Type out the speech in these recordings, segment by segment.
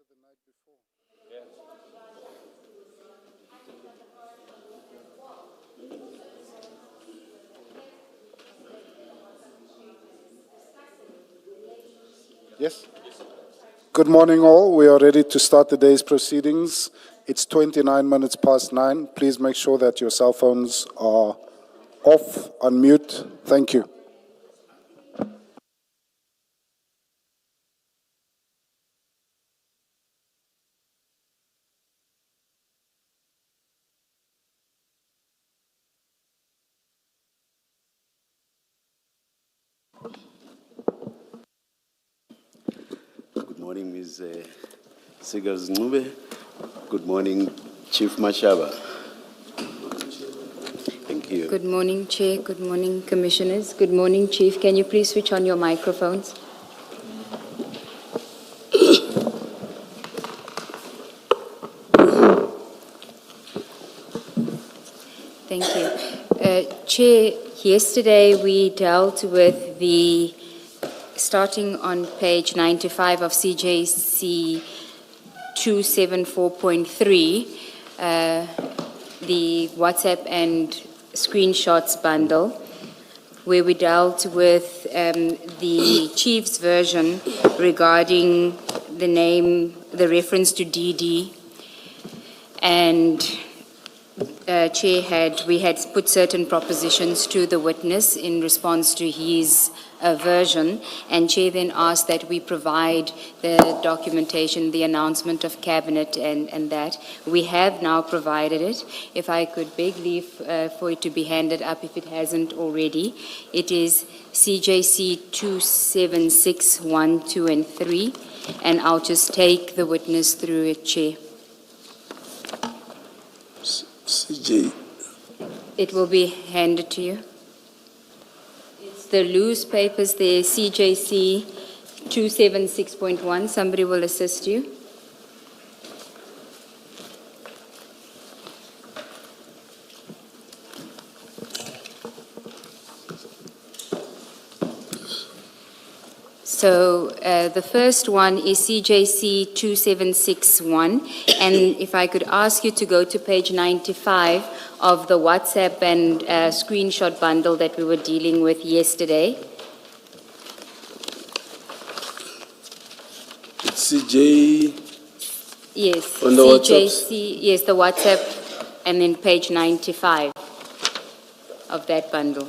better the night before. Yes. Good morning, all. We are ready to start the day's proceedings. It's 29 minutes past 9. Please make sure that your cell phones are off, unmute. Thank you. Good morning, Ms. Sigers Ncube. Good morning, Chief Mashaba. Thank you. Good morning, Chair. Good morning, Commissioners. Good morning, Chief. Can you please switch on your microphones? Thank you. Chair, yesterday we dealt with starting on page 95 of CJC 274.3, the WhatsApp and screenshots bundle, where we dealt with the Chief's version regarding the reference to DD, and Chair, we had put certain propositions to the witness in response to his version, and Chair then asked that we provide the documentation, the announcement of Cabinet and that. We have now provided it. If I could beg leave for it to be handed up if it hasn't already. It is CJC 276, 1, 2, and 3, and I'll just take the witness through it, Chair. CJ. It will be handed to you. It's the loose papers there, CJC 276.1. Somebody will assist you. So the first one is CJC 2761, and if I could ask you to go to page 95 of the WhatsApp and screenshot bundle that we were dealing with yesterday. CJ. Yes. On the CJC, yes, the WhatsApp, and then page 95 of that bundle.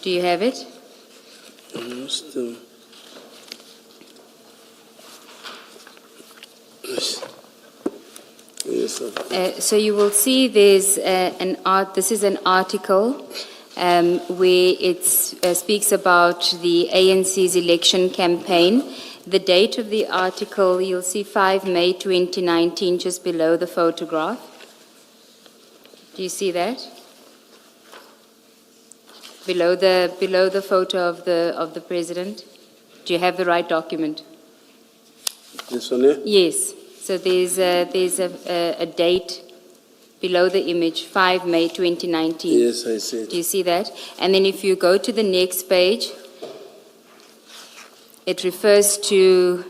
Do you have it? Yes, sir. So you will see there's this is an article where it speaks about the ANC's election campaign. The date of the article, you'll see 5 May 2019, just below the photograph. Do you see that? Below the photo of the president. Do you have the right document? This one here? Yes. So there's a date below the image, 5 May 2019. Yes, I see it. Do you see that? And then if you go to the next page, it refers to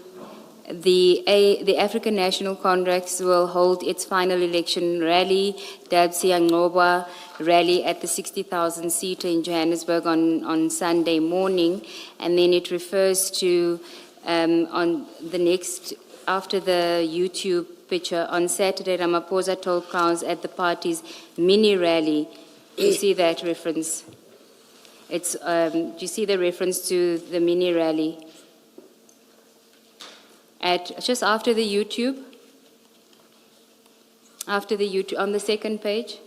the African National Congress will hold its final election rally, Dabsi Angoba rally at the 60,000 seater in Johannesburg on Sunday morning. And then it refers to on the next, after the YouTube picture, on Saturday, Ramaphosa told crowds at the party's mini rally. Do you see that reference? It's, do you see the reference to the mini rally? Just after the YouTube? After the YouTube, on the second page?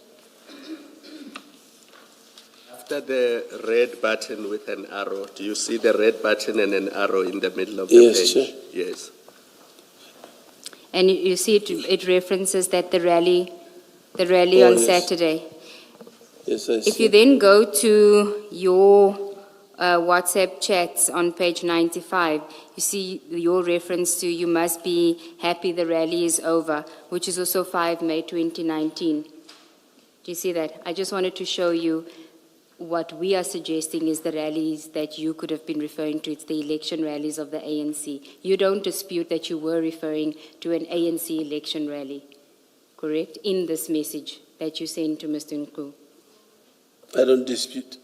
After the red button with an arrow, do you see the red button and an arrow in the middle of the Yes, page? sir. Yes. And you see it references that the rally on yes. Saturday. Yes, I see. If you then go to your WhatsApp chats on page 95, you see your reference to "you must be happy the rally is over," which is also 5 May 2019. Do you see that? I just wanted to show you what we are suggesting is the rallies that you could have been referring to. It's the election rallies of the ANC. You don't dispute that you were referring to an ANC election rally, correct? In this message that you sent to Mr. Nku. I don't dispute.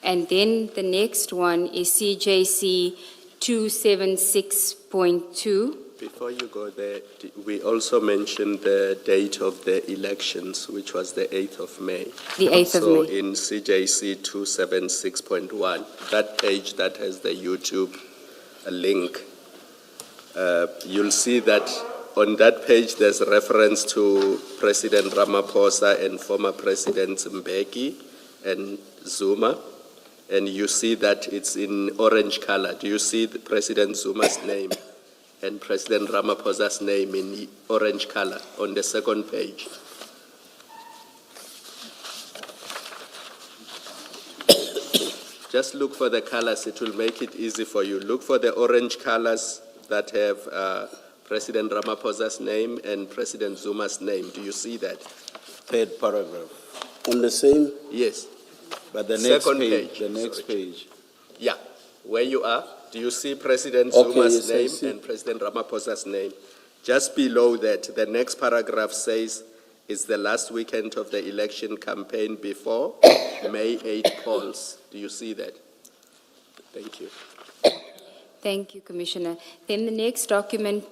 And then the next one is CJC 276.2. Before you go there, we also mentioned the date of the elections, which was the 8th of May. The 8th of So May. in CJC 276.1, that page that has the YouTube link, you'll see that on that page there's reference to President Ramaphosa and former Presidents Mbeki and Zuma. And you see that it's in orange color. Do you see the President Zuma's name and President Ramaphosa's name in orange color on the second page? Just look for the colors. It will make it easy for you. Look for the orange colors that have President Ramaphosa's name and President Zuma's name. Do you see that? Third paragraph. On the same, Yes. But the next Second page, page, the next sorry. page. Yeah. Where you are, do you see President Okay, Zuma's yes, I name see. and President Ramaphosa's name? Just below that, the next paragraph says, it's the last weekend of the election campaign before May 8 polls. Do you see that? Thank you. Thank you, Commissioner. Then the next document,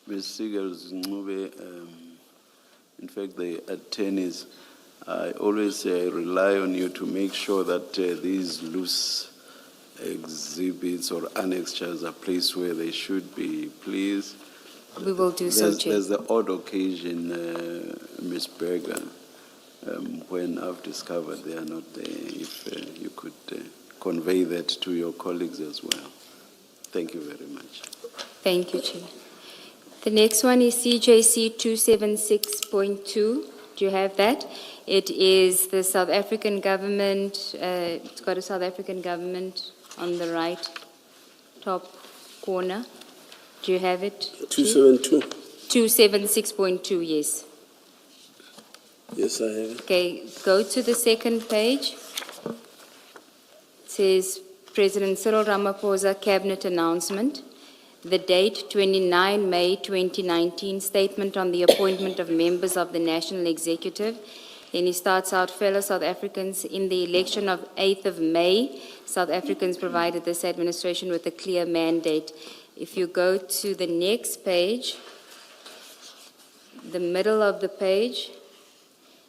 Ms. Sigels Ncube, in fact, the attorneys, I always rely on you to make sure that these loose exhibits or annexures are placed where they should be, please. we will do so, Chair. There's the odd occasion, Ms. Berger, when I've discovered they are not there, if you could convey that to your colleagues as well. Thank you very much. Thank you, Chair. The next one is CJC 276.2. Do you have that? It is the South African government, it's got a South African government on the right top corner. Do you have it? Chief? 272. 276.2, yes. Yes, I have it. Okay, go to the second page. It says President Cyril Ramaphosa Cabinet Announcement. The date, 29 May 2019, statement on the appointment of members of the National Executive. Then he starts out, fellow South Africans, in the election of 8th of May, South Africans provided this administration with a clear mandate. If you go to the next page, the middle of the page,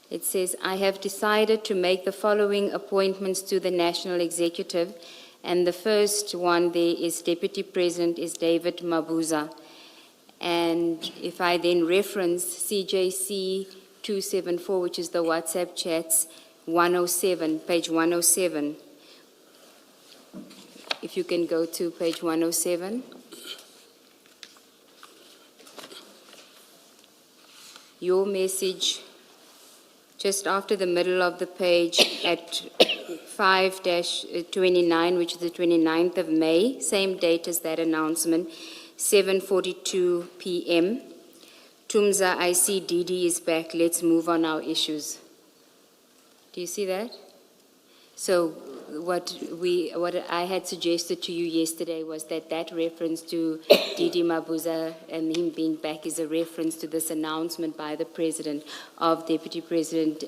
it says, I have decided to make the following appointments to the National Executive. And the first one there is Deputy President is David Mabuza. And if I then reference CJC 274, which is the WhatsApp chats, 107, page 107. If you can go to page 107. Your message, just after the middle of the page at 5-29, which is the 29th of May, same date as that announcement, 7:42 p.m. Tumza, I see Didi is back. Let's move on our issues. Do you see that? So what I had suggested to you yesterday was that reference to Didi Mabuza and him being back is a reference to this announcement by the President of Deputy President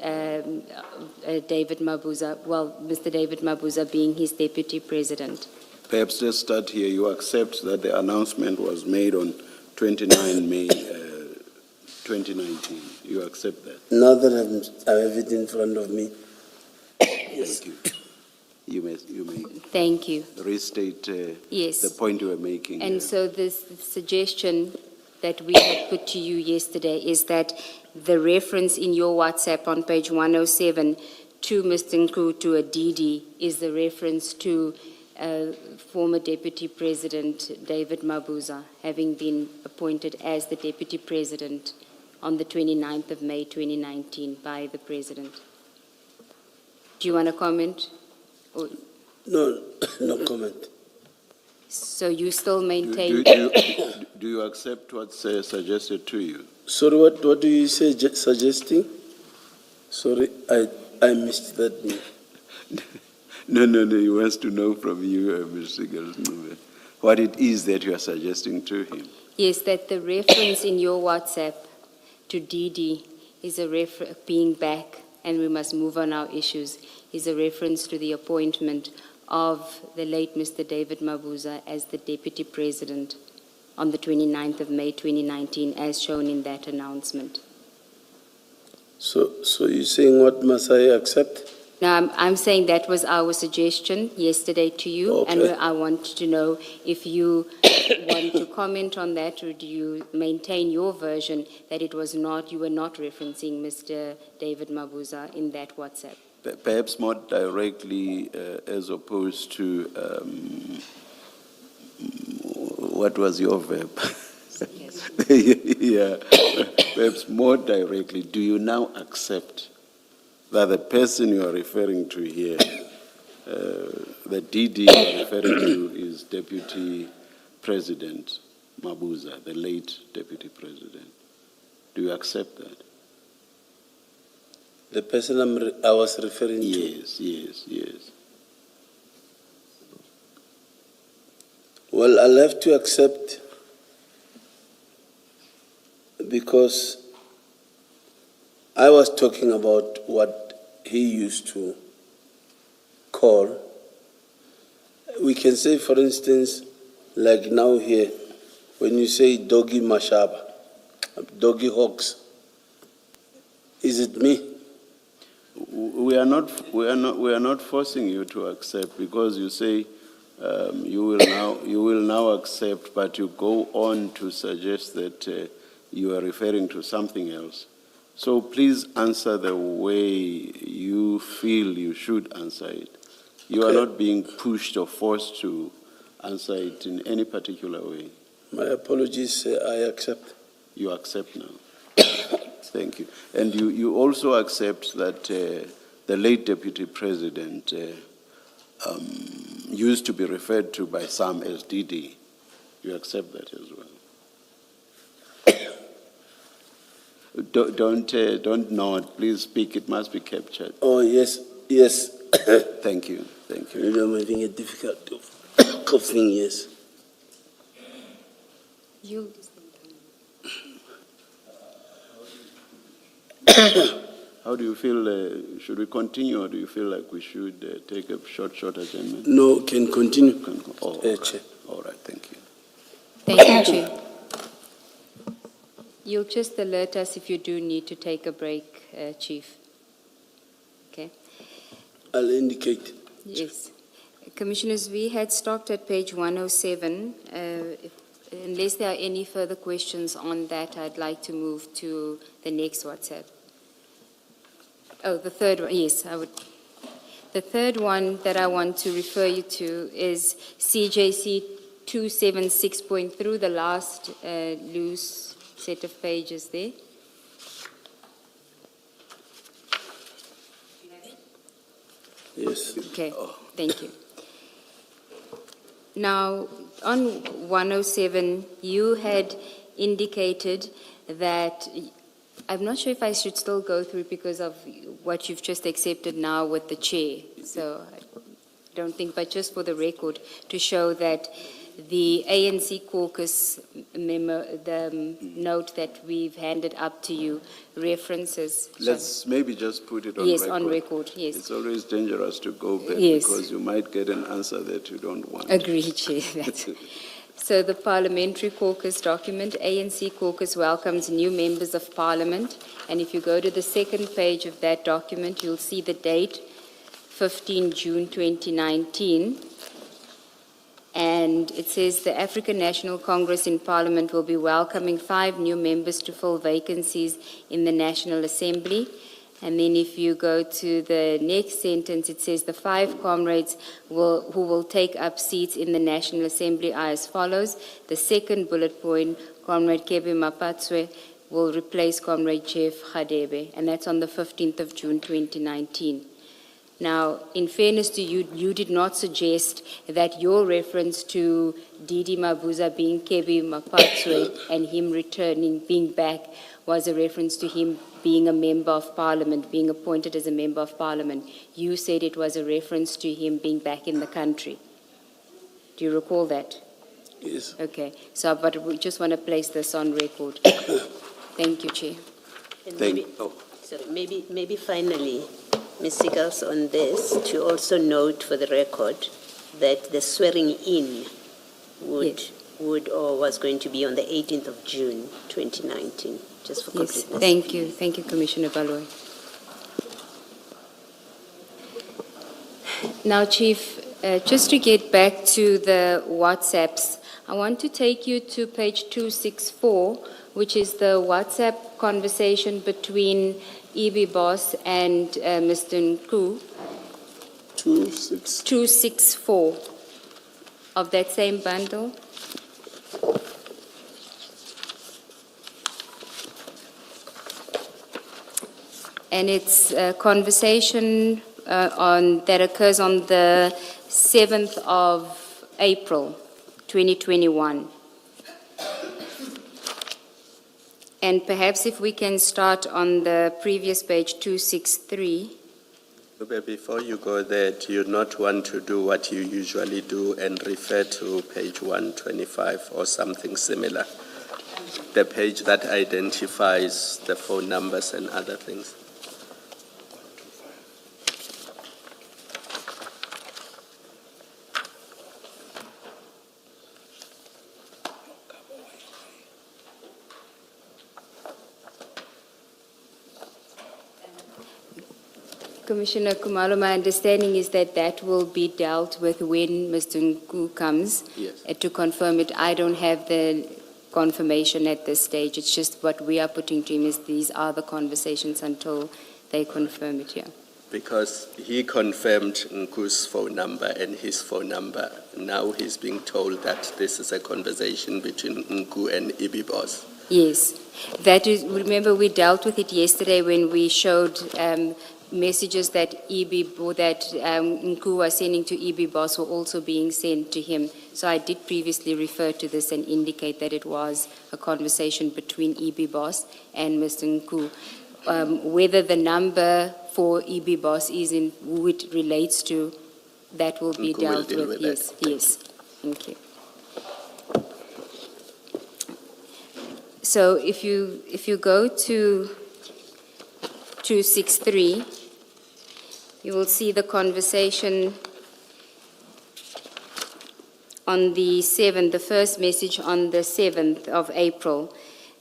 David Mabuza, well, Mr. David Mabuza being his Deputy President. Perhaps let's start here. You accept that the announcement was made on 29 May 2019. You accept that? Now that I have it in front of me. Yes. Thank you. You may Thank you. restate Yes. the point you were making. And so this suggestion that we had put to you yesterday is that the reference in your WhatsApp on page 107 to Mr. Nku, to a DD, is the reference to former Deputy President David Mabuza having been appointed as the Deputy President on the 29th of May 2019 by the President. Do you want to comment? Or, No, no comment. so you still Do maintain? do you accept what's suggested to you? Sorry, what do you say, suggesting? Sorry, I missed that. No, he wants to know from you, Mr. Gelsnube, what it is that you are suggesting to him. Yes, that the reference in your WhatsApp to DD is being back, and we must move on our issues, is a reference to the appointment of the late Mr. David Mabuza as the Deputy President on the 29th of May 2019, as shown in that announcement. So you're saying what must I accept? Now, I'm saying that was our suggestion yesterday to you, Okay. and I want to know if you want to comment on that, or do you maintain your version that it was not, you were not referencing Mr. David Mabuza in that WhatsApp? Perhaps more directly, as opposed to, what was your verb? Yes. Yeah, perhaps more directly, do you now accept that the person you are referring to here, the DD you are referring to, is Deputy President Mabuza, the late Deputy President? Do you accept that? The person I was referring to? Yes. Well, I'll have to accept, because I was talking about what he used to call. We can say, for instance, like now here, when you say doggy Mashaba, doggy hawks, is it me? We are not forcing you to accept, because you say you will now accept, but you go on to suggest that you are referring to something else. So please answer the way you feel you should answer it. You are not being pushed or forced to answer it in any particular way. My apologies, I accept. You accept now. Thank you. And you also accept that the late Deputy President used to be referred to by some as DD. You accept that as well. Don't nod. Please speak. It must be captured. Oh, yes. Thank you. Maybe I'm having a difficult coughing, yes. You. How do you feel? Should we continue, or do you feel like we should take a short adjournment? No, can continue. Okay. All right, thank you. Thank you, Chair. You'll just alert us if you do need to take a break, Chief. Okay. I'll indicate. Yes. Commissioners, we had stopped at page 107. Unless there are any further questions on that, I'd like to move to the next WhatsApp. Oh, the third one, yes, I would. The third one that I want to refer you to is CJC 276. Through the last loose set of pages there. Yes. Okay, thank you. Now, on 107, you had indicated that, I'm not sure if I should still go through because of what you've just accepted now with the chair. So I don't think, but just for the record, to show that the ANC caucus memo, the note that we've handed up to you references. Let's maybe just put it on yes, record. on record, yes. It's always dangerous to go back Yes. because you might get an answer that you don't want. Agreed, Chair. So the parliamentary caucus document, ANC caucus welcomes new members of parliament. And if you go to the second page of that document, you'll see the date, 15 June 2019. And it says the African National Congress in Parliament will be welcoming 5 new members to fill vacancies in the National Assembly. And then if you go to the next sentence, it says the 5 comrades who will take up seats in the National Assembly are as follows. The second bullet point, Comrade Kebe Mapatswe will replace Comrade Jeff Khadebe, and that's on the 15th of June 2019. Now, in fairness to you, you did not suggest that your reference to Didi Mabuza being Kebi Mapatswe and him returning, being back, was a reference to him being a member of parliament, being appointed as a member of parliament. You said it was a reference to him being back in the country. Do you recall that? Yes. Okay, so, but we just want to place this on record. Thank you, Chair. And Thank- maybe, oh. sorry, maybe finally, Ms. Siggers, on this, to also note for the record that the swearing in Yes. would or was going to be on the 18th of June, 2019, just for Yes, completeness. thank you, Commissioner Baloy. Now, Chief, just to get back to the WhatsApps, I want to take you to page 264, which is the WhatsApp conversation between EB Boss and Mr. Nku. 264 of that same bundle. And it's a conversation that occurs on the 7th of April, 2021. And perhaps if we can start on the previous page, 263. But before you go there, do you not want to do what you usually do and refer to page 125 or something similar? The page that identifies the phone numbers and other things. Commissioner Kumalo, my understanding is that that will be dealt with when Mr. Nku comes. Yes. To confirm it. I don't have the confirmation at this stage. It's just what we are putting to him is these are the conversations until they confirm it here. Because he confirmed Nku's phone number and his phone number. Now he's being told that this is a conversation between Nku and Ibi Boss. Yes. That is, remember we dealt with it yesterday when we showed messages that Nku was sending to EB Boss were also being sent to him. So I did previously refer to this and indicate that it was a conversation between EB Boss and Mr. Nku. Whether the number for EB Boss is in who it relates to, that will be Nku will dealt deal with. with that. Yes. Thank you. So if you go to 263, you will see the conversation on the 7th. The first message on the 7th of April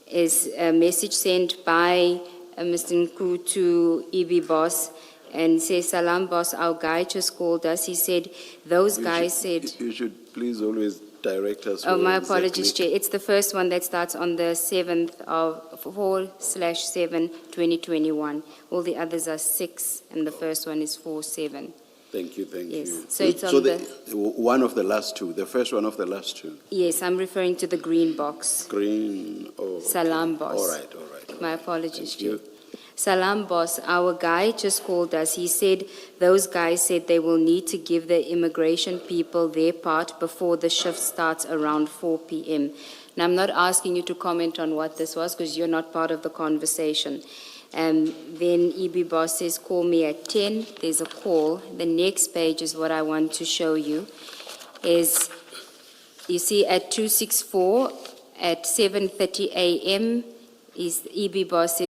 is a message sent by Mr. Nku to EB Boss and says, "Salam boss, our guy just called us." He said, those guys said... You should please always direct us. Oh, where my exactly- apologies, Chair. It's the first one that starts on the 7th of 4/7/2021. All the others are 6, and the first one is 4/7. Thank you, thank Yes. you. So it's on one of the last two, the first one of the last two. Yes, I'm referring to the green box. Green, oh. okay. Salam boss. All right, all right. My apologies, Thank you. Chair. Salam boss, our guy just called us. He said those guys said they will need to give the immigration people their part before the shift starts around 4 p.m. Now, I'm not asking you to comment on what this was because you're not part of the conversation. Then EB Boss says, call me at 10. There's a call. The next page is what I want to show you. Is, you see at 264 at 7:30 a.m. is EB Boss says,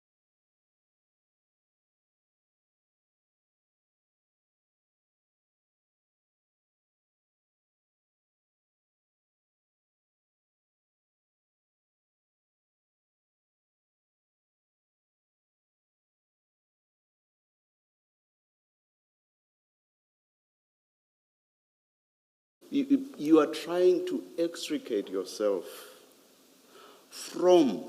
You are trying to extricate yourself from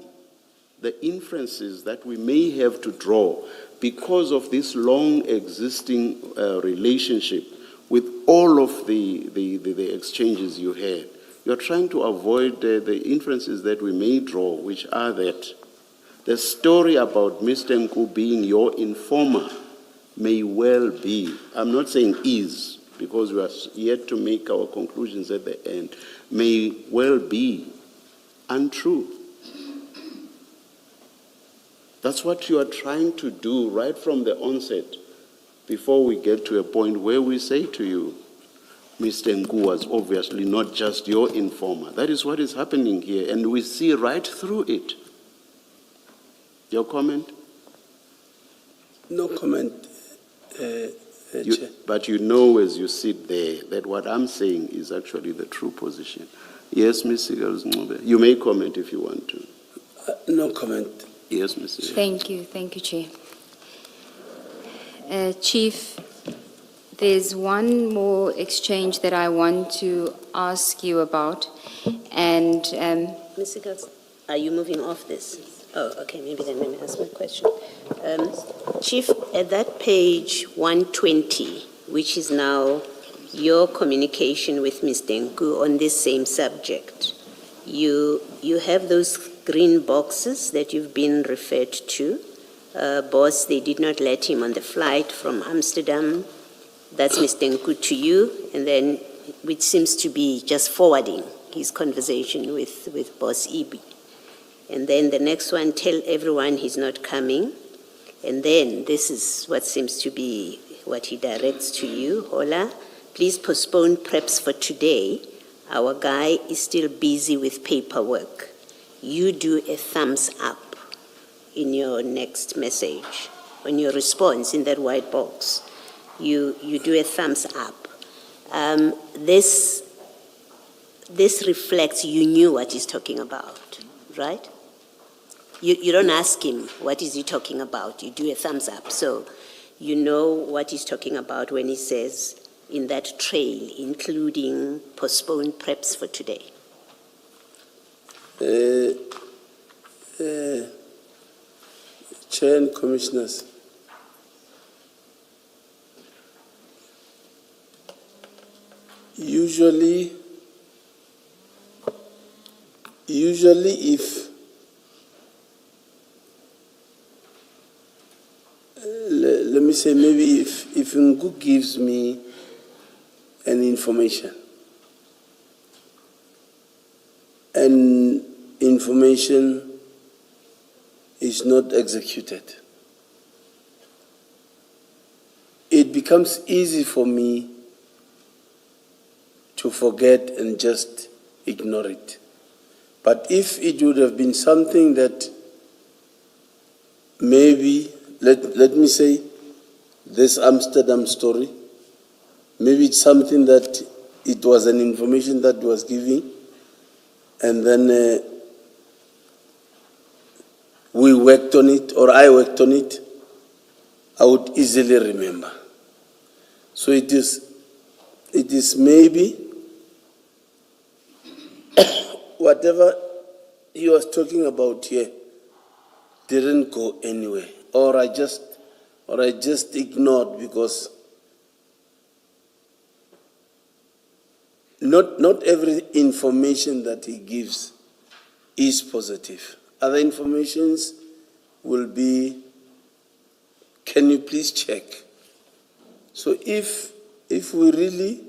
the inferences that we may have to draw because of this long existing relationship with all of the exchanges you had. You are trying to avoid the inferences that we may draw, which are that the story about Mr. Nku being your informer may well be, I'm not saying is, because we are yet to make our conclusions at the end, may well be untrue. That's what you are trying to do right from the onset, before we get to a point where we say to you, Mr. Nku was obviously not just your informer. That is what is happening here, and we see right through it. Your comment? No comment, Chair. But you know as you sit there that what I'm saying is actually the true position. Yes, Ms. Sigals-Ncube. You may comment if you want to. No comment. Yes, Ms. Sigals. Thank you, Chair. Chief, there's one more exchange that I want to ask you about, and Ms. Siegels, are you moving off this? Oh, okay, maybe then let me ask my question. Chief, at that page 120, which is now your communication with Mr. Nku on this same subject, you have those green boxes that you've been referred to. Boss, they did not let him on the flight from Amsterdam. That's Mr. Nku to you, and then which seems to be just forwarding his conversation with Boss Ibi. And then the next one, tell everyone he's not coming. And then this is what seems to be what he directs to you. Hola, please postpone preps for today. Our guy is still busy with paperwork. You do a thumbs up in your next message, on your response in that white box. You do a thumbs up. This reflects you knew what he's talking about, right? You don't ask him, what is he talking about? You do a thumbs up. So you know what he's talking about when he says in that trail, including postponed preps for today. Chair and Commissioners, usually if let me say, maybe if Nku gives me an information and information is not executed, it becomes easy for me to forget and just ignore it. But if it would have been something that maybe, let me say, this Amsterdam story, maybe it's something that it was an information that was given, and then we worked on it, or I worked on it, I would easily remember. So it is maybe whatever he was talking about here didn't go anywhere, or I just ignored, because not every information that he gives is positive. Other informations will be, can you please check? So if we really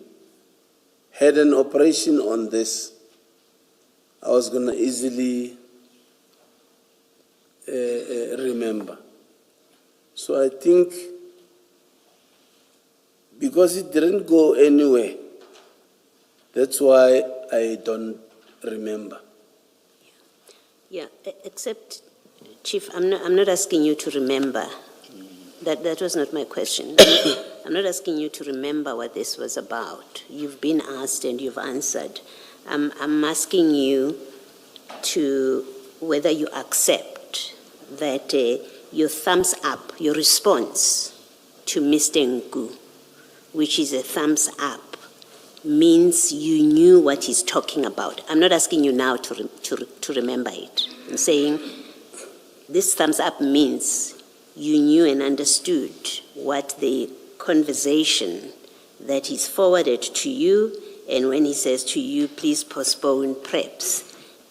had an operation on this, I was going to easily remember. So I think because it didn't go anywhere, that's why I don't remember. Yeah, except, Chief, I'm not asking you to remember. That was not my question. I'm not asking you to remember what this was about. You've been asked and you've answered. I'm asking you to whether you accept that your thumbs up, your response to Mr. Nku, which is a thumbs up, means you knew what he's talking about. I'm not asking you now to remember it. I'm saying this thumbs up means you knew and understood what the conversation that he's forwarded to you, and when he says to you, please postpone preps,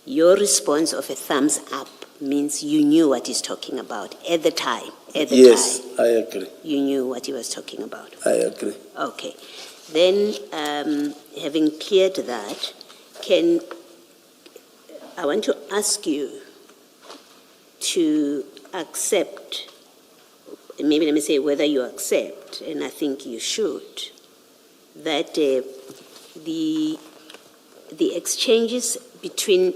your response of a thumbs up means you knew what he's talking about at the time, at the Yes, time? I agree. You knew what he was talking about? I agree. Okay. Then, having cleared that, I want to ask you to accept, maybe let me say whether you accept, and I think you should, that the exchanges between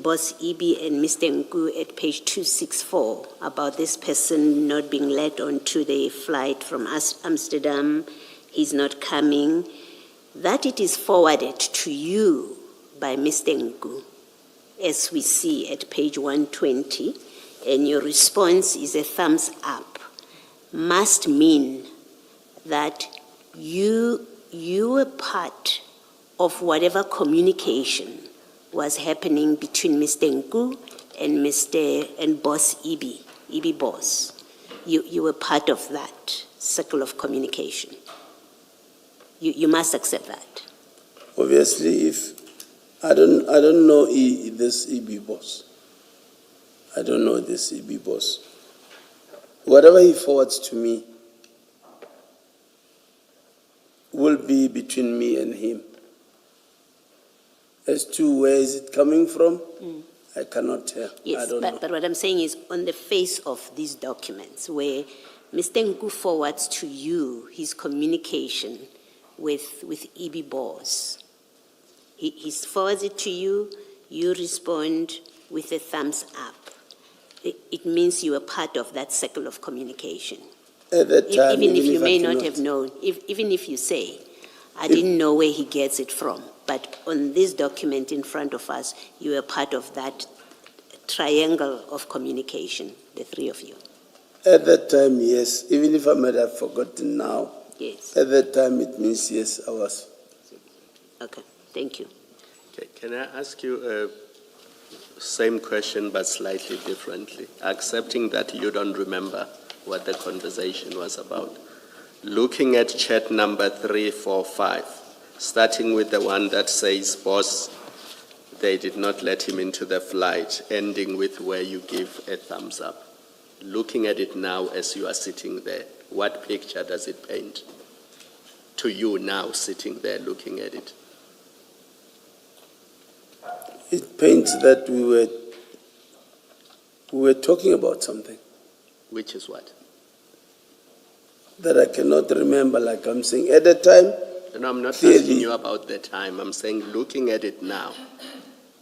Boss EB and Mr. Nku at page 264 about this person not being led onto the flight from Amsterdam, he's not coming, that it is forwarded to you by Mr. Nku, as we see at page 120, and your response is a thumbs up, must mean that you were part of whatever communication was happening between Mr. Nku and Boss EB Boss. You were part of that circle of communication. You must accept that. Obviously, if I don't know this EB Boss. I don't know this EB Boss. Whatever he forwards to me will be between me and him. As to where is it coming from, I cannot tell. Yes, I don't know. but what I'm saying is on the face of these documents where Mr. Nku forwards to you his communication with EB Boss. He forwards it to you, you respond with a thumbs up. It means you are part of that circle of communication. At that time, Even if you I may not cannot- have known, even if you say, I didn't know where he gets it from, but on this document in front of us, you are part of that triangle of communication, the three of you. At that time, yes. Even if I might have forgotten now, Yes. at that time it means yes, I was. Okay, thank you. Okay, can I ask you same question but slightly differently? Accepting that you don't remember what the conversation was about. Looking at chat number 345, starting with the one that says, boss, they did not let him into the flight, ending with where you give a thumbs up. Looking at it now as you are sitting there, what picture does it paint to you now sitting there looking at it? It paints that we were talking about something Which is what? that I cannot remember, like I'm saying. At the time, No, I'm not Clearly. asking you about the time. I'm saying looking at it now,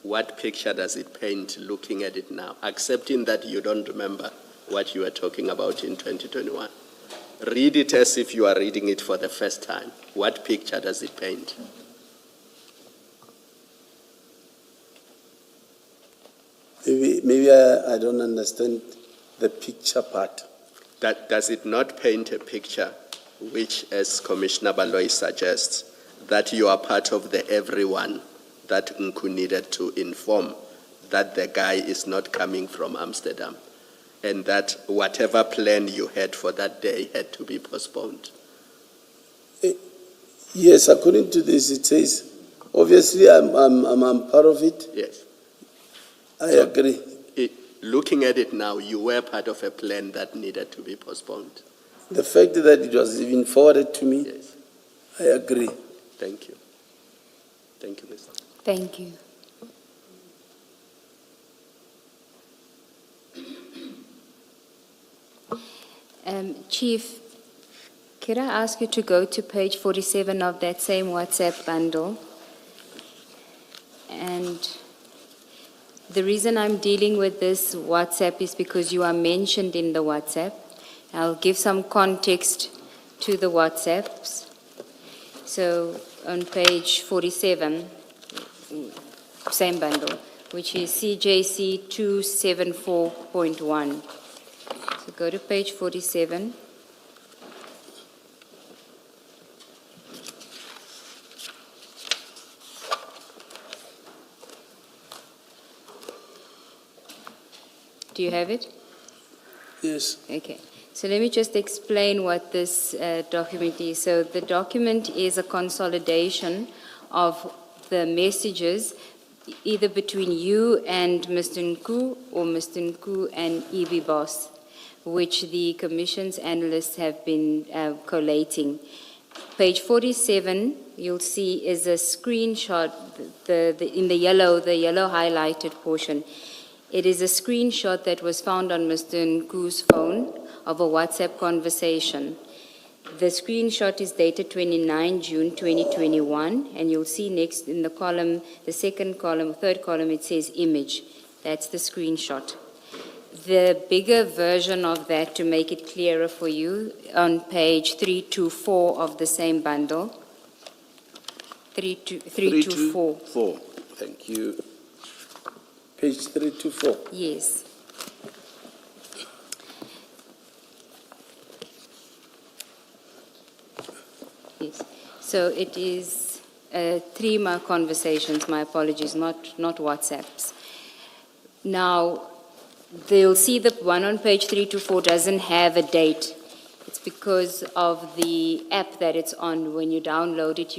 what picture does it paint looking at it now? Accepting that you don't remember what you were talking about in 2021. Read it as if you are reading it for the first time. What picture does it paint? maybe I don't understand the picture part. Does it not paint a picture which, as Commissioner Baloy suggests, that you are part of the everyone that Nku needed to inform that the guy is not coming from Amsterdam and that whatever plan you had for that day had to be postponed? Yes, according to this, it says, obviously I'm part of it. Yes. I So- agree. Looking at it now, you were part of a plan that needed to be postponed. The fact that it was even forwarded to me, Yes. I agree. Thank you. Thank you, Mr. Thank you. Chief, could I ask you to go to page 47 of that same WhatsApp bundle? And the reason I'm dealing with this WhatsApp is because you are mentioned in the WhatsApp. I'll give some context to the WhatsApps. So on page 47, same bundle, which is CJC 274.1. So go to page 47. Do you have it? Yes. Okay. So let me just explain what this document is. So the document is a consolidation of the messages either between you and Mr. Nku or Mr. Nku and EB Boss. which the Commission's analysts have been collating. Page 47, you'll see, is a screenshot, in the yellow highlighted portion. It is a screenshot that was found on Mr. Nku's phone of a WhatsApp conversation. The screenshot is dated 29 June 2021, and you'll see next in the column, the third column, it says image. That's the screenshot. The bigger version of that, to make it clearer for you, on page 324 of the same bundle. 324. 4. Thank you. Page 324. Yes. Yes. So it is 3 more conversations, my apologies, not WhatsApps. Now, they'll see the one on page 324 doesn't have a date. It's because of the app that it's on. When you download it,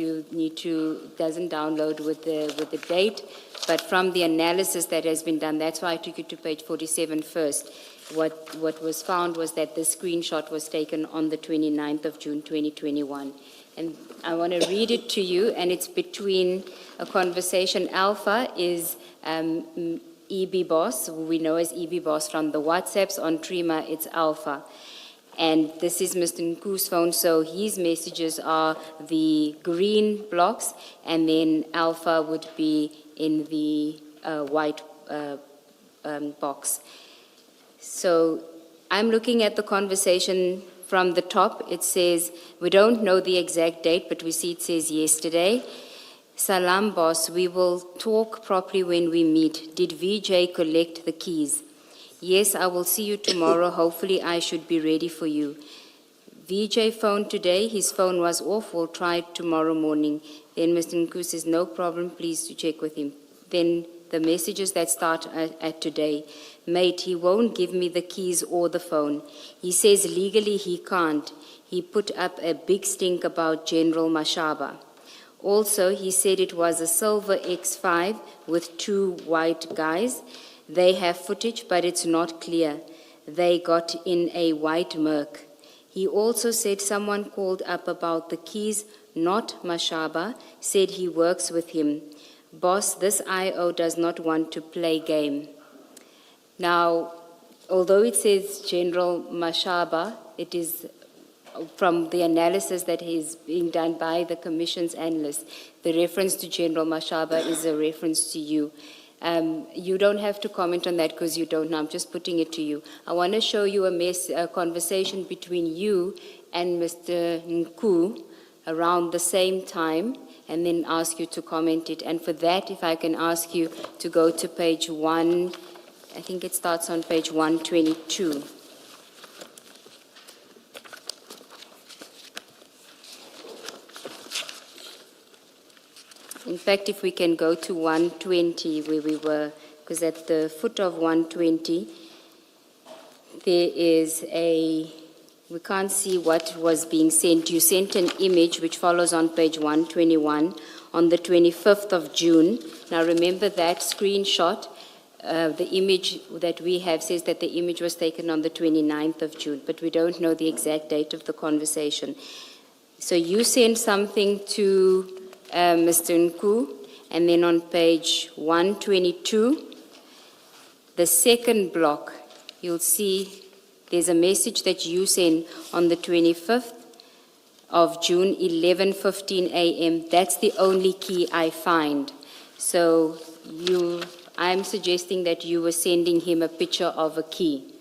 doesn't download with the date. But from the analysis that has been done, that's why I took you to page 47 first. What was found was that the screenshot was taken on the 29th of June 2021. And I want to read it to you, and it's between a conversation. Alpha is EB Boss, who we know as EB Boss from the WhatsApps. On Trima, it's Alpha. And this is Mr. Nku's phone, so his messages are the green blocks, and then Alpha would be in the white box. So I'm looking at the conversation from the top. It says, we don't know the exact date, but we see it says yesterday. Salam, boss, we will talk properly when we meet. Did VJ collect the keys? Yes, I will see you tomorrow. Hopefully I should be ready for you. VJ phoned today. His phone was off. We'll try tomorrow morning. Then Mr. Nku says, no problem, please to check with him. Then the messages that start at today. Mate, he won't give me the keys or the phone. He says legally he can't. He put up a big stink about General Mashaba. Also, he said it was a silver X5 with 2 white guys. They have footage, but it's not clear. They got in a white Merc. He also said someone called up about the keys, not Mashaba, said he works with him. Boss, this IO does not want to play game. Now, although it says General Mashaba, it is from the analysis that is being done by the Commission's analysts. The reference to General Mashaba is a reference to you. You don't have to comment on that because you don't know. I'm just putting it to you. I want to show you a conversation between you and Mr. Nku around the same time, and then ask you to comment it. And for that, if I can ask you to go to page 1, I think it starts on page 122. In fact, if we can go to 120 where we were, because at the foot of 120, there is we can't see what was being sent. You sent an image which follows on page 121 on the 25th of June. Now remember that screenshot, the image that we have says that the image was taken on the 29th of June, but we don't know the exact date of the conversation. So you sent something to Mr. Nku, and then on page 122, the second block, you'll see there's a message that you sent on the 25th of June, 11:15 a.m. That's the only key I find. So I'm suggesting that you were sending him a picture of a key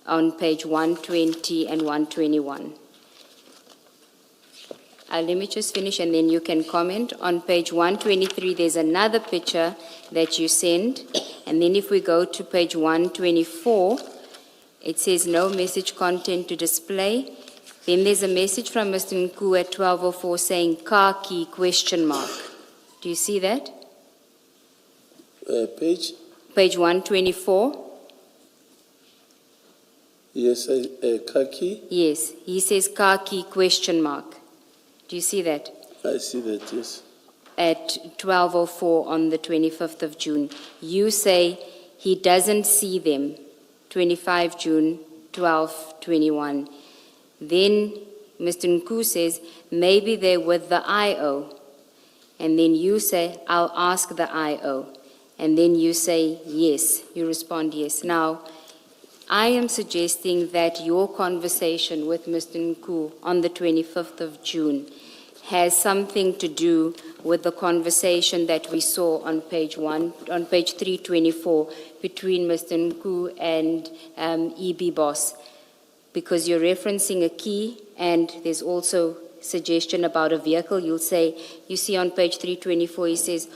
on page 120 and 121. Let me just finish and then you can comment. On page 123, there's another picture that you send. And then if we go to page 124, it says no message content to display. Then there's a message from Mr. Nku at 12:04 saying car key question mark. Do you see that? Page? Page 124. Yes, car key? Yes, he says car key question mark. Do you see that? I see that, yes. At 12:04 on the 25th of June. You say he doesn't see them, 25 June 12/21. Then Mr. Nku says, maybe they're with the IO. And then you say, I'll ask the IO. And then you say, yes. You respond, yes. Now, I am suggesting that your conversation with Mr. Nku on the 25th of June has something to do with the conversation that we saw on page 324 between Mr. Nku and EB Boss, because you're referencing a key and there's also suggestion about a vehicle. You'll say, you see on page 324, he says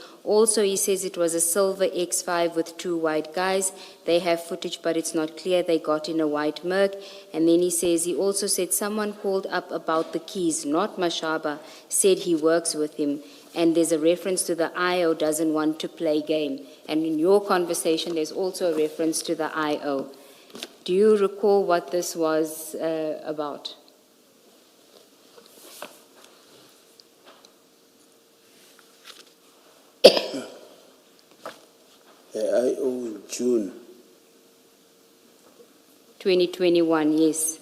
it was a silver X5 with two white guys. They have footage, but it's not clear. They got in a white Merc. And then he also said someone called up about the keys, not Mashaba, said he works with him. And there's a reference to the IO doesn't want to play game. And in your conversation, there's also a reference to the IO. Do you recall what this was about? I owe in June. 2021, yes.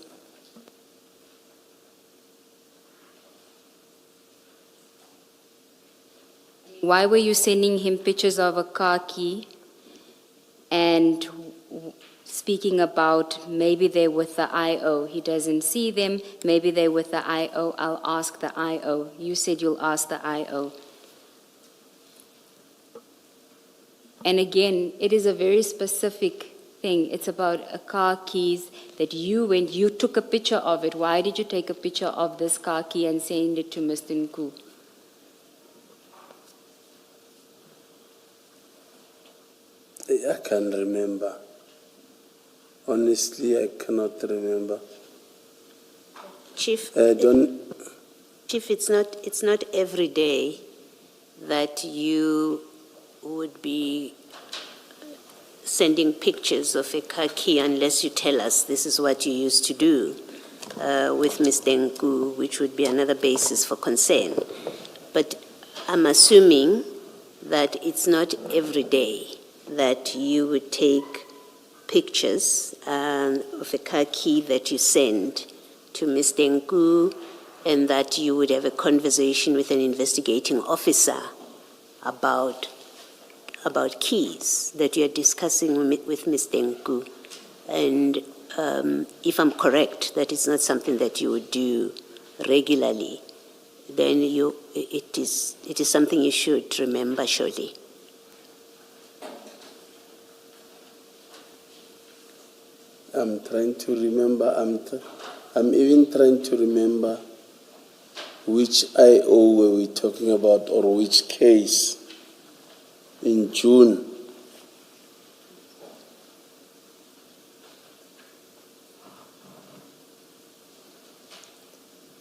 Why were you sending him pictures of a car key and speaking about maybe they're with the IO? He doesn't see them. Maybe they're with the IO. I'll ask the IO. You said you'll ask the IO. And again, it is a very specific thing. It's about a car keys that you took a picture of it. Why did you take a picture of this car key and send it to Mr. Nku? I can't remember. Honestly, I cannot remember. Chief, Chief, it's not every day that you would be sending pictures of a car key unless you tell us this is what you used to do with Mr. Nku, which would be another basis for concern. But I'm assuming that it's not every day that you would take pictures of a car key that you send to Mr. Nku, and that you would have a conversation with an investigating officer about keys that you're discussing with Mr. Nku. And if I'm correct, that it's not something that you would do regularly, then it is something you should remember surely. I'm trying to remember. I'm even trying to remember which IO were we talking about, or which case in June.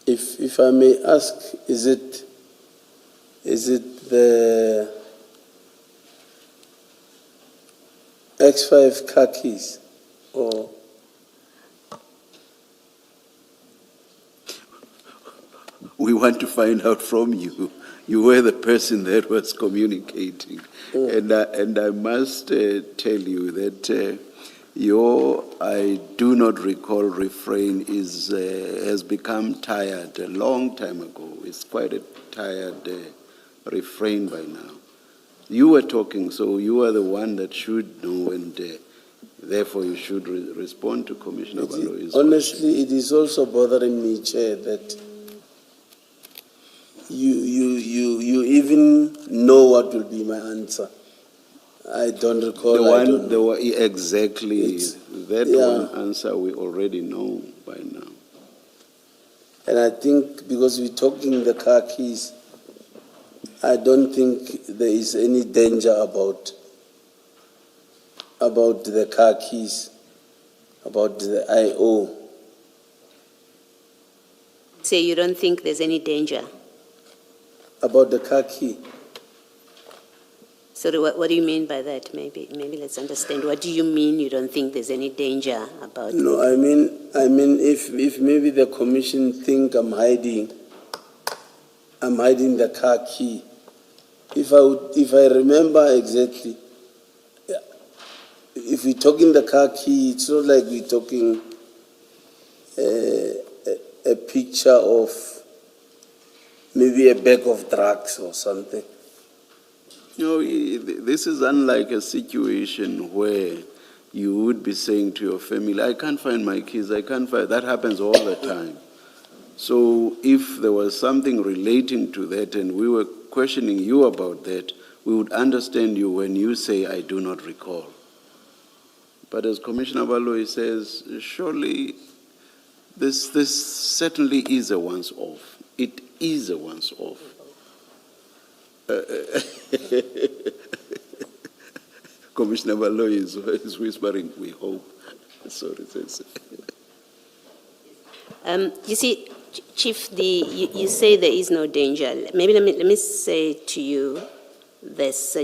If I may ask, is it the X5 car keys, or? We want to find out from you. You were the person that was communicating. And I must tell you that your "I do not recall" refrain has become tired a long time ago. It's quite a tired refrain by now. You were talking, so you are the one that should know, and therefore you should respond to Commissioner Baloyi's Honestly, it is also bothering me, Chair, that you even know what will be my answer. I don't recall. Exactly. One answer we already know by now. And I think because we're talking the car keys, I don't think there is any danger about the car keys, about the IO. Say you don't think there's any danger? About the car key. So what do you mean by that? Maybe let's understand. What do you mean you don't think there's any danger about? No, I mean if maybe the commission think I'm hiding the car key. If I remember exactly, if we're talking the car key, it's not like we're talking a picture of maybe a bag of drugs or something. No, this is unlike a situation where you would be saying to your family, I can't find my keys, I can't find, that happens all the time. So if there was something relating to that and we were questioning you about that, we would understand you when you say, I do not recall. But as Commissioner Baloyi says, surely this certainly is a once-off. It is a once-off. Commissioner Baloyi is whispering, we hope. Sorry, sir. You see, Chief, you say there is no danger. Maybe let me say to you this,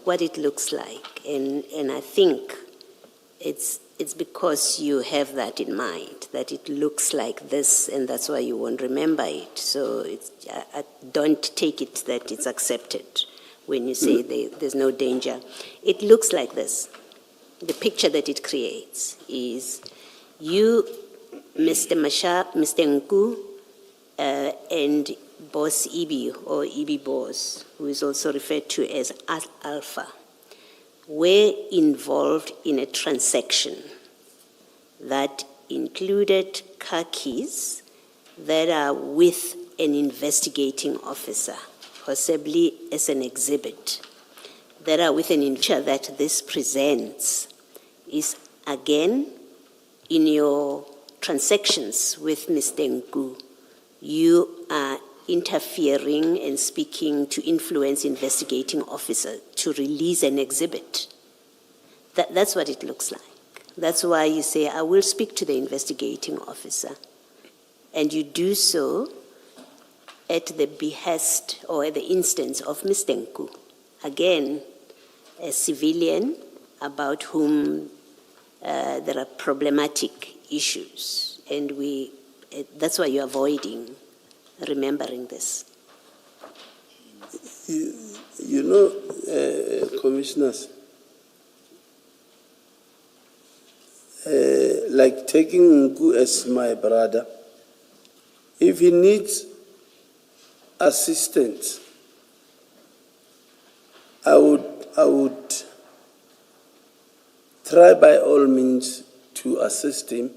what it looks like, and I think it's because you have that in mind, that it looks like this, and that's why you won't remember it. So I don't take it that it's accepted when you say there's no danger. It looks like this. The picture that it creates is you, Mr. Mashaba, Mr. Nku, and Boss Ibi, or Ibi Boss, who is also referred to as Alpha, were involved in a transaction that included car keys that are with an investigating officer, possibly as an exhibit, that are with an individual that this presents is, again, in your transactions with Mr. Nku, you are interfering and speaking to influence investigating officer to release an exhibit. That's what it looks like. That's why you say, I will speak to the investigating officer. And you do so at the behest or at the instance of Mr. Nku. Again, a civilian about whom there are problematic issues. And that's why you're avoiding remembering this. You know, commissioners, like taking Nku as my brother, if he needs assistance, I would try by all means to assist him,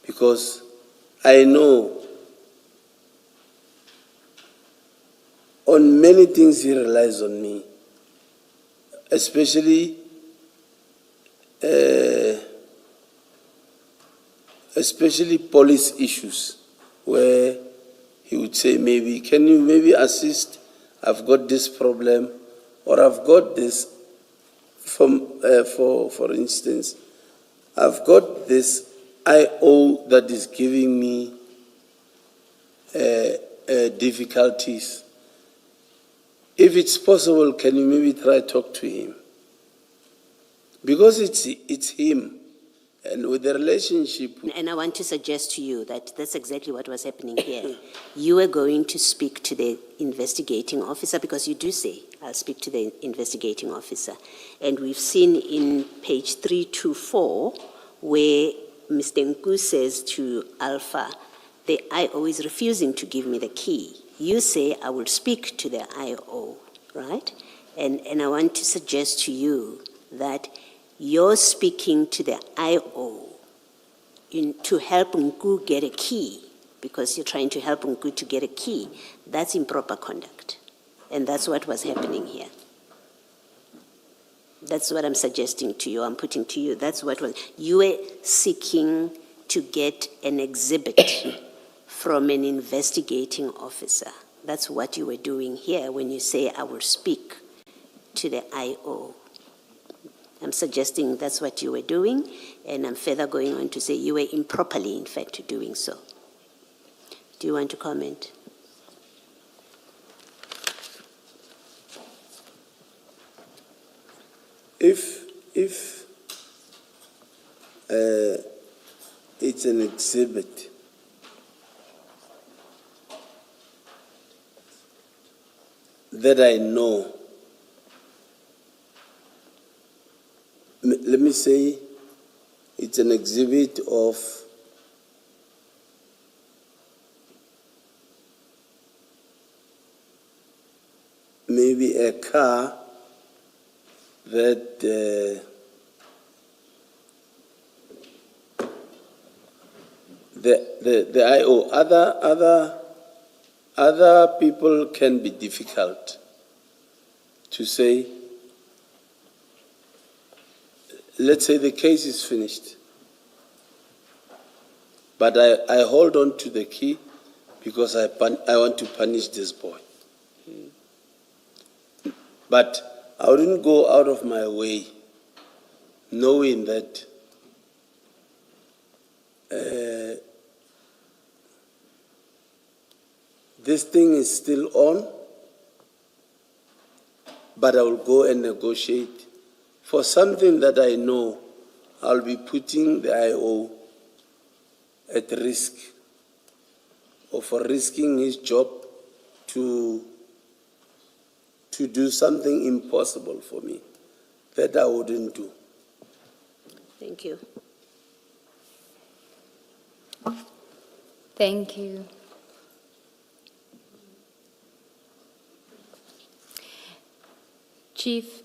because I know on many things he relies on me, especially police issues, where he would say, maybe, can you maybe assist? I've got this problem, or I've got this, for instance, I've got this IO that is giving me difficulties. If it's possible, can you maybe try to talk to him? Because it's him, and with the relationship. And I want to suggest to you that that's exactly what was happening here. You were going to speak to the investigating officer, because you do say, I'll speak to the investigating officer. And we've seen in page 324, where Mr. Nku says to Alpha, the IO is refusing to give me the key. You say, I will speak to the IO, right? And I want to suggest to you that you're speaking to the IO to help Nku get a key, because you're trying to help Nku to get a key. That's improper conduct. And that's what was happening here. That's what I'm suggesting to you, I'm putting to you. That's what was, you were seeking to get an exhibit from an investigating officer. That's what you were doing here when you say, I will speak to the IO. I'm suggesting that's what you were doing, and I'm further going on to say you were improperly, in fact, doing so. Do you want to comment? If it's an exhibit, that I know, let me say it's an exhibit of maybe a car that the IO, other people can be difficult to say. Let's say the case is finished, but I hold on to the key because I want to punish this boy. But I wouldn't go out of my way knowing that this thing is still on, but I will go and negotiate for something that I know I'll be putting the IO at risk, or for risking his job to do something impossible for me that I wouldn't do. Thank you. Thank you. Chief,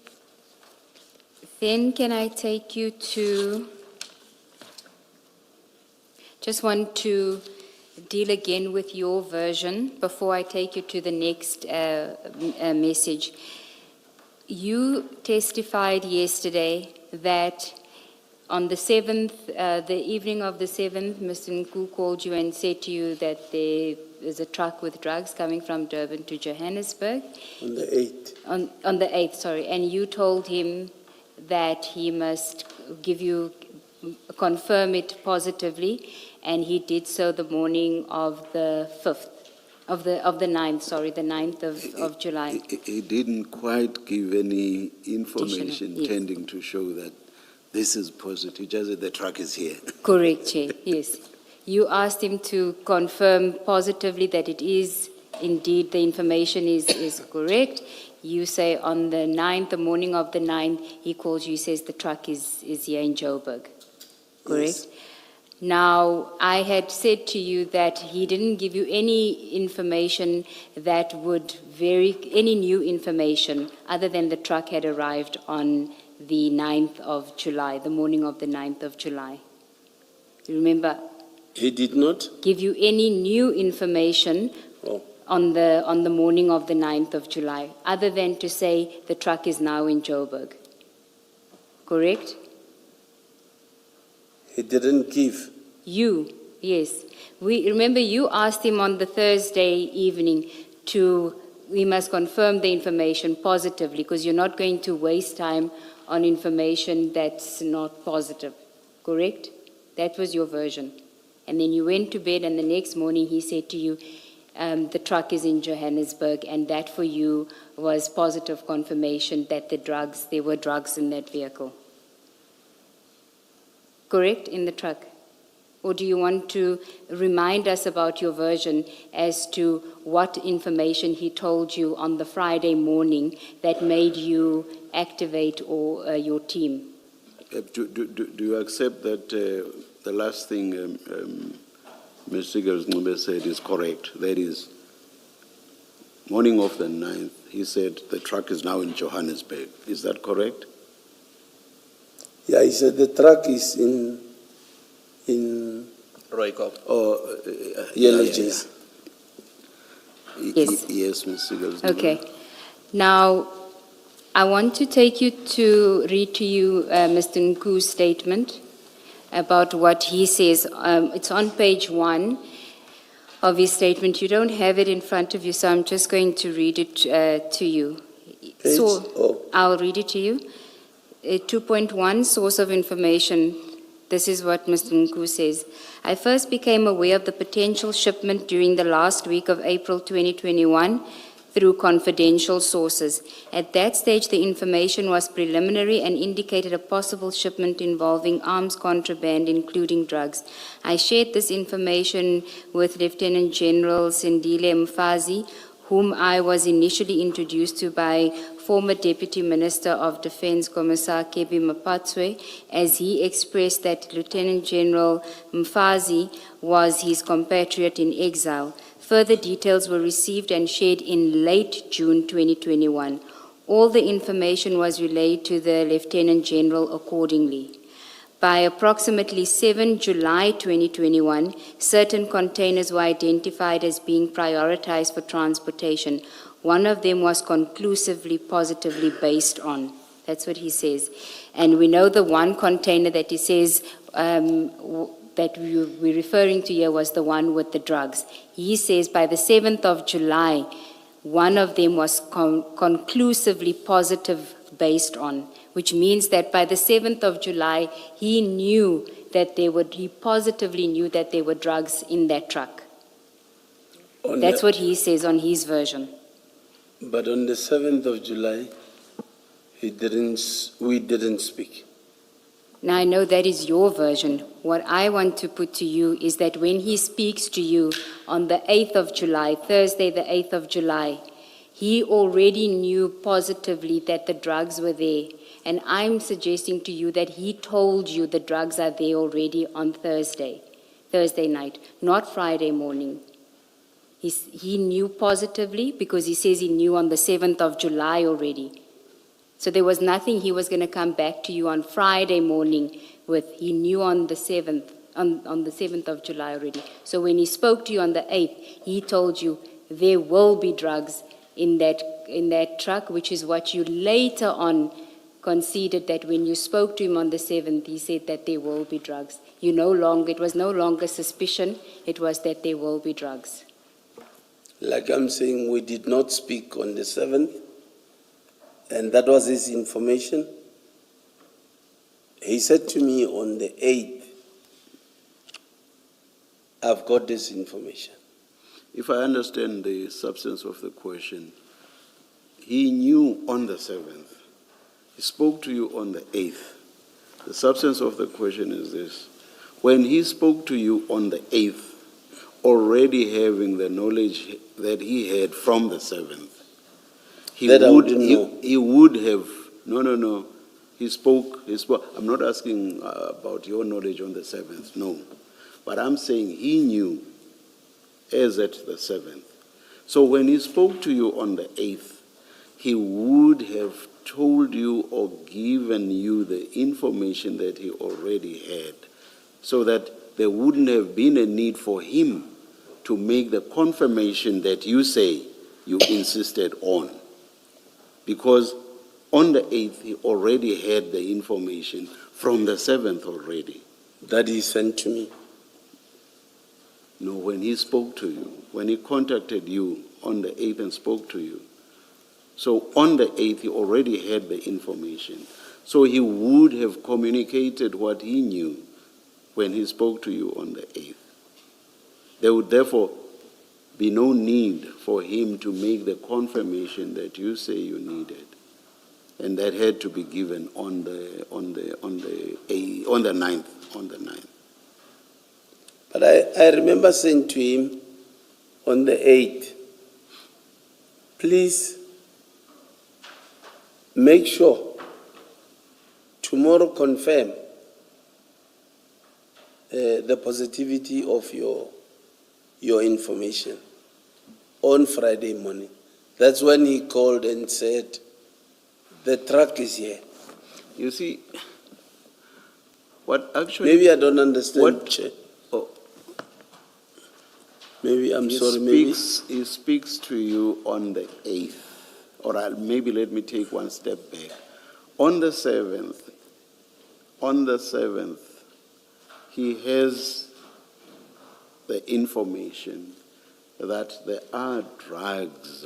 then can I take you to, just want to deal again with your version before I take you to the next message. You testified yesterday that on the 7th, the evening of the 7th, Mr. Nku called you and said to you that there is a truck with drugs coming from Durban to Johannesburg. On the 8th. On the 8th, sorry. And you told him that he must confirm it positively, and he did so the morning of the 5th, of the 9th, sorry, the 9th of July. He didn't quite give any information Yes. tending to show that this is positive, just that the truck is here. Correct, Chair, yes. You asked him to confirm positively that it is indeed, the information is correct. You say on the 9th, the morning of the 9th, he calls you, he says the truck is here in Joburg. Correct? Yes. Now, I had said to you that he didn't give you any information that would any new information other than the truck had arrived on the 9th of July, the morning of the 9th of July. You remember? He did not? Give you any new information on the morning of the 9th of July, other than to say the truck is now in Joburg. Correct? He didn't give. You, yes. Remember you asked him on the Thursday evening we must confirm the information positively, because you're not going to waste time on information that's not positive. Correct? That was your version. And then you went to bed, and the next morning he said to you, the truck is in Johannesburg, and that for you was positive confirmation that there were drugs in that vehicle. Correct? In the truck? Or do you want to remind us about your version as to what information he told you on the Friday morning that made you activate your team? Do you accept that the last thing Mr. Gersnube said is correct? That is, morning of the 9th, he said the truck is now in Johannesburg. Is that correct? Yeah, he said the truck is in Roykop. Yellow Yes. Yes, Mr. Gersnube. Okay. Now, I want to read to you Mr. Nku's statement about what he says. It's on page 1 of his statement. You don't have it in front of you, so I'm just going to read it to you. I'll read it to you. 2.1, source of information. This is what Mr. Nku says. I first became aware of the potential shipment during the last week of April 2021 through confidential sources. At that stage, the information was preliminary and indicated a possible shipment involving arms contraband, including drugs. I shared this information with Lieutenant General Sindile Mfazi, whom I was initially introduced to by former Deputy Minister of Defense Commissar Kebi Mapatswe, as he expressed that Lieutenant General Mfazi was his compatriot in exile. Further details were received and shared in late June 2021. All the information was relayed to the Lieutenant General accordingly. By approximately 7 July 2021, certain containers were identified as being prioritized for transportation. One of them was conclusively, positively based on. That's what he says. And we know the one container that he says that we're referring to here was the one with the drugs. He says by the 7th of July, one of them was conclusively positive based on, which means that by the 7th of July, he positively knew that there were drugs in that truck. That's what he says on his version. But on the 7th of July, we didn't speak. Now, I know that is your version. What I want to put to you is that when he speaks to you on the 8th of July, Thursday the 8th of July, he already knew positively that the drugs were there. And I'm suggesting to you that he told you the drugs are there already on Thursday night, not Friday morning. He knew positively because he says he knew on the 7th of July already. So there was nothing he was going to come back to you on Friday morning with. He knew on the 7th, on the 7th of July already. So when he spoke to you on the 8th, he told you there will be drugs in that truck, which is what you later on conceded that when you spoke to him on the 7th, he said that there will be drugs. It was no longer suspicion, it was that there will be drugs. Like I'm saying, we did not speak on the 7th, and that was his information. He said to me on the 8th, I've got this information. If I understand the substance of the question, he knew on the 7th. He spoke to you on the 8th. The substance of the question is this. When he spoke to you on the 8th, already having the knowledge that he had from the 7th, he would have, no. He spoke, I'm not asking about your knowledge on the 7th, no. But I'm saying he knew as at the 7th. So when he spoke to you on the 8th, he would have told you or given you the information that he already had, so that there wouldn't have been a need for him to make the confirmation that you say you insisted on. Because on the 8th, he already had the information from the 7th already. That he sent to me. No, when he spoke to you, when he contacted you on the 8th and spoke to you. So on the 8th, he already had the information. So he would have communicated what he knew when he spoke to you on the 8th. There would therefore be no need for him to make the confirmation that you say you needed. And that had to be given on the 9th. But I remember saying to him on the 8th, please make sure tomorrow confirm the positivity of your information on Friday morning. That's when he called and said, the truck is here. You see, what actually... Maybe I don't understand. What? Oh. Maybe, He speaks to you on the 8th. Or maybe let me take one step back. On the 7th, he has the information that there are drugs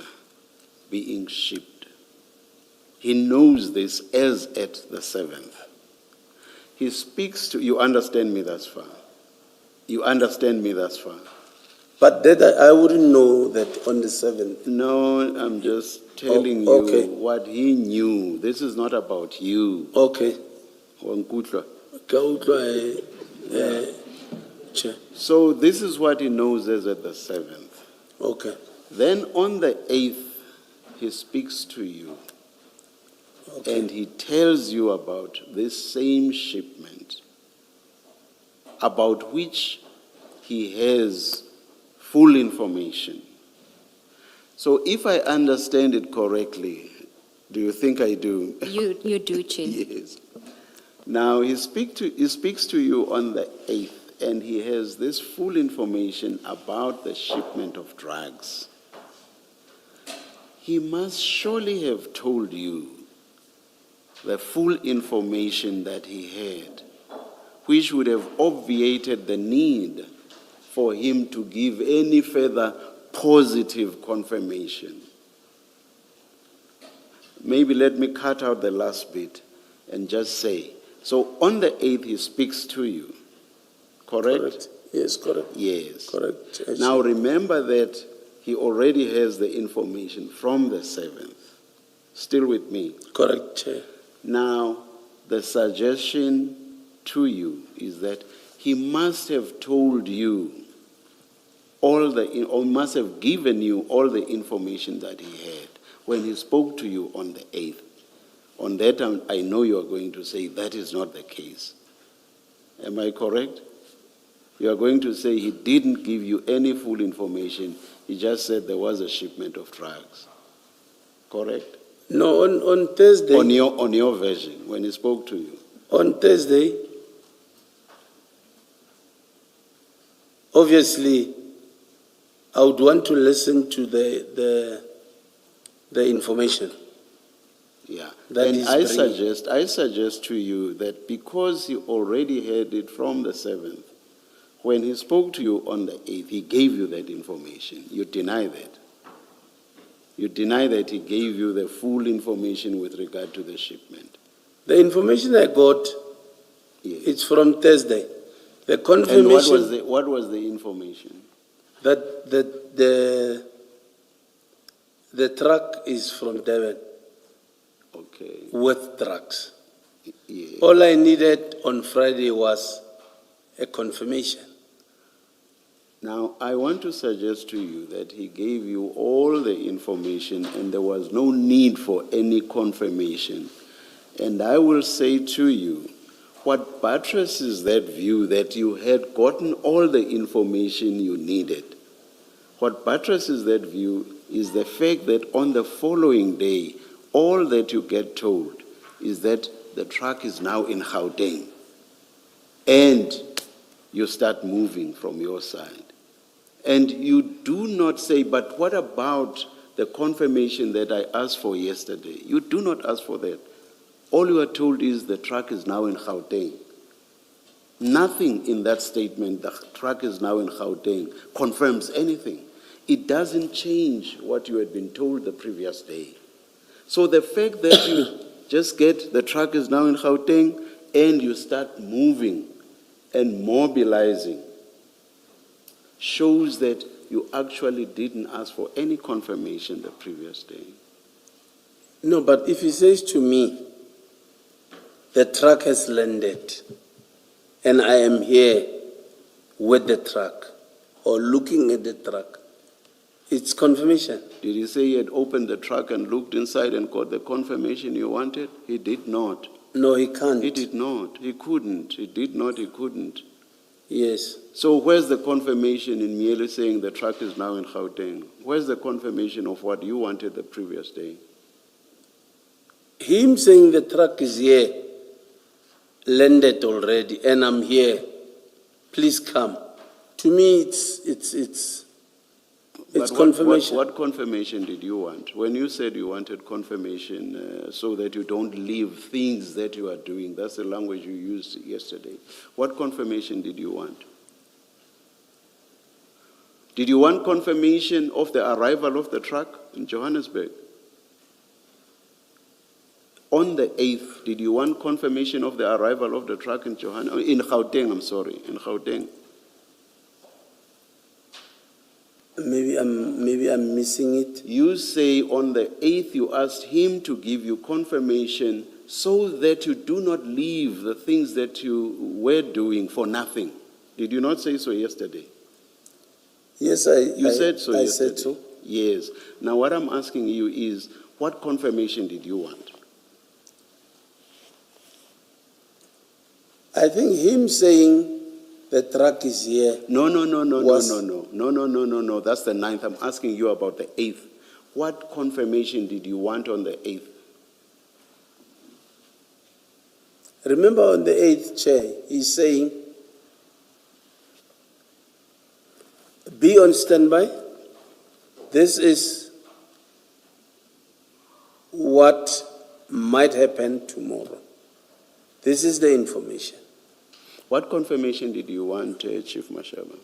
being shipped. He knows this as at the 7th. He speaks to, you understand me thus far? You understand me thus far? But that I wouldn't know that on the 7th. No, I'm just telling you what he knew. This is not about you. Okay. So this is what he knows as at the 7th. Okay. Then on the 8th, he speaks to you. Okay. And he tells you about this same shipment, about which he has full information. So if I understand it correctly, do you think I do? You do, Chair. Yes. Now, he speaks to you on the 8th, and he has this full information about the shipment of drugs. He must surely have told you the full information that he had, which would have obviated the need for him to give any further positive confirmation. Maybe let me cut out the last bit and just say, so on the 8th he speaks to you, correct? Yes, correct. Yes. Correct. Now remember that he already has the information from the 7th. Still with me? Correct, Chair. Now, the suggestion to you is that he must have told you or must have given you all the information that he had when he spoke to you on the 8th. On that, I know you are going to say that is not the case. Am I correct? You are going to say he didn't give you any full information. He just said there was a shipment of drugs. Correct? No, on Thursday. On your version, when he spoke to you. On Thursday, obviously, I would want to listen to the information. Yeah. That And is I suggest to you that because he already had it from the 7th, when he spoke to you on the 8th, he gave you that information. You deny that. You deny that he gave you the full information with regard to the shipment. The information I got, Yes. it's from Thursday. The And confirmation what was the information? that the truck is from Devon Okay. with drugs. Yeah. All I needed on Friday was a confirmation. Now, I want to suggest to you that he gave you all the information and there was no need for any confirmation. And I will say to you, what buttresses that view that you had gotten all the information you needed, what buttresses that view is the fact that on the following day, all that you get told is that the truck is now in Gauteng. And you start moving from your side. And you do not say, but what about the confirmation that I asked for yesterday? You do not ask for that. All you are told is the truck is now in Gauteng. Nothing in that statement, the truck is now in Gauteng, confirms anything. It doesn't change what you had been told the previous day. So the fact that you just get the truck is now in Gauteng and you start moving and mobilizing shows that you actually didn't ask for any confirmation the previous day. No, but if he says to me, the truck has landed and I am here with the truck or looking at the truck, it's confirmation. Did he say he had opened the truck and looked inside and got the confirmation you wanted? He did not. No, he can't. He did not. He couldn't. He did not. He couldn't. Yes. So where's the confirmation in merely saying the truck is now in Gauteng? Where's the confirmation of what you wanted the previous day? Him saying the truck is here, landed already, and I'm here. Please come. To me, it's confirmation. What confirmation did you want? When you said you wanted confirmation so that you don't leave things that you are doing, that's the language you used yesterday. What confirmation did you want? Did you want confirmation of the arrival of the truck in Johannesburg? On the 8th, did you want confirmation of the arrival of the truck in Gauteng, in Gauteng? Maybe I'm missing it. You say on the 8th you asked him to give you confirmation so that you do not leave the things that you were doing for nothing. Did you not say so yesterday? Yes, You said so I yesterday. said so. Yes. Now what I'm asking you is, what confirmation did you want? I think him saying the truck is here. No, Was- no, that's the 9th. I'm asking you about the 8th. What confirmation did you want on the 8th? Remember on the 8th, Chair, he's saying, be on standby. This is what might happen tomorrow. This is the information. What confirmation did you want, Chief Mashaba?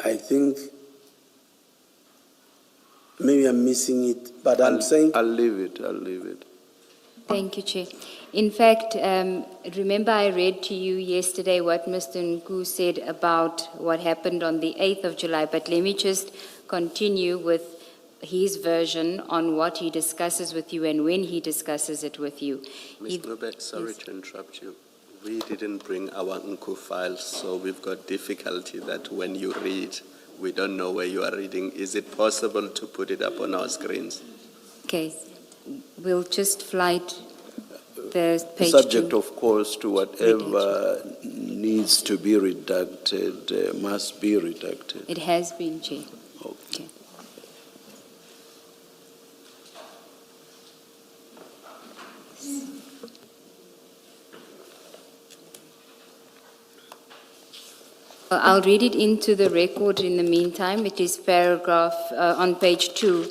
I think maybe I'm missing it, but I'm saying I'll leave it. Thank you, Chair. In fact, remember I read to you yesterday what Mr. Nku said about what happened on the 8th of July, but let me just continue with his version on what he discusses with you and when he discusses it with you. Ms. Nube, sorry to interrupt you. We didn't bring our Nku files, so we've got difficulty that when you read, we don't know where you are reading. Is it possible to put it up on our screens? Okay, we'll just flight the page Subject, two. of course, to whatever needs to be redacted, must be redacted. It has been, Chair. Okay. I'll read it into the record in the meantime. It is paragraph on page 2.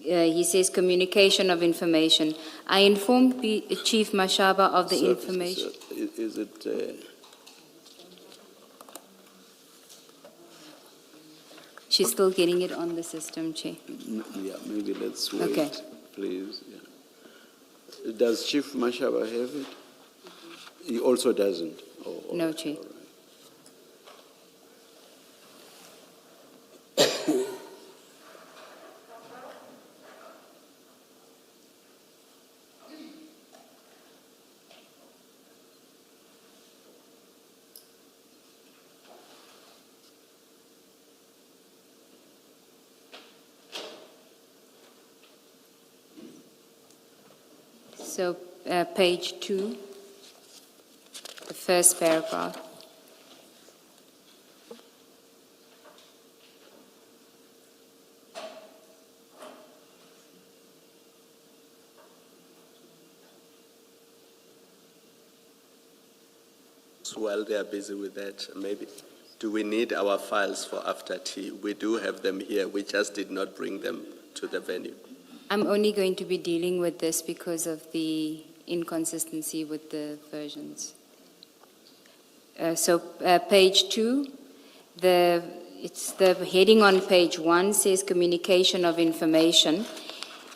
He says, communication of information. I informed Chief Mashaba of the information. Is it... She's still getting it on the system, Chair. Yeah, maybe let's wait, Okay. please. Yeah. Does Chief Mashaba have it? He also doesn't? Oh, all No, right, Chair. all right. So, page 2, the first paragraph. So while they are busy with that, maybe, do we need our files for after tea? We do have them here. We just did not bring them to the venue. I'm only going to be dealing with this because of the inconsistency with the versions. So page 2, it's the heading on page 1 says communication of information,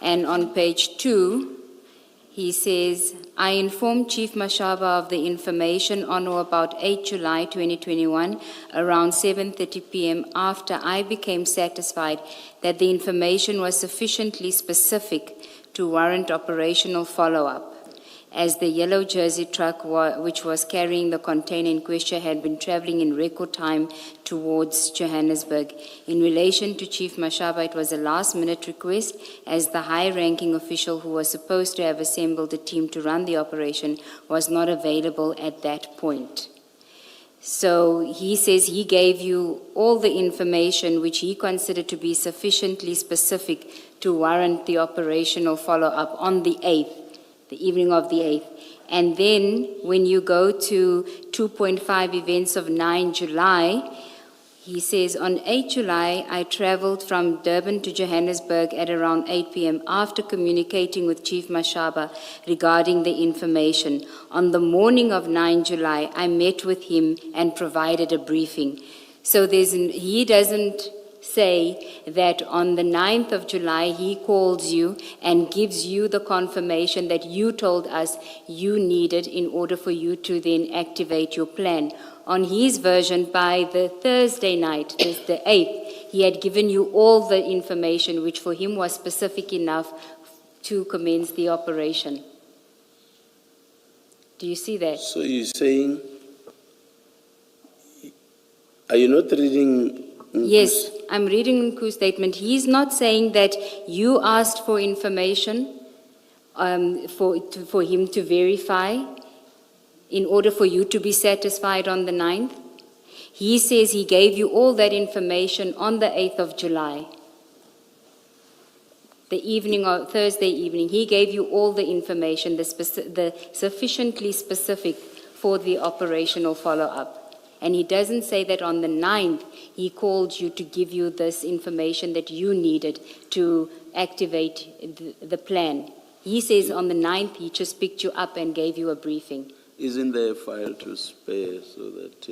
and on page 2 he says, I informed Chief Mashaba of the information on or about 8 July 2021 around 7:30 p.m. after I became satisfied that the information was sufficiently specific to warrant operational follow-up, as the yellow jersey truck which was carrying the container in question had been traveling in record time towards Johannesburg. In relation to Chief Mashaba, it was a last-minute request, as the high-ranking official who was supposed to have assembled a team to run the operation was not available at that point. So he says he gave you all the information which he considered to be sufficiently specific to warrant the operational follow-up on the 8th. The evening of the 8th. And then when you go to 2.5 events of 9 July, he says, on 8 July, I traveled from Durban to Johannesburg at around 8 p.m. after communicating with Chief Mashaba regarding the information. On the morning of 9 July, I met with him and provided a briefing. So he doesn't say that on the 9th of July he calls you and gives you the confirmation that you told us you needed in order for you to then activate your plan. On his version, by the Thursday night, the 8th, he had given you all the information which for him was specific enough to commence the operation. Do you see that? So you're saying, are you not reading? Yes, I'm reading Nku's statement. He's not saying that you asked for information for him to verify in order for you to be satisfied on the 9th. He says he gave you all that information on the 8th of July. The evening or Thursday evening, he gave you all the information, the sufficiently specific for the operational follow-up. And he doesn't say that on the 9th, he called you to give you this information that you needed to activate the plan. He says on the 9th, he just picked you up and gave you a briefing. Isn't there a file to spare so that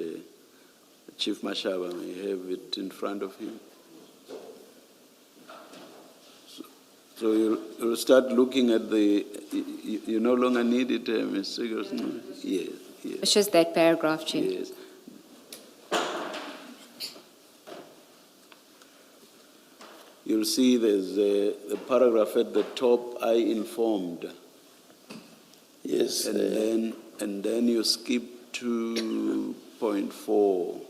Chief Mashaba may have it in front of him? So you'll start looking at the, you no longer need it, Ms. Seegers? No? Yes, yes. It's just that paragraph, Chair. Yes. You'll see there's a paragraph at the top, I informed. Yes. And then you skip to 2.4,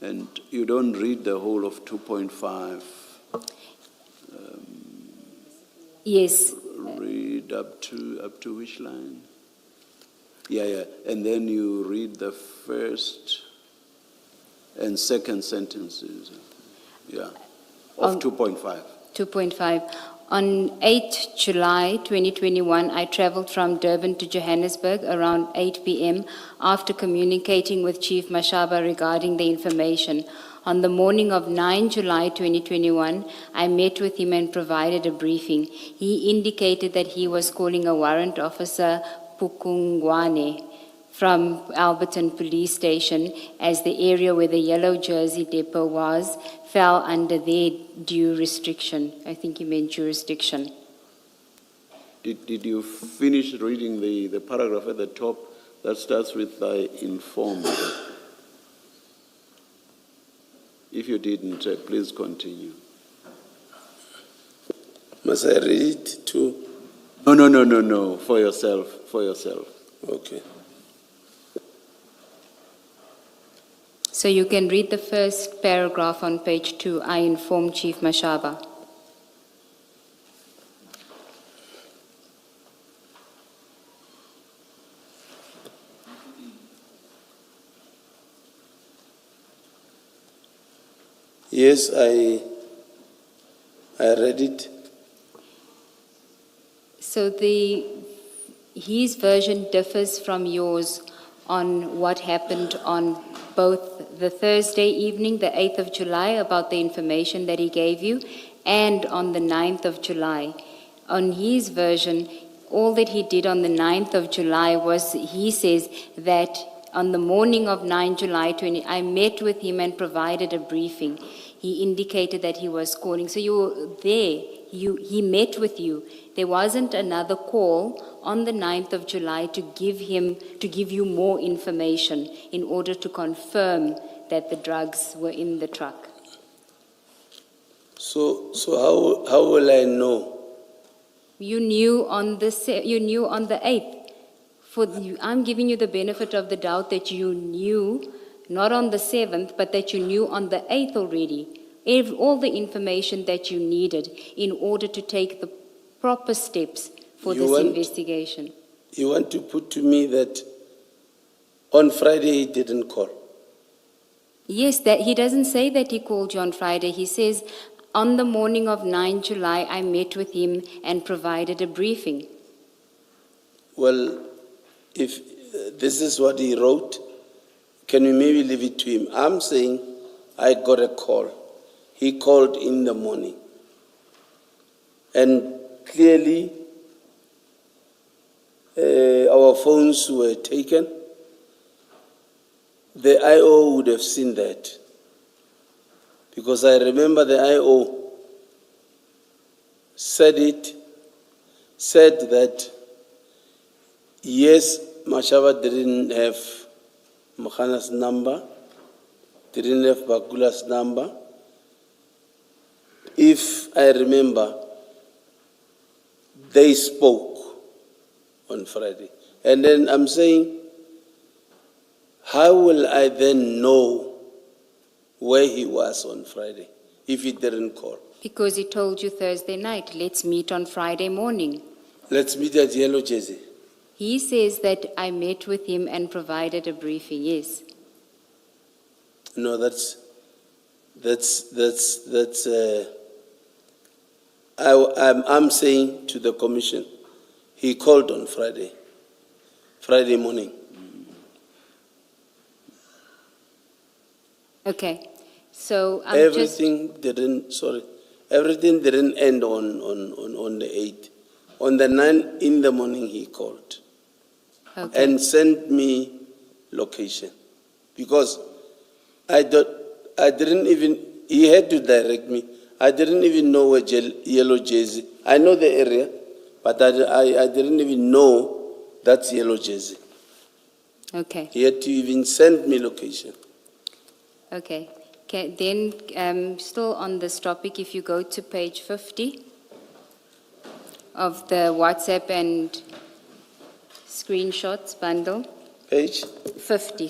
and you don't read the whole of 2.5. Yes. Read up to which line? Yeah, and then you read the first and second sentences. Yeah, of 2.5. 2.5. On 8 July 2021, I traveled from Durban to Johannesburg around 8 p.m. after communicating with Chief Mashaba regarding the information. On the morning of 9 July 2021, I met with him and provided a briefing. He indicated that he was calling a warrant officer, Pukungwane, from Alberton Police Station, as the area where the yellow jersey depot was fell under their due restriction. I think he meant jurisdiction. Did you finish reading the paragraph at the top that starts with I informed? If you didn't, please continue. Must I read it too? No, for yourself. Okay. So you can read the first paragraph on page 2, I informed Chief Mashaba. Yes, I read it. So his version differs from yours on what happened on both the Thursday evening, the 8th of July, about the information that he gave you, and on the 9th of July. On his version, all that he did on the 9th of July was, he says that on the morning of 9 July 20, I met with him and provided a briefing. He indicated that he was calling. So you were there. He met with you. There wasn't another call on the 9th of July to give you more information in order to confirm that the drugs were in the truck. So how will I know? You knew on the 8th. I'm giving you the benefit of the doubt that you knew, not on the 7th, but that you knew on the 8th already. All the information that you needed in order to take the proper steps for this investigation. You want to put to me that on Friday he didn't call? Yes, that he doesn't say that he called you on Friday. He says, on the morning of 9 July, I met with him and provided a briefing. Well, if this is what he wrote, can we maybe leave it to him? I'm saying I got a call. He called in the morning. And clearly, our phones were taken. The IO would have seen that. Because I remember the IO said that, yes, Mashaba didn't have Makhana's number, didn't have Bakula's number. If I remember, they spoke on Friday. And then I'm saying, how will I then know where he was on Friday? if he didn't call? Because he told you Thursday night, let's meet on Friday morning. Let's meet at Yellow Jersey. He says that I met with him and provided a briefing, yes. No, I'm saying to the commission, he called on Friday morning. Okay, so Everything didn't end on the 8th. On the 9th in the morning, he called Okay. and sent me location because he had to direct me. I didn't even know where Yellow Jersey. I know the area, but I didn't even know that's Yellow Jersey. Okay, He had to even send me location. okay. Then, still on this topic, if you go to page 50 of the WhatsApp and screenshots bundle, Page? 50.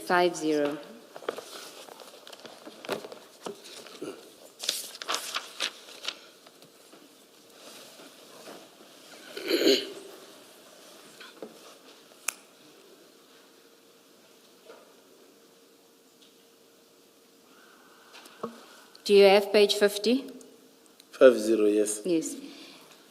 Do you have page 50? 50, yes. Yes.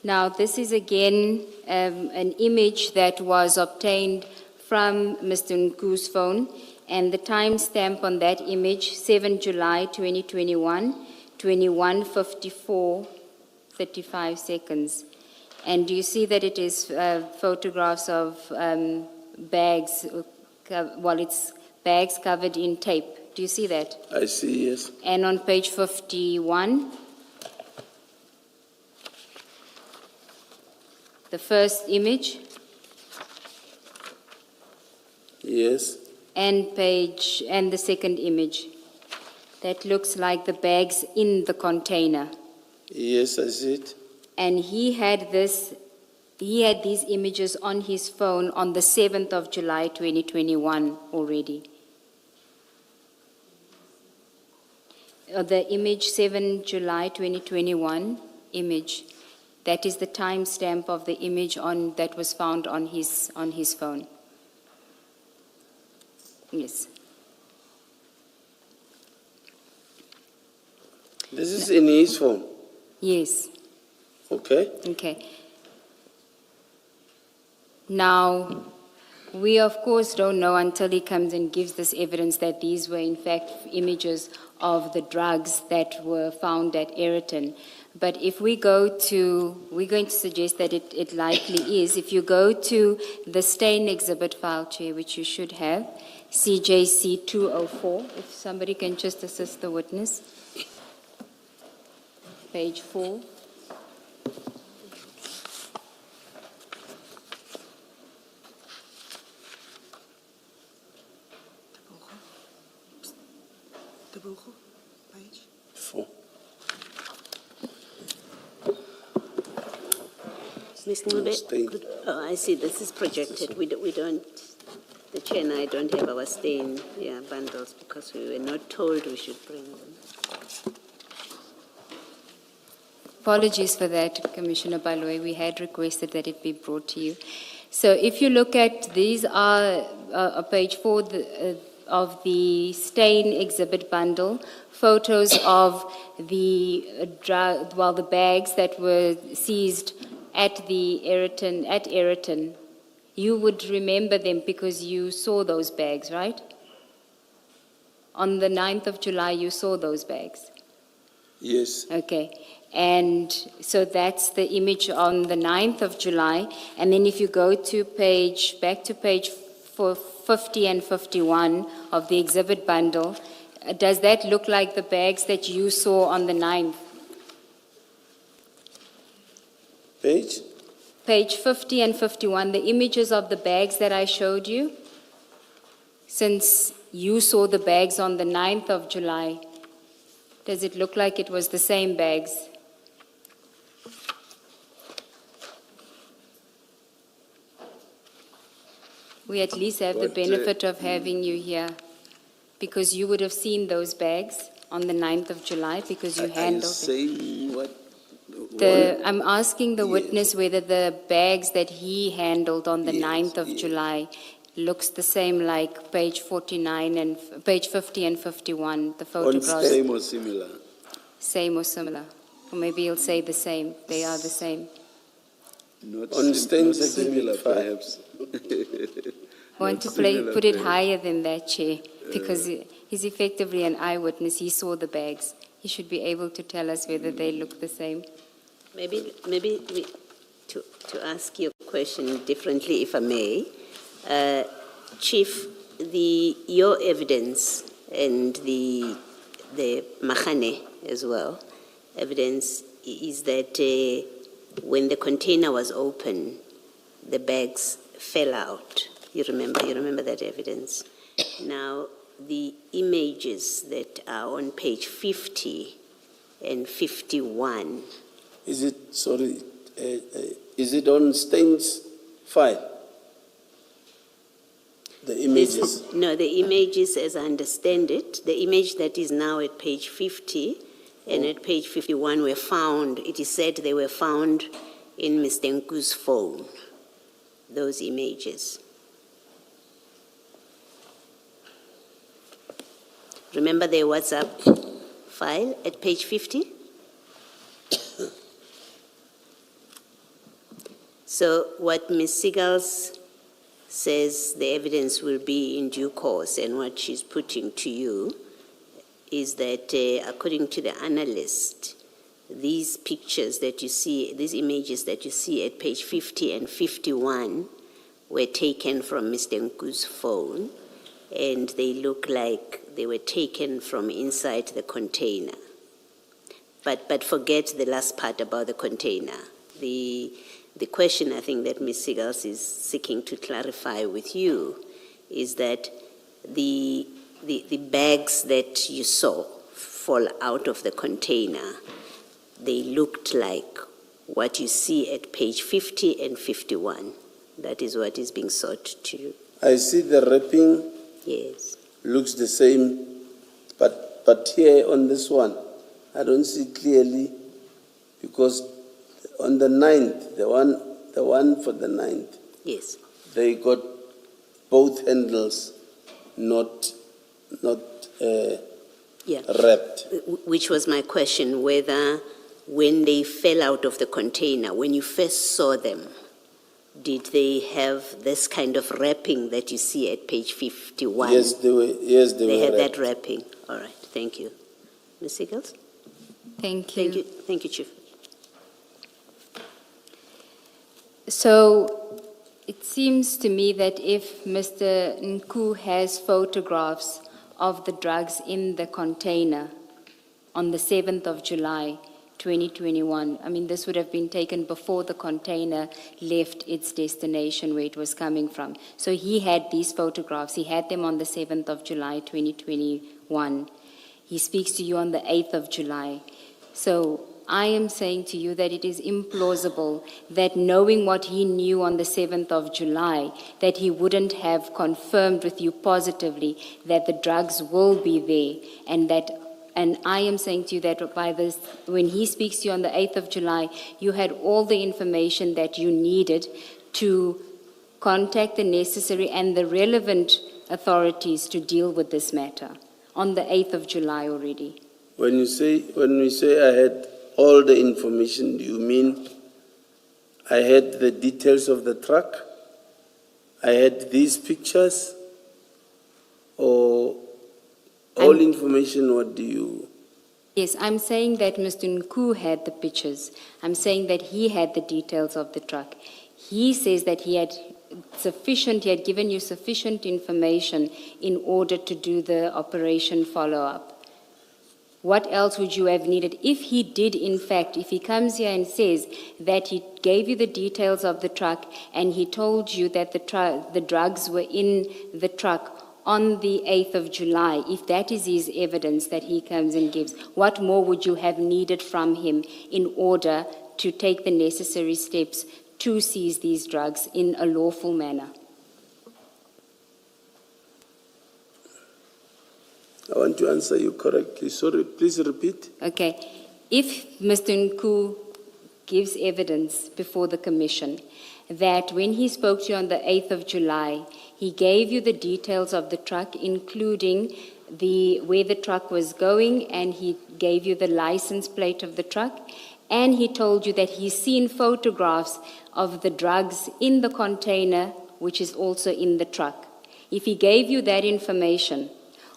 Now, this is again an image that was obtained from Mr. Nku's phone, and the timestamp on that image, 7 July 2021, 21:54:35 seconds. And do you see that it is photographs of bags, it's bags covered in tape? Do you see that? I see, yes. And on page 51, the first image, Yes. and the second image. That looks like the bags in the container. Yes, I see it. And he had these images on his phone on the 7th of July 2021 already. The image 7 July 2021 image, that is the timestamp of the image that was found on his phone. Yes. This is in his phone. Yes. Okay. Okay. Now, we of course don't know until he comes and gives this evidence that these were in fact images of the drugs that were found at Ayrton. But if we're going to suggest that it likely is, if you go to the stain exhibit file, Chair, which you should have, CJC 204, if somebody can just assist the witness. Page 4. Four. Ms. Ncube, Stain. oh, I see, this is projected. We don't, the chair and I don't have our stain bundles because we were not told we should bring them. Apologies for that, Commissioner Baloyi. We had requested that it be brought to you. So if you look at, these are page 4 of the stain exhibit bundle, photos of the the bags that were seized at Ayrton. You would remember them because you saw those bags, right? On the 9th of July, you saw those bags. Yes. Okay. And so that's the image on the 9th of July. And then if you go to back to page 50 and 51 of the exhibit bundle, does that look like the bags that you saw on the 9th? Page? Page 50 and 51, the images of the bags that I showed you, since you saw the bags on the 9th of July, does it look like it was the same bags? We at least have the benefit of having you here, because you would have seen those bags. on the 9th of July because you Are you handled it. saying what? I'm asking the Yes. witness whether the bags that he handled on the Yes, 9th of yes. July looks the same like page 49 and page 50 and 51, the photographs, Same or similar? same or similar. Or maybe he'll say the same, they are the same. Not On Stains not similar, Exhibit 5. perhaps. I want to similar, put it perhaps. higher than that, Chair, because he's effectively an eyewitness. He saw the bags. He should be able to tell us whether they look the same. Maybe to ask you a question differently, if I may. Chief, your evidence and the Mahane as well, evidence is that when the container was open, the bags fell out. You remember that evidence. Now, the images that are on page 50 and 51, Is it on Stains file? The images? No, the images, as I understand it, the image that is now at page 50 and at page 51 were found, it is said they were found in Mr. Nku's phone, those images. Remember the WhatsApp file at page 50? So what Ms. Seagulls says the evidence will be in due course, and what she's putting to you is that according to the analyst, these pictures that you see, these images that you see at page 50 and 51 were taken from Mr. Nku's phone, and they look like they were taken from inside the container. But forget the last part about the container. The question I think that Ms. Seagulls is seeking to clarify with you is that the bags that you saw fall out of the container, they looked like what you see at page 50 and 51. That is what is being sought to you. I see the wrapping Yes. looks the same, but here on this one, I don't see clearly, because on the 9th, the one for the 9th, Yes. they got both handles not Yeah. wrapped. Which was my question, whether when they fell out of the container, when you first saw them, did they have this kind of wrapping that you see at page 51? Yes, they were. Yes, They were had wrapped. that wrapping. All right, thank you. Ms. Seagulls? Thank you. Thank you, Chief. So it seems to me that if Mr. Nku has photographs of the drugs in the container on the 7th of July, 2021, I mean, this would have been taken before the container left its destination where it was coming from. So he had these photographs. He had them on the 7th of July, 2021. He speaks to you on the 8th of July. So I am saying to you that it is implausible that knowing what he knew on the 7th of July, that he wouldn't have confirmed with you positively that the drugs will be there, and I am saying to you that by this, when he speaks to you on the 8th of July, you had all the information that you needed to contact the necessary and the relevant authorities to deal with this matter on the 8th of July already. When we say I had all the information, do you mean I had the details of the truck? I had these pictures? Or all information, what do you... Yes, I'm saying that Mr. Nku had the pictures. I'm saying that he had the details of the truck. He says that he had given you sufficient information in order to do the operation follow-up. What else would you have needed? If he did, in fact, if he comes here and says that he gave you the details of the truck and he told you that the drugs were in the truck on the 8th of July, if that is his evidence that he comes and gives, what more would you have needed from him in order to take the necessary steps to seize these drugs in a lawful manner? I want to answer you correctly. Sorry, please repeat. Okay. If Mr. Nku gives evidence before the commission that when he spoke to you on the 8th of July, he gave you the details of the truck, including where the truck was going, and he gave you the license plate of the truck, and he told you that he's seen photographs of the drugs in the container, which is also in the truck. If he gave you that information,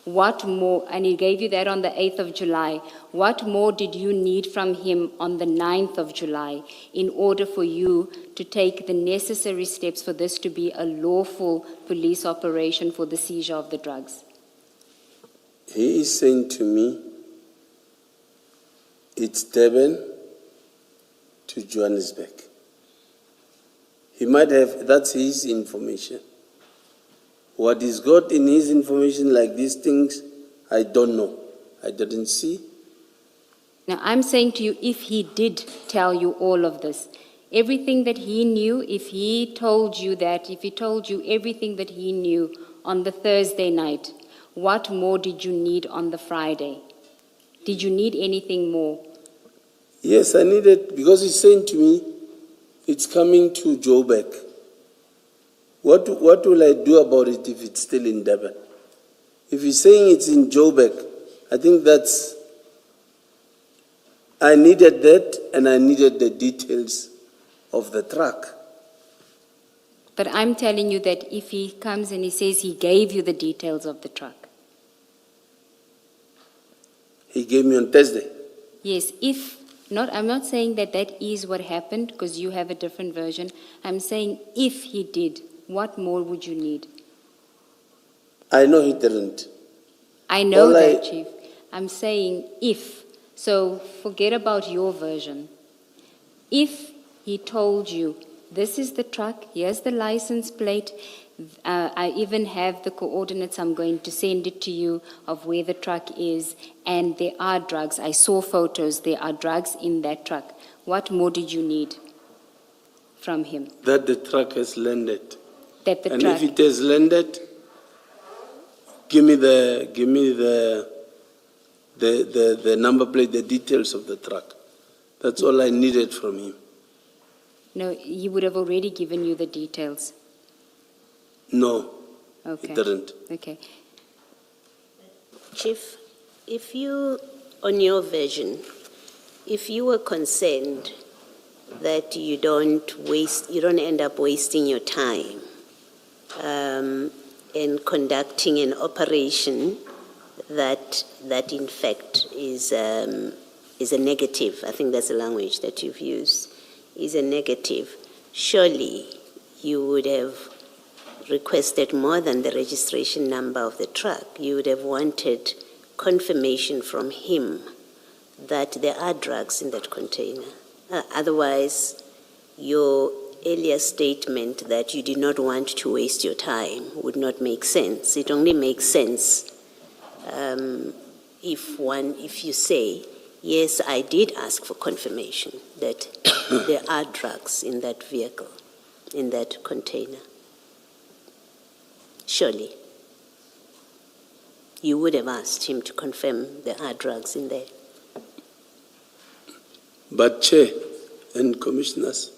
what more, and he gave you that on the 8th of July, what more did you need from him on the 9th of July in order for you to take the necessary steps for this to be a lawful police operation for the seizure of the drugs? He is saying to me, it's Durban to Johannesburg. He might have, that's his information. What he's got in his information, like these things, I don't know. I didn't see. Now, I'm saying to you, if he did tell you all of this, everything that he knew, if he told you everything that he knew on the Thursday night, what more did you need on the Friday? Did you need anything more? Yes, I need it because he's saying to me, it's coming to Joburg. What will I do about it if it's still in Durban? If he's saying it's in Joburg, I think I needed that, and I needed the details of the truck. But I'm telling you that if he comes and he says he gave you the details of the truck. He gave me on Thursday. Yes, I'm not saying that is what happened because you have a different version. I'm saying if he did, what more would you need? I know he didn't. I know that, Chief. I'm saying if. So forget about your version. If he told you, this is the truck, here's the license plate, I even have the coordinates, I'm going to send it to you of where the truck is, and there are drugs. I saw photos, there are drugs in that truck. What more did you need from him? That the truck has landed. That the and truck... if it has landed, give me the number plate, the details of the truck. That's all I needed from him. No, he would have already given you the details. No, Okay. he didn't. Okay. Chief, if you, on your version, if you were concerned that you don't end up wasting your time in conducting an operation that in fact is a negative, I think that's the language that you've used, is a negative, surely you would have requested more than the registration number of the truck. You would have wanted confirmation from him that there are drugs in that container. Otherwise, your earlier statement that you did not want to waste your time would not make sense. It only makes sense if you say, yes, I did ask for confirmation that there are drugs in that vehicle, in that container. Surely, you would have asked him to confirm there are drugs in there. But Chair and Commissioners,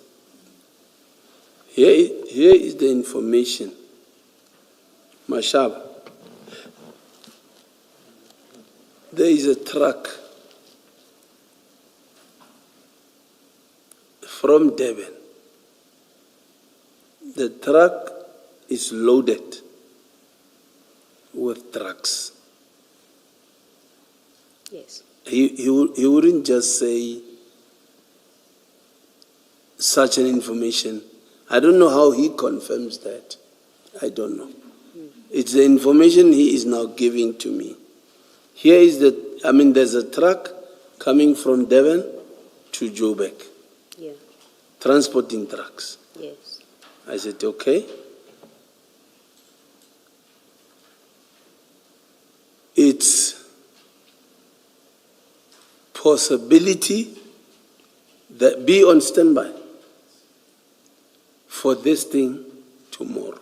here is the information. Mashaba, there is a truck from Durban. The truck is loaded with drugs. Yes. He wouldn't just say such an information. I don't know how he confirms that. I don't know. It's the information he is now giving to me. Here is there's a truck coming from Durban to Joburg, transporting drugs. Yes. I said, okay. It's possibility that be on standby for this thing tomorrow.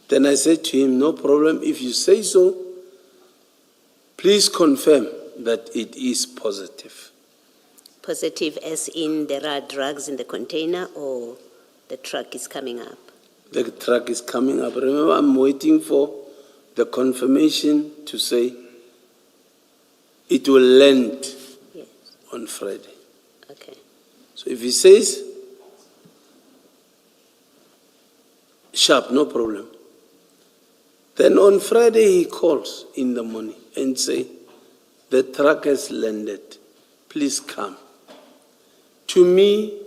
Then I said to him, no problem, if you say so, Please confirm that it is positive. Positive as in there are drugs in the container or the truck is coming up? The truck is coming up. Remember, I'm waiting for the confirmation to say it will land Yes, on Friday. okay. So if he says, sharp, no problem. Then on Friday he calls in the morning and say, the truck has landed, please come. To me,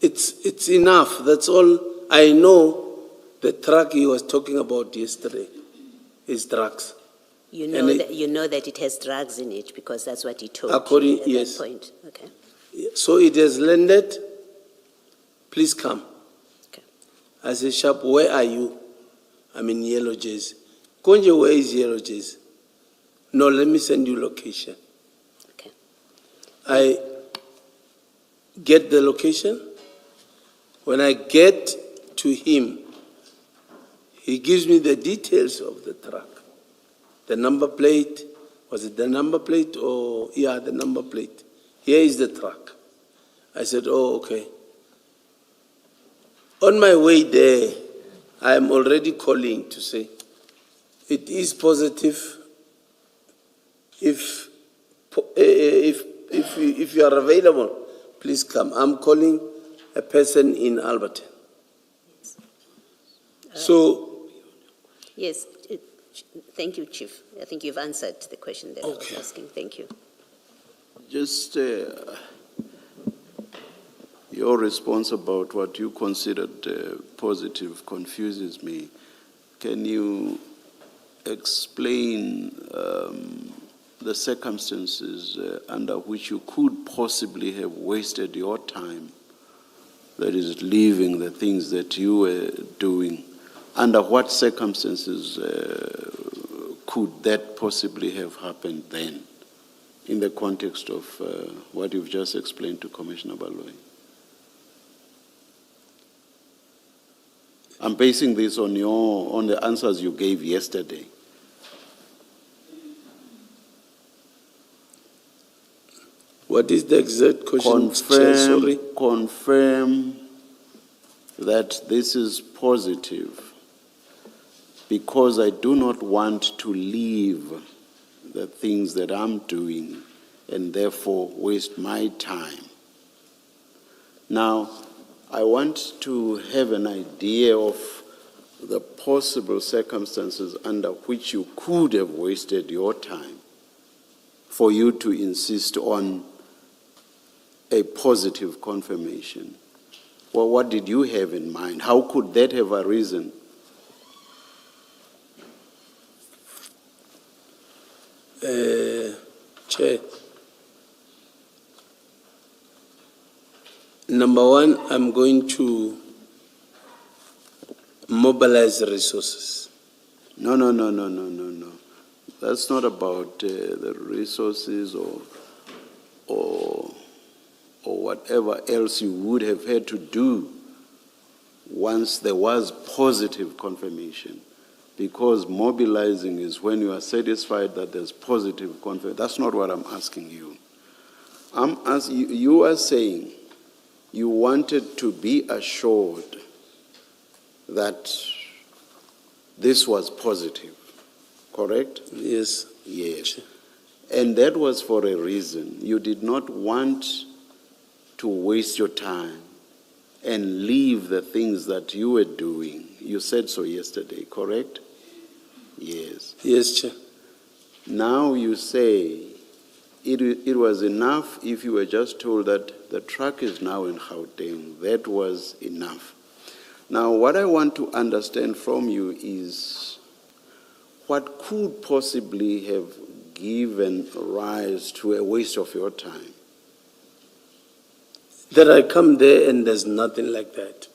it's enough. That's all I know. The truck he was talking about yesterday is drugs. You know, And you know that it has drugs in it because that's what he told According- you at yes. that point. Okay. So it has landed, please come. Okay. I said, Sharp, where are you? I'm in Yellow Jersey. Konje, where is Yellow Jersey? No, let me send you location. Okay. I get the location. When I get to him, he gives me the details of the truck. The number plate, was it the number plate or, yeah, the number plate. Here is the truck. I said, oh, okay. On my way there, I am already calling to say, it is positive. If you are available, please come. I'm calling a person in Alberton. So, Yes, thank you, Chief. I think you've answered the question that I Okay. was asking. Thank you. Just your response about what you considered positive confuses me. Can you explain the circumstances under which you could possibly have wasted your time, that is, leaving the things that you were doing? Under what circumstances could that possibly have happened then, in the context of what you've just explained to Commissioner Baloyi? I'm basing this on the answers you gave yesterday. what is the exact question, Chair? Sorry. Confirm that this is positive, because I do not want to leave the things that I'm doing and therefore waste my time. Now, I want to have an idea of the possible circumstances under which you could have wasted your time for you to insist on a positive confirmation. Well, what did you have in mind? How could that have arisen? Chair. Number one, I'm going to mobilize resources. No. That's not about the resources or whatever else you would have had to do once there was positive confirmation. Because mobilizing is when you are satisfied that there's positive confirmation. That's not what I'm asking you. You are saying you wanted to be assured that this was positive, correct? Yes. Yes. And that was for a reason. You did not want to waste your time and leave the things that you were doing. You said so yesterday, correct? Yes. Yes, Chair. Now you say it was enough if you were just told that the truck is now in Gauteng. That was enough. Now, what I want to understand from you is what could possibly have given rise to a waste of your time? That I come there and there's nothing like that.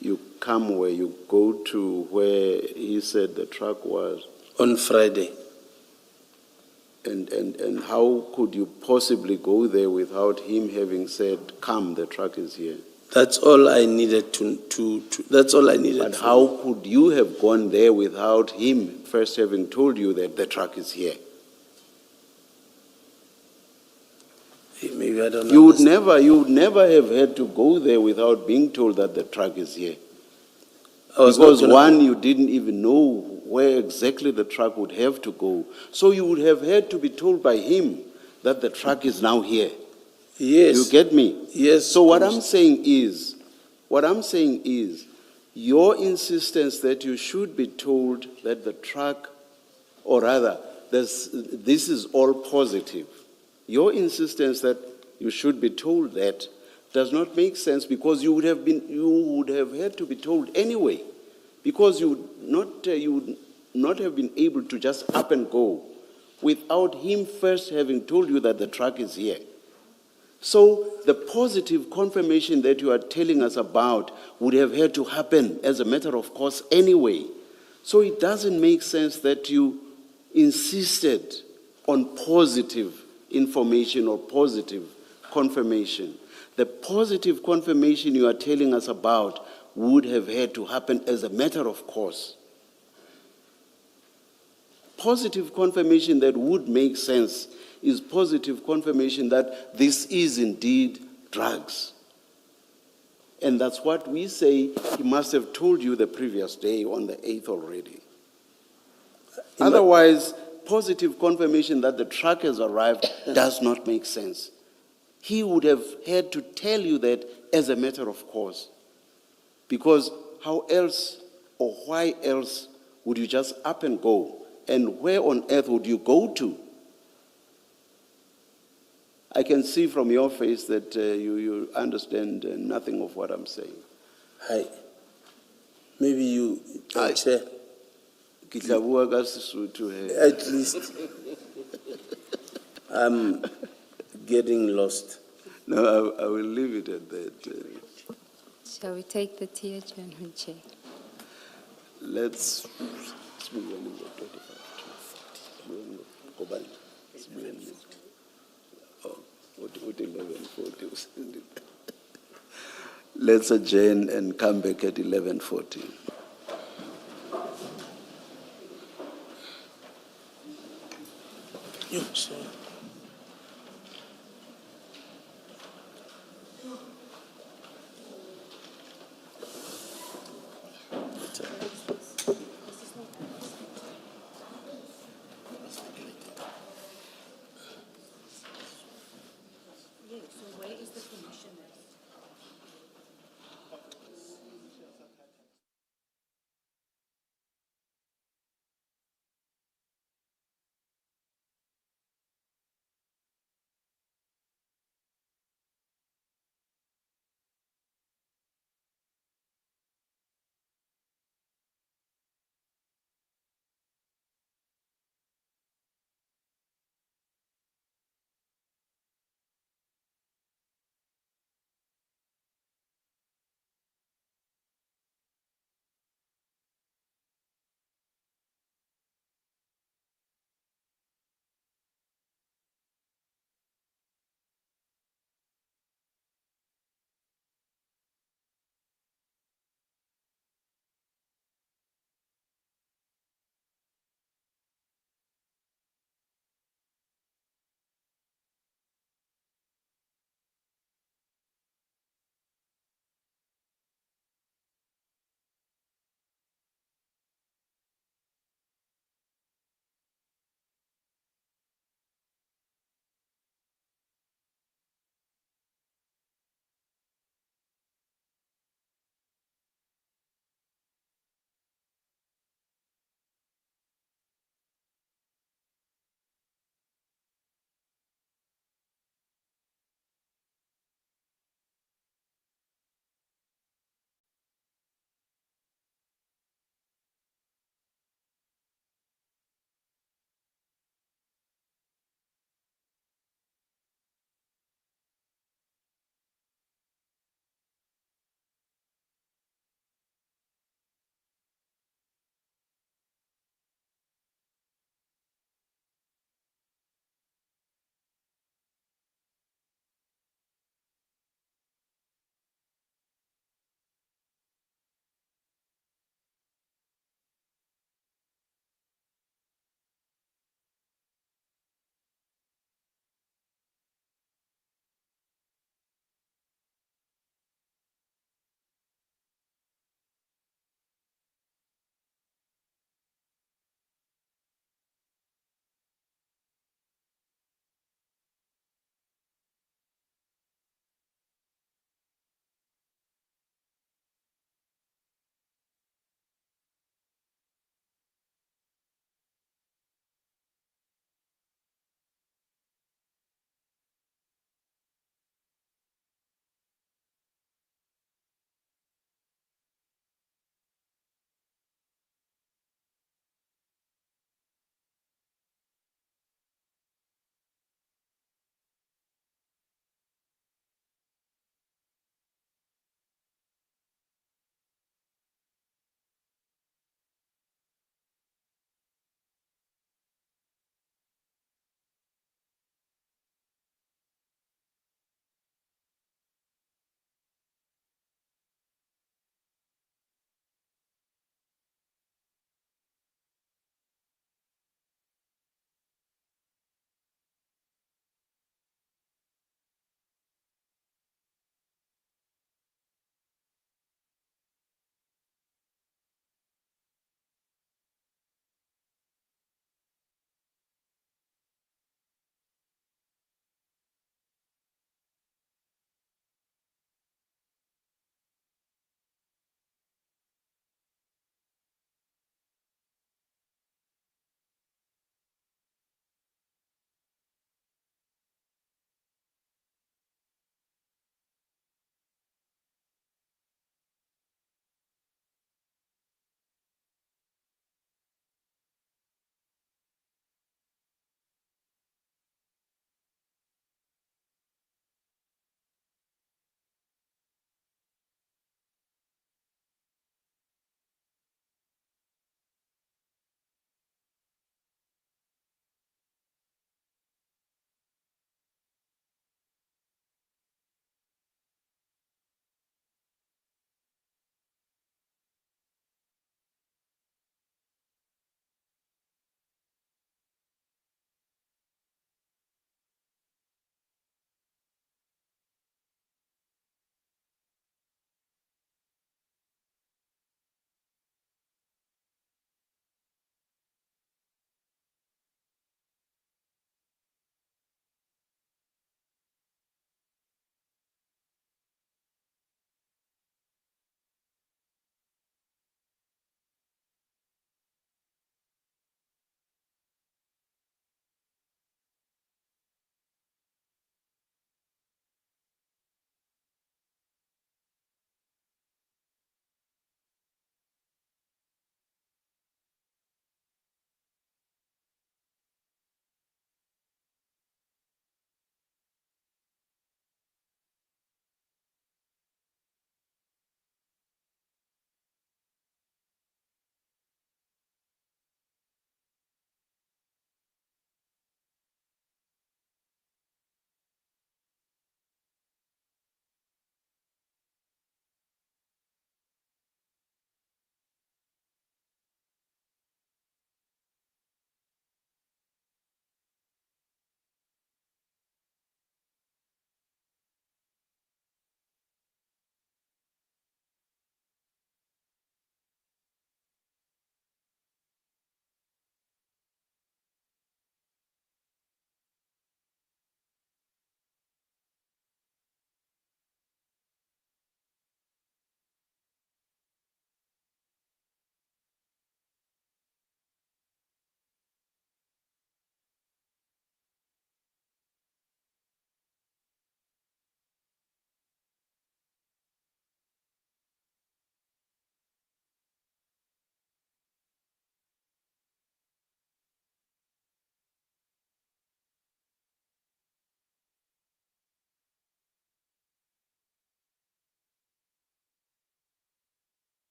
You come where you go to where he said the truck was. On Friday. And how could you possibly go there without him having said, come, the truck is here? That's all I needed that's all I needed. But from how you. could you have gone there without him first having told you that the truck is here? Maybe I don't You would understand. never have had to go there without being told that the truck is here. I was not Because gonna- one, you didn't even know where exactly the truck would have to go. So you would have had to be told by him that the truck is now here. Yes. You get me? Yes. So what I'm Commissioner. saying is, your insistence that you should be told that the truck, or rather, this is all positive. Your insistence that you should be told that does not make sense because you would have had to be told anyway, because you would not have been able to just up and go without him first having told you that the truck is here. So the positive confirmation that you are telling us about would have had to happen as a matter of course anyway. So it doesn't make sense that you insisted on positive information or positive confirmation. The positive confirmation you are telling us about would have had to happen as a matter of course. Positive confirmation that would make sense is positive confirmation that this is indeed drugs. And that's what we say he must have told you the previous day on the 8th already. Otherwise, positive confirmation that the truck has arrived does not make sense. He would have had to tell you that as a matter of course. Because how else or why else would you just up and go? And where on earth would you go to? I can see from your face that you understand nothing of what I'm saying. Hi. Maybe you, Hi. Chair, Ke tla bua ka Sesotho he. at least I'm getting lost. No, I will leave it at that. Shall we take the tea adjournment, Chair? Let's move on to 25. Oh, what 11:40. Let's adjourn and come back at 11:40. You, Chair.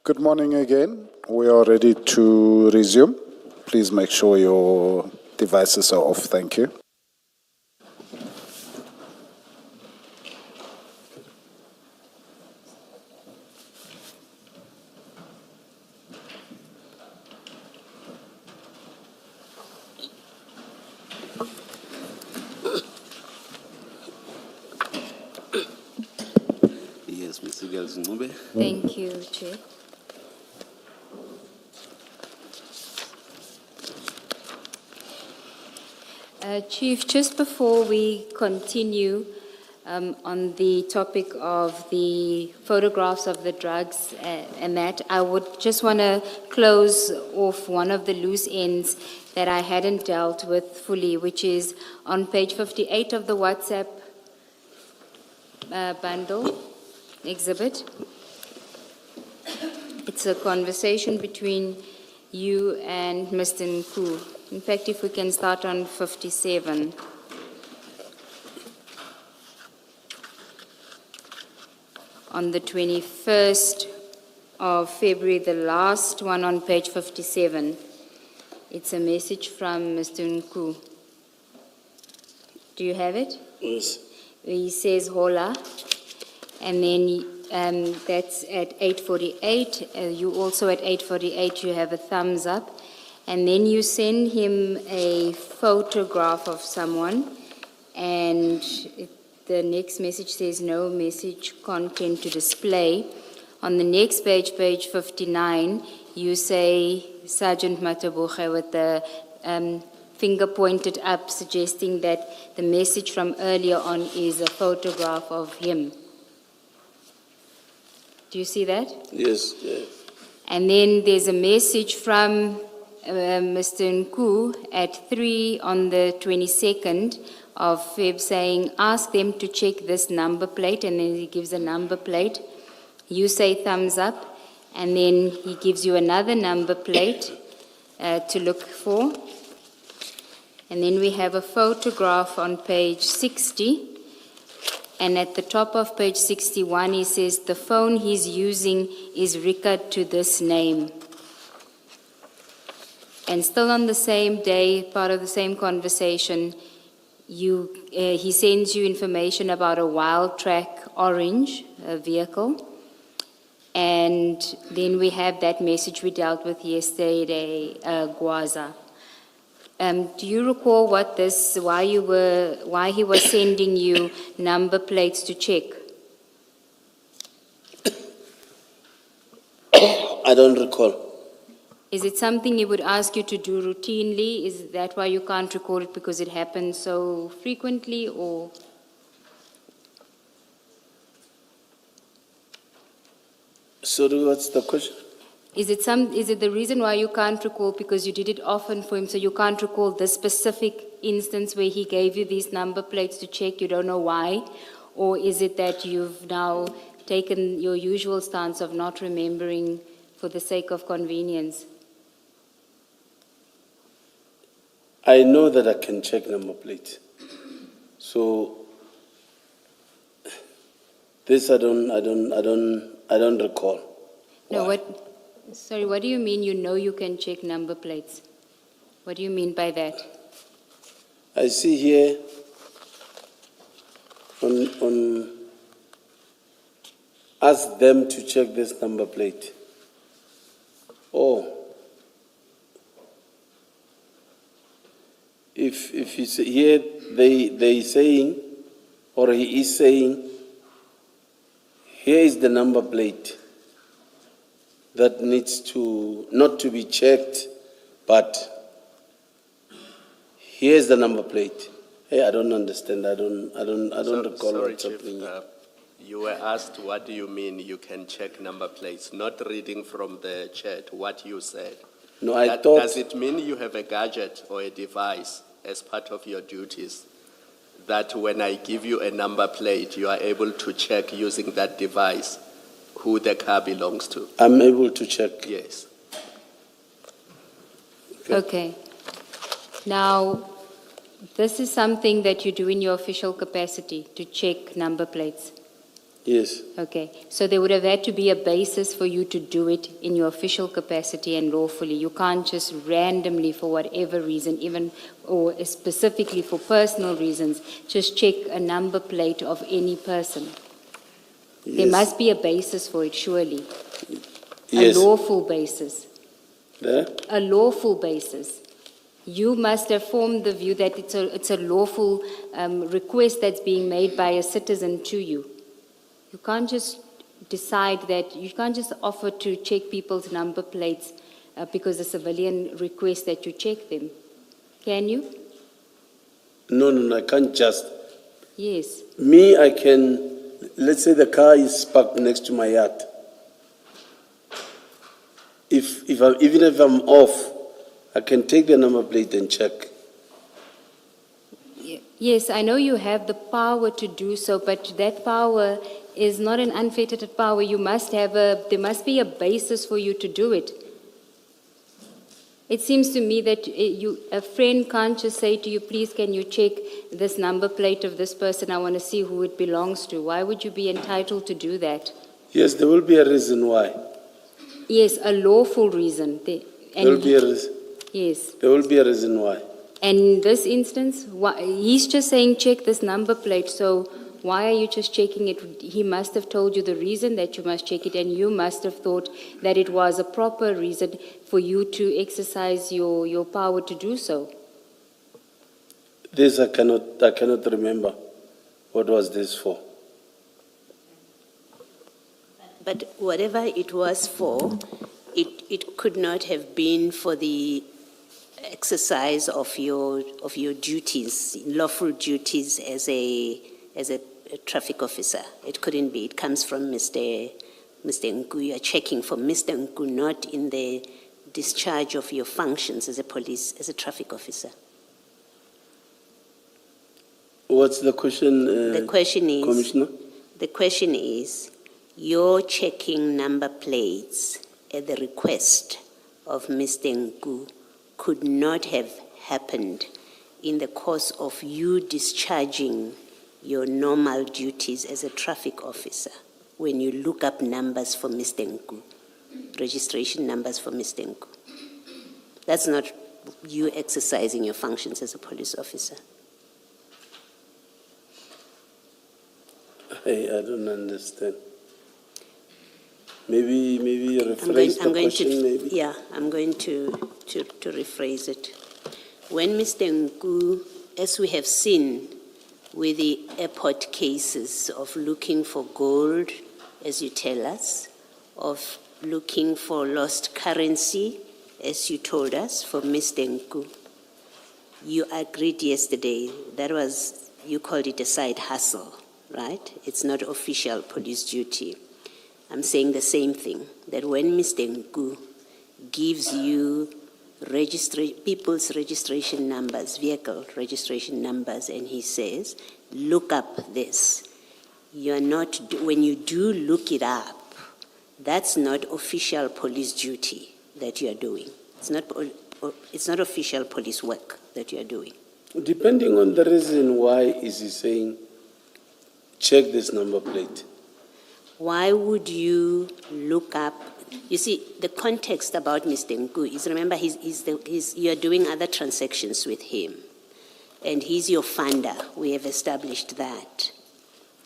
Good morning again. We are ready to resume. Please make sure your devices are off. Thank you. Yes, Mr. Gelzingube. Thank you, Chair. Chief, just before we continue on the topic of the photographs of the drugs and that, I would just want to close off one of the loose ends that I hadn't dealt with fully, which is on page 58 of the WhatsApp bundle exhibit. It's a conversation between you and Mr. Nku. In fact, if we can start on 57. On the 21st of February, the last one on page 57. It's a message from Mr. Nku. Do you have it? Yes. He says, hola, and then that's at 8:48. You also at 8:48, you have a thumbs up. And then you send him a photograph of someone, and the next message says no message content to display. On the next page, page 59, you say Sergeant Matabuche with the finger pointed up, suggesting that the message from earlier on is a photograph of him. Do you see that? Yes, yes. And then there's a message from Mr. Nku at 3 on the 22nd of Feb saying, ask them to check this number plate, and then he gives a number plate. You say thumbs up, and then he gives you another number plate to look for. And then we have a photograph on page 60, and at the top of page 61 he says the phone he's using is Rickard to this name. And still on the same day, part of the same conversation, he sends you information about a Wild Track Orange vehicle. And then we have that message we dealt with yesterday, Gwaza. Do you recall why he was sending you number plates to check? I don't recall. Is it something he would ask you to do routinely? Is that why you can't recall it, because it happens so frequently, or? Sorry, what's the question? Is it the reason why you can't recall because you did it often for him, so you can't recall this specific instance where he gave you these number plates to check, you don't know why? Or is it that you've now taken your usual stance of not remembering for the sake of convenience? I know that I can check number plates. So this I don't recall. No, Why? what do you mean you know you can check number plates? What do you mean by that? I see here on ask them to check this number plate. Oh. If you say here they saying, or he is saying, here is the number plate that needs to not to be checked, but here's the number plate. Hey, I don't understand. I don't recall Sorry, what's Chief, happening. you were asked, what do you mean you can check number plates? Not reading from the chat what you said. No, I thought. Does it mean you have a gadget or a device as part of your duties that when I give you a number plate, you are able to check using that device who the car belongs to? I'm able to check. Yes. Okay. Now, this is something that you do in your official capacity, to check number plates. Yes. Okay, so there would have had to be a basis for you to do it in your official capacity and lawfully. You can't just randomly, for whatever reason, even or specifically for personal reasons, just check a number plate of any person. There Yes. must be a basis for it, surely. Yes. A lawful basis. There? A lawful basis. You must have formed the view that it's a lawful request that's being made by a citizen to you. You can't just decide that, you can't just offer to check people's number plates because a civilian requests that you check them. Can you? No, I can't just. Yes. Me, I can, let's say the car is parked next to my yard. Even if I'm off, I can take the number plate and check. Yes, I know you have the power to do so, but that power is not an unfettered power. You must have there must be a basis for you to do it. It seems to me that a friend can't just say to you, please can you check this number plate of this person, I want to see who it belongs to. Why would you be entitled to do that? Yes, there will be a reason why. Yes, a lawful reason. There will be a reason. Yes. There will be a reason why. And in this instance, he's just saying check this number plate, so why are you just checking it? He must have told you the reason that you must check it, and you must have thought that it was a proper reason for you to exercise your power to do so. This I cannot remember. What was this for? But whatever it was for, it could not have been for the exercise of your duties, lawful duties as a traffic officer. It couldn't be. It comes from Mr. Nku. You are checking for Mr. Nku, not in the discharge of your functions as a traffic officer. What's the question, The question is, Commissioner? The question is, you're checking number plates at the request of Mr. Nku could not have happened in the course of you discharging your normal duties as a traffic officer when you look up numbers for Mr. Nku, registration numbers for Mr. Nku. That's not you exercising your functions as a police officer. I don't understand. Maybe rephrase the question, maybe. Yeah, I'm going to rephrase it. When Mr. Nku, as we have seen with the airport cases of looking for gold, as you tell us, of looking for lost currency, as you told us, for Mr. Nku, you agreed yesterday, you called it a side hustle, right? It's not official police duty. I'm saying the same thing, that when Mr. Nku gives you people's registration numbers, vehicle registration numbers, and he says, look up this, when you do look it up, that's not official police duty that you are doing. It's not official police work that you are doing. Depending on the reason why is he saying, check this number plate. Why would you look up? You see, the context about Mr. Nku is, remember, you are doing other transactions with him, and he's your funder. We have established that.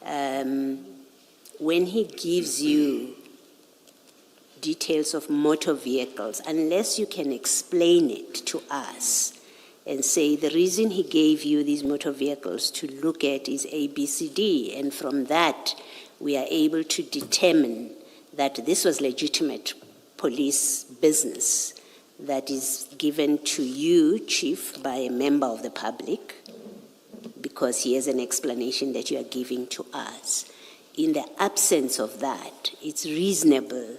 When he gives you details of motor vehicles, unless you can explain it to us and say the reason he gave you these motor vehicles to look at is A, B, C, D, and from that we are able to determine that this was legitimate police business that is given to you, Chief, by a member of the public, because he has an explanation that you are giving to us. In the absence of that, it's reasonable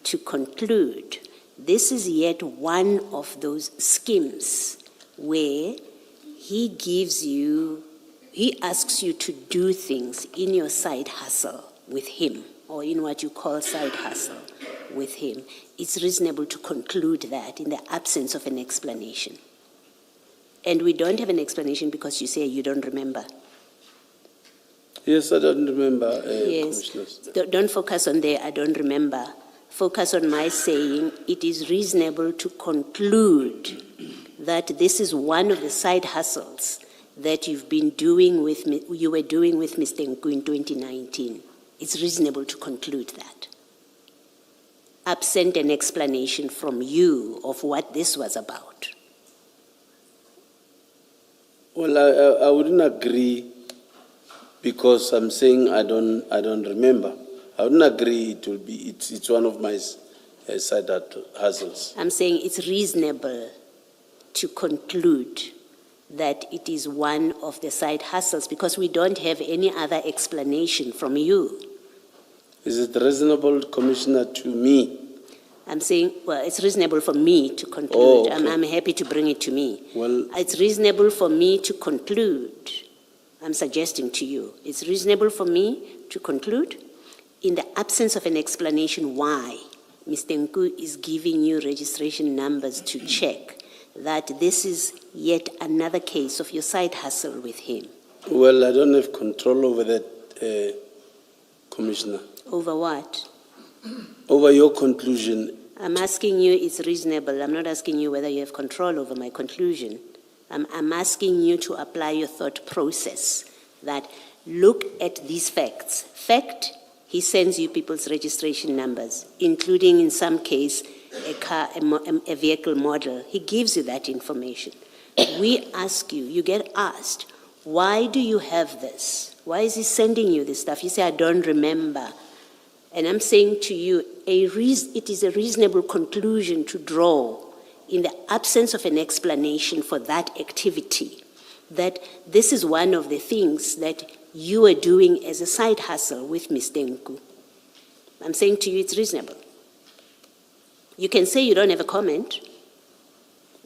to conclude this is yet one of those schemes where he asks you to do things in your side hustle with him, or in what you call side hustle with him. It's reasonable to conclude that in the absence of an explanation. And we don't have an explanation because you say you don't remember. Yes, I don't remember, Yes. Commissioners. Don't focus on there, I don't remember. Focus on my saying it is reasonable to conclude that this is one of the side hustles that you were doing with Mr. Nku in 2019. It's reasonable to conclude that. Absent an explanation from you of what this was about. Well, I wouldn't agree because I'm saying I don't remember. I wouldn't agree it's one of my side hustles. I'm saying it's reasonable to conclude that it is one of the side hustles because we don't have any other explanation from you. Is it reasonable, Commissioner, to me? I'm saying, well, it's reasonable for me to conclude. Oh, okay. I'm happy to bring it to me. Well, It's reasonable for me to conclude. I'm suggesting to you, it's reasonable for me to conclude in the absence of an explanation why Mr. Nku is giving you registration numbers to check that this is yet another case of your side hustle with him. well, I don't have control over that, Commissioner. Over what? Over your conclusion. I'm asking you it's reasonable. I'm not asking you whether you have control over my conclusion. I'm asking you to apply your thought process that look at these facts. Fact, he sends you people's registration numbers, including in some case a car, a vehicle model. He gives you that information. We ask you, you get asked, why do you have this? Why is he sending you this stuff? You say, I don't remember. And I'm saying to you, it is a reasonable conclusion to draw in the absence of an explanation for that activity, that this is one of the things that you are doing as a side hustle with Mr. Nku. I'm saying to you, it's reasonable. You can say you don't have a comment,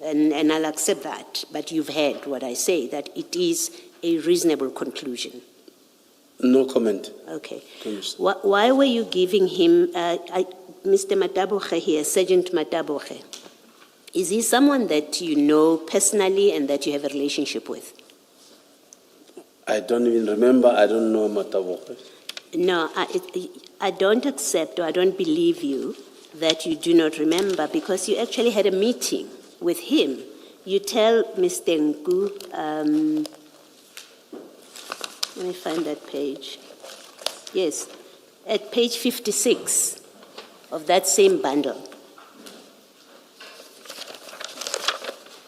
and I'll accept that, but you've heard what I say, that it is a reasonable conclusion. No comment. Okay. Commissioner. Why were you giving him, Mr. Mataboge here, Sergeant Mataboge, is he someone that you know personally and that you have a relationship with? I don't even remember. I don't know Mataboge. No, I don't accept or I don't believe you that you do not remember because you actually had a meeting with him. You tell Mr. Nku, let me find that page. Yes, at page 56 of that same bundle.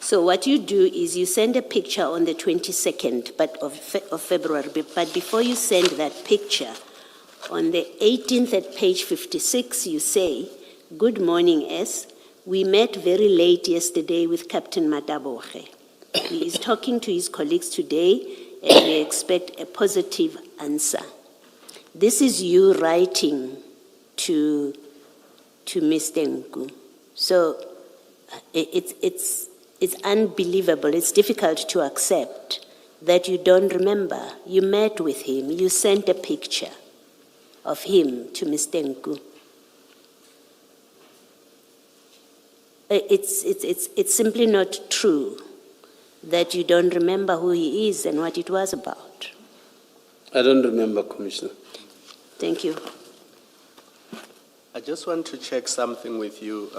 So what you do is you send a picture on the 22nd of February, but before you send that picture, on the 18th at page 56, you say, good morning, S. We met very late yesterday with Captain Mataboge. He is talking to his colleagues today, and we expect a positive answer. This is you writing to Mr. Nku. So it's unbelievable. It's difficult to accept that you don't remember. You met with him. You sent a picture of him to Mr. Nku. It's simply not true that you don't remember who he is and what it was about. I don't remember, Commissioner. Thank you. I just want to check something with you.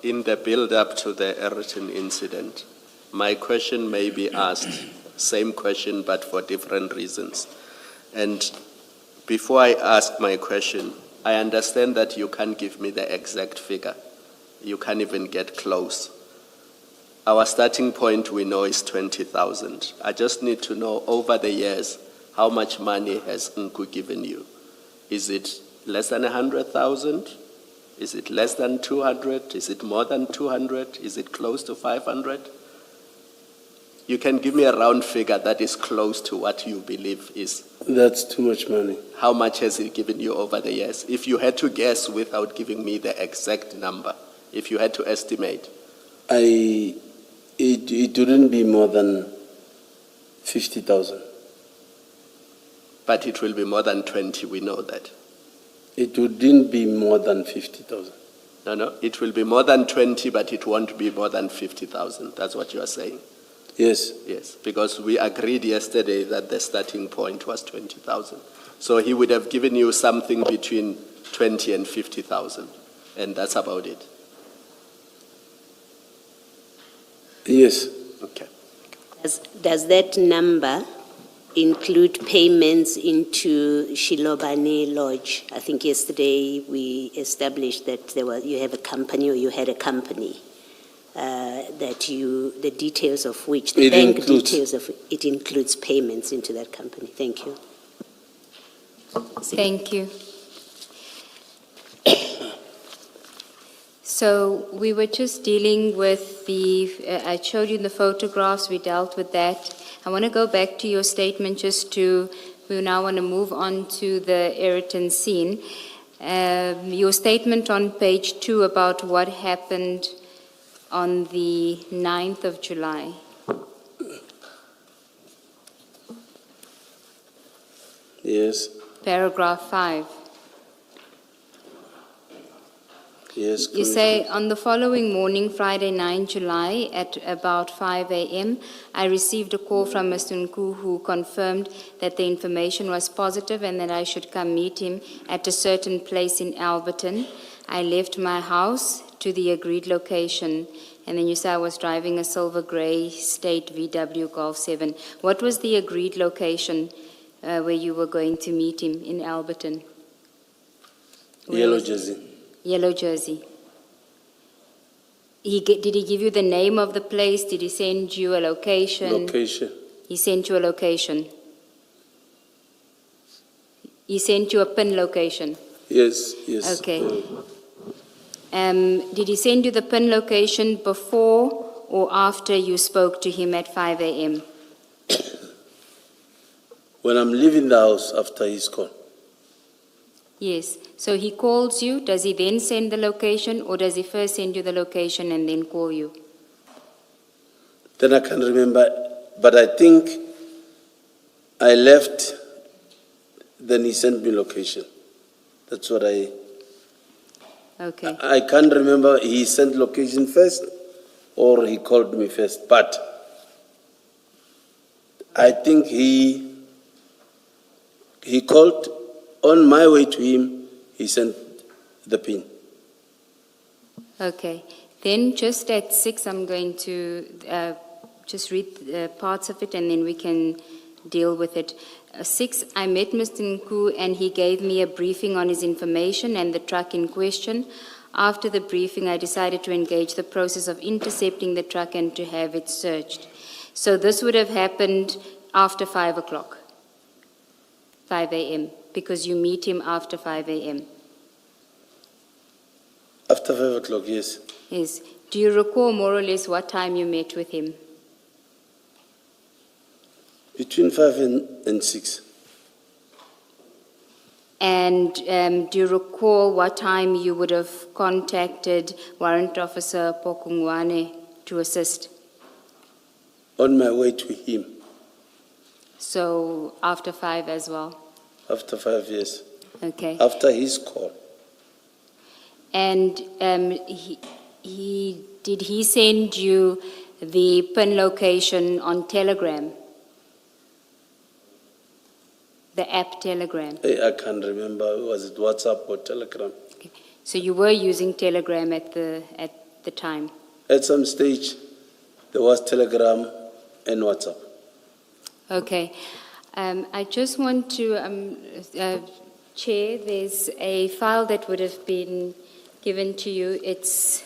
In the build-up to the Ayrton incident, my question may be asked, same question but for different reasons. And before I ask my question, I understand that you can't give me the exact figure. You can't even get close. Our starting point we know is 20,000. I just need to know over the years, how much money has Nku given you? Is it less than 100,000? Is it less than 200? Is it more than 200? Is it close to 500? You can give me a round figure that is close to what you believe is. That's too much money. How much has he given you over the years? If you had to guess without giving me the exact number, if you had to estimate. It wouldn't be more than 50,000. But it will be more than 20, we know that. It wouldn't be more than 50,000. No, it will be more than 20, but it won't be more than 50,000. That's what you are saying. Yes. Yes, because we agreed yesterday that the starting point was 20,000. So he would have given you something between 20 and 50,000, and that's about it. Yes. Okay. Does that number include payments into Shilobane Lodge? I think yesterday we established that you have a company, or you had a company, the details of which, the bank details of it includes payments into that company. Thank you. Thank you. So we were just dealing with I showed you the photographs, we dealt with that. I want to go back to your statement we now want to move on to the Ayrton scene. Your statement on page 2 about what happened on the 9th of July. Yes. Paragraph 5. Yes. You say, on the following morning, Friday, 9 July, at about 5 a.m., I received a call from Mr. Nku who confirmed that the information was positive and that I should come meet him at a certain place in Alberton. I left my house to the agreed location. And then you say I was driving a silver gray State VW Golf 7. What was the agreed location where you were going to meet him in Alberton? Yellow Jersey. Yellow Jersey. Did he give you the name of the place? Did he send you a location? Location. He sent you a location. He sent you a pin location. Yes, yes. Okay. Did he send you the pin location before or after you spoke to him at 5 a.m.? When I'm leaving the house after his call. Yes. So he calls you. Does he then send the location, or does he first send you the location and then call you? Then I can't remember, but I think I left, then he sent me location. That's what Okay. I can't remember, he sent location first or he called me first, but I think he called. On my way to him, he sent the pin. Okay. Then just at 6, I'm going to just read parts of it and then we can deal with it. 6, I met Mr. Nku and he gave me a briefing on his information and the truck in question. After the briefing, I decided to engage the process of intercepting the truck and to have it searched. So this would have happened after 5 o'clock, 5 a.m., because you meet him after 5 a.m. After 5 o'clock, yes. Yes. Do you recall more or less what time you met with him? Between 5 and 6. And do you recall what time you would have contacted Warrant Officer Pokungwane to assist? On my way to him. So after 5 as well? After 5 years. Okay. After his call. And did he send you the pin location on Telegram? The app Telegram? I can't remember. Was it WhatsApp or Telegram? Okay. So you were using Telegram at the time? At some stage, there was Telegram and WhatsApp. Okay. I just want to, Chair, there's a file that would have been given to you. It's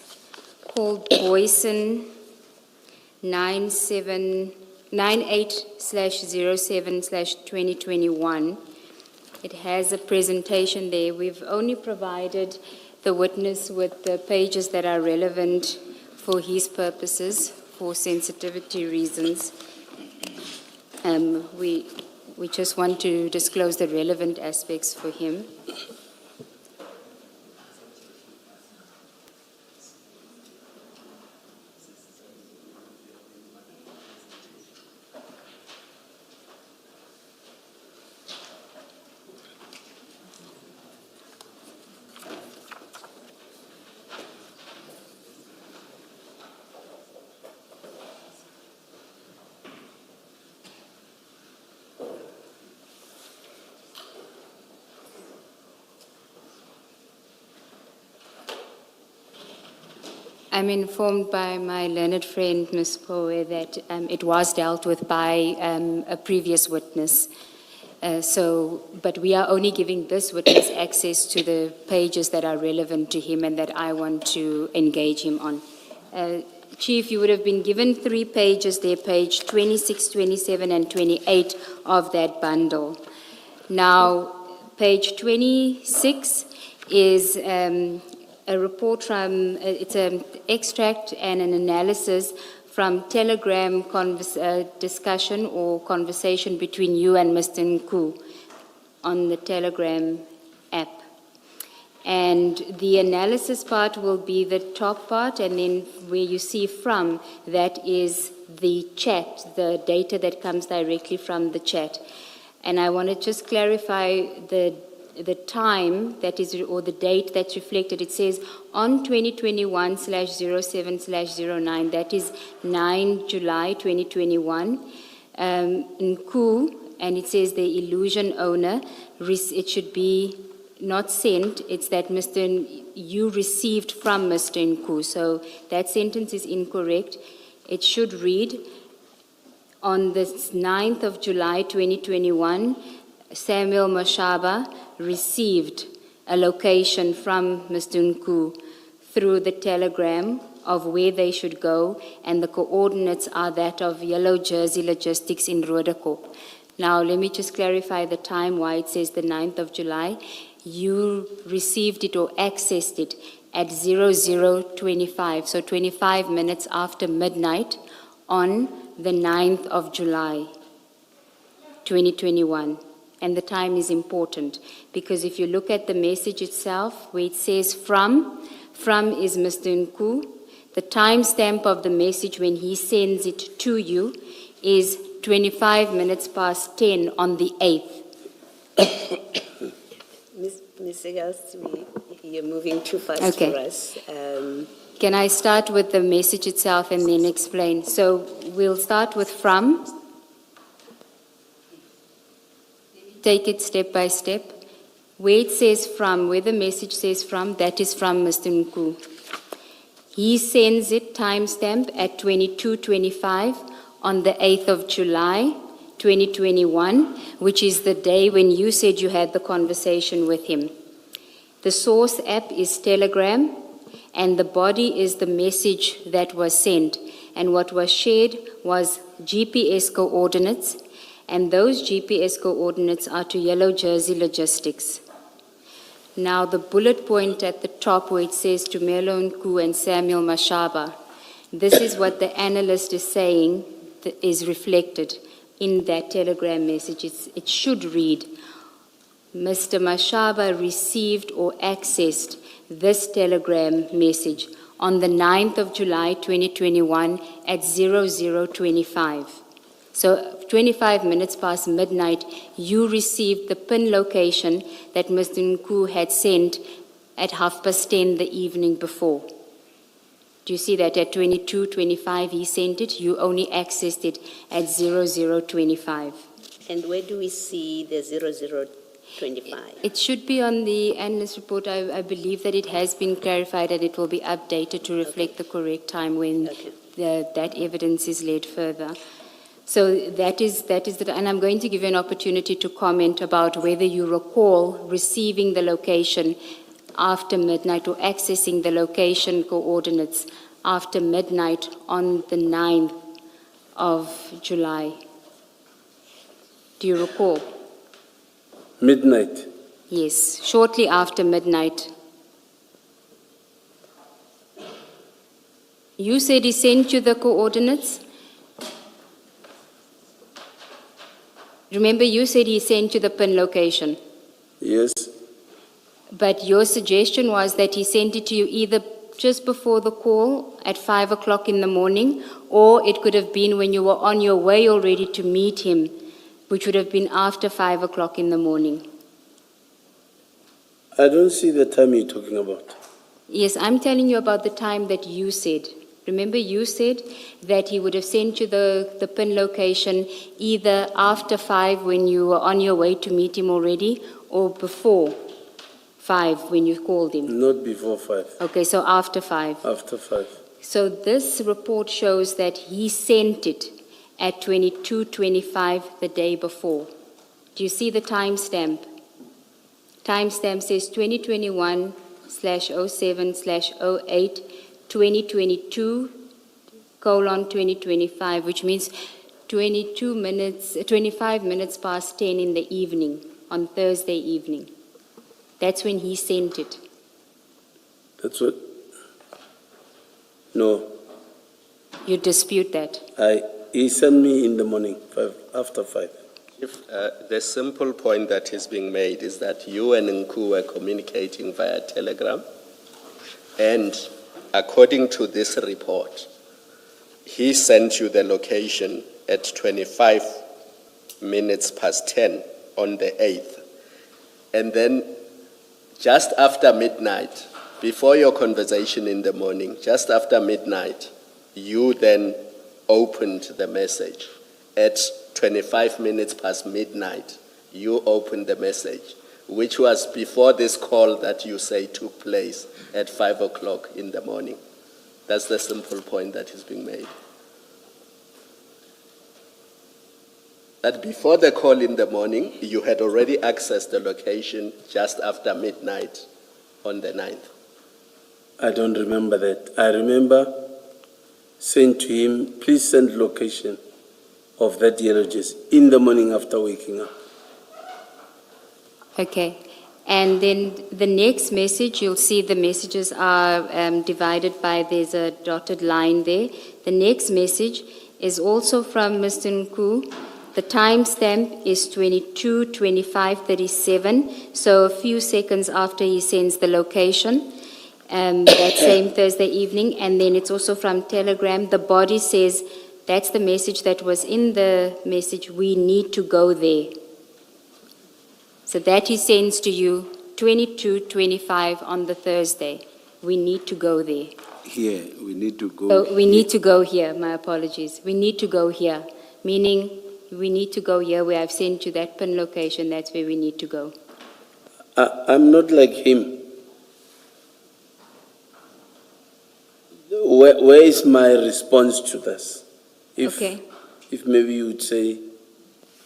called Boyson 98/07/2021. It has a presentation there. We've only provided the witness with the pages that are relevant for his purposes, for sensitivity reasons. We just want to disclose the relevant aspects for him. I'm informed by my learned friend, Ms. Poe, that it was dealt with by a previous witness. But we are only giving this witness access to the pages that are relevant to him and that I want to engage him on. Chief, you would have been given 3 pages there, page 26, 27, and 28 of that bundle. Now, page 26 is a report from, it's an extract and an analysis from Telegram discussion or conversation between you and Mr. Nku on the Telegram app. And the analysis part will be the top part, and then where you see from, that is the chat, the data that comes directly from the chat. And I want to just clarify the time that is, or the date that's reflected. It says on 2021/07/09, that is 9 July 2021, Nku, and it says the illusion owner, it should be not sent, it's that you received from Mr. Nku. So that sentence is incorrect. It should read, on the 9th of July 2021, Samuel Mashaba received a location from Mr. Nku through the telegram of where they should go, and the coordinates are that of Yellow Jersey Logistics in Roodepoort. Now, let me just clarify the time why it says the 9th of July. You received it or accessed it at 00:25, so 25 minutes after midnight on the 9th of July, 2021. And the time is important because if you look at the message itself, where it says from is Mr. Nku. The timestamp of the message when he sends it to you is 25 minutes past 10 on the 8th. Ms. Segas, you're moving too fast Okay. for us. Can I start with the message itself and then explain? So we'll start with from. Take it step by step. Where it says from, where the message says from, that is from Mr. Nku. He sends it timestamp at 22:25 on the 8th of July, 2021, which is the day when you said you had the conversation with him. The source app is Telegram, and the body is the message that was sent. And what was shared was GPS coordinates, and those GPS coordinates are to Yellow Jersey Logistics. Now, the bullet point at the top where it says to Melo Nku and Samuel Mashaba, this is what the analyst is saying is reflected in that telegram message. It should read, Mr. Mashaba received or accessed this telegram message on the 9th of July 2021 at 00:25. So 25 minutes past midnight, you received the PIN location that Mr. Nku had sent at 10:30 the evening before. Do you see that at 22:25 he sent it? You only accessed it at 00:25. And where do we see the 00:25? It should be on the analyst report. I believe that it has been clarified and it will be updated to reflect the correct time when that evidence is laid further. So that is and I'm going to give you an opportunity to comment about whether you recall receiving the location after midnight or accessing the location coordinates after midnight on the 9th of July. Do you recall? Midnight. Yes, shortly after midnight. You said he sent you the coordinates? Remember, you said he sent you the PIN location. Yes. But your suggestion was that he sent it to you either just before the call at 5 o'clock in the morning, or it could have been when you were on your way already to meet him, which would have been after 5 o'clock in the morning. I don't see the time you're talking about. Yes, I'm telling you about the time that you said. Remember, you said that he would have sent you the PIN location either after 5 when you were on your way to meet him already, or before 5 when you called him. Not before 5. Okay, so after 5. After 5. So this report shows that he sent it at 22:25 the day before. Do you see the timestamp? Timestamp says 2021/07/08, 2022:2025, which means 25 minutes past 10 in the evening, on Thursday evening. That's when he sent it. That's what? No, You dispute that? he sent me in the morning, after 5. The simple point that is being made is that you and Nku were communicating via telegram, and according to this report, he sent you the location at 25 minutes past 10 on the 8th. And then just after midnight, before your conversation in the morning, just after midnight, you then opened the message. At 25 minutes past midnight, you opened the message, which was before this call that you say took place at 5 o'clock in the morning. That's the simple point that is being made. That before the call in the morning, you had already accessed the location just after midnight on the 9th. I don't remember that. I remember saying to him, please send location of that yellow jersey in the morning after waking up. Okay. And then the next message, you'll see the messages are divided by, there's a dotted line there. The next message is also from Mr. Nku. The timestamp is 22:25:37, so a few seconds after he sends the location, that same Thursday evening. And then it's also from Telegram. The body says, that's the message that was in the message, we need to go there. So that he sends to you 22:25 on the Thursday. We need to go there. Here, we need to go. So we need to go here, my apologies. We need to go here, meaning we need to go here where I've sent you that pin location, that's where we need to go. I'm not like him. Where is my response to this? Okay. If maybe you would say,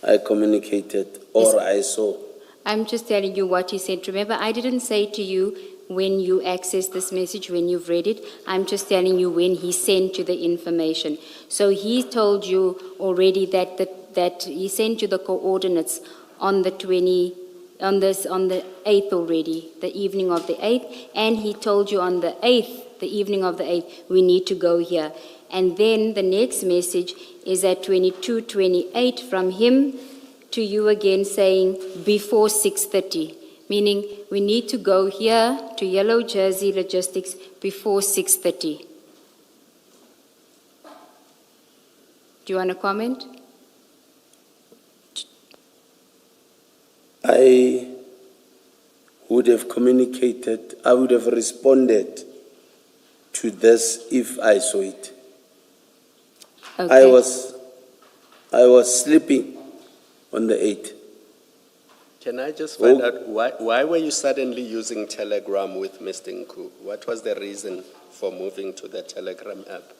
I communicated or I saw. I'm just telling you what he said. Remember, I didn't say to you when you access this message, when you've read it. I'm just telling you when he sent you the information. So he told you already that he sent you the coordinates on the 8th already, the evening of the 8th, and he told you on the 8th, the evening of the 8th, we need to go here. And then the next message is at 22:28 from him to you again saying before 6:30, meaning we need to go here to Yellow Jersey Logistics before 6:30. Do you want to comment? I would have communicated, I would have responded to this if I saw it. Okay. I was sleeping on the 8th. Can I just find out why were you suddenly using Telegram with Mr. Nku? What was the reason for moving to the Telegram app?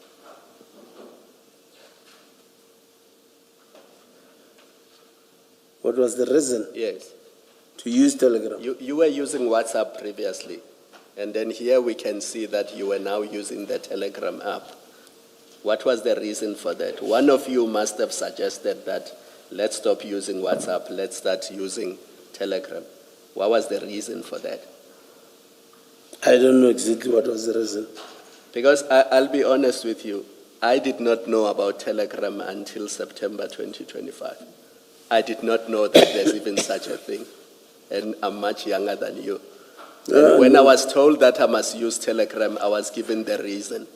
What was the reason Yes. to use Telegram? You were using WhatsApp previously, and then here we can see that you are now using the Telegram app. What was the reason for that? One of you must have suggested that let's stop using WhatsApp, let's start using Telegram. What was the reason for that? I don't know exactly what was the reason. Because I'll be honest with you, I did not know about Telegram until September 2025. I did not know that there's even such a thing, and I'm much younger than you. When I was told that I must use Telegram, I was given the reason.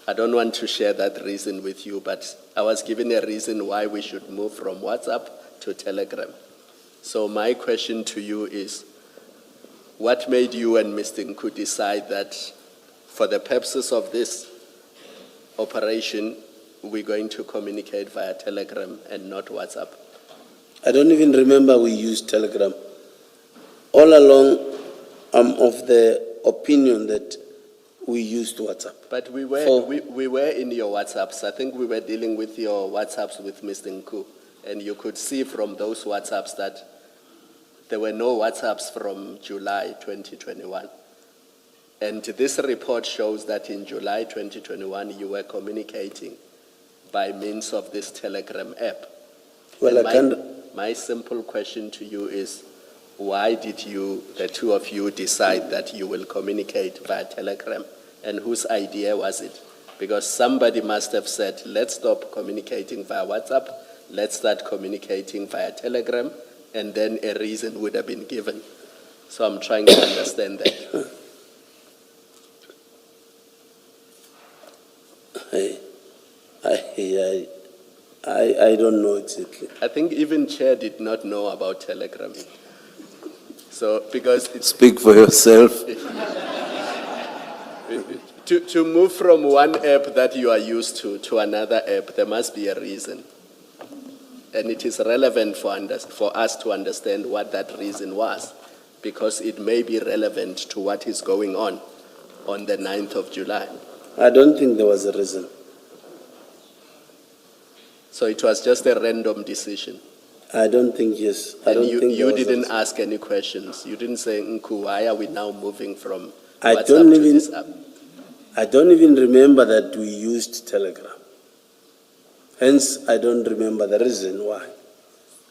I don't want to share that reason with you, but I was given a reason why we should move from WhatsApp to Telegram. So my question to you is, what made you and Mr. Nku decide that for the purposes of this operation, we're going to communicate via Telegram and not WhatsApp? I don't even remember we used Telegram. All along, I'm of the opinion that we used WhatsApp. But we were, For- we were in your WhatsApps. I think we were dealing with your WhatsApps with Mr. Nku. And you could see from those WhatsApps that there were no WhatsApps from July 2021. And this report shows that in July 2021, you were communicating by means of this Telegram app. Well, And I can't, my simple question to you is, why did you, the two of you, decide that you will communicate via Telegram? And whose idea was it? Because somebody must have said, let's stop communicating via WhatsApp, let's start communicating via Telegram, and then a reason would have been given. So I'm trying to understand that. I don't know exactly. I think even Chair did not know about Telegram. So, because it's Speak for yourself. to move from one app that you are used to another app, there must be a reason. And it is relevant for us to understand what that reason was, because it may be relevant to what is going on the 9th of July. I don't think there was a reason. So it was just a random decision. I don't think, yes. I And don't you, think there you was a didn't reason. ask any questions. You didn't say, Nku, why are we now moving from I WhatsApp don't to even- this app? I don't even remember that we used Telegram. Hence, I don't remember the reason why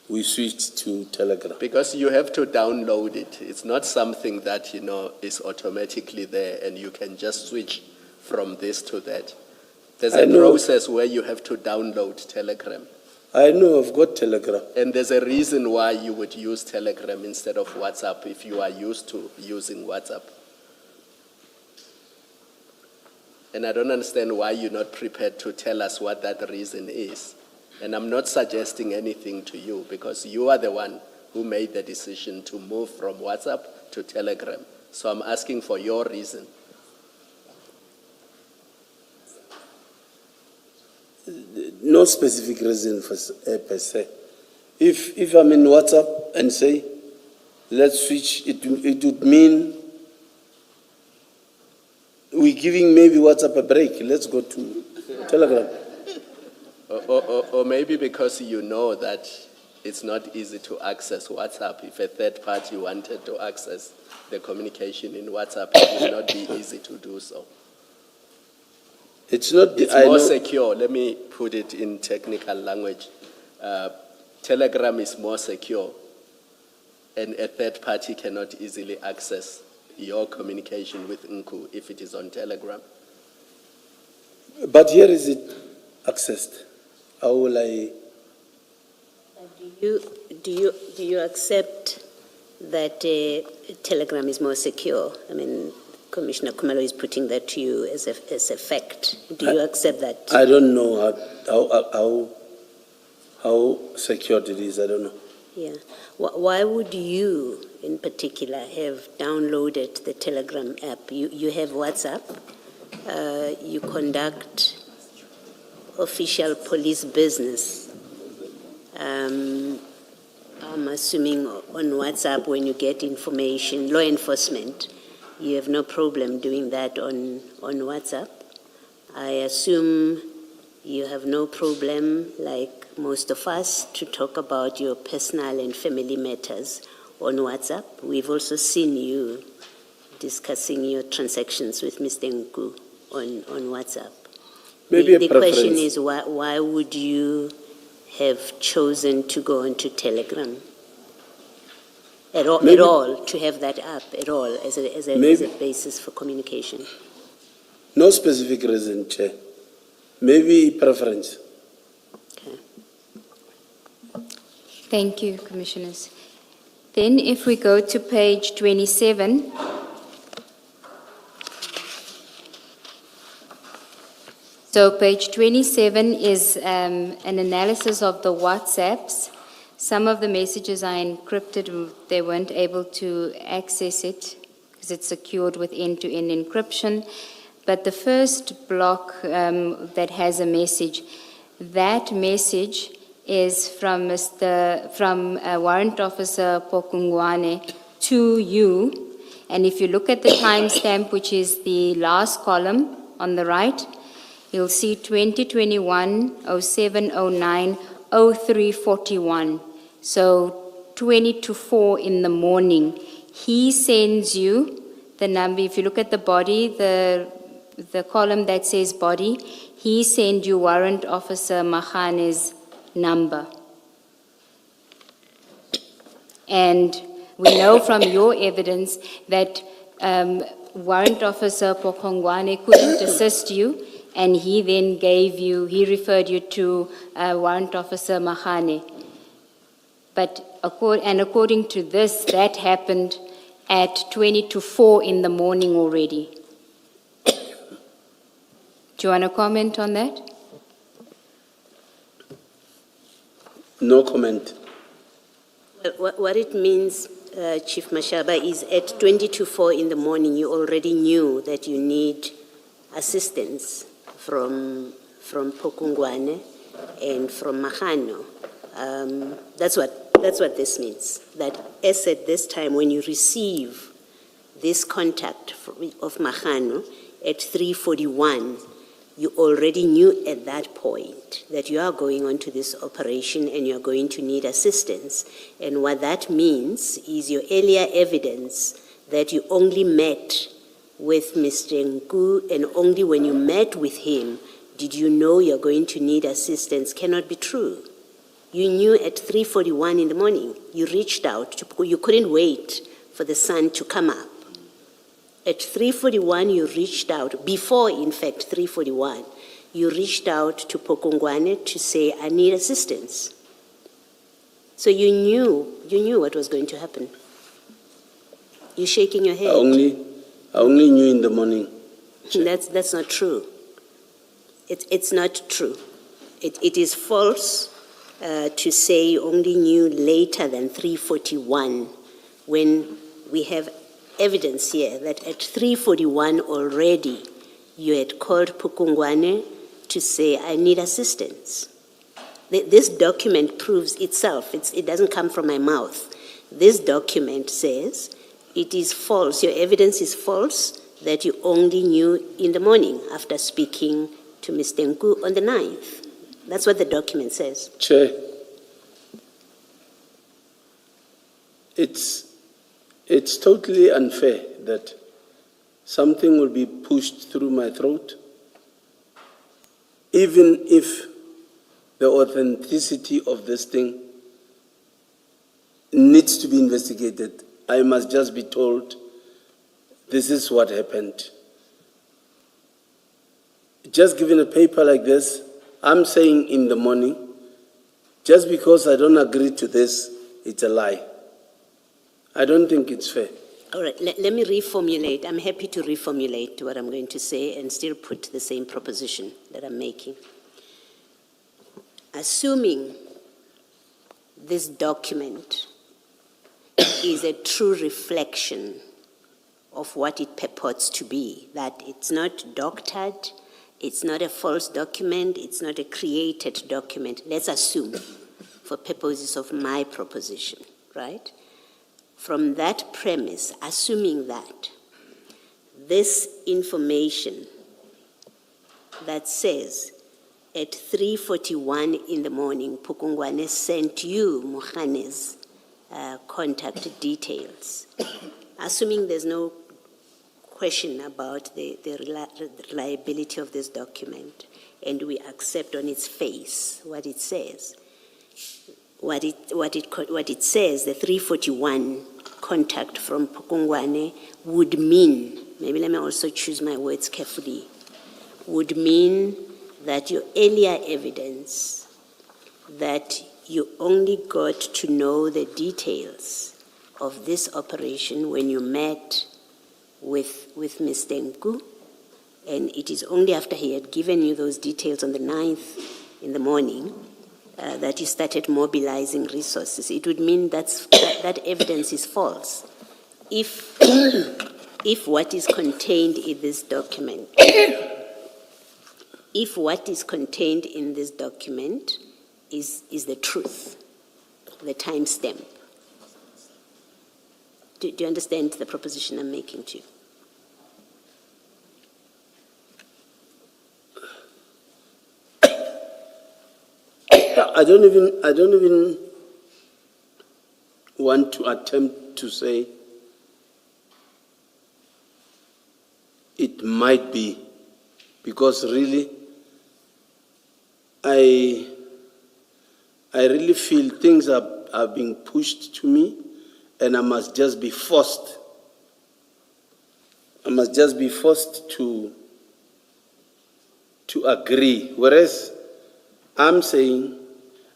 we switched to Telegram. Because you have to download it. It's not something that, is automatically there and you can just switch from this to that. There's I a know. process where you have to download Telegram. I know I've got Telegram. And there's a reason why you would use Telegram instead of WhatsApp if you are used to using WhatsApp. And I don't understand why you're not prepared to tell us what that reason is. And I'm not suggesting anything to you because you are the one who made the decision to move from WhatsApp to Telegram. So I'm asking for your reason. No specific reason per se. If I'm in WhatsApp and say, let's switch, it would mean we're giving maybe WhatsApp a break. Let's go to Telegram. Or maybe because you know that it's not easy to access WhatsApp. If a third party wanted to access the communication in WhatsApp, it would not be easy to do so. It's not. It's more secure. Let me put it in technical language. Telegram is more secure, and a third party cannot easily access your communication with Nku if it is on Telegram. But here is it accessed. How will I? Do you accept that Telegram is more secure? I mean, Commissioner Kumalo is putting that to you as a fact. Do you accept that? I don't know how secured it is. I don't know. Yeah. Why would you, in particular, have downloaded the Telegram app? You have WhatsApp. You conduct official police business. I'm assuming on WhatsApp when you get information, law enforcement, you have no problem doing that on WhatsApp. I assume you have no problem, like most of us, to talk about your personal and family matters on WhatsApp. We've also seen you discussing your transactions with Mr. Nku on WhatsApp. Maybe The a preference. question is, why would you have chosen to go onto Telegram at all, to have that app at all as a basis for communication? No specific reason, Chair. Maybe preference. Okay. Thank you, Commissioners. Then if we go to page 27, so page 27 is an analysis of the WhatsApps. Some of the messages are encrypted. They weren't able to access it because it's secured with end-to-end encryption. But the first block that has a message, that message is from Warrant Officer Pokungwane to you, And if you look at the timestamp, which is the last column on the right, you'll see 2021, 07, 09, 0341. So 20 to 4 in the morning. He sends you the number. If you look at the body, the column that says body, he sent you Warrant Officer Makhane's number. And we know from your evidence that Warrant Officer Pokongwane couldn't assist you, and he then he referred you to Warrant Officer Makhane. But according to this, that happened at 20 to 4 in the morning already. Do you want to comment on that? No comment. What it means, Chief Mashaba, is at 20 to 4 in the morning, you already knew that you need assistance from Pokongwane and from Makhano. That's what this means. That as at this time, when you receive this contact of Makhano at 3:41, you already knew at that point that you are going on to this operation and you're going to need assistance. And what that means is your earlier evidence that you only met with Mr. Nku, and only when you met with him did you know you're going to need assistance, cannot be true. You knew at 3:41 in the morning. You reached out. You couldn't wait for the sun to come up. At 3:41, you reached out. Before, in fact, 3:41, you reached out to Pokongwane to say, I need assistance. So you knew what was going to happen. You're shaking your head. I only knew in the morning. That's not true. It's not true. It is false to say you only knew later than 3:41 when we have evidence here that at 3:41 already you had called Pukungwane to say, I need assistance. This document proves itself. It doesn't come from my mouth. This document says it is false. Your evidence is false that you only knew in the morning after speaking to Mr. Nku on the 9th. That's what the document says. Chair, it's totally unfair that something will be pushed through my throat, even if the authenticity of this thing needs to be investigated. I must just be told, this is what happened. Just given a paper like this, I'm saying in the morning, just because I don't agree to this, it's a lie. I don't think it's fair. All right, let me reformulate. I'm happy to reformulate what I'm going to say and still put the same proposition that I'm making. Assuming this document is a true reflection of what it purports to be, that it's not doctored, it's not a false document, it's not a created document. Let's assume, for purposes of my proposition, right? From that premise, assuming that this information that says at 3:41 in the morning, Pukungwane sent you Mokhane's contact details, assuming there's no question about the reliability of this document, and we accept on its face what it says. What it says, the 3:41 contact from Pukungwane would mean, maybe let me also choose my words carefully, would mean that your earlier evidence that you only got to know the details of this operation when you met with Mr. Nku, and it is only after he had given you those details on the 9th in the morning that you started mobilizing resources. It would mean that evidence is false. If what is contained in this document, if what is contained in this document is the truth, the timestamp. Do you understand the proposition I'm making to you? I don't even want to attempt to say it might be, because really, I really feel things are being pushed to me, and I must just be forced. I must just be forced to agree. Whereas I'm saying,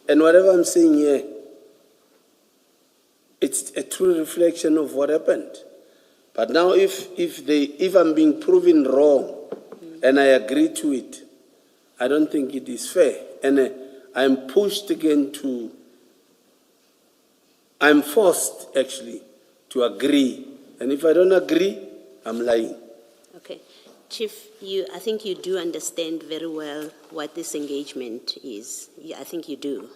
and whatever I'm saying here, it's a true reflection of what happened. But now if I'm being proven wrong and I agree to it, I don't think it is fair. And I'm pushed again I'm forced actually to agree. And if I don't agree, I'm lying. Okay. Chief, I think you do understand very well what this engagement is. I think you do.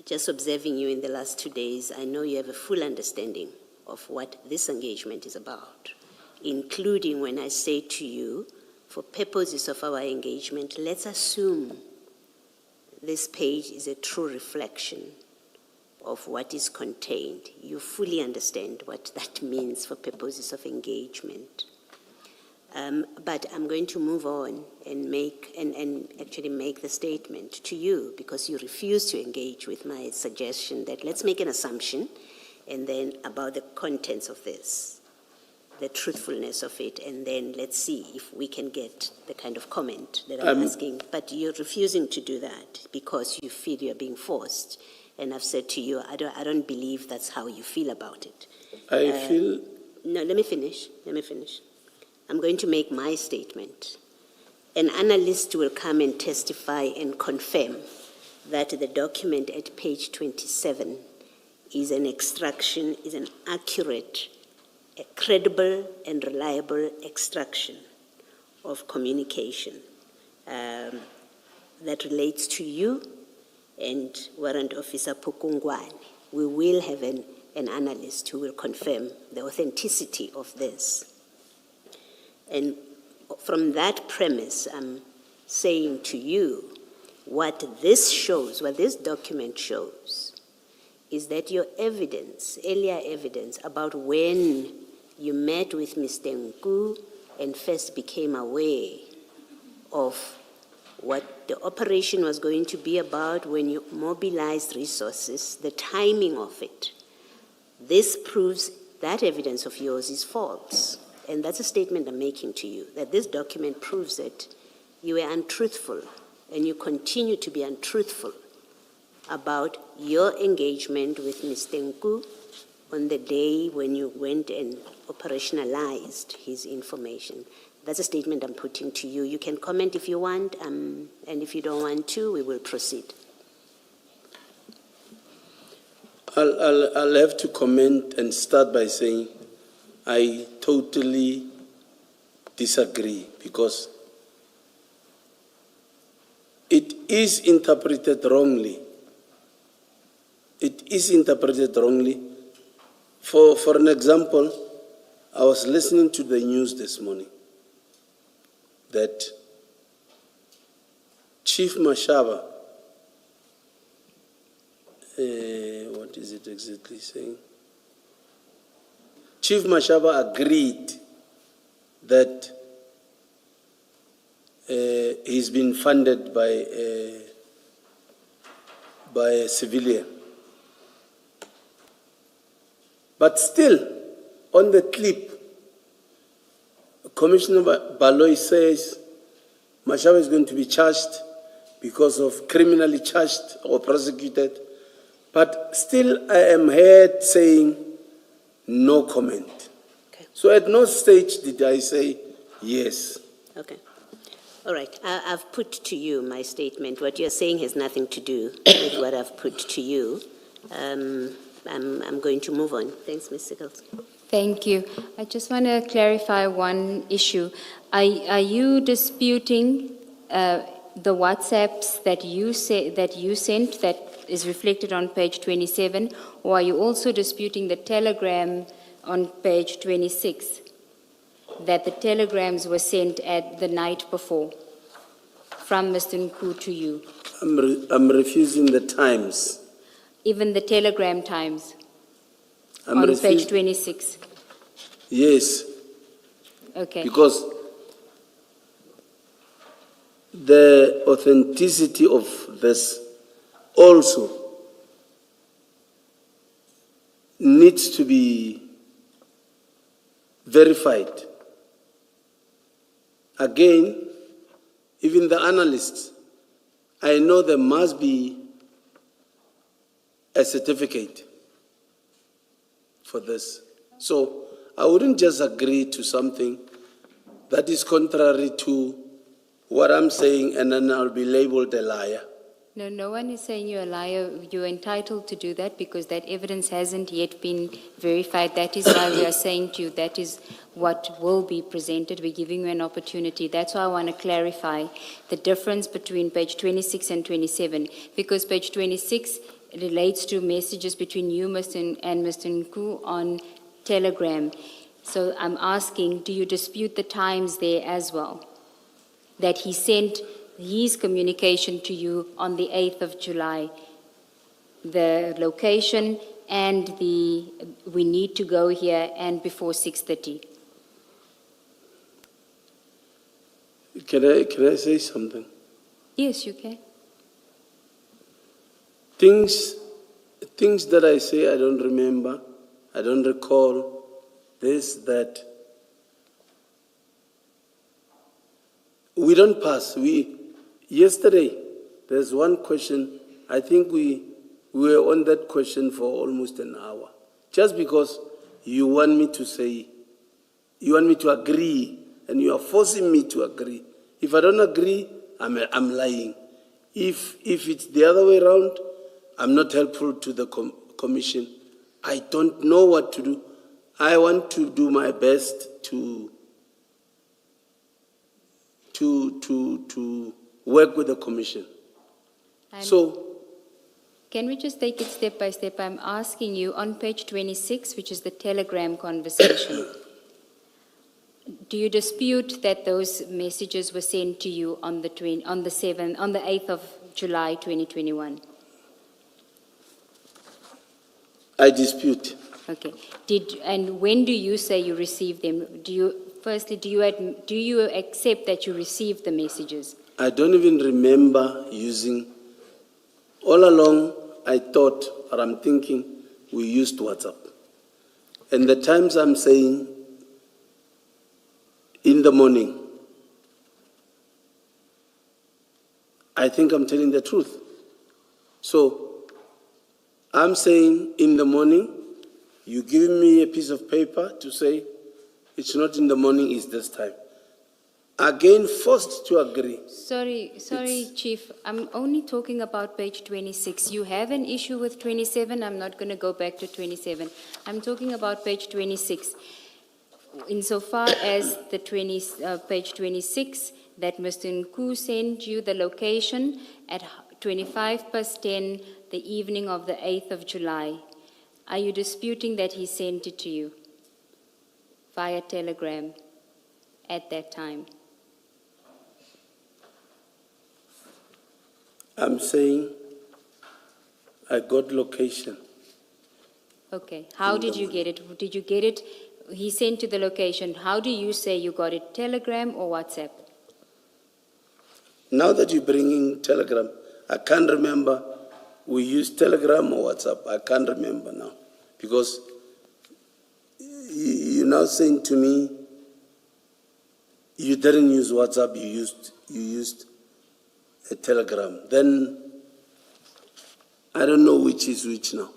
Just observing you in the last 2 days, I know you have a full understanding of what this engagement is about, including when I say to you, for purposes of our engagement, let's assume this page is a true reflection of what is contained. You fully understand what that means for purposes of engagement. But I'm going to move on and actually make the statement to you, because you refuse to engage with my suggestion that let's make an assumption and then about the contents of this, the truthfulness of it, and then let's see if we can get the kind of comment that I'm asking. But you're refusing to do that because you feel you're being forced. And I've said to you, I don't believe that's how you feel about it. I feel... No, let me finish. I'm going to make my statement. An analyst will come and testify and confirm that the document at page 27 is an extraction, is an accurate, a credible and reliable extraction of communication that relates to you and Warrant Officer Pukungwane. We will have an analyst who will confirm the authenticity of this. And from that premise, I'm saying to you, what this shows, what this document shows, is that your evidence, earlier evidence about when you met with Mr. Nku and first became aware of what the operation was going to be about, when you mobilized resources, the timing of it, this proves that evidence of yours is false. And that's a statement I'm making to you, that this document proves that you were untruthful and you continue to be untruthful about your engagement with Mr. Nku on the day when you went and operationalized his information. That's a statement I'm putting to you. You can comment if you want, and if you don't want to, we will proceed. I'll have to comment and start by saying I totally disagree, because it is interpreted wrongly. It is interpreted wrongly. For an example, I was listening to the news this morning that Chief Mashaba, what is it exactly saying? Chief Mashaba agreed that he's been funded by a civilian. But still, on the clip, Commissioner Baloy says Mashaba is going to be charged because of criminally charged or prosecuted. But still, I am heard saying no comment. Okay. So at no stage did I say yes. Okay. All right. I've put to you my statement. What you're saying has nothing to do with what I've put to you. I'm going to move on. Thanks, Ms. Sickles. Thank you. I just want to clarify one issue. Are you disputing the WhatsApps that you sent that is reflected on page 27, or are you also disputing the telegram on page 26, that the telegrams were sent at the night before from Mr. Nku to you? I'm refusing the times. Even the telegram times I'm on refusing. page 26? Yes, Okay. because the authenticity of this also needs to be verified. Again, even the analysts, I know there must be a certificate for this. So I wouldn't just agree to something that is contrary to what I'm saying, and then I'll be labeled a liar. No, no one is saying you're a liar. You're entitled to do that because that evidence hasn't yet been verified. That is why we are saying to you that is what will be presented. We're giving you an opportunity. That's why I want to clarify the difference between page 26 and 27, because page 26 relates to messages between you and Mr. Nku on Telegram. So I'm asking, do you dispute the times there as well? That he sent his communication to you on the 8th of July, the location and the we need to go here and before 6:30. Can I say something? Yes, you can. Things that I say I don't remember, I don't recall, this, that. We don't pass. Yesterday, there's one question, I think we were on that question for almost an hour. Just because you want me to say, you want me to agree, and you are forcing me to agree. If I don't agree, I'm lying. If it's the other way around, I'm not helpful to the commission. I don't know what to do. I want to do my best to work with the commission. Can we just take it step by step? I'm asking you on page 26, which is the Telegram conversation. Do you dispute that those messages were sent to you on the 8th of July 2021? I dispute. Okay. And when do you say you received them? Firstly, do you accept that you received the messages? I don't even remember using. All along, I thought, or I'm thinking, we used WhatsApp. And the times I'm saying, in the morning, I think I'm telling the truth. So, I'm saying in the morning, you give me a piece of paper to say, it's not in the morning, it's this time. Again, forced to agree. Sorry, Chief. I'm only talking about page 26. You have an issue with 27. I'm not going to go back to 27. I'm talking about page 26. Insofar as the page 26, that Mr. Nku sent you the location at 10:25 the evening of the 8th of July. Are you disputing that he sent it to you via telegram at that time? I'm saying I got location. Okay. How did you get it? Did you get it? He sent you the location. How do you say you got it? Telegram or WhatsApp? Now that you're bringing Telegram, I can't remember we used Telegram or WhatsApp. I can't remember now. Because you're now saying to me, you didn't use WhatsApp, you used a Telegram. Then I don't know which is which now.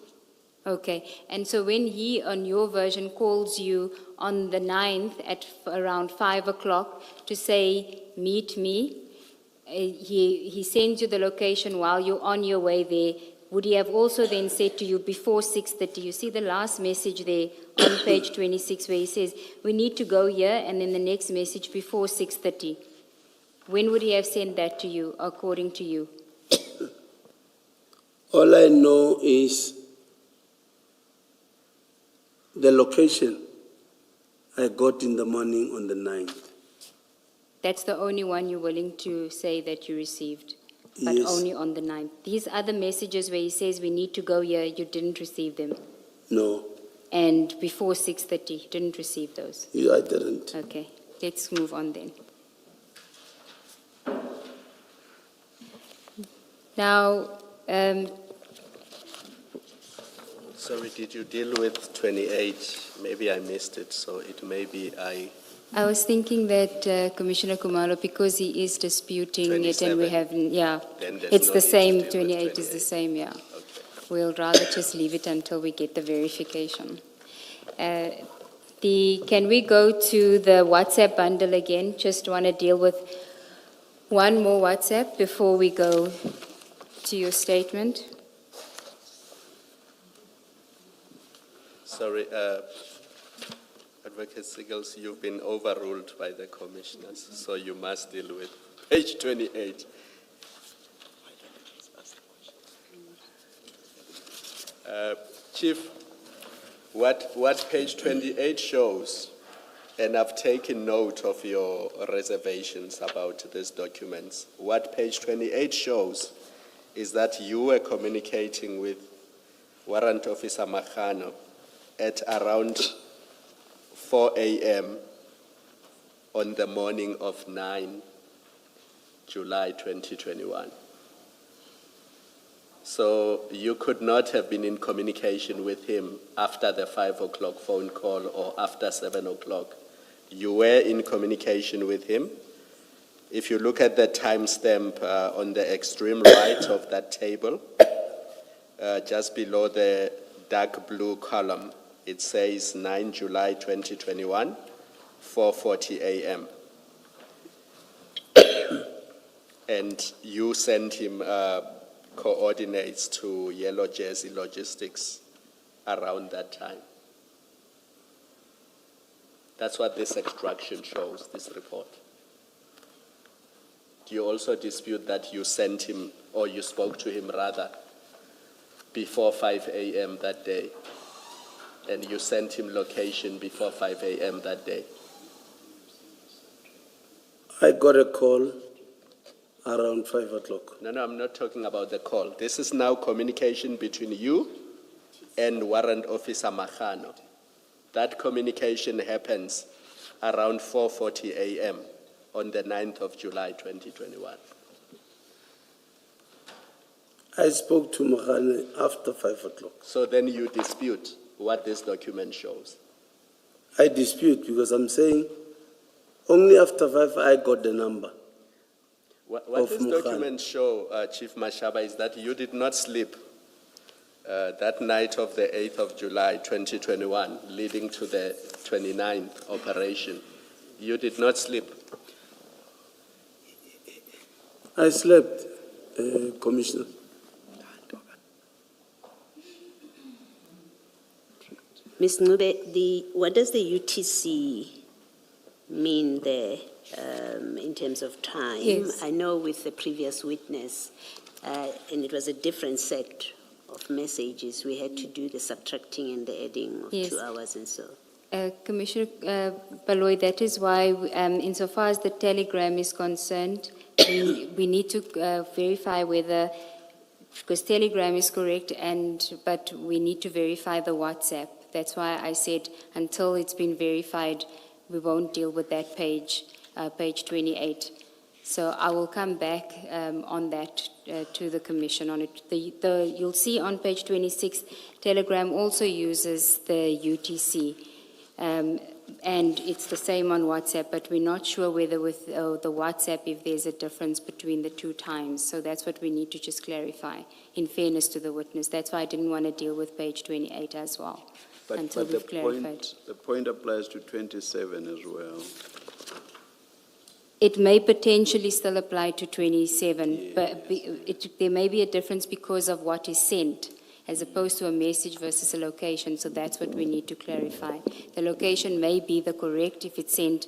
Okay. And so when he, on your version, calls you on the 9th at around 5 o'clock to say, meet me, he sends you the location while you're on your way there. Would he have also then said to you before 6:30? You see the last message there on page 26 where he says, we need to go here, and then the next message before 6:30. When would he have sent that to you, according to you? All I know is the location I got in the morning on the 9th. That's the only one you're willing to say that you received, but Yes. only on the 9th. These other messages where he says we need to go here, you didn't receive them. No, And before 6:30, you didn't receive those. I didn't. Okay, let's move on then. Now, Sorry, did you deal with 28? Maybe I missed it, so it may be I was thinking that Commissioner Kumalo, because he is disputing it and we 27. have, yeah, Then there's it's no the need to same, deal with 28 is the 28. same, yeah. Okay. We'll rather just leave it until we get the verification. Can we go to the WhatsApp bundle again? Just want to deal with one more WhatsApp before we go to your statement. Sorry, Advocate Siggles, you've been overruled by the commissioners, so you must deal with page 28. Chief, what page 28 shows, and I've taken note of your reservations about these documents, what page 28 shows is that you were communicating with Warrant Officer Makgano at around 4 a.m. on the morning of 9 July 2021. So you could not have been in communication with him after the 5 o'clock phone call or after 7 o'clock. You were in communication with him. If you look at the timestamp on the extreme right of that table, just below the dark blue column, it says 9 July 2021, 4:40 a.m. And you sent him coordinates to Yellow Jersey Logistics around that time. That's what this extraction shows, this report. Do you also dispute that you sent him, or you spoke to him rather, before 5 a.m. that day? And you sent him location before 5 a.m. that day? I got a call around 5 o'clock. No, I'm not talking about the call. This is now communication between you and Warrant Officer Makgano. That communication happens around 4:40 a.m. on the 9th of July 2021. I spoke to Mohane after 5 o'clock. So then you dispute what this document shows. I dispute because I'm saying only after 5 I got the number. What Of this Mokgano. document show, Chief Mashaba, is that you did not sleep that night of the 8th of July 2021, leading to the 29th operation. You did not sleep. I slept, Commissioner. Ms. Ncube, what does the UTC mean there in terms of time? Yes. I know with the previous witness, and it was a different set of messages, we had to do the subtracting and the adding of Yes. 2 hours and so. Commissioner Baloy, that is why, insofar as the telegram is concerned, we need to verify whether, because telegram is correct, but we need to verify the WhatsApp. That's why I said until it's been verified, we won't deal with that page, page 28. So I will come back on that to the Commission on it. You'll see on page 26, Telegram also uses the UTC. And it's the same on WhatsApp, but we're not sure whether with the WhatsApp if there's a difference between the two times. So that's what we need to just clarify, in fairness to the witness. That's why I didn't want to deal with page 28 as well, until But the we've clarified. point applies to 27 as well. It may potentially still apply to 27, but there may be a difference because of what is sent, as opposed to a message versus a location, so that's what we need to clarify. The location may be the correct if it's sent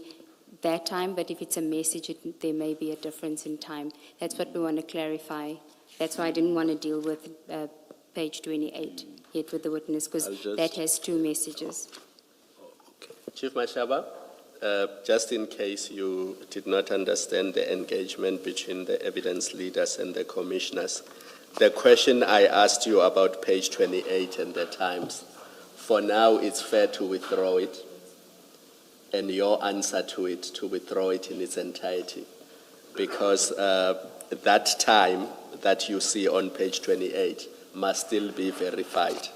that time, but if it's a message, there may be a difference in time. That's what we want to clarify. That's why I didn't want to deal with page 28 yet with the witness, because I'll just- that has two messages. Chief Mashaba, just in case you did not understand the engagement between the evidence leaders and the commissioners, the question I asked you about page 28 and the times, for now it's fair to withdraw it, and your answer to it, to withdraw it in its entirety, because that time that you see on page 28 must still be verified.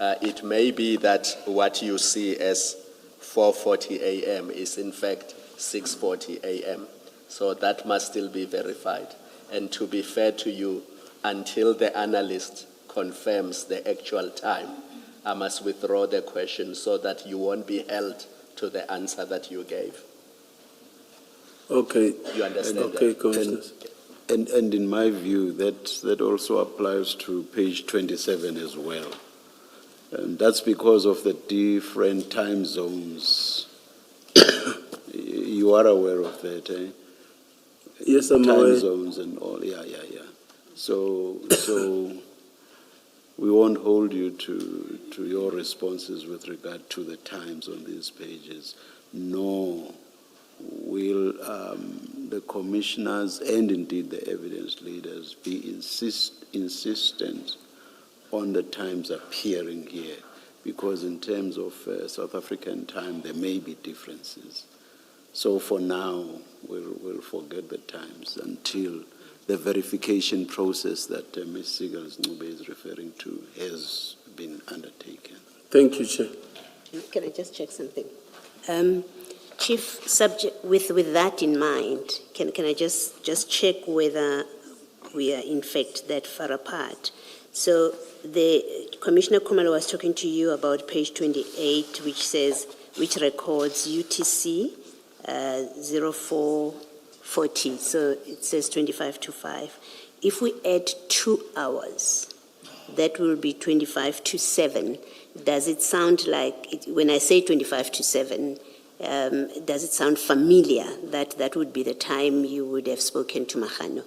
It may be that what you see as 4:40 a.m. is in fact 6:40 a.m. So that must still be verified. And to be fair to you, until the analyst confirms the actual time, I must withdraw the question so that you won't be held to the answer that you gave. Okay. You understand Okay, that? Commissioners. And in my view, that also applies to page 27 as well. And that's because of the different time zones. You are aware of that, eh? Yes, I'm Time aware. zones and all, yeah. So we won't hold you to your responses with regard to the times on these pages, nor will the commissioners and indeed the evidence leaders be insistent on the times appearing here, because in terms of South African time, there may be differences. So for now, we'll forget the times until the verification process that Ms. Sigels-Ncube is referring to has been undertaken. Thank you, Chair. Can I just check something? Chief, subject with that in mind, can I just check whether we are in fact that far apart? So the Commissioner Khumalo was talking to you about page 28, which records UTC 0440. So it says 25 to 5. If we add 2 hours, that will be 25 to 7. Does it sound like, when I say 25 to 7, does it sound familiar that that would be the time you would have spoken to Mahano?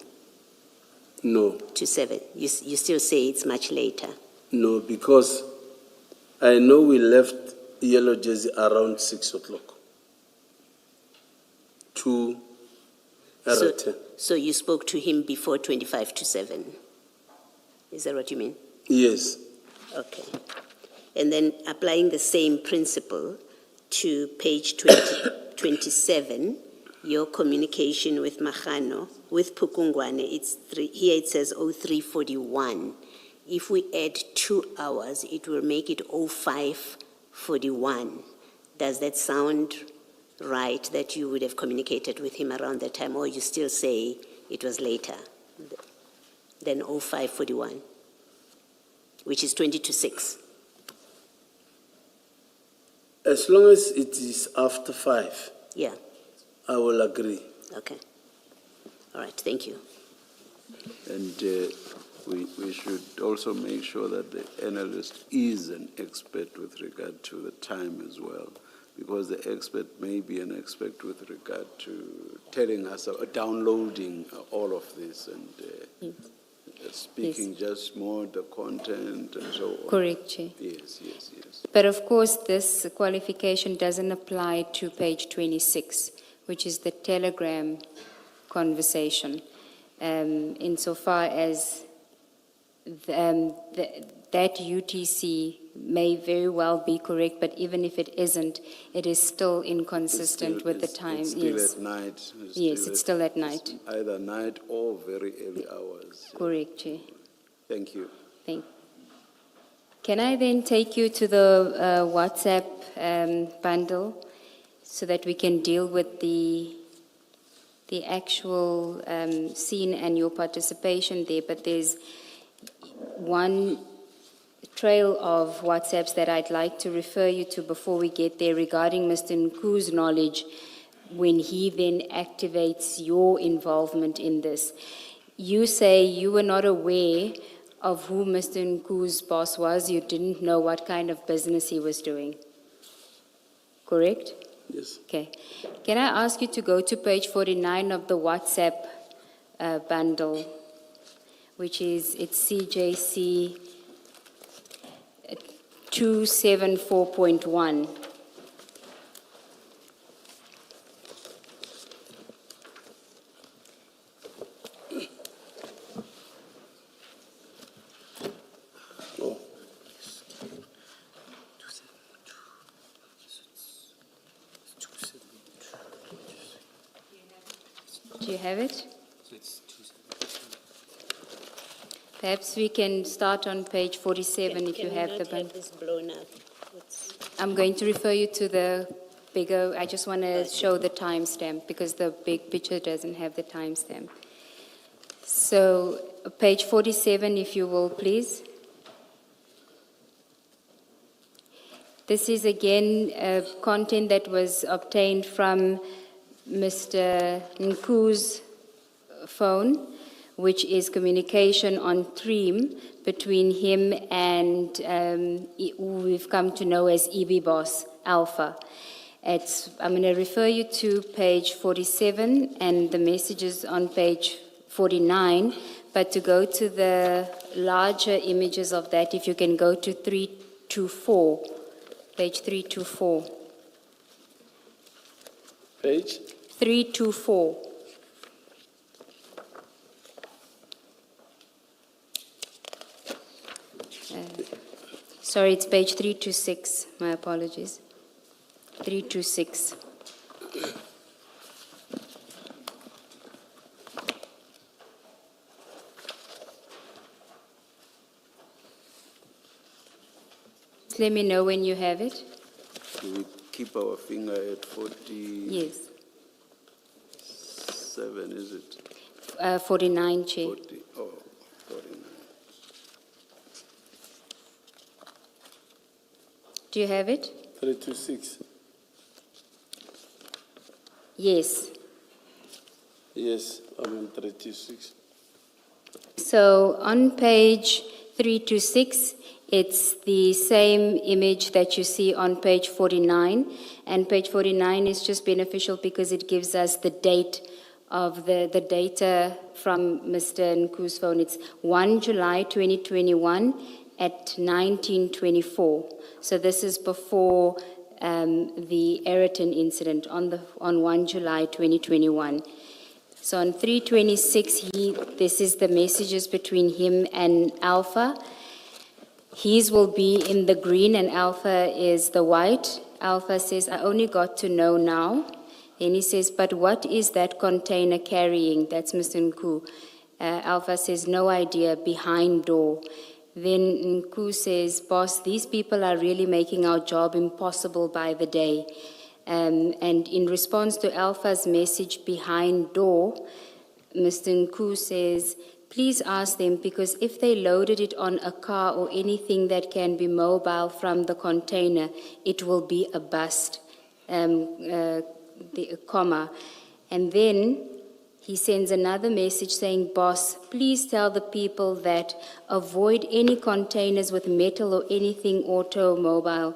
No. To 7. You still say it's much later. No, because I know we left Yellow Jersey around 6 o'clock to Araten. So you spoke to him before 25 to 7. Is that what you mean? Yes. Okay. And then applying the same principle to page 27, your communication with Mahano, with Pukungwane, here it says 0341. If we add 2 hours, it will make it 0541. Does that sound right, that you would have communicated with him around that time, or you still say it was later than 0541, which is 20 to 6? As long as it is after 5, Yeah, I will agree. okay. All right, thank you. And we should also make sure that the analyst is an expert with regard to the time as well, because the expert may be an expert with regard to telling us, downloading all of this and speaking just more the content and so on. Correct, Chair. Yes. But of course, this qualification doesn't apply to page 26, which is the telegram conversation, insofar as that UTC may very well be correct, but even if it isn't, it is still inconsistent with the time. It's still Yes. at night. It's still at night. Either night or very early hours. Correct, Chair. Thank you. Can I then take you to the WhatsApp bundle so that we can deal with the actual scene and your participation there? But there's one trail of WhatsApps that I'd like to refer you to before we get there regarding Mr. Nku's knowledge when he then activates your involvement in this. You say you were not aware of who Mr. Nku's boss was. You didn't know what kind of business he was doing. Correct? Yes. Okay. Can I ask you to go to page 49 of the WhatsApp bundle, which is, it's CJC 274.1. Oh, Do you have it? Perhaps we can start on page 47 if you have the Can we not bundle. have this blown up? It's- I'm going to refer you to the bigger, I just want to show the timestamp because the big picture doesn't have the timestamp. So, page 47, if you will, please. This is again content that was obtained from Mr. Nku's phone, which is communication on Thream between him and who we've come to know as EB Boss Alpha. I'm going to refer you to page 47 and the messages on page 49, but to go to the larger images of that, if you can go to 324, page 324. page? 324. Sorry, it's page 326. My apologies. 326. Just let me know when you have it. Do we keep our finger at 47, Yes. is it? 49, Chair. 40, oh, 49. Do you have it? 326. Yes. Yes, I'm in 326. So on page 326, it's the same image that you see on page 49. And page 49 is just beneficial because it gives us the date of the data from Mr. Nku's phone. It's 1 July 2021 at 1924. So this is before the Ayrton incident on 1 July 2021. So on 326, this is the messages between him and Alpha. His will be in the green and Alpha is the white. Alpha says, I only got to know now. Then he says, but what is that container carrying? That's Mr. Nku. Alpha says, no idea, behind door. Then Nku says, boss, these people are really making our job impossible by the day. And in response to Alpha's message behind door, Mr. Nku says, please ask them, because if they loaded it on a car or anything that can be mobile from the container, it will be a bust, comma. And then he sends another message saying, boss, please tell the people that avoid any containers with metal or anything automobile.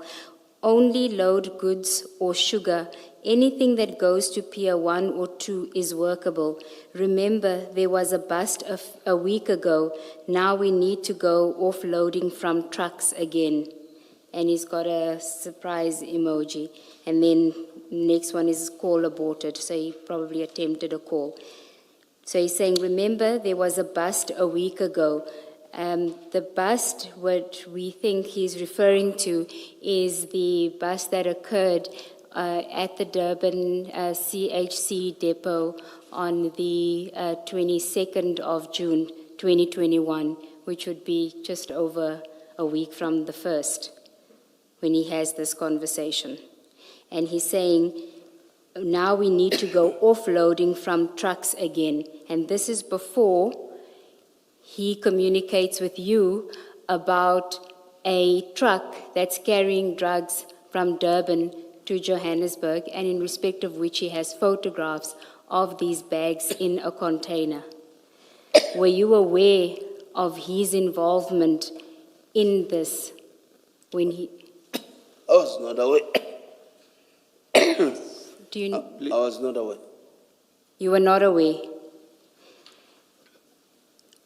Only load goods or sugar. Anything that goes to Pier 1 or 2 is workable. Remember, there was a bust a week ago. Now we need to go offloading from trucks again. And he's got a surprise emoji. And then next one is call aborted. So he probably attempted a call. So he's saying, remember, there was a bust a week ago. The bust, what we think he's referring to, is the bust that occurred at the Durban CHC depot on the 22nd of June 2021, which would be just over a week from the 1st, when he has this conversation. And he's saying, now we need to go offloading from trucks again. And this is before he communicates with you about a truck that's carrying drugs from Durban to Johannesburg, and in respect of which he has photographs of these bags in a container. Were you aware of his involvement in this when he... I was not aware. Do you, I was not aware. you were not aware?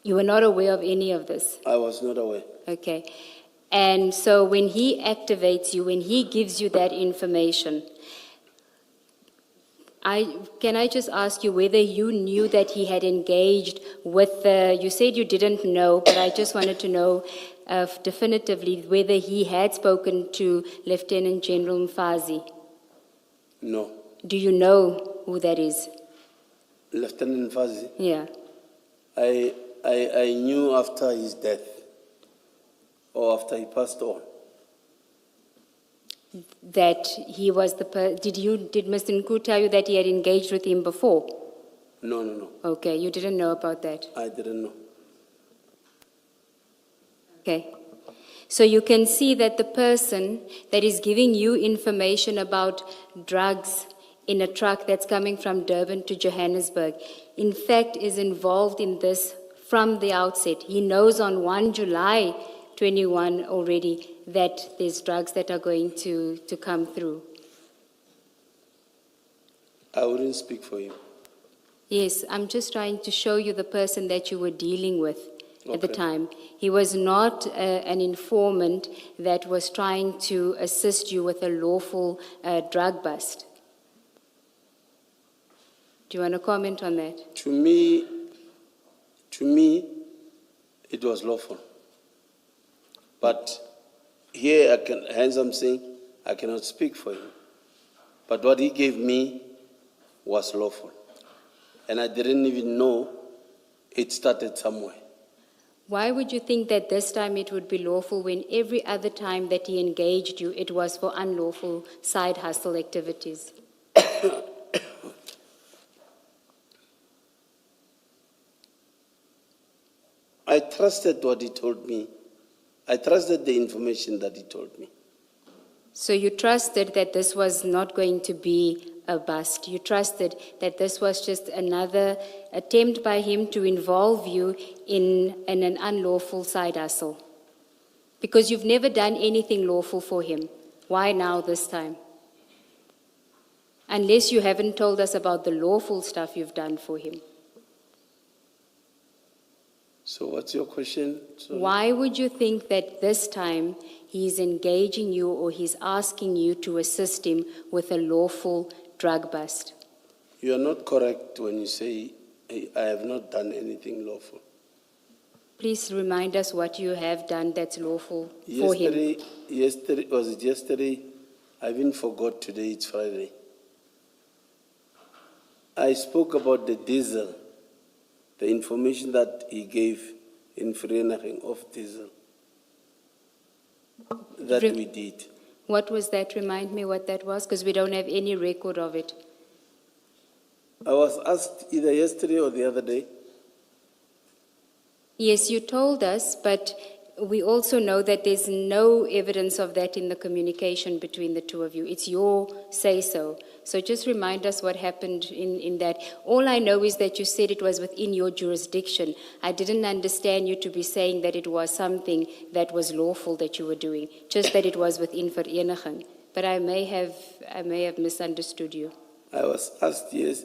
You were not aware of any of this? I was not aware. Okay. And so when he activates you, when he gives you that information, can I just ask you whether you knew that he had engaged with the, you said you didn't know, but I just wanted to know definitively whether he had spoken to Lieutenant General Mfazi. No. Do you know who that is? Lieutenant Fazi, Yeah. I knew after his death or after he passed on. That he was the did Mr. Nku tell you that he had engaged with him before? No. Okay, you didn't know about that. I didn't know. Okay. So you can see that the person that is giving you information about drugs in a truck that's coming from Durban to Johannesburg, in fact, is involved in this from the outset. He knows on 1 July 21 already that there's drugs that are going to come through. I wouldn't speak for him. Yes, I'm just trying to show you the person that you were dealing with at the Okay. time. He was not an informant that was trying to assist you with a lawful drug bust. Do you want to comment on that? To me, it was lawful. But here, hence I'm saying, I cannot speak for him. But what he gave me was lawful. And I didn't even know it started somewhere. Why would you think that this time it would be lawful when every other time that he engaged you, it was for unlawful side hustle activities? I trusted what he told me. I trusted the information that he told me. So you trusted that this was not going to be a bust. You trusted that this was just another attempt by him to involve you in an unlawful side hustle. Because you've never done anything lawful for him. Why now this time? Unless you haven't told us about the lawful stuff you've done for him. So what's your question? Sorry. Why would you think that this time he's engaging you or he's asking you to assist him with a lawful drug bust? You are not correct when you say I have not done anything lawful. Please remind us what you have done that's lawful for him. Yesterday, was it yesterday? I even forgot today, it's Friday. I spoke about the diesel, the information that he gave in Vereniging of diesel. That we did. What was that? Remind me what that was, because we don't have any record of it. I was asked either yesterday or the other day. Yes, you told us, but we also know that there's no evidence of that in the communication between the two of you. It's your say-so. So just remind us what happened in that. All I know is that you said it was within your jurisdiction. I didn't understand you to be saying that it was something that was lawful that you were doing, just that it was within Vereniging. But I may have misunderstood you. I was asked, yes.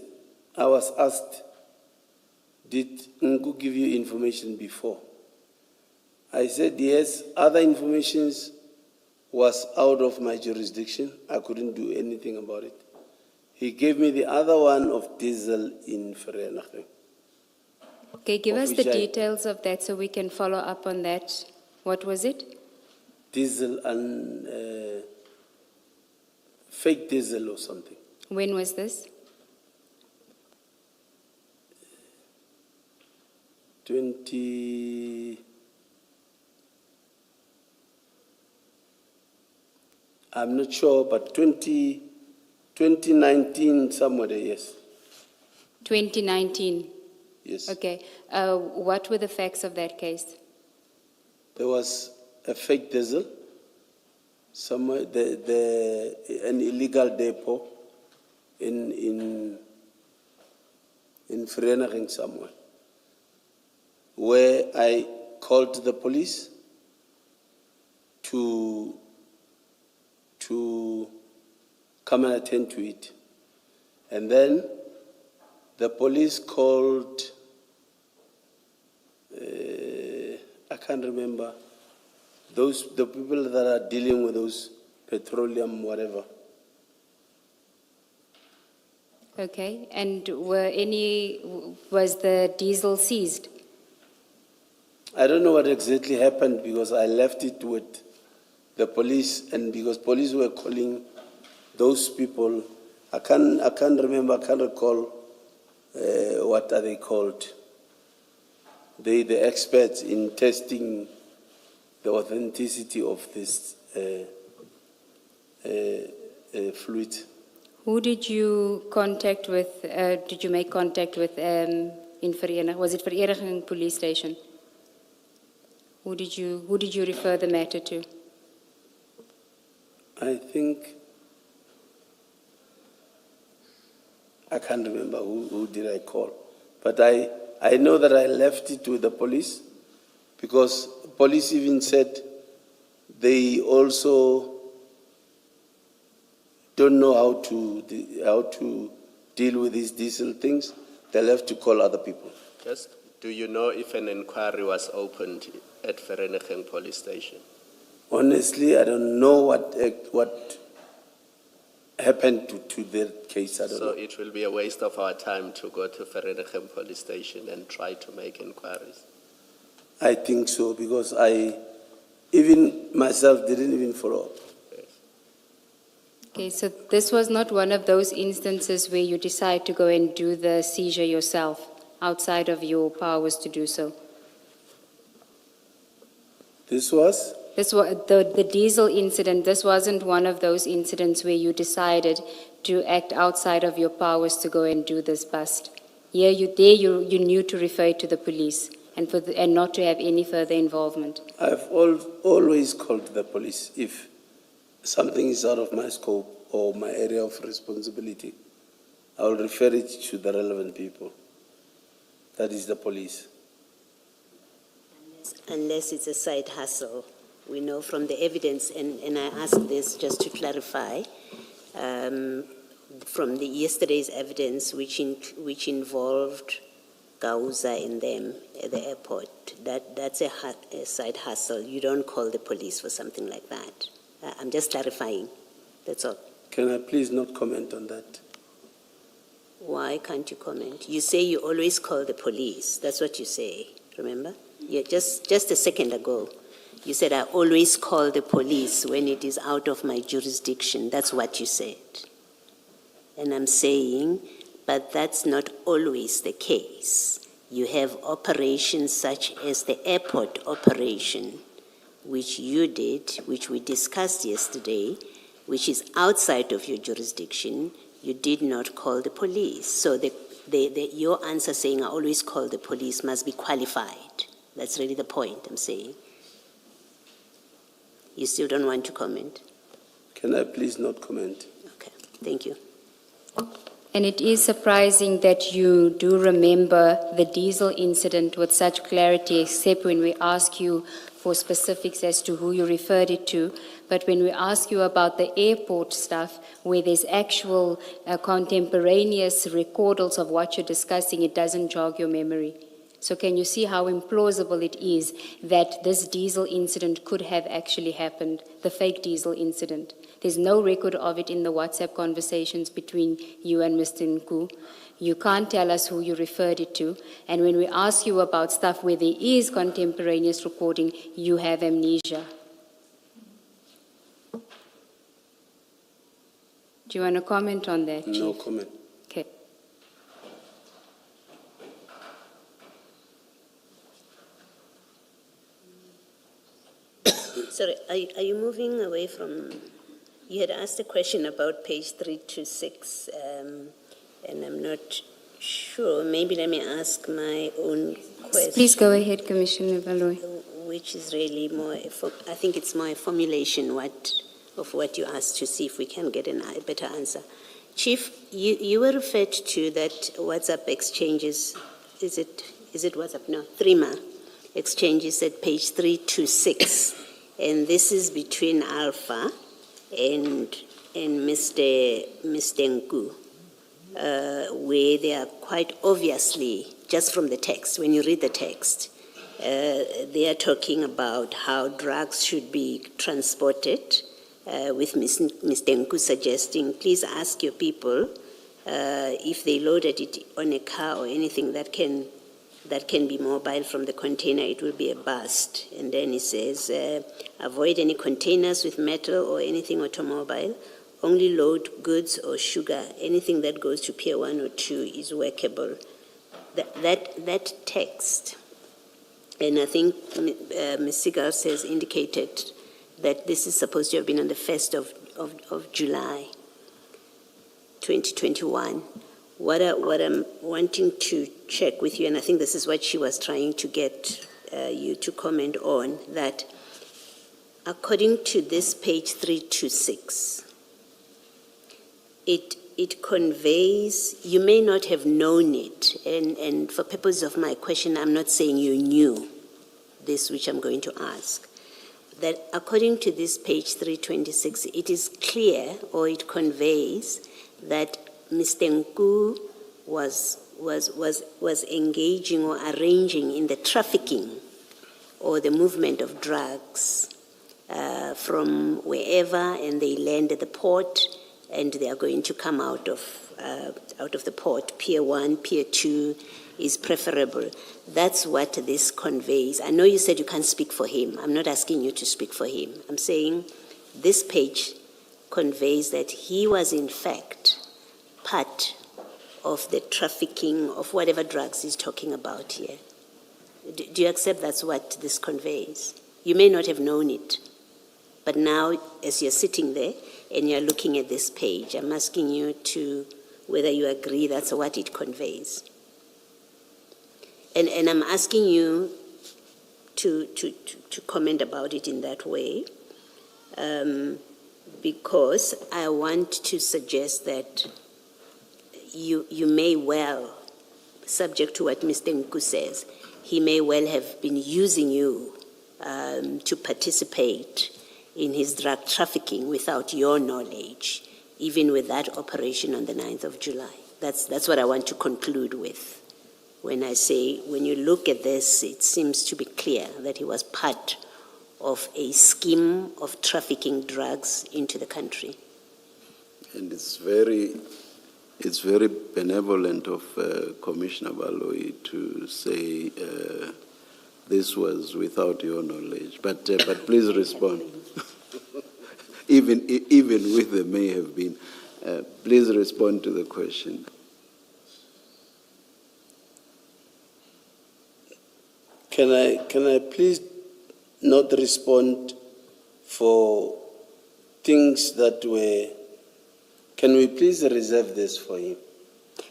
I was asked, did Nku give you information before? I said, yes. Other information was out of my jurisdiction. I couldn't do anything about it. He gave me the other one of diesel in Vereniging. Okay, give us the details of that so we can follow up on that. What was it? Diesel and fake diesel or something. When was this? I'm not sure, but 2019, somewhere there, yes. 2019. Yes. Okay. What were the facts of that case? There was a fake diesel, somewhere, an illegal depot in Vereniging somewhere, where I called the police to come and attend to it. And then the police called, I can't remember, the people that are dealing with those petroleum, whatever. Okay, and was the diesel seized? I don't know what exactly happened because I left it with the police, and because police were calling those people, I can't recall what are they called. The experts in testing the authenticity of this fluid. Who did you contact with, did you make contact with in Vereniging? Was it Vereniging Police Station? Who did you refer the matter to? I think, I can't remember who did I call, but I know that I left it with the police because police even said they also don't know how to deal with these diesel things. They'll have to call other people. Just, do you know if an inquiry was opened at Vereniging Police Station? Honestly, I don't know what happened to their case. I don't know. So it will be a waste of our time to go to Vereniging Police Station and try to make inquiries. I think so, because I, even myself, didn't even follow up. Okay, so this was not one of those instances where you decide to go and do the seizure yourself, outside of your powers to do so. This was? This was the diesel incident. This wasn't one of those incidents where you decided to act outside of your powers to go and do this bust. Here, you knew to refer to the police and not to have any further involvement. I've always called the police if something is out of my scope or my area of responsibility. I will refer it to the relevant people. That is the police. Unless it's a side hustle. We know from the evidence, and I ask this just to clarify, from yesterday's evidence, which involved Gauza and them at the airport, that's a side hustle. You don't call the police for something like that. I'm just clarifying. That's all. Can I please not comment on that? Why can't you comment? You say you always call the police. That's what you say, remember? Yeah, just a second ago, you said I always call the police when it is out of my jurisdiction. That's what you said. And I'm saying, but that's not always the case. You have operations such as the airport operation, which you did, which we discussed yesterday, which is outside of your jurisdiction. You did not call the police. So your answer saying I always call the police must be qualified. That's really the point I'm saying. You still don't want to comment? Can I please not comment? Okay, thank you. And it is surprising that you do remember the diesel incident with such clarity, except when we ask you for specifics as to who you referred it to. But when we ask you about the airport stuff, where there's actual contemporaneous recordals of what you're discussing, it doesn't jog your memory. So can you see how implausible it is that this diesel incident could have actually happened, the fake diesel incident? There's no record of it in the WhatsApp conversations between you and Mr. Nku. You can't tell us who you referred it to. And when we ask you about stuff where there is contemporaneous recording, you have amnesia. Do you want to comment on that, Chief? No comment. Okay. Sorry, are you moving away from, you had asked a question about page 326, and I'm not sure. Maybe let me ask my own question. Please go ahead, Commissioner Valoy. Which is really more, I think it's more a formulation of what you asked to see if we can get a better answer. Chief, you were referred to that WhatsApp exchanges, is it WhatsApp? No, Threema exchanges at page 326. And this is between Alpha and Mr. Nku. where they are quite obviously, just from the text, when you read the text, they are talking about how drugs should be transported, with Mr. Nku suggesting, please ask your people if they loaded it on a car or anything that can be mobile from the container, it will be a bust. And then he says, avoid any containers with metal or anything automobile. Only load goods or sugar. Anything that goes to Pier 1 or 2 is workable. That text, and I think Ms. Segal has indicated that this is supposed to have been on the 1st of July, 2021. What I'm wanting to check with you, and I think this is what she was trying to get you to comment on, that according to this page 326, it conveys, you may not have known it, and for purposes of my question, I'm not saying you knew this, which I'm going to ask, that according to this page 326, it is clear, or it conveys, that Mr. Nku was engaging or arranging in the trafficking or the movement of drugs from wherever, and they land at the port, and they are going to come out of the port. Pier 1, Pier 2 is preferable. That's what this conveys. I know you said you can't speak for him. I'm not asking you to speak for him. I'm saying this page conveys that he was in fact part of the trafficking of whatever drugs he's talking about here. Do you accept that's what this conveys? You may not have known it, but now as you're sitting there and you're looking at this page, I'm asking you to whether you agree that's what it conveys. And I'm asking you to comment about it in that way, because I want to suggest that you may well, subject to what Mr. Nku says, he may well have been using you to participate in his drug trafficking without your knowledge, even with that operation on the 9th of July. That's what I want to conclude with. When I say, when you look at this, it seems to be clear that he was part of a scheme of trafficking drugs into the country. And it's very benevolent of Commissioner Baloyi to say this was without your knowledge. But please respond. even with the may have been, please respond to the question. Can I please not respond for things that were... Can we please reserve this for him?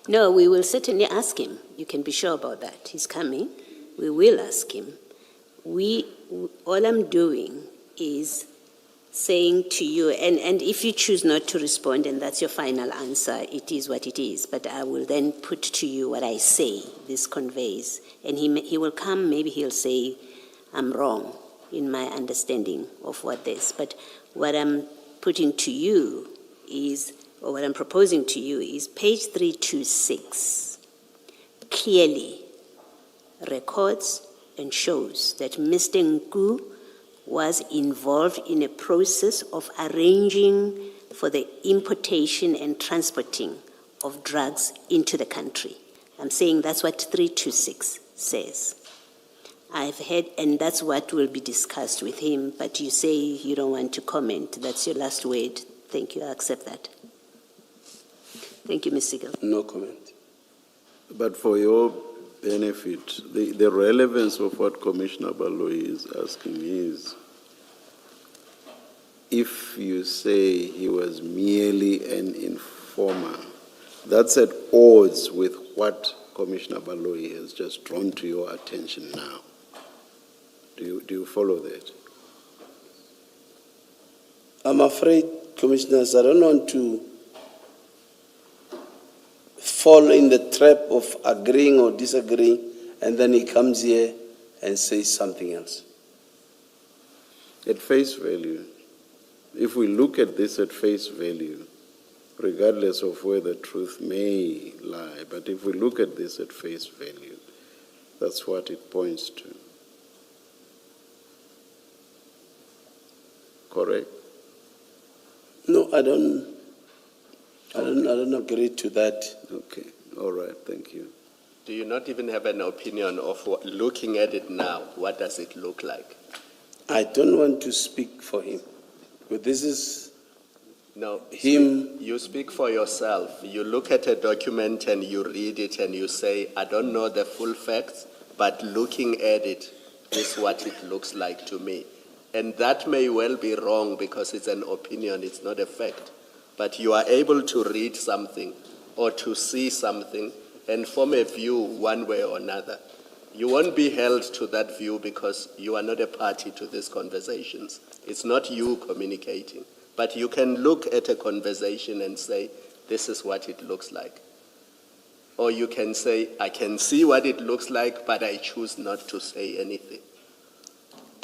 No, we will certainly ask him. You can be sure about that. He's coming. We will ask him. All I'm doing is saying to you, and if you choose not to respond and that's your final answer, it is what it is. But I will then put to you what I say this conveys. And he will come, maybe he'll say, I'm wrong in my understanding of what this. But what I'm putting to you is, or what I'm proposing to you is page 326 clearly records and shows that Mr. Nku was involved in a process of arranging for the importation and transporting of drugs into the country. I'm saying that's what 326 says. I've heard, and that's what will be discussed with him, but you say you don't want to comment. That's your last word. Thank you. I accept that. Thank you, Ms. Segal. No comment. But for your benefit, the relevance of what Commissioner Baloyi is asking is, if you say he was merely an informer, that's at odds with what Commissioner Baloyi has just drawn to your attention now. Do you follow that? I'm afraid, Commissioners, I don't want to fall in the trap of agreeing or disagreeing, and then he comes here and says something else. At face value, if we look at this at face value, regardless of where the truth may lie. But if we look at this at face value, that's what it points to. Correct? No, I don't agree to that. Okay, all right, thank you. Do you not even have an opinion of looking at it now? What does it look like? I don't want to speak for him. But this is No, him. you speak for yourself. You look at a document and you read it and you say, I don't know the full facts, but looking at it is what it looks like to me. And that may well be wrong because it's an opinion, it's not a fact. But you are able to read something or to see something and form a view one way or another. You won't be held to that view because you are not a party to these conversations. It's not you communicating. But you can look at a conversation and say, this is what it looks like. Or you can say, I can see what it looks like, but I choose not to say anything.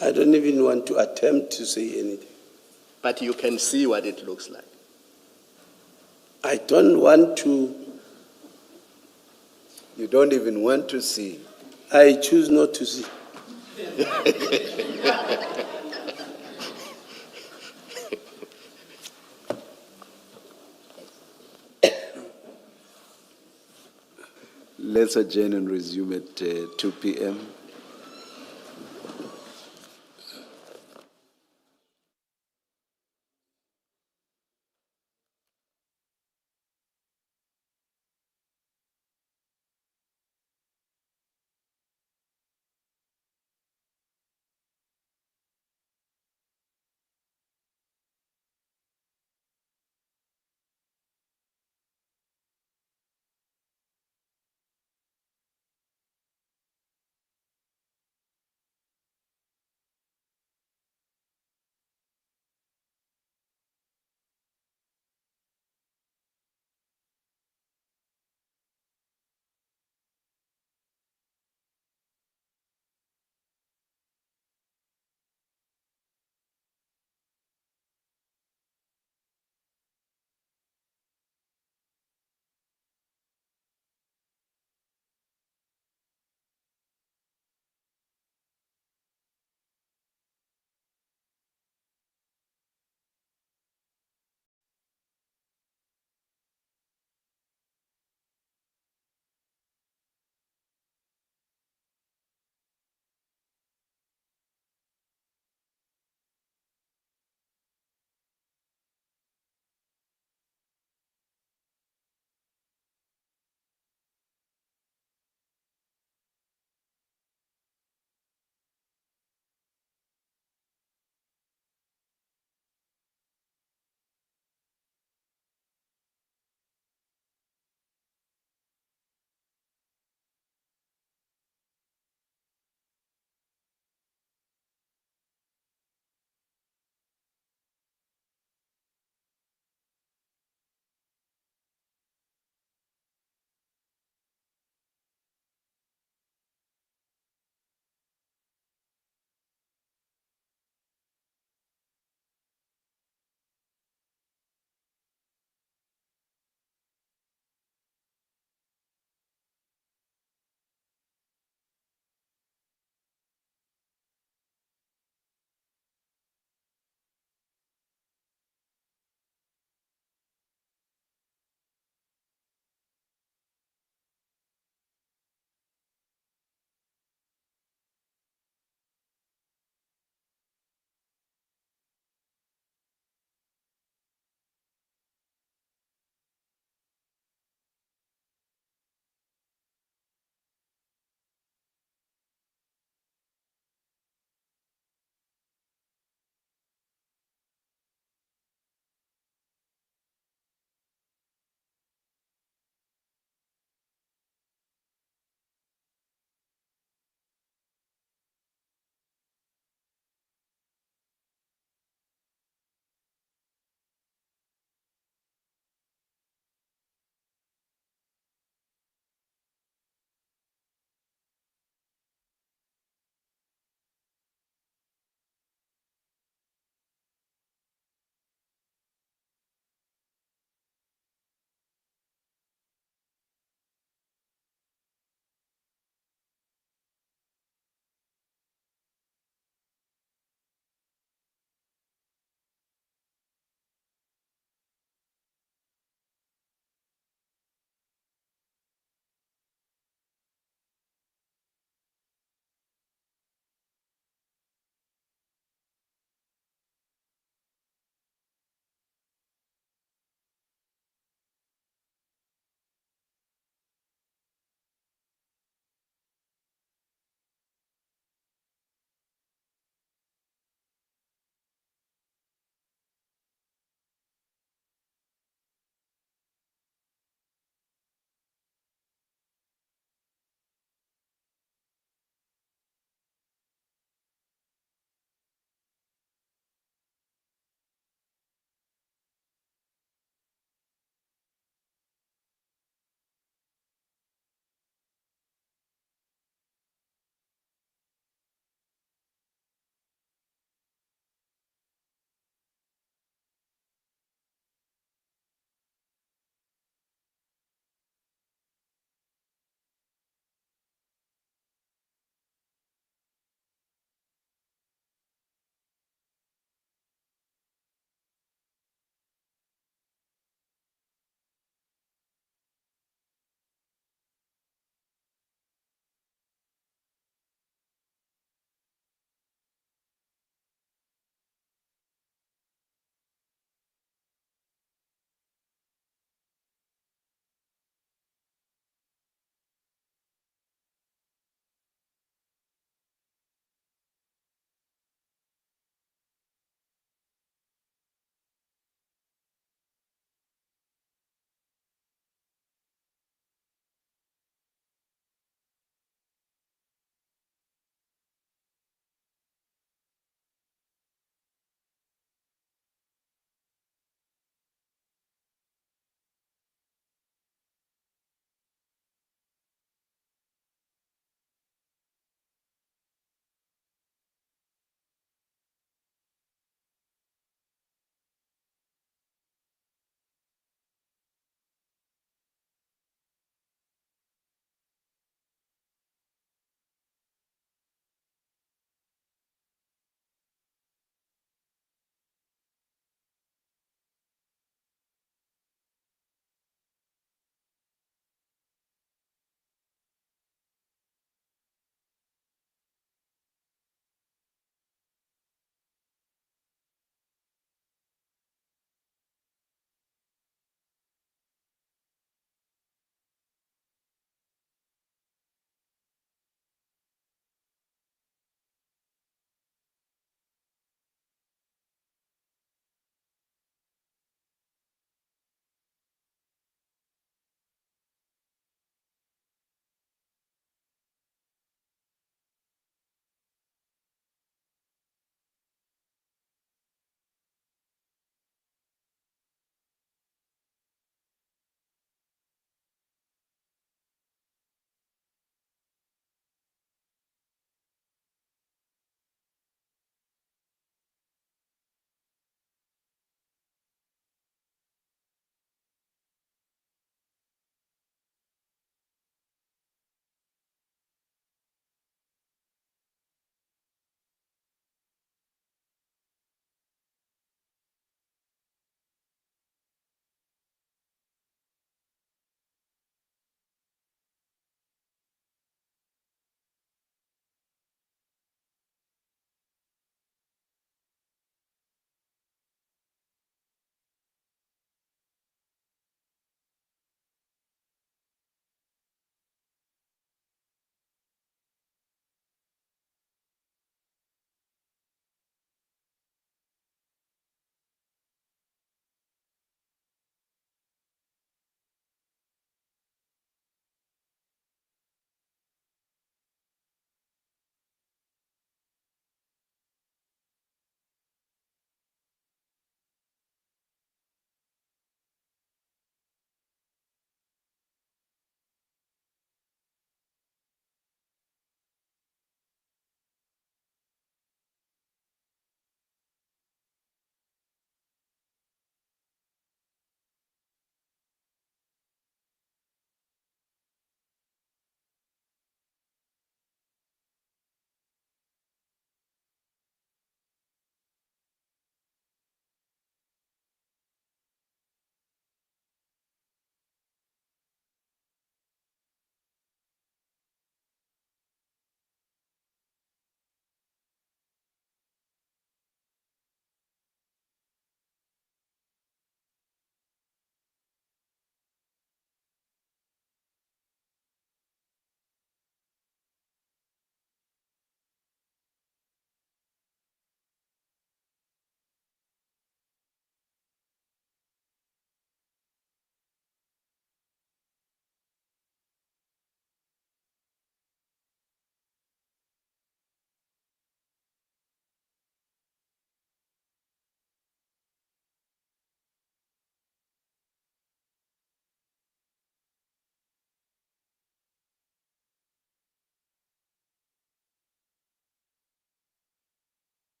I don't even want to attempt to say anything. But you can see what it looks like. I don't want to. You don't even want to see. I choose not to see. Let's adjourn and resume at 2 p.m.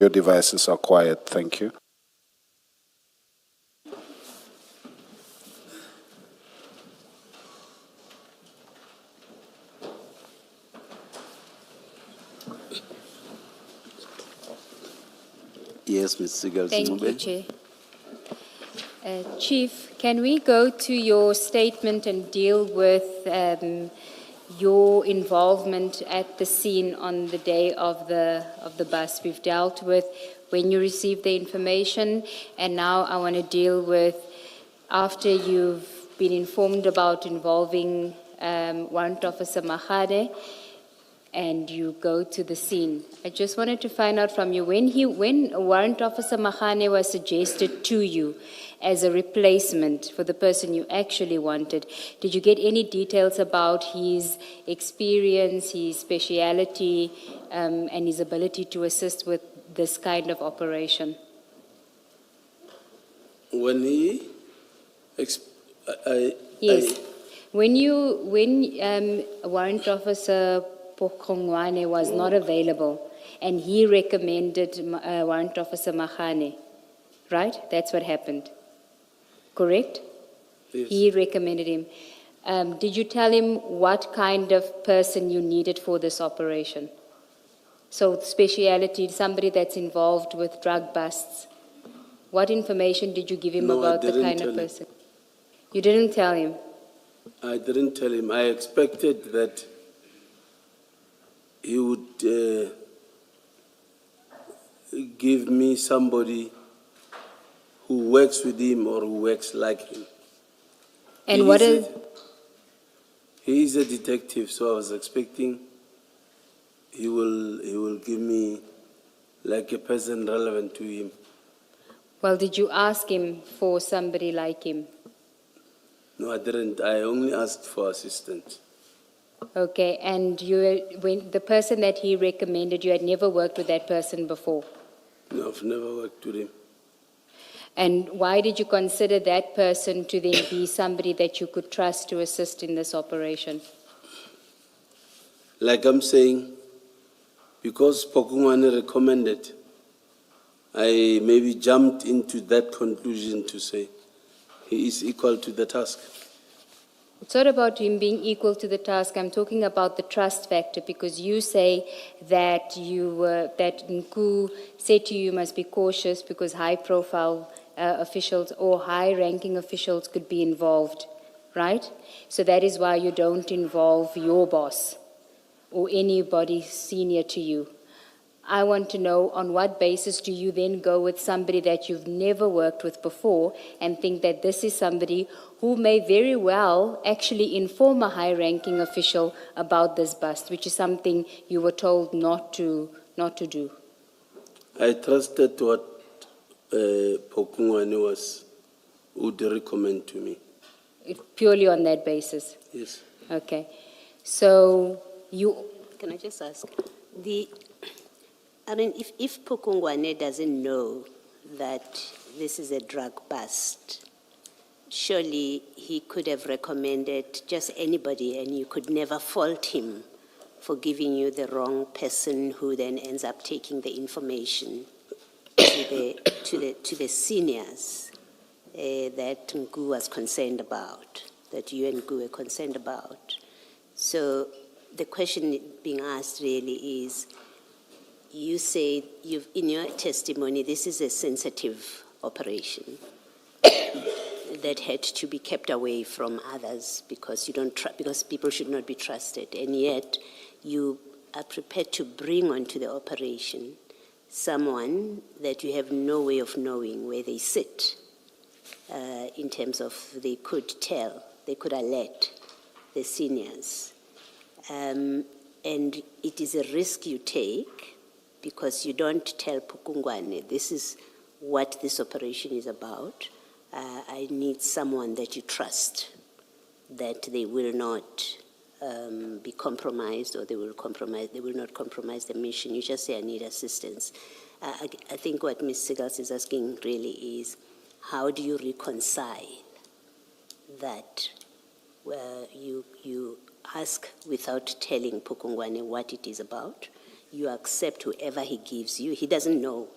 Your devices are quiet. Thank you. Yes, Ms. Sigal Thank you, Zimube. Chair. Chief, can we go to your statement and deal with your involvement at the scene on the day of the bus? We've dealt with when you received the information, and now I want to deal with after you've been informed about involving Warrant Officer Mahade, and you go to the scene. I just wanted to find out from you, when Warrant Officer Mahane was suggested to you as a replacement for the person you actually wanted, did you get any details about his experience, his speciality, and his ability to assist with this kind of operation? When he, Yes. When Warrant Officer Pokongwane was not available and he recommended Warrant Officer Mahane, right? That's what happened. Correct? Yes. He recommended him. Did you tell him what kind of person you needed for this operation? So speciality, somebody that's involved with drug busts. What information did you give him No, I about the didn't kind tell of him. person? You didn't tell him? I didn't tell him. I expected that he would give me somebody who works with him or who works like him. And what is... He is a detective, so I was expecting he will give me like a person relevant to him. Well, did you ask him for somebody like him? No, I didn't. I only asked for assistance. Okay, and when the person that he recommended, you had never worked with that person before? No, I've never worked with him. And why did you consider that person to then be somebody that you could trust to assist in this operation? Like I'm saying, because Pokungwane recommended, I maybe jumped into that conclusion to say he is equal to the task. It's not about him being equal to the task. I'm talking about the trust factor, because you say that that Nku said to you, you must be cautious because high-profile officials or high-ranking officials could be involved, right? So that is why you don't involve your boss or anybody senior to you. I want to know, on what basis do you then go with somebody that you've never worked with before and think that this is somebody who may very well actually inform a high-ranking official about this bust, which is something you were told not to do? I trusted what Pokungwane would recommend to me. Purely on that basis? Yes. Okay. So you... Can I just ask? I mean, if Pokungwane doesn't know that this is a drug bust, surely he could have recommended just anybody, and you could never fault him for giving you the wrong person who then ends up taking the information to the seniors that Ngu was concerned about, that you and Ngu were concerned about. So the question being asked really is, you say in your testimony this is a sensitive operation that had to be kept away from others because because people should not be trusted, and yet you are prepared to bring onto the operation someone that you have no way of knowing where they sit in terms of they could alert the seniors. And it is a risk you take because you don't tell Pukungwane, this is what this operation is about. I need someone that you trust, that they will not be compromised, or they will not compromise the mission. You just say, I need assistance. I think what Ms. Sigals is asking really is, how do you reconcile that you ask without telling Pukungwane what it is about? you accept whoever he gives you. He doesn't know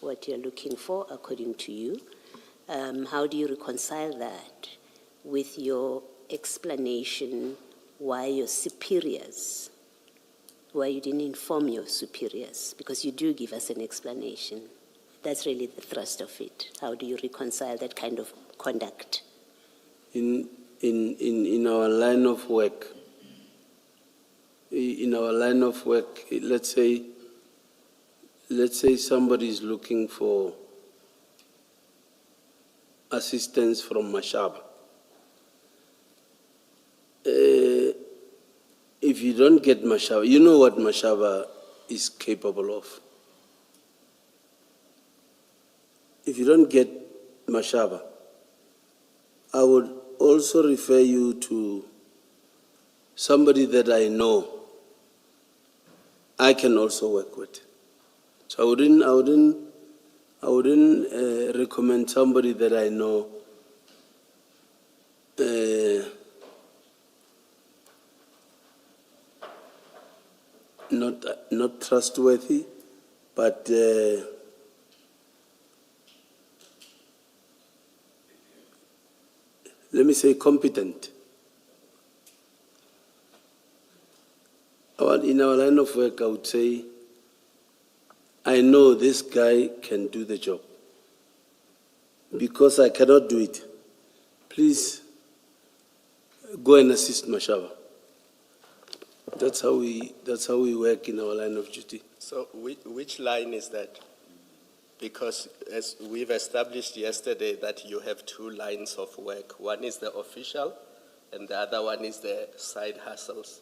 what you're looking for, according to you. How do you reconcile that with your explanation why your superiors, why you didn't inform your superiors? Because you do give us an explanation. That's really the thrust of it. How do you reconcile that kind of conduct? In our line of work, let's say somebody is looking for assistance from Mashaba. If you don't get Mashaba, you know what Mashaba is capable of. If you don't get Mashaba, I would also refer you to somebody that I know I can also work with. So I wouldn't recommend somebody that I know not trustworthy, but let me say competent. In our line of work, I would say, I know this guy can do the job. Because I cannot do it, please go and assist Mashaba. That's how we work in our line of duty. So which line is that? Because as we've established yesterday that you have two lines of work. One is the official and the other one is the side hustles.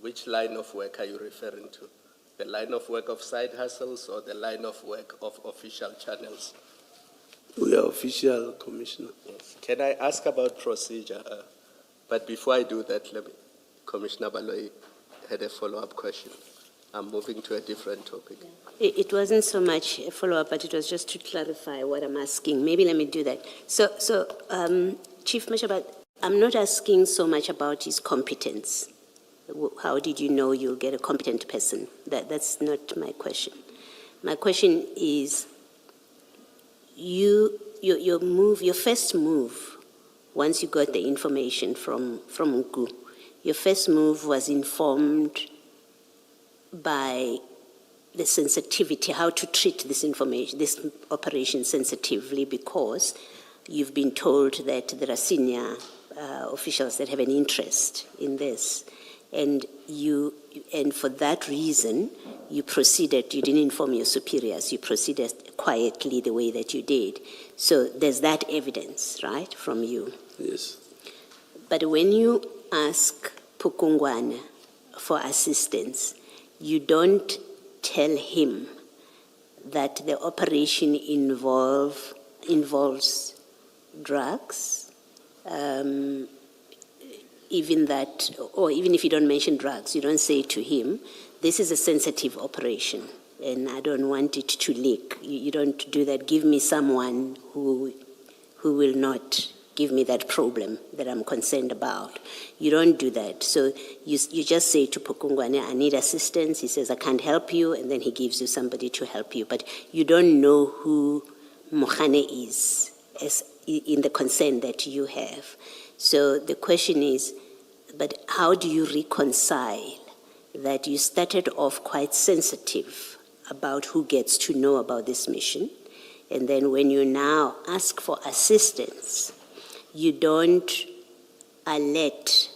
Which line of work are you referring to? The line of work of side hustles or the line of work of official channels? We are official, Commissioner. Yes. Can I ask about procedure? But before I do that, Commissioner Baloyi had a follow-up question. I'm moving to a different topic. It wasn't so much a follow-up, but it was just to clarify what I'm asking. Maybe let me do that. So Chief Mashaba, I'm not asking so much about his competence. How did you know you'll get a competent person? That's not my question. My question is, your first move, once you got the information from Nku, your first move was informed by the sensitivity, how to treat this information, this operation sensitively, because you've been told that there are senior officials that have an interest in this. And for that reason, you didn't inform your superiors, you proceeded quietly the way that you did. So there's that evidence, right, from you? Yes. But when you ask Pukungwana for assistance, you don't tell him that the operation involves drugs, even if you don't mention drugs, you don't say to him, this is a sensitive operation and I don't want it to leak. You don't do that. Give me someone who will not give me that problem that I'm concerned about. You don't do that. So you just say to Pukungwane, I need assistance. He says, I can't help you, and then he gives you somebody to help you. But you don't know who Mokhane is in the concern that you have. So the question is, but how do you reconcile that you started off quite sensitive about who gets to know about this mission, and then when you now ask for assistance, you don't alert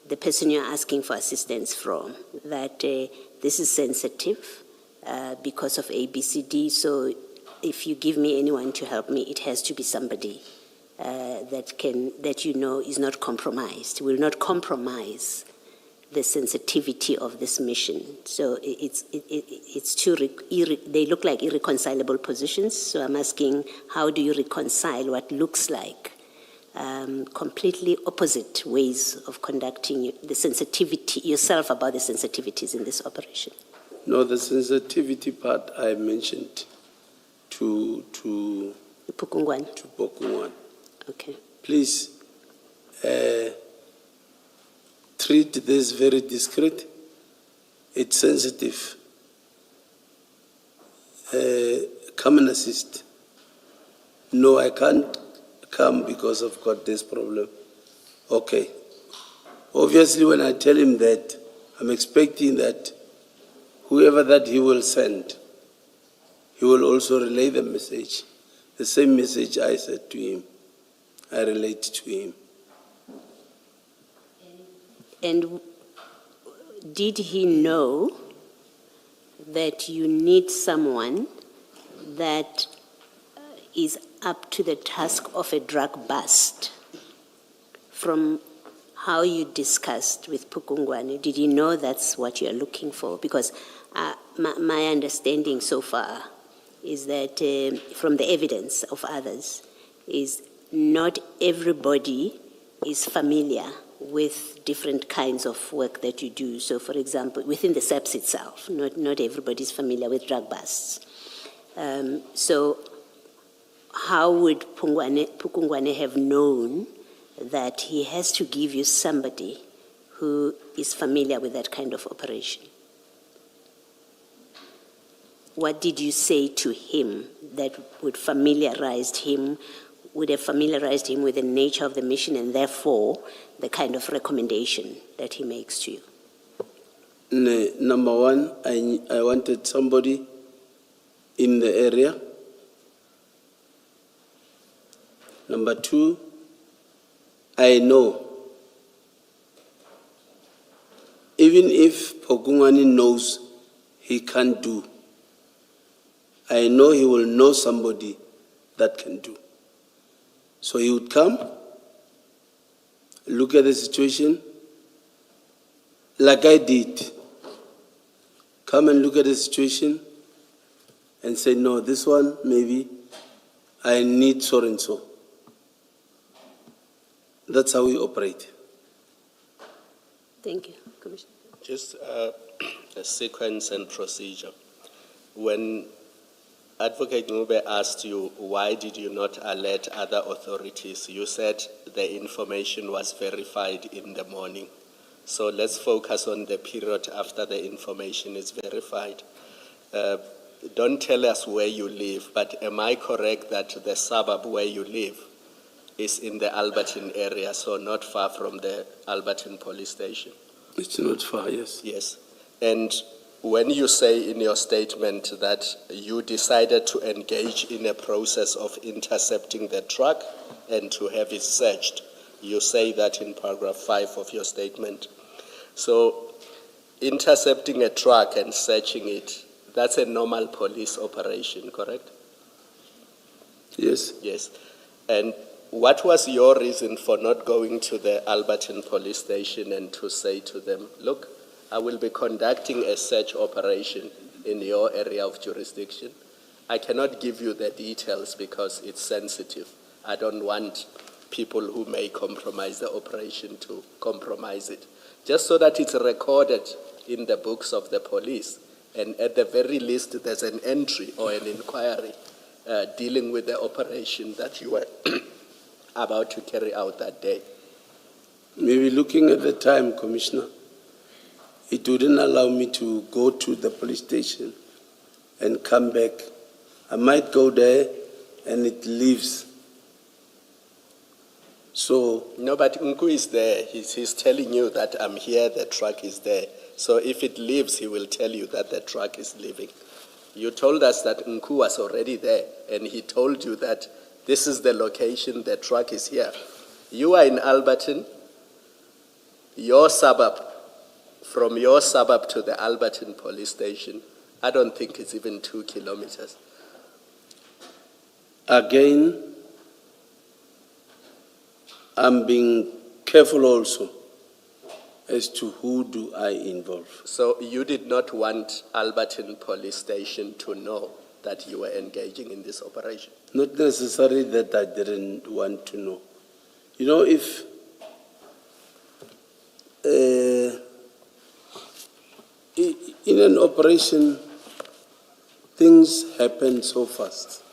the person you're asking for assistance from that this is sensitive because of ABCD, so if you give me anyone to help me, it has to be somebody that you know is not compromised, will not compromise the sensitivity of this mission. So they look like irreconcilable positions. So I'm asking, how do you reconcile what looks like completely opposite ways of conducting the sensitivity yourself about the sensitivities in this operation? No, the sensitivity part I mentioned to Pukungwane. Okay. Please treat this very discreet. It's sensitive. Come and assist. No, I can't come because I've got this problem. Okay. Obviously, when I tell him that, I'm expecting that whoever that he will send, he will also relay the message. The same message I said to him, I relate to him. And did he know that you need someone that is up to the task of a drug bust? From how you discussed with Pukungwane, did he know that's what you're looking for? Because my understanding so far is that from the evidence of others is not everybody is familiar with different kinds of work that you do. So, for example, within the SAPS itself, not everybody is familiar with drug busts. So how would Pukungwane have known that he has to give you somebody who is familiar with that kind of operation? What did you say to him that would have familiarized him with the nature of the mission and therefore the kind of recommendation that he makes to you? Number one, I wanted somebody in the area. Number two, I know, even if Pokungwani knows he can't do, I know he will know somebody that can do. So he would come, look at the situation, like I did. Come and look at the situation and say, no, this one, maybe, I need so and so. That's how we operate. Thank you, Commissioner. Just a sequence and procedure. When Advocate Ngube asked you, why did you not alert other authorities? You said the information was verified in the morning. So let's focus on the period after the information is verified. Don't tell us where you live, but am I correct that the suburb where you live is in the Alberton area, so not far from the Alberton police station? It's not far, yes. Yes. And when you say in your statement that you decided to engage in a process of intercepting the truck and to have it searched, you say that in paragraph 5 of your statement. So intercepting a truck and searching it, that's a normal police operation, correct? Yes. Yes. And what was your reason for not going to the Alberton police station and to say to them, look, I will be conducting a search operation in your area of jurisdiction. I cannot give you the details because it's sensitive. I don't want people who may compromise the operation to compromise it. Just so that it's recorded in the books of the police. And at the very least, there's an entry or an inquiry dealing with the operation that you were about to carry out that day. Maybe looking at the time, Commissioner, it wouldn't allow me to go to the police station and come back. I might go there and it leaves. So. No, but Nku is there. He's telling you that I'm here, the truck is there. So if it leaves, he will tell you that the truck is leaving. You told us that Nku was already there, and he told you that this is the location, the truck is here. You are in Alberton, your suburb. From your suburb to the Alberton police station, I don't think it's even 2 kilometers. Again, I'm being careful also as to who do I involve. So you did not want Alberton police station to know that you were engaging in this operation? Not necessarily that I didn't want to know. You know, if in an operation, things happen so fast.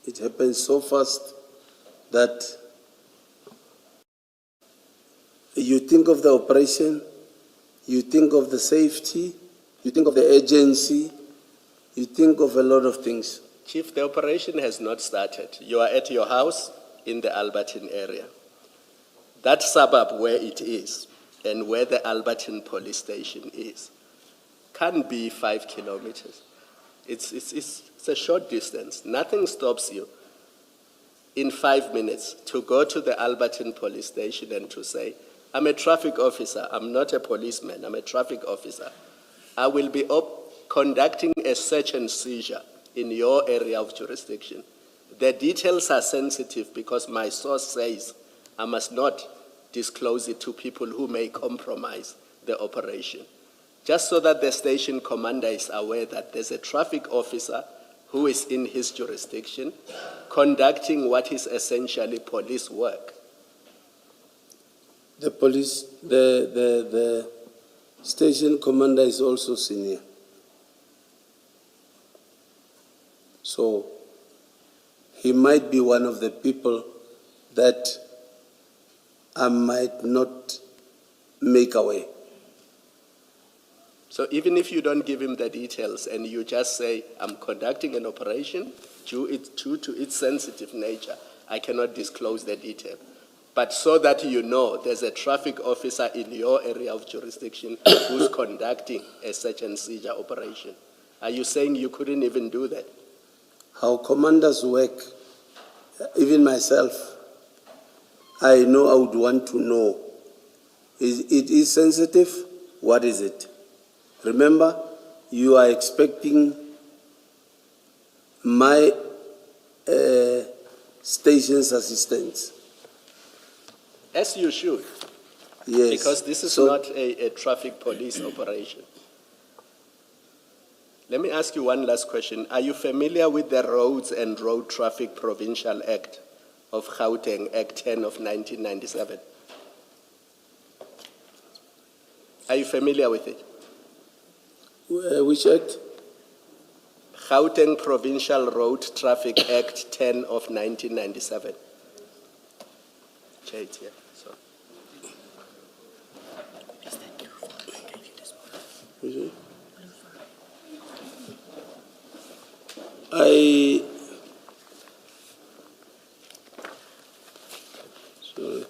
It happens so fast that you think of the operation, you think of the safety, you think of the agency, you think of a lot of things. Chief, the operation has not started. You are at your house in the Albertine area. That suburb where it is and where the Albertine police station is can't be 5 kilometers. It's a short distance. Nothing stops you in 5 minutes to go to the Albertine police station and to say, I'm a traffic officer, I'm not a policeman, I'm a traffic officer. I will be conducting a search and seizure in your area of jurisdiction. The details are sensitive because my source says I must not disclose it to people who may compromise the operation. Just so that the station commander is aware that there's a traffic officer who is in his jurisdiction conducting what is essentially police work. The police, the station commander is also senior. So he might be one of the people that I might not make away. So even if you don't give him the details and you just say, I'm conducting an operation due to its sensitive nature, I cannot disclose the detail. But so that you know there's a traffic officer in your area of jurisdiction who's conducting a search and seizure operation. Are you saying you couldn't even do that? How commanders work, even myself, I know I would want to know. It is sensitive? What is it? Remember, you are expecting my station's assistance. As you should. Yes. Because this is So- not a traffic police operation. Let me ask you one last question. Are you familiar with the Roads and Road Traffic Provincial Act of Gauteng, Act 10 of 1997? Are you familiar with it? Which act? Gauteng Provincial Road Traffic Act 10 of 1997. Chair, it's here. Sorry. Is it? Sorry.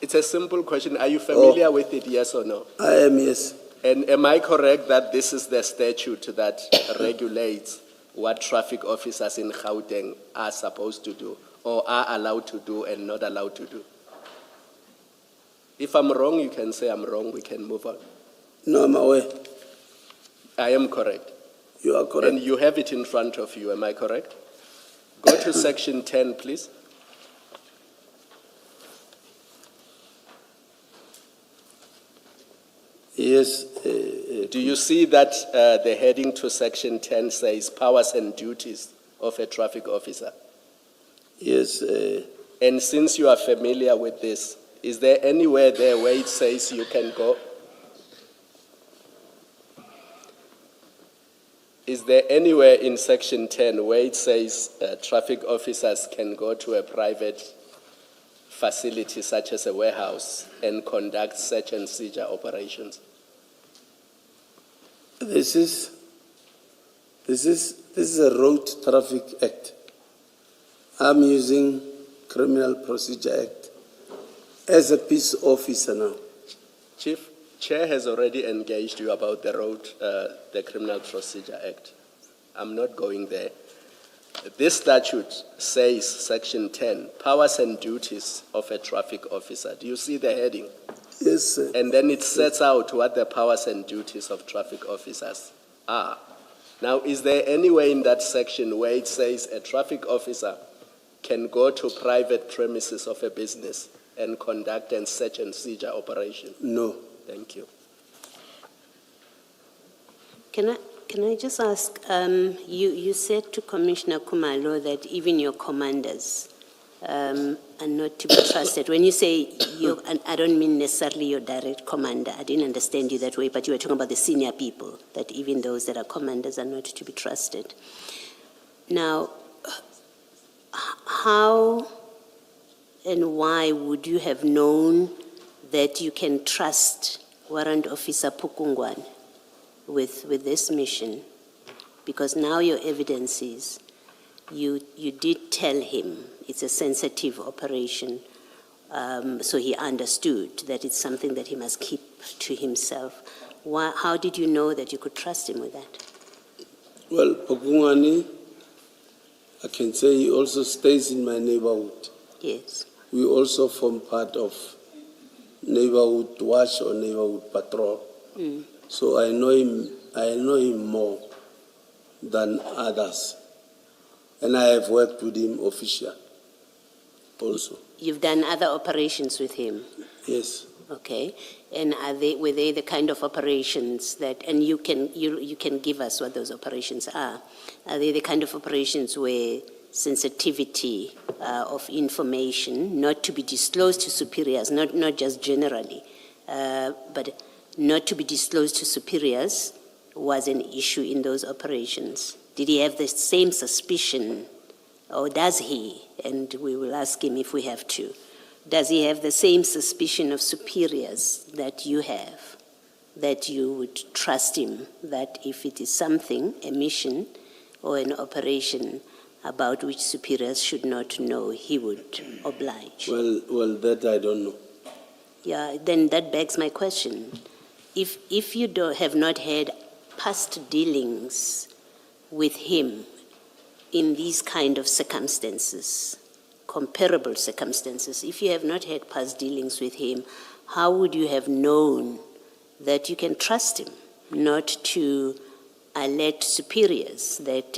It's a simple question. Are you familiar with it, yes or no? I am, yes. And am I correct that this is the statute that regulates what traffic officers in Gauteng are supposed to do or are allowed to do and not allowed to do? If I'm wrong, you can say I'm wrong. We can move on. No, I'm aware. I am correct. You are correct. And you have it in front of you. Am I correct? Go to section 10, please. Yes. Do you see that the heading to section 10 says powers and duties of a traffic officer? Yes. And since you are familiar with this, is there anywhere there where it says you can go? Is there anywhere in section 10 where it says traffic officers can go to a private facility such as a warehouse and conduct search and seizure operations? This is a Road Traffic Act. I'm using Criminal Procedure Act as a peace officer now. Chief, Chair has already engaged you about the Criminal Procedure Act. I'm not going there. This statute says, section 10, powers and duties of a traffic officer. Do you see the heading? Yes, sir. And then it sets out what the powers and duties of traffic officers are. Now, is there anywhere in that section where it says a traffic officer can go to private premises of a business and conduct a search and seizure operation? No. Thank you. Can I just ask, you said to Commissioner Kumalo that even your commanders are not to be trusted. When you say you, and I don't mean necessarily your direct commander, I didn't understand you that way, but you were talking about the senior people, that even those that are commanders are not to be trusted. Now, how and why would you have known that you can trust Warrant Officer Pukungwane with this mission? Because now your evidence is you did tell him it's a sensitive operation, so he understood that it's something that he must keep to himself. How did you know that you could trust him with that? Well, Pokungani, I can say he also stays in my neighborhood. Yes. We also form part of neighborhood watch or neighborhood patrol. So I know him more than others. And I have worked with him officially also. You've done other operations with him? Yes. Okay. And were they the kind of operations that, and you can give us what those operations are they the kind of operations where sensitivity of information, not to be disclosed to superiors, not just generally, but not to be disclosed to superiors was an issue in those operations? Did he have the same suspicion, or does he, and we will ask him if we have to, does he have the same suspicion of superiors that you have, that you would trust him, that if it is something, a mission or an operation about which superiors should not know, he would oblige? Well, that I don't know. Yeah, then that begs my question. If you have not had past dealings with him in these kind of circumstances, comparable circumstances, if you have not had past dealings with him, how would you have known that you can trust him not to alert superiors that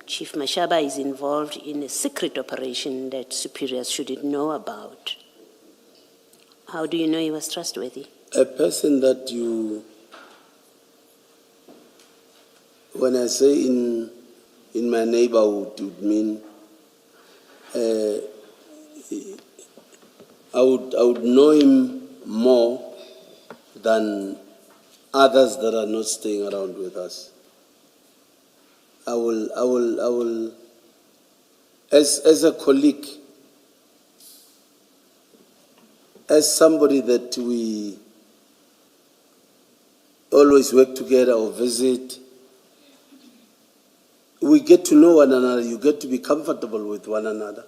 Chief Mashaba is involved in a secret operation that superiors shouldn't know about? How do you know he was trustworthy? A person that you, when I say in my neighborhood, it would mean I would know him more than others that are not staying around with us. I will, as a colleague, as somebody that we always work together or visit, we get to know one another, you get to be comfortable with one another.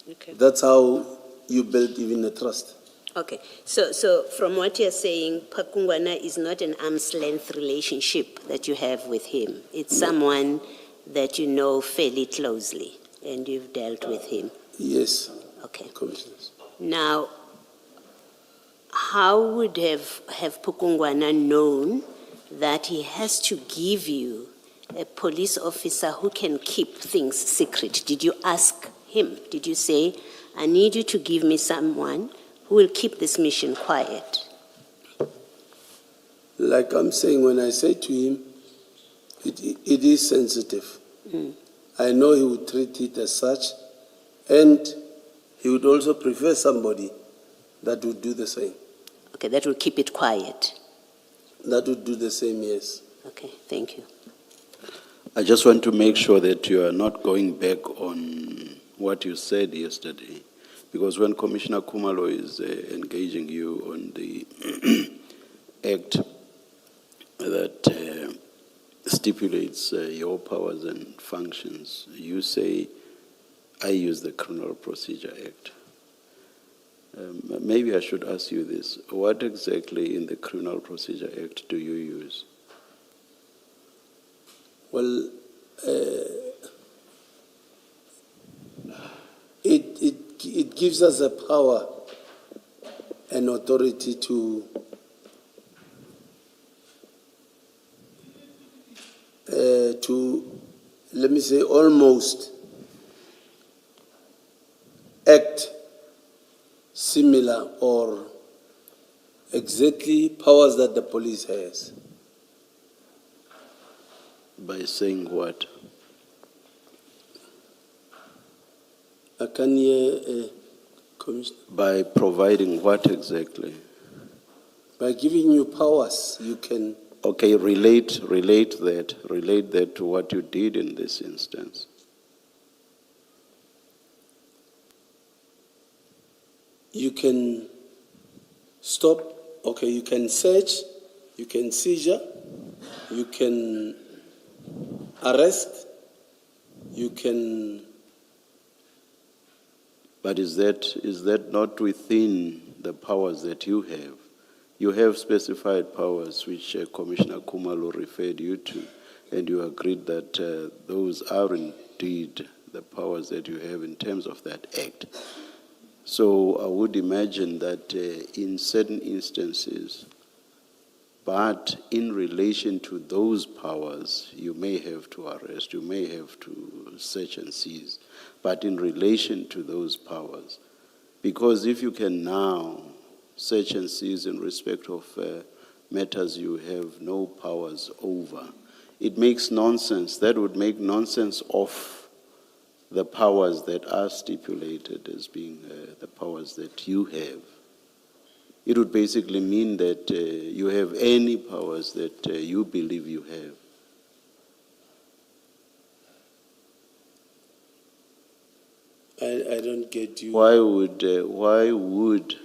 Okay. That's how you build even a trust. Okay, so from what you're saying, Pakungwana is not an arm's length relationship that you have with him. It's someone that you know fairly closely and you've dealt with him. Yes. Okay. Commissioners. Now, how would have Pakungwana known that he has to give you a police officer who can keep things secret? Did you ask him? Did you say, I need you to give me someone who will keep this mission quiet? Like I'm saying, when I say to him, it is sensitive. I know he would treat it as such, and he would also prefer somebody that would do the same. Okay, that will keep it quiet. That would do the same, yes. Okay, thank you. I just want to make sure that you are not going back on what you said yesterday, because when Commissioner Kumalo is engaging you on the act that stipulates your powers and functions, you say, I use the Criminal Procedure Act. Maybe I should ask you this. What exactly in the Criminal Procedure Act do you use? Well, it gives us a power and authority to let me say, almost act similar or exactly powers that the police has. By saying what? I can hear, Commissioner. By providing what exactly? By giving you powers, you can. Okay, relate that to what you did in this instance. You can Stop. Okay, you can search, you can seizure, you can arrest, you can. But is that not within the powers that you have? You have specified powers which Commissioner Kumalo referred you to, and you agreed that those are indeed the powers that you have in terms of that act. So I would imagine that in certain instances, but in relation to those powers, you may have to arrest, you may have to search and seize, but in relation to those powers. Because if you can now search and seize in respect of matters you have no powers over, it makes nonsense. That would make nonsense of the powers that are stipulated as being the powers that you have. It would basically mean that you have any powers that you believe you have. I don't get you. Why would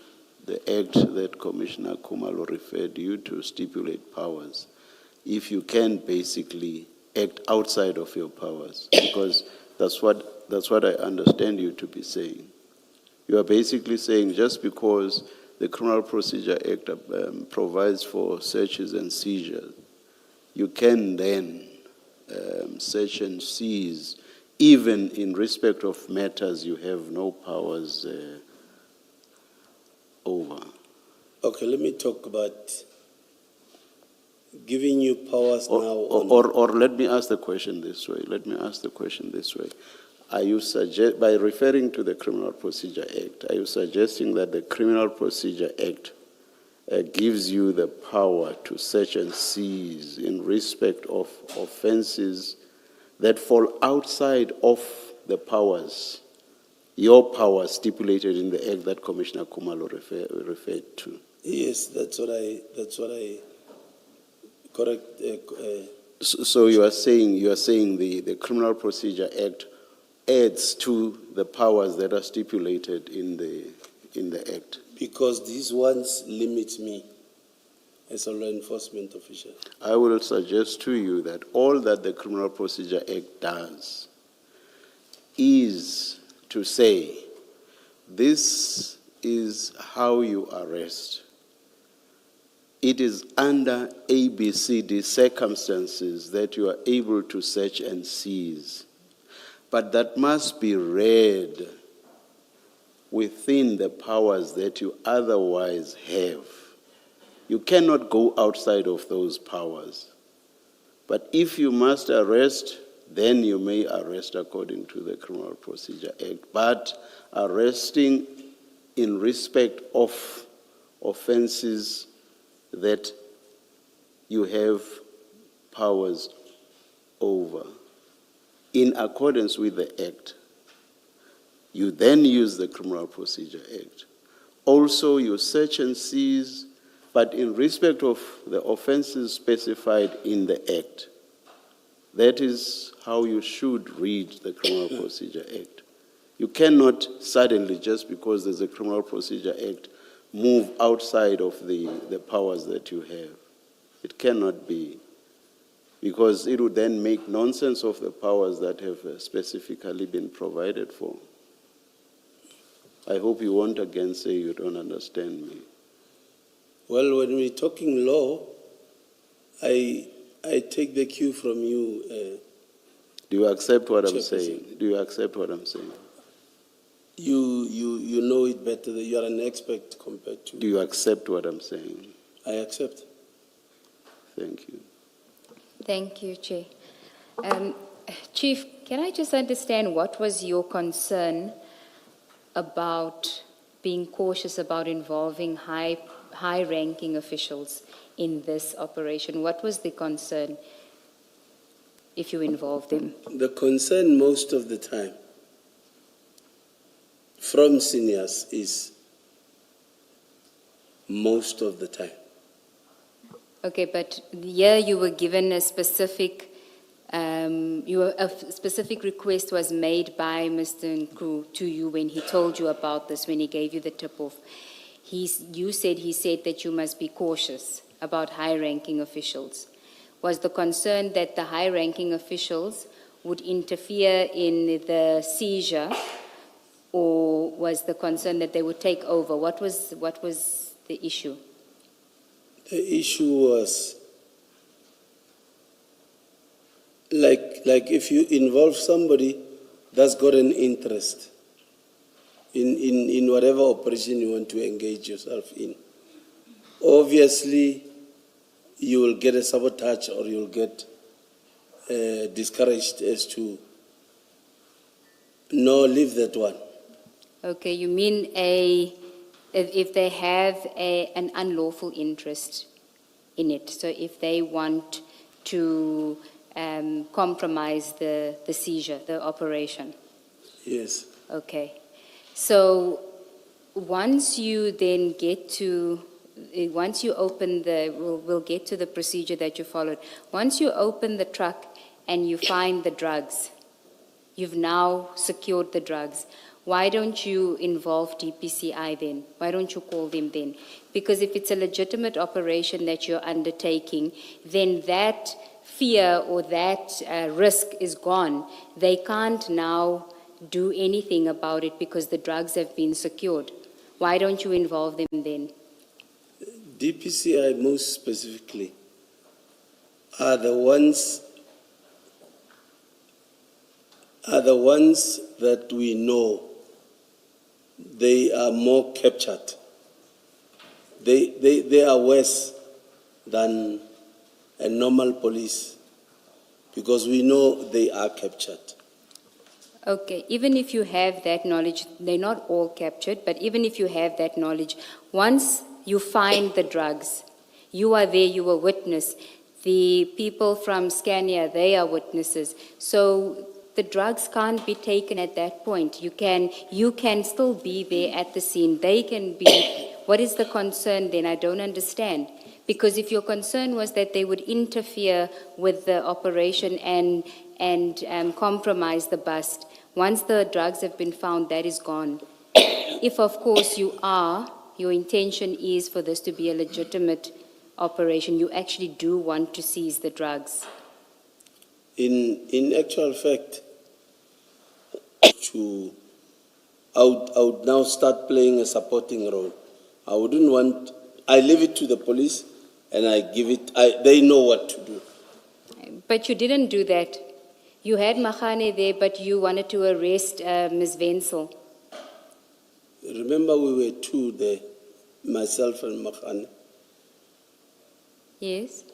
the act that Commissioner Kumalo referred you to stipulate powers if you can basically act outside of your powers? Because that's what I understand you to be saying. You are basically saying just because the Criminal Procedure Act provides for searches and seizures, you can then search and seize even in respect of matters you have no powers over. Okay, let me talk about giving you powers now. Or let me ask the question this way. Are you by referring to the Criminal Procedure Act, are you suggesting that the Criminal Procedure Act gives you the power to search and seize in respect of offenses that fall outside of the powers, your powers stipulated in the act that Commissioner Kumalo referred to? Yes, that's what I correct. So you are saying the Criminal Procedure Act adds to the powers that are stipulated in the act. Because these ones limit me as a law enforcement official. I will suggest to you that all that the Criminal Procedure Act does is to say, this is how you arrest. It is under ABCD circumstances that you are able to search and seize. But that must be read within the powers that you otherwise have. You cannot go outside of those powers. But if you must arrest, then you may arrest according to the Criminal Procedure Act. But arresting in respect of offenses that you have powers over, in accordance with the Act, you then use the Criminal Procedure Act. Also, you search and seize, but in respect of the offenses specified in the Act. That is how you should read the Criminal Procedure Act. You cannot suddenly, just because there's a Criminal Procedure Act, move outside of the powers that you have. It cannot be, because it would then make nonsense of the powers that have specifically been provided for. I hope you won't again say you don't understand me. Well, when we're talking law, I take the cue from you. Do you accept what I'm Chairperson. saying? Do you accept what I'm saying? You know it better. You are an expert compared to. Do you accept what I'm saying? I accept. Thank you. Thank you, Chair. Chief, can I just understand what was your concern about being cautious about involving high-ranking officials in this operation? What was the concern if you involved them? The concern most of the time from seniors is most of the time. Okay, but here you were given a specific, a specific request was made by Mr. Nkru to you when he told you about this, when he gave you the tip-off. you said he said that you must be cautious about high-ranking officials. Was the concern that the high-ranking officials would interfere in the seizure, or was the concern that they would take over? What was the issue? The issue was like if you involve somebody that's got an interest in whatever operation you want to engage yourself in, obviously you will get a sabotage or you'll get discouraged as to, no, leave that one. Okay, you mean if they have an unlawful interest in it, so if they want to compromise the seizure, the operation. Yes. Okay. So once you then get to, once you open we'll get to the procedure that you followed. Once you open the truck and you find the drugs, you've now secured the drugs. Why don't you involve DPCI then? Why don't you call them then? Because if it's a legitimate operation that you're undertaking, then that fear or that risk is gone. They can't now do anything about it because the drugs have been secured. Why don't you involve them then? DPCI most specifically are the ones that we know they are more captured. They are worse than a normal police because we know they are captured. Okay, even if you have that knowledge, they're not all captured, but even if you have that knowledge, once you find the drugs, you are there, you are witness. The people from Scania, they are witnesses. So the drugs can't be taken at that point. You can still be there at the scene. They can be. What is the concern then? I don't understand. Because if your concern was that they would interfere with the operation and compromise the bust, once the drugs have been found, that is gone. If, of course, your intention is for this to be a legitimate operation, you actually do want to seize the drugs. In actual fact, I would now start playing a supporting role. I leave it to the police and they know what to do. But you didn't do that. You had Mahane there, but you wanted to arrest Ms. Wenzel. Remember, we were two there, myself and Mahane. Yes?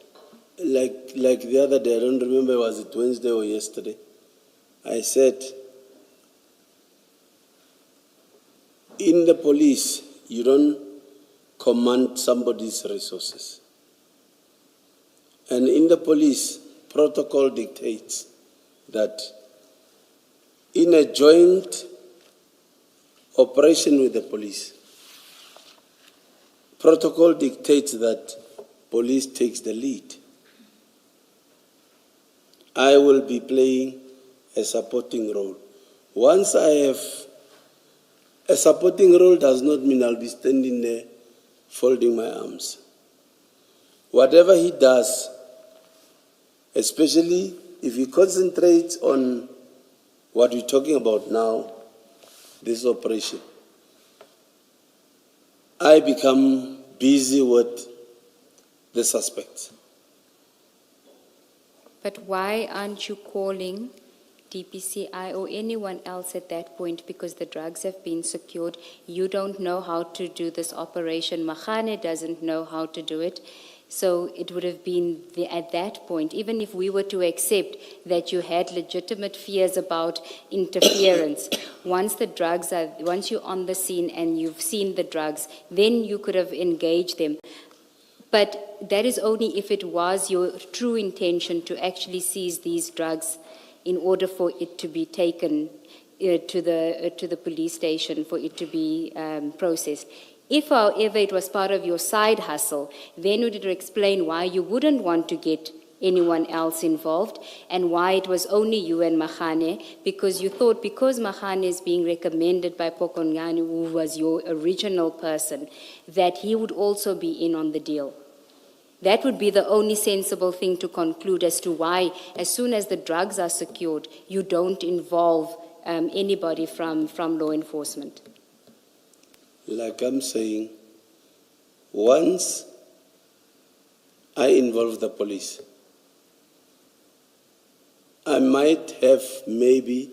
Like the other day, I don't remember, was it Wednesday or yesterday? I said, in the police, you don't command somebody's resources. And in the police, protocol dictates that in a joint operation with the police, protocol dictates that police takes the lead. I will be playing a supporting role. Once I have a supporting role, does not mean I'll be standing there folding my arms. Whatever he does, especially if he concentrates on what we're talking about now, this operation, I become busy with the suspects. But why aren't you calling DPCI or anyone else at that point? Because the drugs have been secured. You don't know how to do this operation. Mahane doesn't know how to do it. So it would have been at that point, even if we were to accept that you had legitimate fears about interference, once you're on the scene and you've seen the drugs, then you could have engaged them. But that is only if it was your true intention to actually seize these drugs in order for it to be taken to the police station, for it to be processed. If, however, it was part of your side hustle, then would it explain why you wouldn't want to get anyone else involved, and why it was only you and Mahane, because you thought because Mahane is being recommended by Pokongani, who was your original person, that he would also be in on the deal. That would be the only sensible thing to conclude as to why, as soon as the drugs are secured, you don't involve anybody from law enforcement. Like I'm saying, once I involve the police, I might have maybe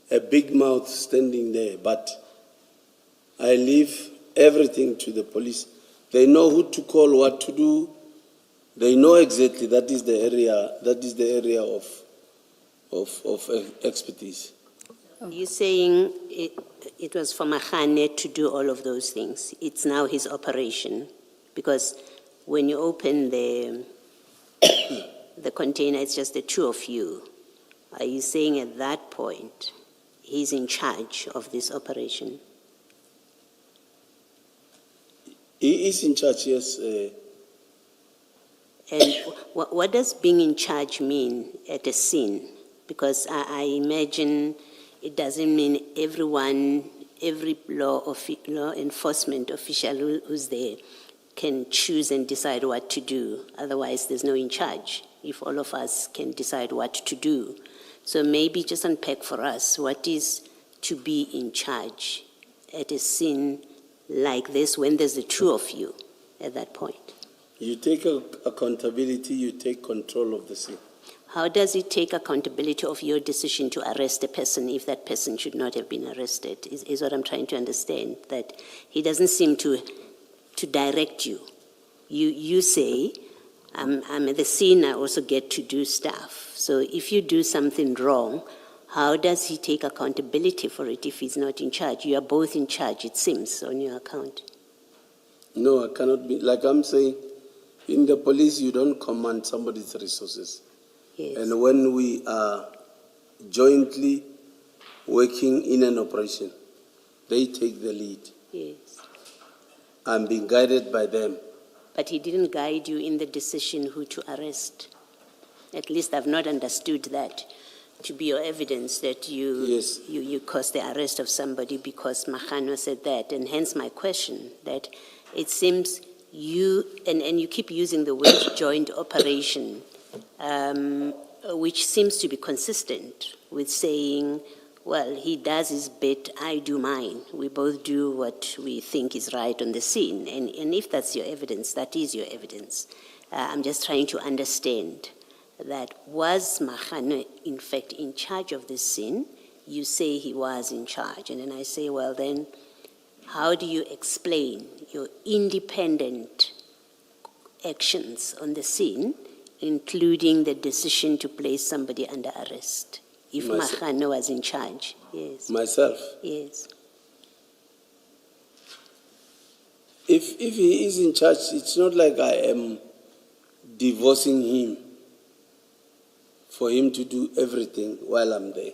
a big mouth standing there, but I leave everything to the police. They know who to call, what to do. They know exactly that is the area of expertise. You're saying it was for Mahane to do all of those things. It's now his operation, because when you open the container, it's just the two of you. Are you saying at that point he's in charge of this operation? He is in charge, yes. And what does being in charge mean at a scene? Because I imagine it doesn't mean every law enforcement official who's there can choose and decide what to do. Otherwise, there's no in charge if all of us can decide what to do. So maybe just unpack for us what is to be in charge at a scene like this when there's the two of you at that point. You take accountability, you take control of the scene. How does it take accountability of your decision to arrest a person if that person should not have been arrested, is what I'm trying to understand, that he doesn't seem to direct you. You say, I'm at the scene, I also get to do stuff. So if you do something wrong, how does he take accountability for it if he's not in charge? You are both in charge, it seems, on your account. No, I cannot be. Like I'm saying, in the police, you don't command somebody's resources. Yes. And when we are jointly working in an operation, they take the lead. Yes. I'm being guided by them. But he didn't guide you in the decision who to arrest. At least I've not understood that to be your evidence that you caused the arrest of somebody because Mahano said that. And hence my question, that it seems you, and you keep using the word joint operation, which seems to be consistent with saying, well, he does his bit, I do mine. We both do what we think is right on the scene. And if that's your evidence, that is your evidence. I'm just trying to understand that was Mahane, in fact, in charge of this scene? You say he was in charge. And then I say, well, then, how do you explain your independent actions on the scene, including the decision to place somebody under arrest? If Mahane was in charge, yes. Myself? Yes. If he is in charge, it's not like I am divorcing him for him to do everything while I'm there.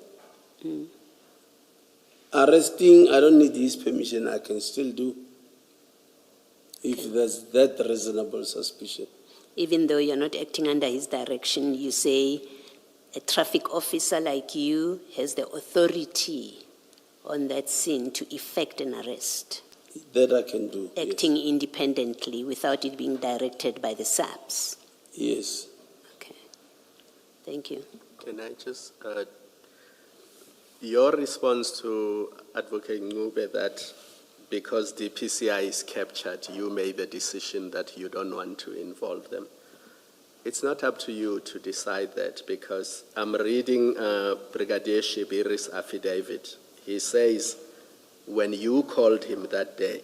Mm. Arresting, I don't need his permission, I can still do. If there's that reasonable suspicion. Even though you're not acting under his direction, you say a traffic officer like you has the authority on that scene to effect an arrest. That I can do. Acting independently without it being directed by the SAPS. Yes. Okay. Thank you. Can I just, your response to Advocate Ngube that because the PCI is captured, you made the decision that you don't want to involve them. It's not up to you to decide that, because I'm reading Brigadier Shibiri's affidavit. He says, when you called him that day,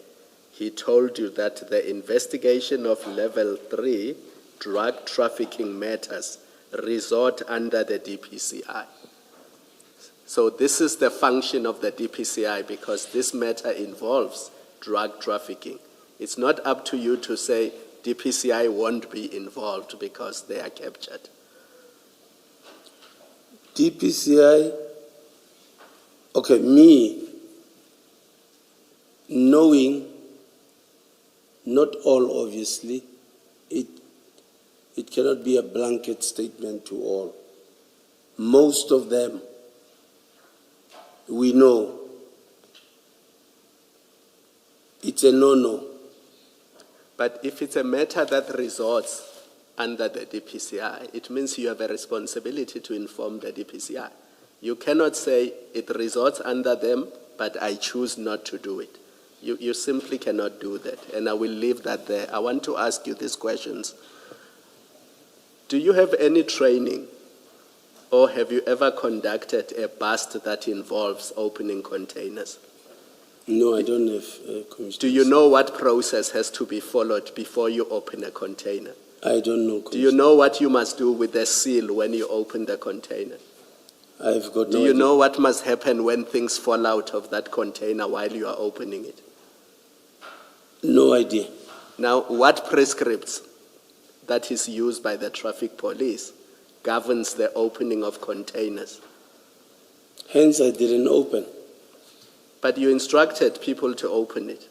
he told you that the investigation of level 3 drug trafficking matters resort under the DPCI. So this is the function of the DPCI, because this matter involves drug trafficking. It's not up to you to say DPCI won't be involved because they are captured. DPCI, okay, me knowing, not all obviously, It cannot be a blanket statement to all. Most of them, we know it's a no-no. But if it's a matter that resorts under the DPCI, it means you have a responsibility to inform the DPCI. You cannot say it resorts under them, but I choose not to do it. You simply cannot do that, and I will leave that there. I want to ask you these questions. Do you have any training, or have you ever conducted a bust that involves opening containers? No, I don't have Commissioner. Do you know what process has to be followed before you open a container? I don't know, Do you know what you must do with the seal when you open the container? I've got Do no you idea. know what must happen when things fall out of that container while you are opening it? No idea. Now, what prescripts that is used by the traffic police governs the opening of containers? Hence, I didn't open. But you instructed people to open it.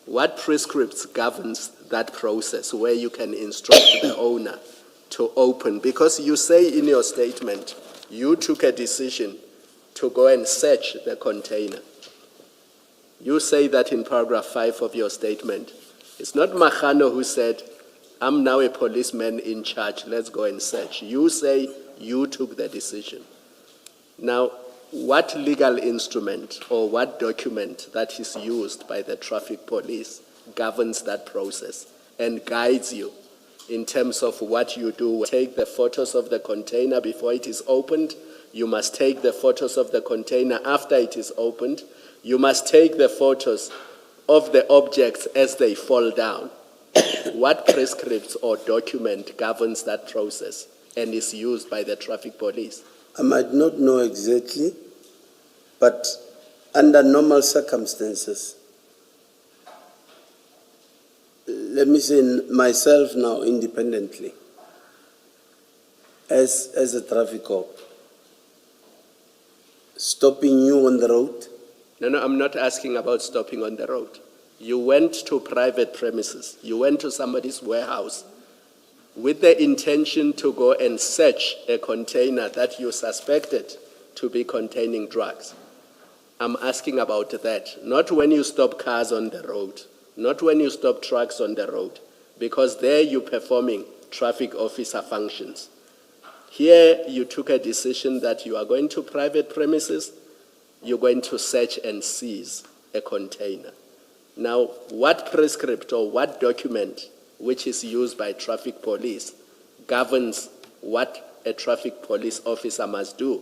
What prescripts governs that process where you can instruct the owner to open? Because you say in your statement, you took a decision to go and search the container. You say that in paragraph 5 of your statement. It's not Mahano who said, I'm now a policeman in charge, let's go and search. You say you took the decision. Now, what legal instrument or what document that is used by the traffic police governs that process and guides you in terms of what you do? Take the photos of the container before it is opened. You must take the photos of the container after it is opened. You must take the photos of the objects as they fall down. What prescripts or document governs that process and is used by the traffic police? I might not know exactly, but under normal circumstances, let me say myself now independently, as a traffic cop, stopping you on the road. No, I'm not asking about stopping on the road. You went to private premises. You went to somebody's warehouse with the intention to go and search a container that you suspected to be containing drugs. I'm asking about that, not when you stop cars on the road, not when you stop trucks on the road, because there you're performing traffic officer functions. Here you took a decision that you are going to private premises, you're going to search and seize a container. Now, what prescript or what document which is used by traffic police governs what a traffic police officer must do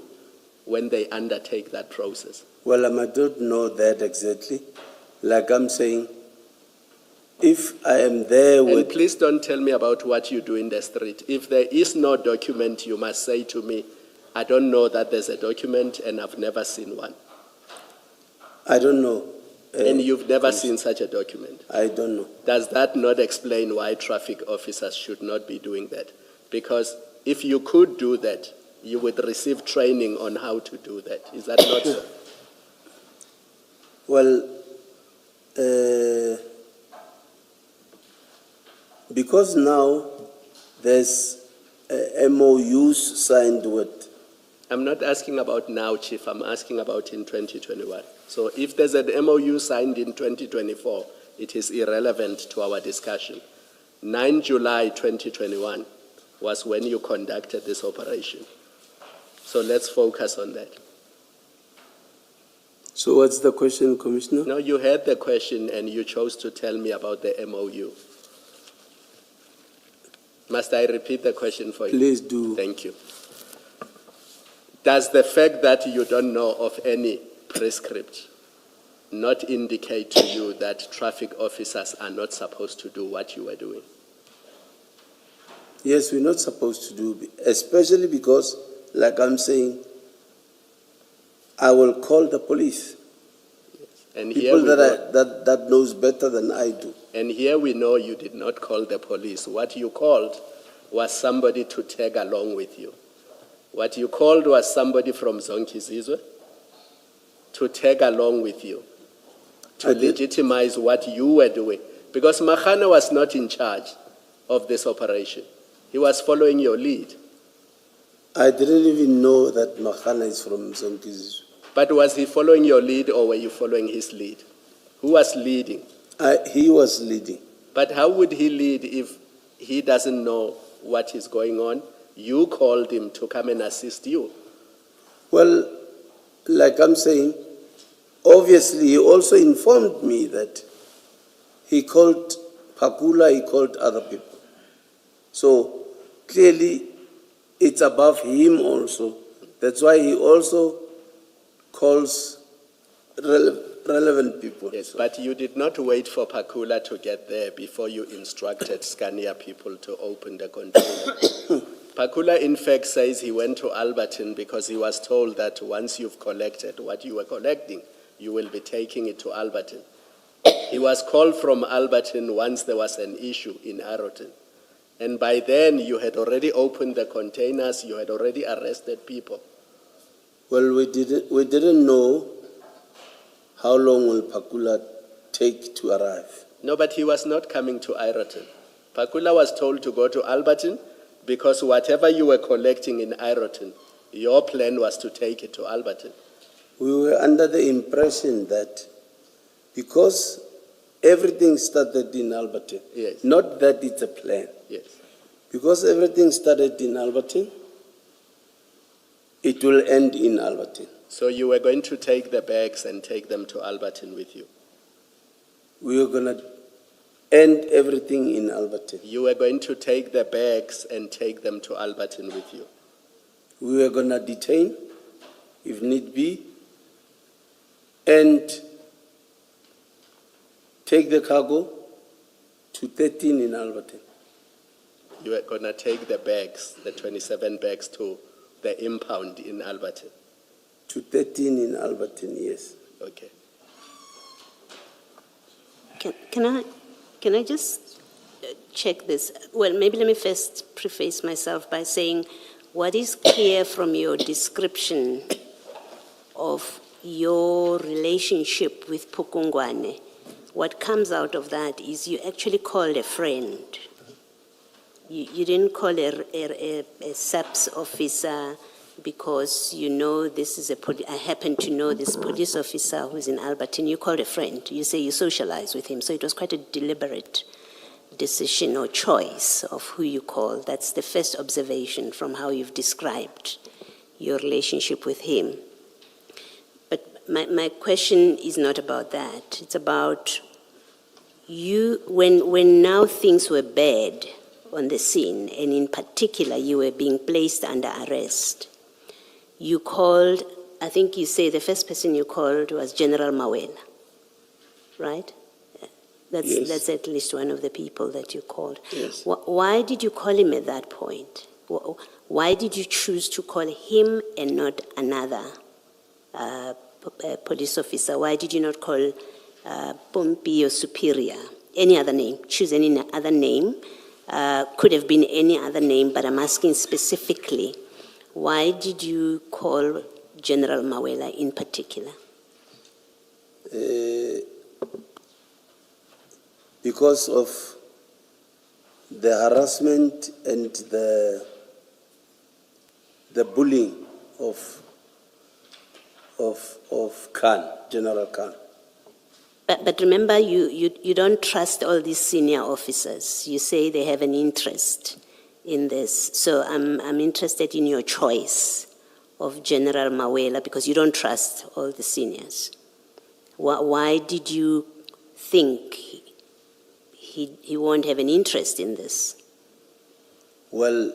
when they undertake that process? Well, I might not know that exactly. Like I'm saying, if I am there And with... please don't tell me about what you do in the street. If there is no document, you must say to me, I don't know that there's a document and I've never seen one. I don't know. And you've never seen such a document. I don't know. Does that not explain why traffic officers should not be doing that? Because if you could do that, you would receive training on how to do that. Is that not so? Well, because now there's MOUs signed with... I'm not asking about now, Chief. I'm asking about in 2021. So if there's an MOU signed in 2024, it is irrelevant to our discussion. 9 July 2021 was when you conducted this operation. So let's focus on that. So what's the question, Commissioner? No, you heard the question and you chose to tell me about the MOU. Must I repeat the question for you? Please do. Thank you. Does the fact that you don't know of any prescript not indicate to you that traffic officers are not supposed to do what you were doing? Yes, we're not supposed to do, especially because, like I'm saying, I will call the police. And People that knows better than I do. And here we know you did not call the police. What you called was somebody to tag along with you. What you called was somebody from Zonkizizwe to tag along with you, to legitimize what you were doing. Because Mahano was not in charge. of this operation. He was following your lead. I didn't even know that Makana is from Zonkizu. But was he following your lead or were you following his lead? Who was leading? He was leading. But how would he lead if he doesn't know what is going on? You called him to come and assist you. Well, like I'm saying, obviously he also informed me that he called Pakula, he called other people. So clearly it's above him also. That's why he also calls relevant people. Yes, but you did not wait for Pakula to get there before you instructed Scania people to open the container. Pakula, in fact, says he went to Alberton because he was told that once you've collected what you were collecting, you will be taking it to Alberton. He was called from Alberton once there was an issue in Arrowton. And by then, you had already opened the containers, you had already arrested people. Well, we didn't know how long will Pakula take to arrive. No, but he was not coming to Ireton. Pakula was told to go to Alberton because whatever you were collecting in Ireton, your plan was to take it to Alberton. We were under the impression that because everything started in Alberton, Yes. not that it's a plan, Yes. because everything started in Alberton, it will end in Alberton. So you were going to take the bags and take them to Alberton with you. We were going to end everything in Alberton. You were going to take the bags and take them to Alberton with you. We were going to detain, if need be, and take the cargo to 13 in Alberton. You were going to take the bags, the 27 bags, to the impound in Alberton. To 13 in Alberton, yes. Okay. Can I just check this? Well, maybe let me first preface myself by saying what is clear from your description of your relationship with Pukungwane, what comes out of that is you actually called a friend. You didn't call a SAPS officer because you know this is I happen to know this police officer who's in Alberton. You called a friend. You say you socialize with him. So it was quite a deliberate decision or choice of who you call. That's the first observation from how you've described your relationship with him. But my question is not about that. It's about you, when now things were bad on the scene, and in particular you were being placed under arrest, you called, I think you say the first person you called was General Mawela, right? Yes. That's at least one of the people that you called. Yes. Why did you call him at that point? Why did you choose to call him and not another police officer? Why did you not call Pompi or Superior? Any other name? Choose any other name. Could have been any other name, but I'm asking specifically, why did you call General Mawela in particular? Because of the harassment and the bullying of Khan, General Khan. But remember, you don't trust all these senior officers. You say they have an interest in this. So I'm interested in your choice of General Mawela because you don't trust all the seniors. Why did you think he won't have an interest in this? Well,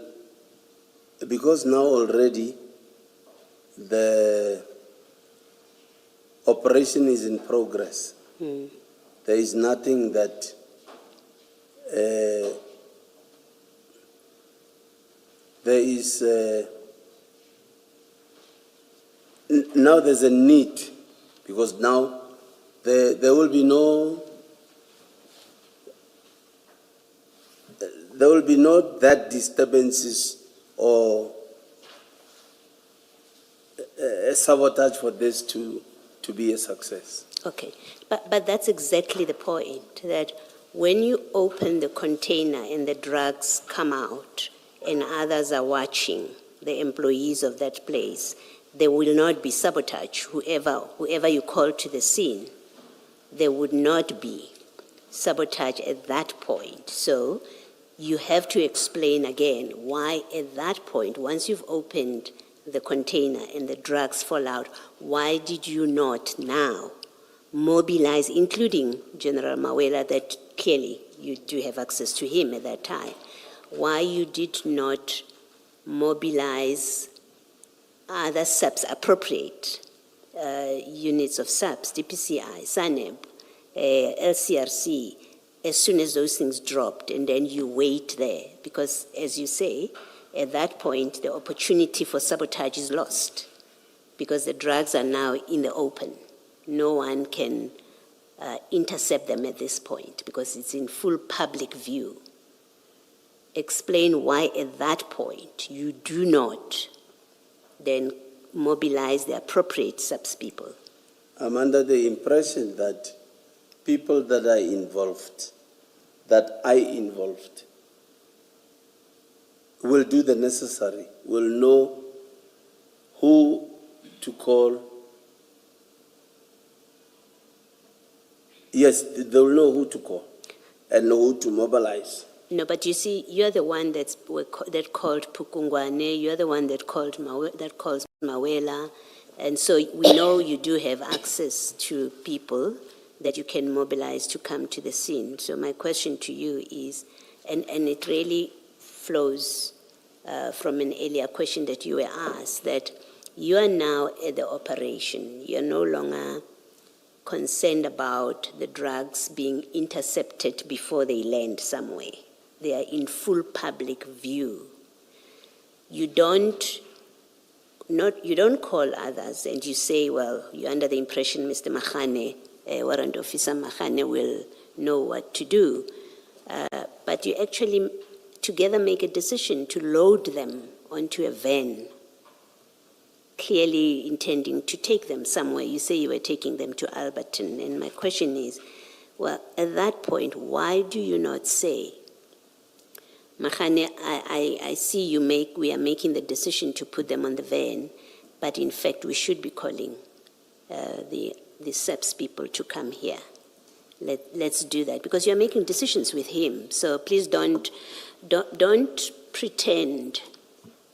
because now already the operation is in progress. There is nothing that there is now there's a need because now there will be no that disturbances or a sabotage for this to be a success. Okay, but that's exactly the point, that when you open the container and the drugs come out and others are watching, the employees of that place, there will not be sabotage. Whoever you call to the scene, there would not be sabotage at that point. So you have to explain again why at that point, once you've opened the container and the drugs fall out, why did you not now mobilize, including General Mawela, that clearly you do have access to him at that time, why you did not mobilize other SAPs, appropriate units of SAPs, DPCI, SANEB, LCRC, as soon as those things dropped, and then you wait there. Because, as you say, at that point, the opportunity for sabotage is lost because the drugs are now in the open. No one can intercept them at this point because it's in full public view. Explain why at that point you do not then mobilize the appropriate SAPS people. I'm under the impression that people that are involved, that I involved, will do the necessary, will know who to call. Yes, they'll know who to call and know who to mobilize. No, but you see, you're the one that called Pukungwane, you're the one that calls Mawela, and so we know you do have access to people that you can mobilize to come to the scene. So my question to you is, and it really flows from an earlier question that you were asked, that you are now at the operation. You're no longer concerned about the drugs being intercepted before they land somewhere. They are in full public view. You don't call others and you say, well, you're under the impression Mr. Mahane, Warrant Officer Mahane will know what to do. But you actually together make a decision to load them onto a van, clearly intending to take them somewhere. You say you were taking them to Alberton. And my question is, well, at that point, why do you not say, Mahane, I see we are making the decision to put them on the van, but in fact we should be calling the SEPS people to come here. Let's do that, because you're making decisions with him. So please don't pretend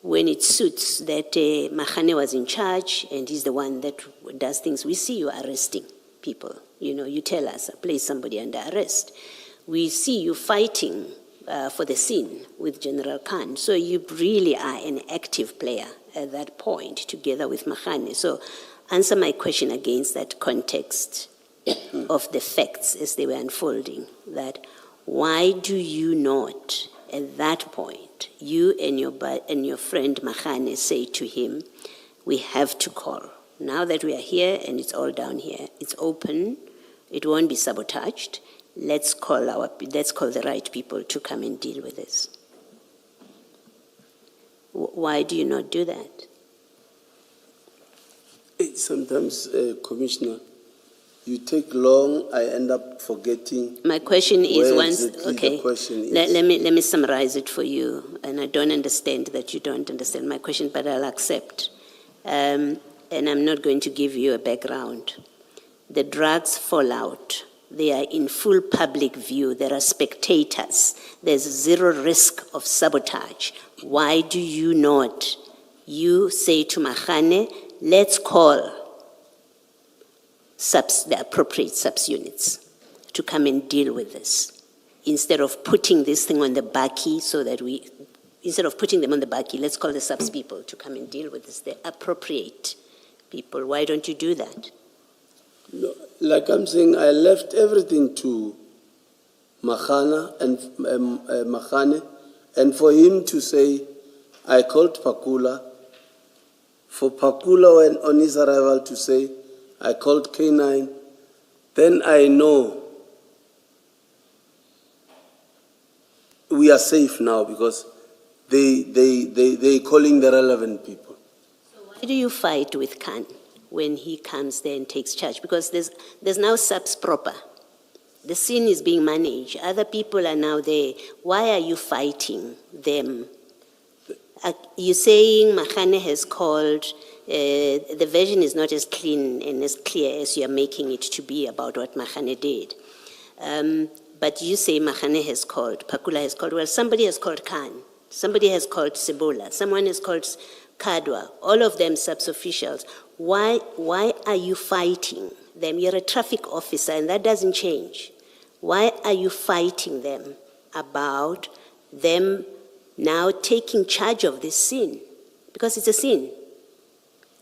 when it suits that Mahane was in charge and he's the one that does things. We see you arresting people. You know, you tell us, place somebody under arrest. We see you fighting for the scene with General Khan. So you really are an active player at that point, together with Mahane. So answer my question against that context of the facts as they were unfolding, that why do you not, at that point, you and your friend Mahane say to him, we have to call. Now that we are here and it's all down here, it's open, it won't be sabotaged, let's call the right people to come and deal with this. Why do you not do that? Sometimes, Commissioner, you take long, I end up forgetting. My question is The question is. Let me summarize it for you. And I don't understand that you don't understand my question, but I'll accept. And I'm not going to give you a background. The drugs fall out. They are in full public view. There are spectators. There's zero risk of sabotage. Why do you not? You say to Mahane, let's call the appropriate SAPS units to come and deal with this, instead of putting this thing on the bakkie, instead of putting them on the bakkie, let's call the SAPS people to come and deal with this, the appropriate people. Why don't you do that? No, like I'm saying, I left everything to Mahane, and for him to say, I called Pakula, for Pakula on his arrival to say, I called K9, then I know we are safe now because they calling the relevant people. So why do you fight with Khan when he comes there and takes charge? Because there's now SAPS proper. The scene is being managed. Other people are now there. Why are you fighting them? You're saying Mahane has called, the version is not as clean and as clear as you're making it to be about what Mahane did. But you say Mahane has called, Pakula has called. Well, somebody has called Khan. Somebody has called Sebola. Someone has called Kadwa. All of them sub-officials. Why are you fighting them? You're a traffic officer and that doesn't change. Why are you fighting them about them now taking charge of this scene? Because it's a scene.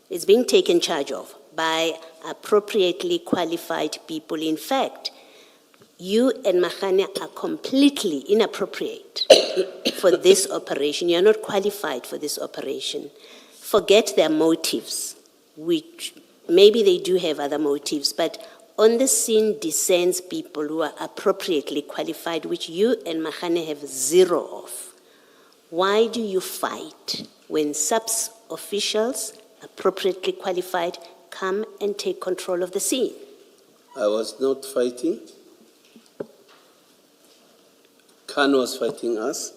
It's being taken charge of by appropriately qualified people. In fact, you and Mahane are completely inappropriate for this operation. You're not qualified for this operation. Forget their motives, which maybe they do have other motives, but on the scene descends people who are appropriately qualified, which you and Mahane have zero of. Why do you fight when sub-officials, appropriately qualified, come and take control of the scene? I was not fighting. Khan was fighting us.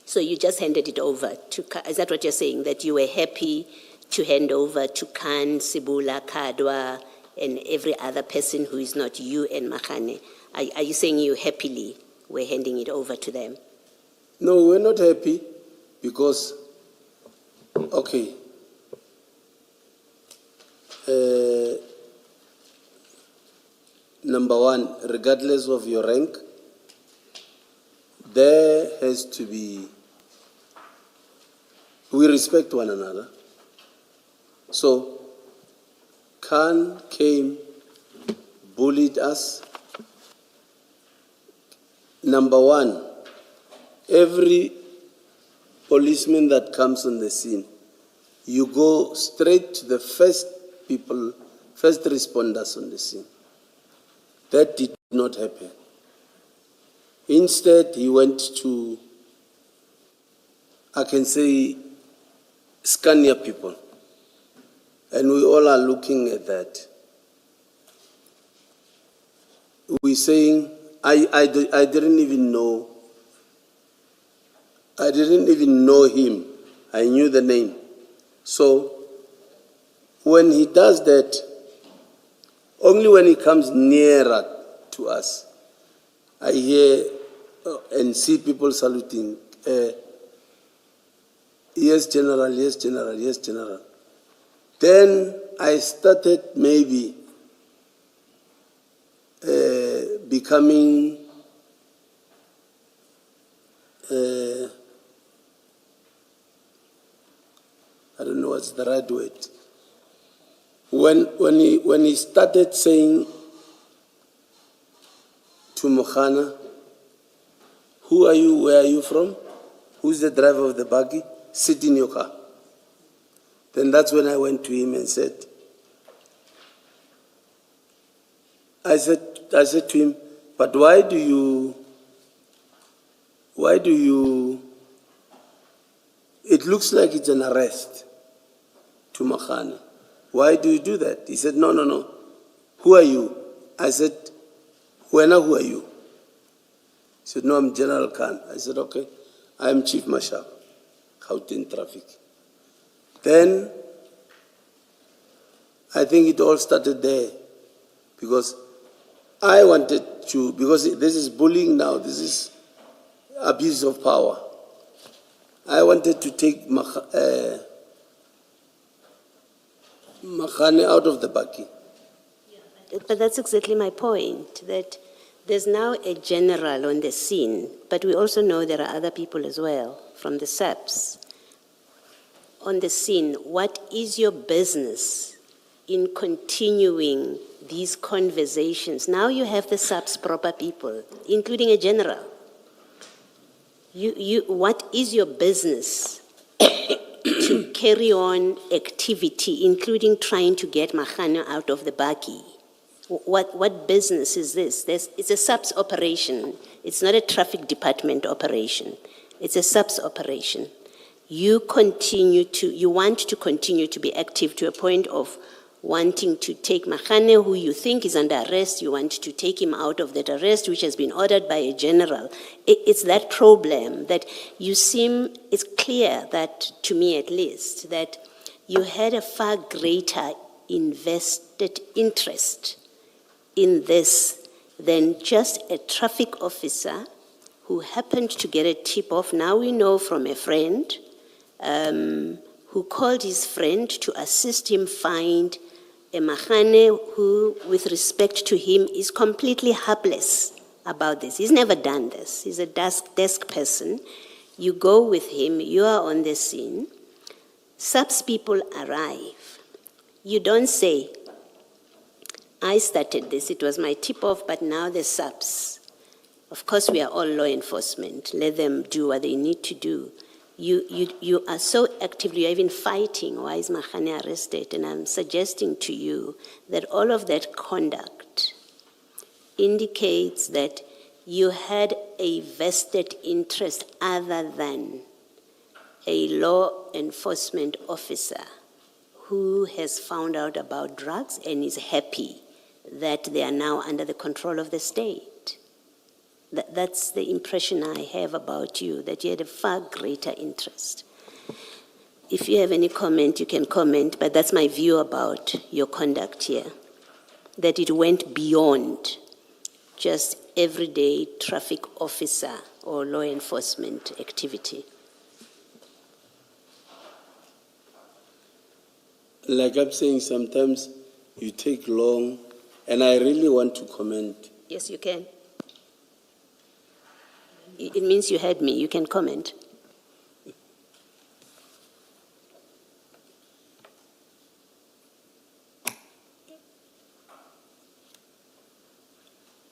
So you just handed it over to Khan. Is that what you're saying? That you were happy to hand over to Khan, Sibula, Kadwa, and every other person who is not you and Mahane? Are you saying you happily were handing it over to them? No, we're not happy because, okay, number one, regardless of your rank, there has to be, we respect one another. So, Khan came, bullied us. Number one, every policeman that comes on the scene, you go straight to the first people, first responders on the scene. That did not happen. Instead, he went to, I can say, Scania people. And we all are looking at that. We're saying, I didn't even know. I didn't even know him. I knew the name. So, when he does that, only when he comes nearer to us, I hear and see people saluting, yes, General, yes, General, yes, General. Then I started maybe becoming I don't know what's the right word. When he started saying to Mokhana, who are you, where are you from? Who's the driver of the buggy? Sit in your car. Then that's when I went to him and said, I said to him, but why do you, it looks like it's an arrest to Mokhana. Why do you do that? He said, no. Who are you? I said, Wena, who are you? He said, no, I'm General Khan. I said, okay, I'm Chief Mashaba, Gauteng Traffic. Then, I think it all started there, because I wanted to, because this is bullying now, this is abuse of power. I wanted to take Makhane out of the buggy. But that's exactly my point, that there's now a general on the scene, but we also know there are other people as well from the SAPs. On the scene, what is your business in continuing these conversations? Now you have the SAPs proper people, including a general. What is your business to carry on activity, including trying to get Mahane out of the buggy? What business is this? It's a SAPS operation. It's not a traffic department operation. It's a SAPS operation. You want to continue to be active to a point of wanting to take Mahane, who you think is under arrest, you want to take him out of that arrest, which has been ordered by a general. It's that problem that you seem, it's clear that, to me at least, that you had a far greater invested interest in this than just a traffic officer who happened to get a tip-off, now we know from a friend, who called his friend to assist him find a Mahane who, with respect to him, is completely helpless about this. He's never done this. He's a desk person. You go with him, you are on the scene. SAPS people arrive. You don't say, I started this, it was my tip-off, but now the SAPS. Of course, we are all law enforcement. Let them do what they need to do. You are so actively, you're even fighting, why is Mahane arrested? And I'm suggesting to you that all of that conduct indicates that you had a vested interest other than a law enforcement officer who has found out about drugs and is happy that they are now under the control of the state. That's the impression I have about you, that you had a far greater interest. If you have any comment, you can comment, but that's my view about your conduct here, that it went beyond just everyday traffic officer or law enforcement activity. Like I'm saying, sometimes you take long, and I really want to comment. Yes, you can. It means you heard me. You can comment.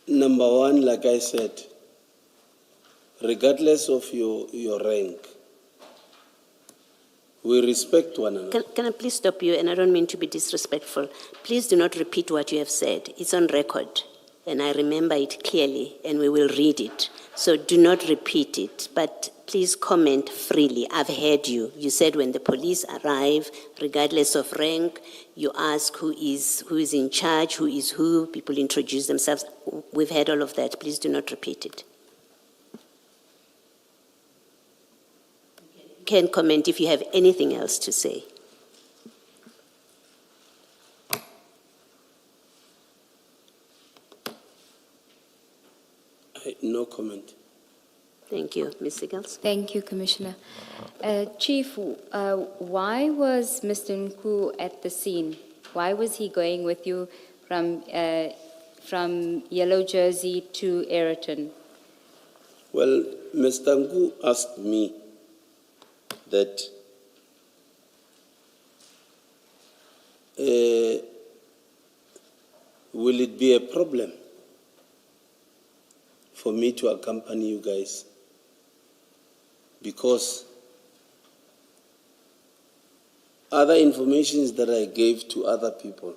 Number one, like I said, regardless of your rank, we respect one another. Can I please stop you? And I don't mean to be disrespectful. Please do not repeat what you have said. It's on record, and I remember it clearly, and we will read it. So do not repeat it, but please comment freely. I've heard you. You said when the police arrive, regardless of rank, you ask who is in charge, who is who, people introduce themselves. We've heard all of that. Please do not repeat it. You can comment if you have anything else to say. No comment. Thank you. Ms. Siggles? Thank you, Commissioner. Chief, why was Mr. Nku at the scene? Why was he going with you from Yellow Jersey to Ayrton? Well, Mr. Nku asked me that will it be a problem for me to accompany you guys? Because other informations that I gave to other people,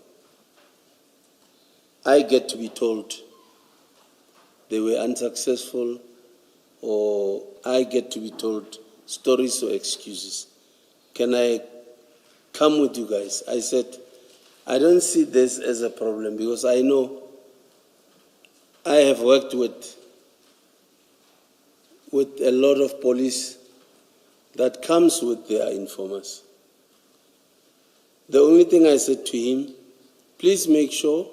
I get to be told they were unsuccessful, or I get to be told stories or excuses. Can I come with you guys? I said, I don't see this as a problem because I know I have worked with a lot of police that comes with their informers. The only thing I said to him, please make sure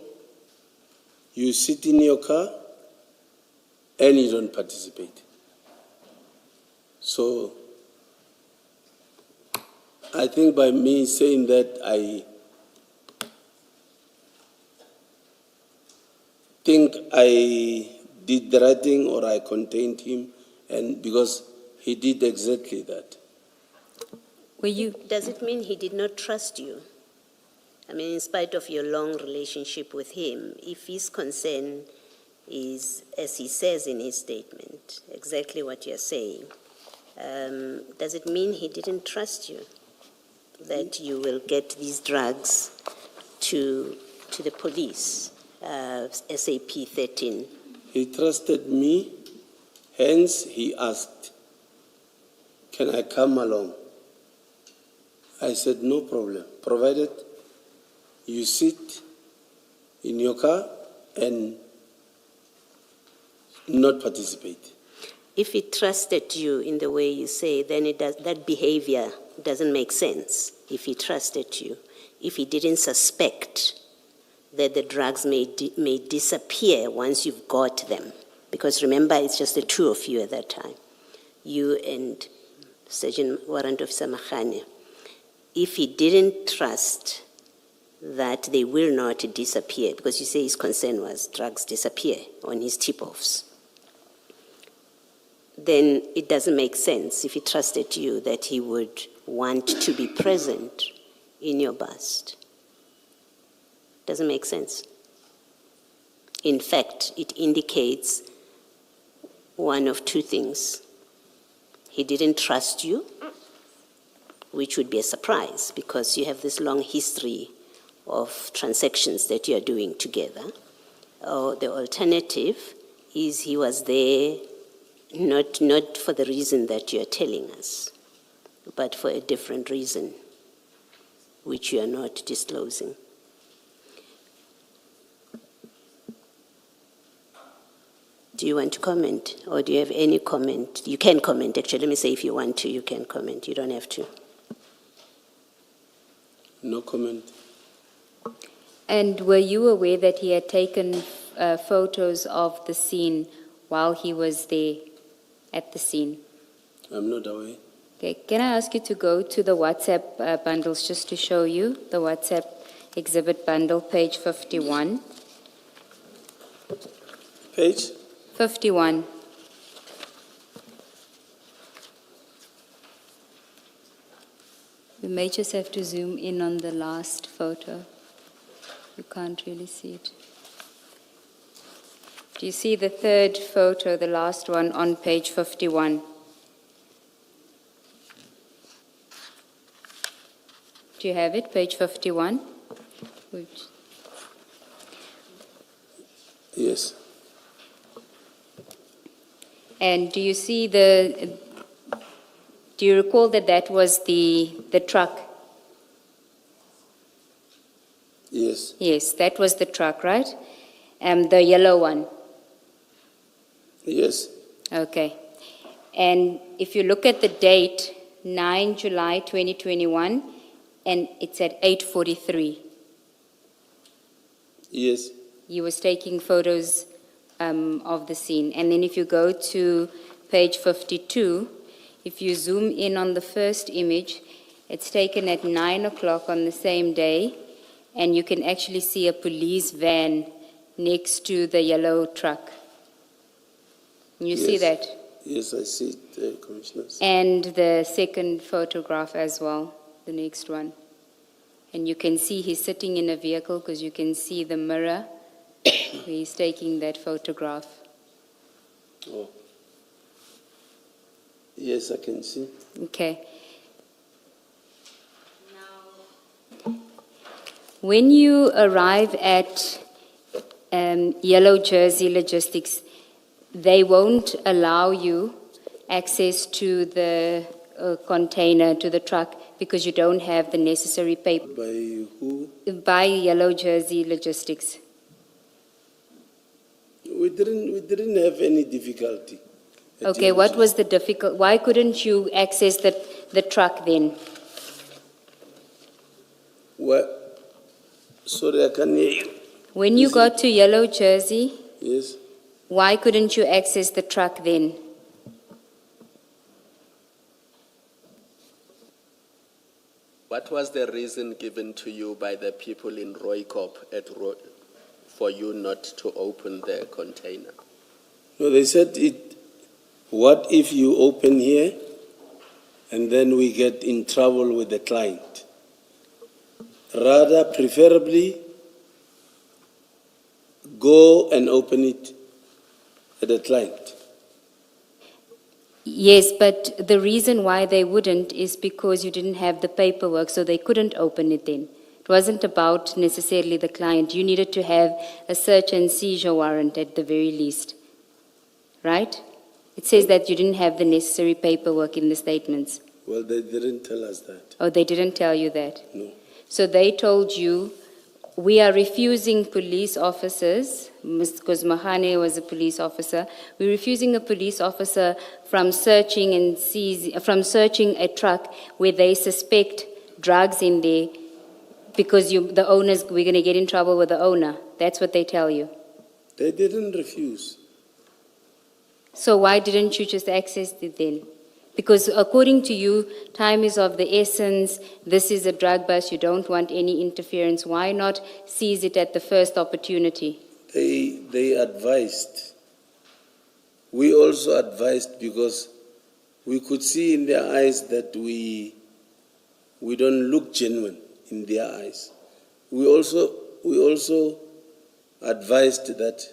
you sit in your car and you don't participate. So I think by me saying that, I think I did the right thing, or I contained him, and because he did exactly that. Does it mean he did not trust you? I mean, in spite of your long relationship with him, if his concern is, as he says in his statement, exactly what you're saying, does it mean he didn't trust you, that you will get these drugs to the police, SAP 13? He trusted me, hence he asked, can I come along? I said, no problem, provided you sit in your car and not participate. If he trusted you in the way you say, then that behavior doesn't make sense. If he trusted you, if he didn't suspect that the drugs may disappear once you've got them, because remember, it's just the two of you at that time, you and Sergeant Warrant Officer Mahane. If he didn't trust that they will not disappear, because you say his concern was drugs disappear on his tip-offs, then it doesn't make sense if he trusted you that he would want to be present in your bust. Doesn't make sense. In fact, it indicates one of two things. He didn't trust you, which would be a surprise because you have this long history of transactions that you are doing together. Or the alternative is he was there not for the reason that you are telling us, but for a different reason, which you are not disclosing. Do you want to comment, or do you have any comment? You can comment, actually. Let me say if you want to, you can comment. You don't have to. No comment. And were you aware that he had taken photos of the scene while he was there at the scene? I'm not aware. Okay, can I ask you to go to the WhatsApp bundles just to show you the WhatsApp exhibit bundle, page 51. Page? 51. You may just have to zoom in on the last photo. You can't really see it. Do you see the third photo, the last one on page 51? Do you have it, page 51? Yes. And do you see do you recall that that was the truck? Yes. Yes, that was the truck, right? The yellow one. Yes. Okay. And if you look at the date, 9 July 2021, and it's at 8:43. Yes. He was taking photos of the scene. And then if you go to page 52, if you zoom in on the first image, it's taken at 9 o'clock on the same day, and you can actually see a police van next to the yellow truck. You see Yes. that? Yes, I see it, Commissioners. And the second photograph as well, the next one. And you can see he's sitting in a vehicle because you can see the mirror where he's taking that photograph. Oh. Yes, I can see. Okay. When you arrive at Yellow Jersey Logistics, they won't allow you access to the container, to the truck, because you don't have the necessary paper. By who? By Yellow Jersey Logistics. We didn't have any difficulty. Okay, what was the difficult? Why couldn't you access the truck then? What? Sorry, I can't hear you. When you got to Yellow Jersey, Yes. why couldn't you access the truck then? What was the reason given to you by the people in Roykop for you not to open the container? No, they said what if you open here and then we get in trouble with the client? Rather, preferably, go and open it at the client. Yes, but the reason why they wouldn't is because you didn't have the paperwork, so they couldn't open it then. It wasn't about necessarily the client. You needed to have a search and seizure warrant at the very least, right? It says that you didn't have the necessary paperwork in the statements. Well, they didn't tell us that. Oh, they didn't tell you that? No. So they told you we are refusing police officers, because Mahane was a police officer, we're refusing a police officer from searching a truck where they suspect drugs in there, because we're going to get in trouble with the owner. That's what they tell you. They didn't refuse. So why didn't you just access it then? Because according to you, time is of the essence, this is a drug bust, you don't want any interference. Why not seize it at the first opportunity? They advised. We also advised because we could see in their eyes that we don't look genuine in their eyes. We also advised that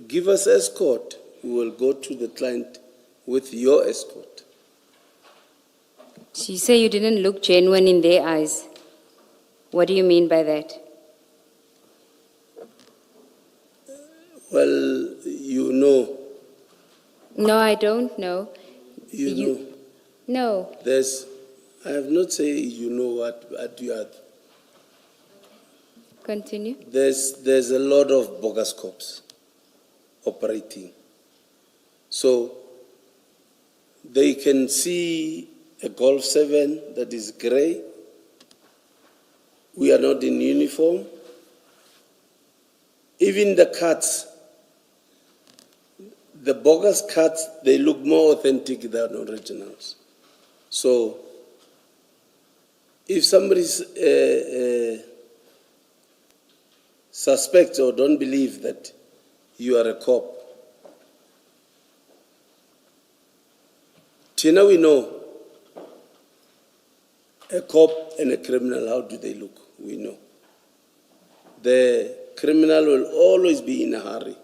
give us escort. We will go to the client with your escort. So you say you didn't look genuine in their eyes. What do you mean by that? Well, you know. No, I don't know. You know. No. I have not said you know what you are. Continue. There's a lot of bogus cops operating. So they can see a Golf 7 that is grey. We are not in uniform. Even the cards, the bogus cards, they look more authentic than originals. So if somebody suspects or don't believe that you are a cop, Tina, we know a cop and a criminal, how do they look? We know. The criminal will always be in a hurry.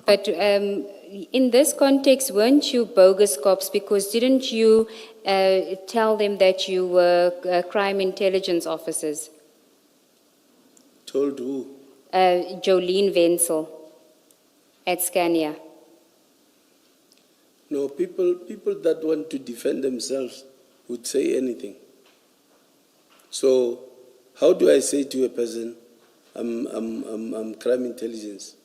But in this context, weren't you bogus cops? Because didn't you tell them that you were crime intelligence officers? Told who? Jolene Wenzel at Scania. No, people that want to defend themselves would say anything. So, how do I say to a person, I'm crime intelligence?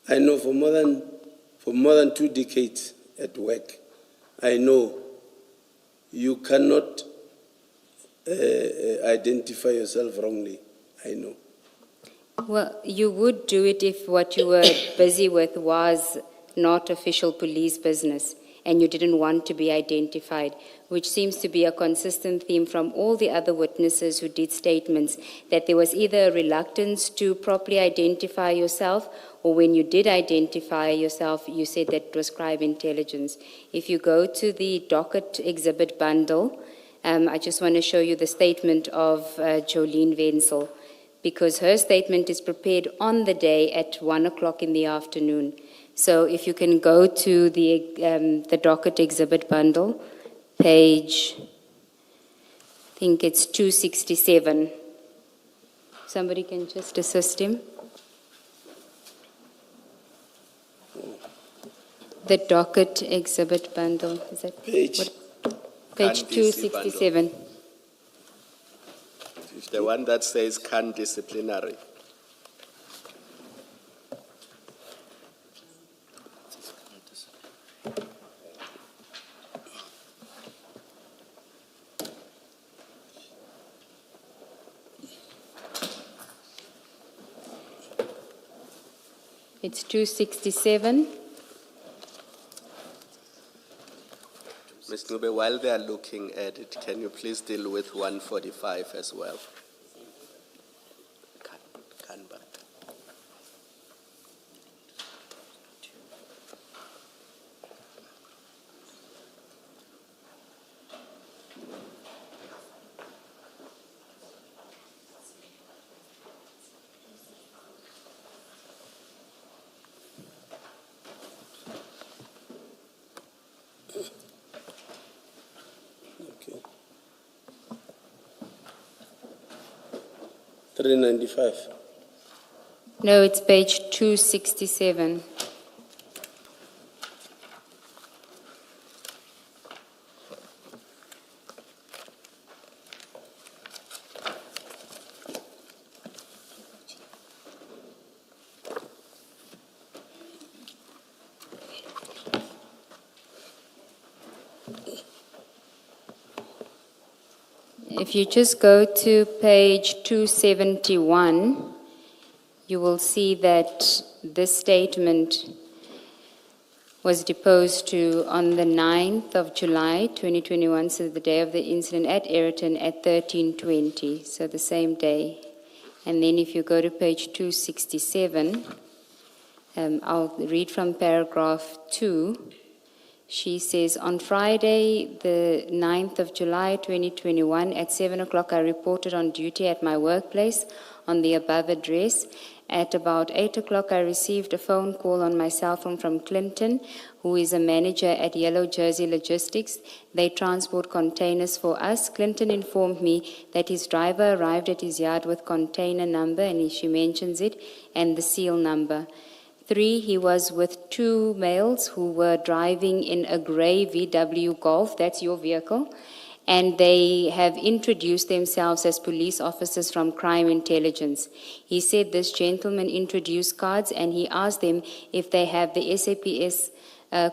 I know for more than 2 decades at work, I know you cannot identify yourself wrongly. I know. Well, you would do it if what you were busy with was not official police business and you didn't want to be identified, which seems to be a consistent theme from all the other witnesses who did statements that there was either a reluctance to properly identify yourself, or when you did identify yourself, you said that it was crime intelligence. If you go to the docket exhibit bundle, I just want to show you the statement of Jolene Wenzel, because her statement is prepared on the day at 1 o'clock in the afternoon. So if you can go to the docket exhibit bundle, page, I think it's 267. Somebody can just assist him. The docket exhibit bundle, is that Page? Page 267. It's the one that says can disciplinary. It's 267. Ms. Ncube, while they are looking at it, can you please deal with 145 as well? Canberra. Okay. 395. No, it's page 267. If you just go to page 271, you will see that this statement was deposed to on the 9th of July 2021, so the day of the incident at Ayrton at 13:20, so the same day. And then if you go to page 267, I'll read from paragraph 2. She says, on Friday, the 9th of July 2021, at 7 o'clock, I reported on duty at my workplace on the above address. At about 8 o'clock, I received a phone call on my cell phone from Clinton, who is a manager at Yellow Jersey Logistics. They transport containers for us. Clinton informed me that his driver arrived at his yard with container number, and she mentions it, and the seal number. 3, he was with 2 males who were driving in a grey VW Golf, that's your vehicle, and they have introduced themselves as police officers from crime intelligence. He said this gentleman introduced cards and he asked them if they have the SAPS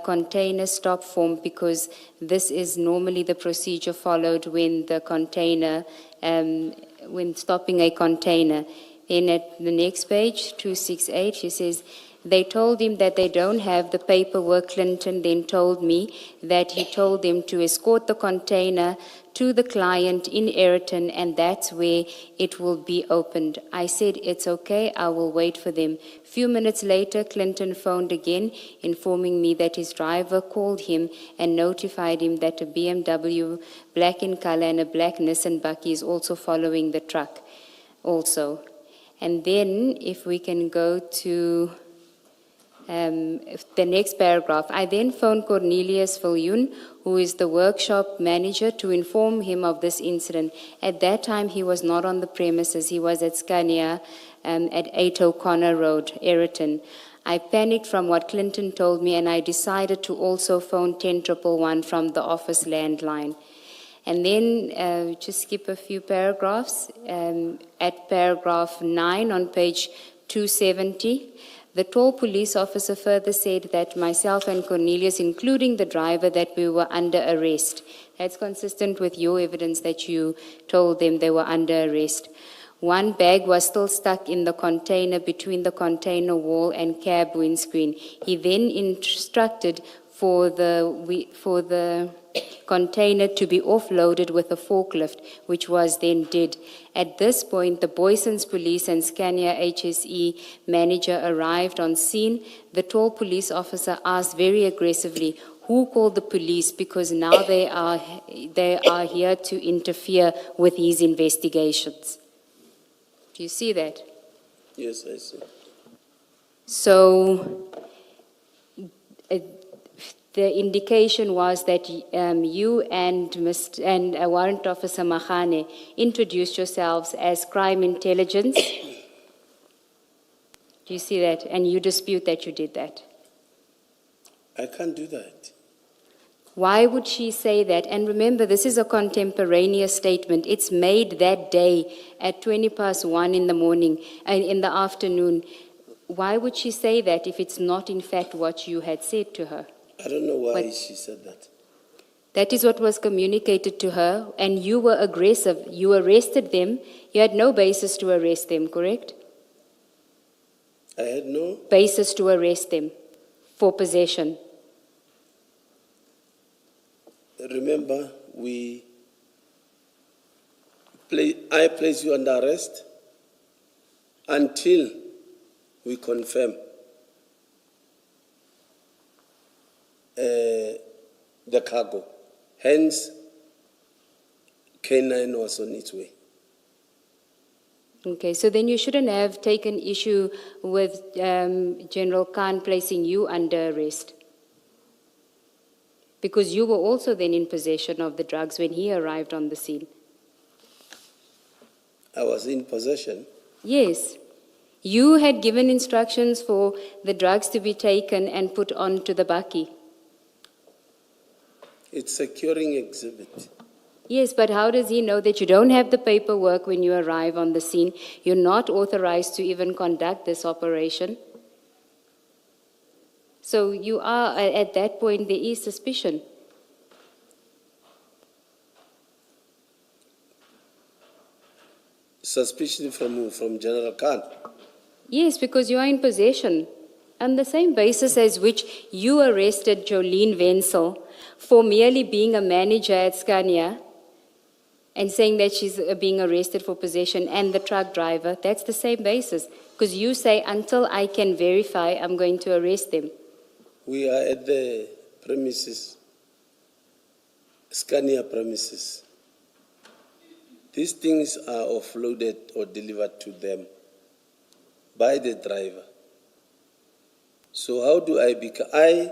container stop form, because this is normally the procedure followed when the container, when stopping a container. Then at the next page, 268, she says, they told him that they don't have the paperwork. Clinton then told me that he told them to escort the container to the client in Ayrton, and that's where it will be opened. I said, it's okay, I will wait for them. Few minutes later, Clinton phoned again, informing me that his driver called him and notified him that a BMW black in color and a black Nissan Bucky is also following the truck also. And then if we can go to the next paragraph. I then phoned Cornelius Viljoen, who is the workshop manager, to inform him of this incident. At that time, he was not on the premises. He was at Scania at 8 O'Connor Road, Ayrton. I panicked from what Clinton told me, and I decided to also phone 10111 from the office landline. And then just skip a few paragraphs. At paragraph 9 on page 270, the tall police officer further said that myself and Cornelius, including the driver, that we were under arrest. That's consistent with your evidence that you told them they were under arrest. One bag was still stuck in the container between the container wall and cab windscreen. He then instructed for the container to be offloaded with a forklift, which was then did. At this point, the Boysons Police and Scania HSE manager arrived on scene. The tall police officer asked very aggressively, who called the police, because now they are here to interfere with his investigations. Do you see that? Yes, I see. So the indication was that you and Warrant Officer Mahane introduced yourselves as crime intelligence. Do you see that? And you dispute that you did that. I can't do that. Why would she say that? And remember, this is a contemporaneous statement. It's made that day at 1:20 in the morning and in the afternoon. Why would she say that if it's not in fact what you had said to her? I don't know why she said that. That is what was communicated to her, and you were aggressive. You arrested them. You had no basis to arrest them, correct? I had no basis to arrest them for possession. Remember, I place you under arrest until we confirm the cargo. Hence, K9 was on its way. Okay, so then you shouldn't have taken issue with General Khan placing you under arrest, because you were also then in possession of the drugs when he arrived on the scene. I was in possession? Yes. You had given instructions for the drugs to be taken and put onto the bakkie. It's securing exhibit. Yes, but how does he know that you don't have the paperwork when you arrive on the scene? You're not authorized to even conduct this operation. So you are, at that point, there is suspicion. Suspicion from who? From General Khan? Yes, because you are in possession. On the same basis as which you arrested Jolene Wenzel for merely being a manager at Scania and saying that she's being arrested for possession, and the truck driver, that's the same basis. Because you say, until I can verify, I'm going to arrest them. We are at the premises, Scania premises. These things are offloaded or delivered to them by the driver. So how do I become? I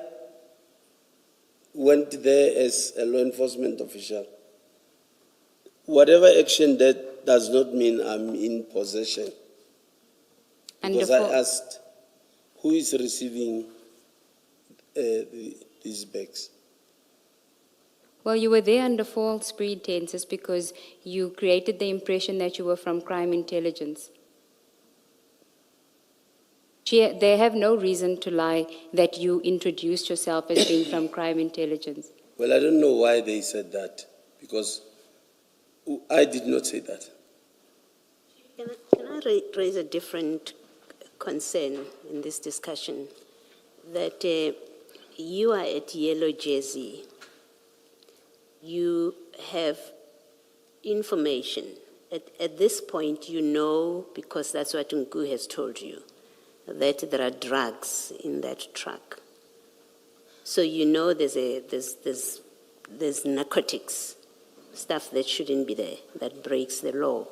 went there as a law enforcement official. Whatever action, that does not mean I'm in possession. Because I asked, who is receiving these bags? Well, you were there under false pretenses because you created the impression that you were from crime intelligence. They have no reason to lie that you introduced yourself as being from crime intelligence. Well, I don't know why they said that, because I did not say that. Can I raise a different concern in this discussion? That you are at Yellow Jersey. You have information. At this point, you know, because that's what Nku has told you, that there are drugs in that truck. So you know there's narcotics, stuff that shouldn't be there, that breaks the law.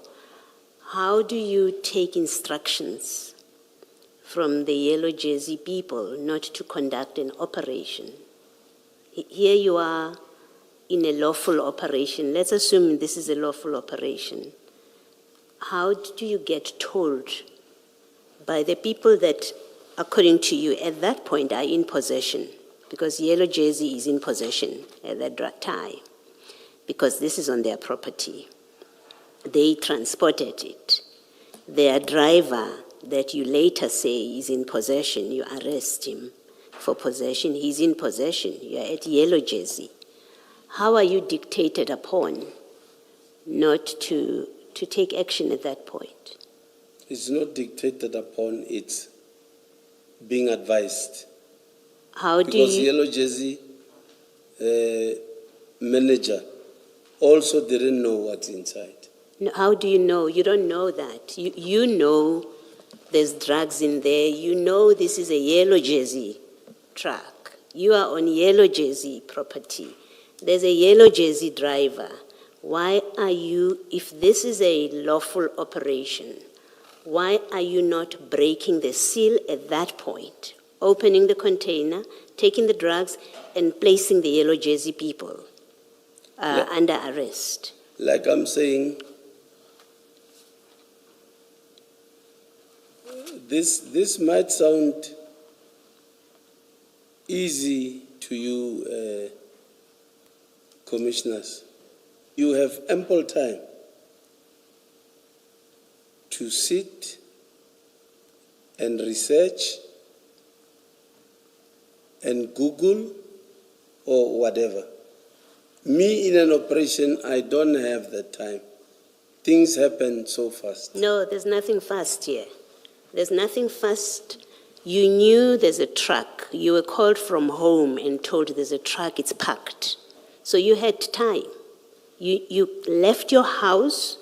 How do you take instructions from the Yellow Jersey people not to conduct an operation? Here you are in a lawful operation. Let's assume this is a lawful operation. How do you get told by the people that, according to you, at that point are in possession? Because Yellow Jersey is in possession at that time, because this is on their property. They transported it. Their driver that you later say is in possession, you arrest him for possession. He's in possession. You're at Yellow Jersey. How are you dictated upon not to take action at that point? It's not dictated upon, it's being advised. How do Because you... Yellow Jersey manager also didn't know what's inside. No, how do you know? You don't know that. You know there's drugs in there. You know this is a Yellow Jersey truck. You are on Yellow Jersey property. There's a Yellow Jersey driver. Why are you, if this is a lawful operation, why are you not breaking the seal at that point, opening the container, taking the drugs, and placing the Yellow Jersey people under arrest? Like I'm saying, this might sound easy to you, commissioners. You have ample time to sit and research and Google or whatever. Me in an operation, I don't have that time. Things happen so fast. No, there's nothing fast here. There's nothing fast. You knew there's a truck. You were called from home and told there's a truck, it's packed. So you had time. You left your house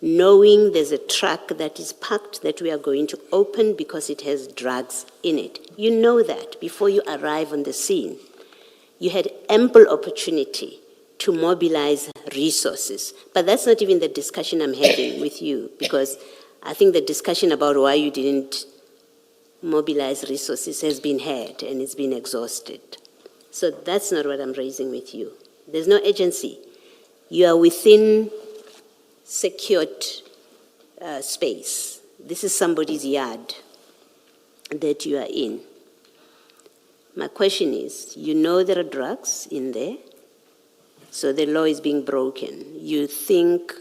knowing there's a truck that is packed that we are going to open because it has drugs in it. You know that before you arrive on the scene. You had ample opportunity to mobilize resources. But that's not even the discussion I'm having with you, because I think the discussion about why you didn't mobilize resources has been had and it's been exhausted. So that's not what I'm raising with you. There's no agency. You are within secured space. This is somebody's yard that you are in. My question is, you know there are drugs in there, so the law is being broken. You think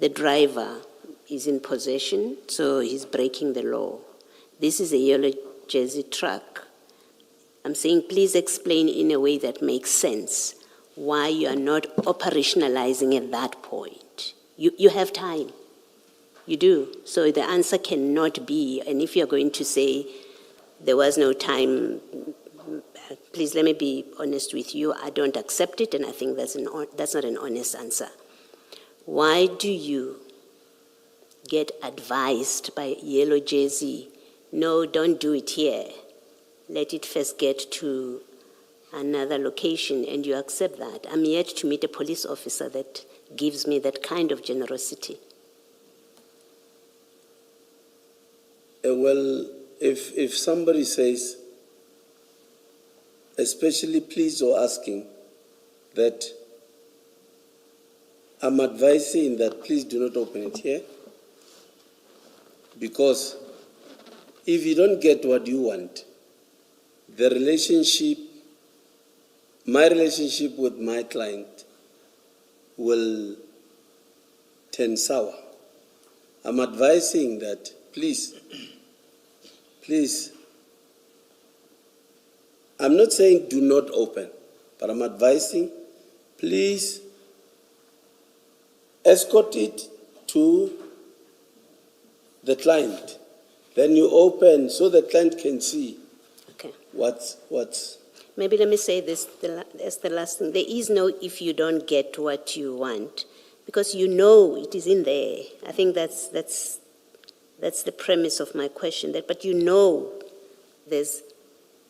the driver is in possession, so he's breaking the law. This is a Yellow Jersey truck. I'm saying please explain in a way that makes sense why you are not operationalizing at that point. You have time. You do. So the answer cannot be, and if you're going to say there was no time, please let me be honest with you, I don't accept it, and I think that's not an honest answer. Why do you get advised by Yellow Jersey, no, don't do it here, let it first get to another location, and you accept that? I'm yet to meet a police officer that gives me that kind of generosity. Well, if somebody says, especially pleased or asking, that I'm advising that please do not open it here, because if you don't get what you want, the relationship, my relationship with my client will turn sour. I'm advising that please, I'm not saying do not open, but I'm advising, please escort it to the client. Then you open so the client can see Okay. what's. Maybe let me say this as the last thing. There is no if you don't get what you want, because you know it is in there. I think that's the premise of my question. But you know there's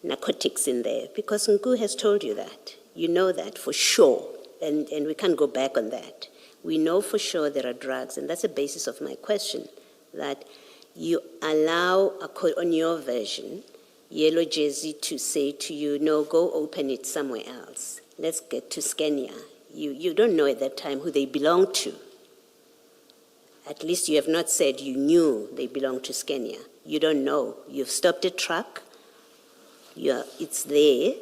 narcotics in there, because Nku has told you that. You know that for sure, and we can't go back on that. We know for sure there are drugs, and that's the basis of my question, that you allow, on your version, Yellow Jersey to say to you, no, go open it somewhere else. Let's get to Scania. You don't know at that time who they belong to. At least you have not said you knew they belonged to Scania. You don't know. You've stopped a truck. It's there,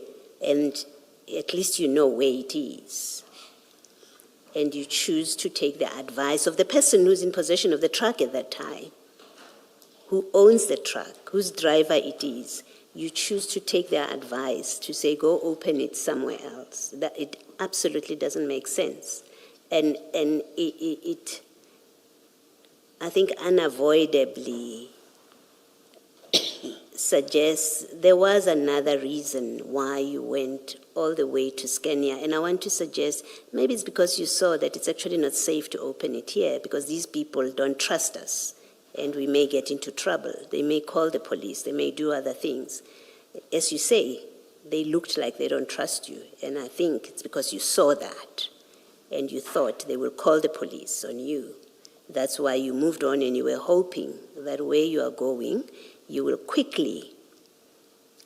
and at least you know where it is. And you choose to take the advice of the person who's in possession of the truck at that time, who owns the truck, whose driver it is. You choose to take their advice to say, go open it somewhere else. That it absolutely doesn't make sense. And it I think, unavoidably suggests there was another reason why you went all the way to Scania. And I want to suggest maybe it's because you saw that it's actually not safe to open it here, because these people don't trust us and we may get into trouble. They may call the police, they may do other things. As you say, they looked like they don't trust you. And I think it's because you saw that and you thought they will call the police on you. That's why you moved on, and you were hoping that where you are going, you will quickly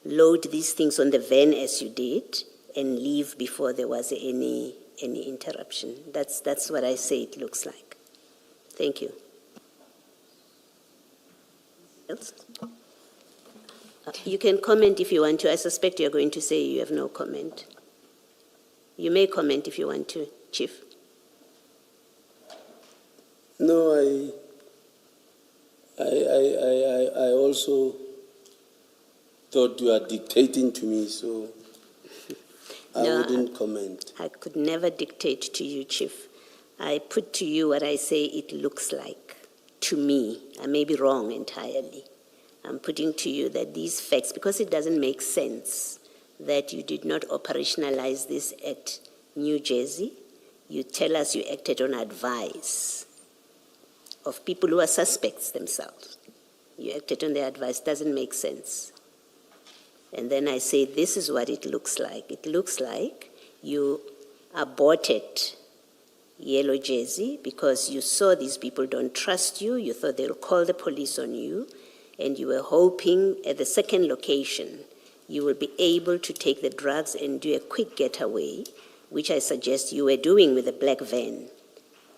load these things on the van as you did and leave before there was any interruption. That's what I say it looks like. Thank you. Else? You can comment if you want to. I suspect you're going to say you have no comment. You may comment if you want to, Chief. No, I also thought you were dictating to me, so I wouldn't comment. I could never dictate to you, Chief. I put to you what I say it looks like to me. I may be wrong entirely. I'm putting to you that these facts, because it doesn't make sense that you did not operationalize this at New Jersey. You tell us you acted on advice of people who are suspects themselves. You acted on their advice, doesn't make sense. And then I say, this is what it looks like. It looks like you aborted Yellow Jersey because you saw these people don't trust you, you thought they'll call the police on you, and you were hoping at the second location you will be able to take the drugs and do a quick getaway, which I suggest you were doing with the black van.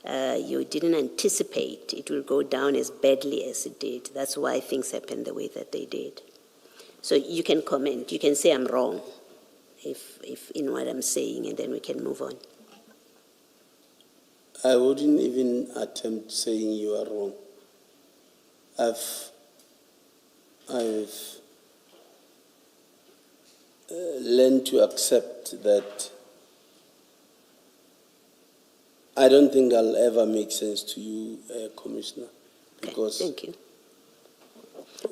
You didn't anticipate it will go down as badly as it did. That's why things happened the way that they did. So you can comment. You can say I'm wrong if in what I'm saying, and then we can move on. I wouldn't even attempt saying you are wrong. I've learned to accept that I don't think I'll ever make sense to you, Commissioner. because. Thank you.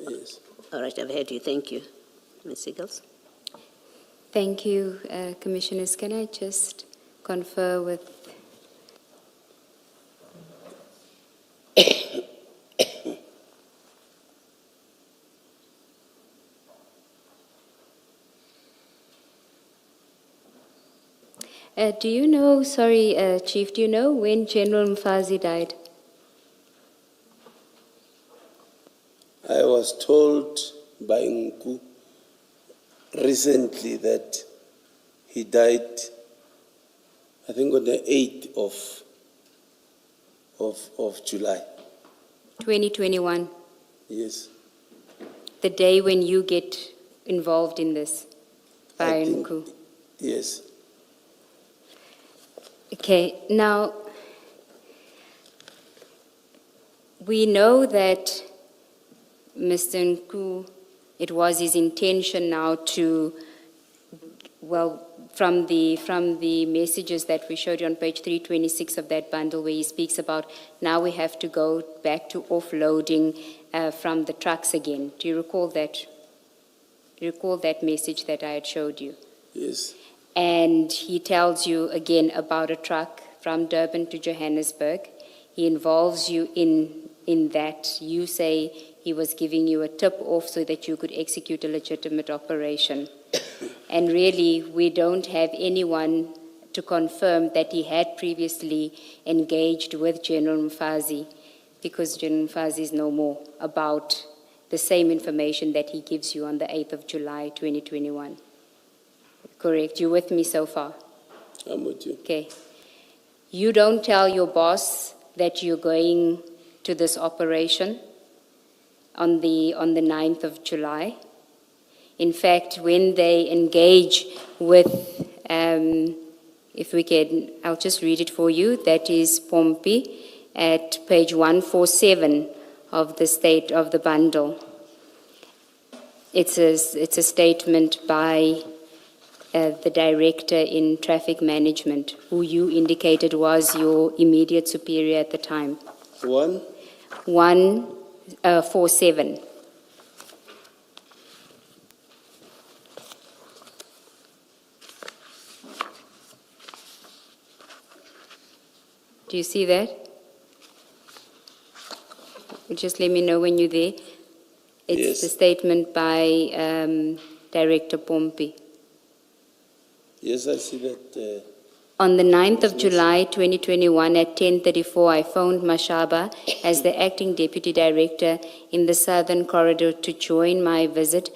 Yes. All right, I've heard you. Thank you. Ms. Siegels? Thank you, Commissioners. Can I just confer with do you know, sorry, Chief, do you know when General Mfazi died? I was told by Nku recently that he died, I think on the 8th of July. 2021, Yes. the day when you get involved in this, by I think- Nku. Yes. Okay, now, we know that Mr. Nku, it was his intention now to, well, from the messages that we showed you on page 326 of that bundle where he speaks about now we have to go back to offloading from the trucks again. Do you recall that? Do you recall that message that I had showed you? Yes. And he tells you again about a truck from Durban to Johannesburg. He involves you in that. You say he was giving you a tip off so that you could execute a legitimate operation. And really, we don't have anyone to confirm that he had previously engaged with General Mfazi, because General Mfazi is no more, about the same information that he gives you on the 8th of July, 2021. Correct. You with me so far? I'm with you. Okay. You don't tell your boss that you're going to this operation on the 9th of July. In fact, when they engage with, if we can, I'll just read it for you. That is Pompey at page 147 of the bundle. It's a statement by the director in traffic management, who you indicated was your immediate superior at the time. 147. Do you see that? Just let me know when you're there. It's Yes. the statement by Director Pompey. Yes, I see that. On the 9th of July 2021 at 10:34, I phoned Mashaba as the acting deputy director in the Southern Corridor to join my visit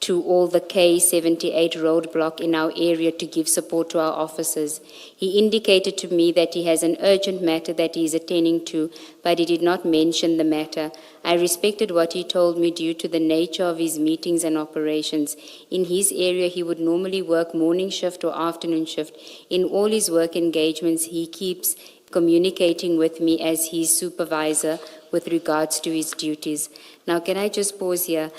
to all the K78 roadblock in our area to give support to our officers. He indicated to me that he has an urgent matter that he is attending to, but he did not mention the matter. I respected what he told me due to the nature of his meetings and operations. In his area, he would normally work morning shift or afternoon shift. In all his work engagements, he keeps communicating with me as his supervisor with regards to his duties. Now, can I just pause here?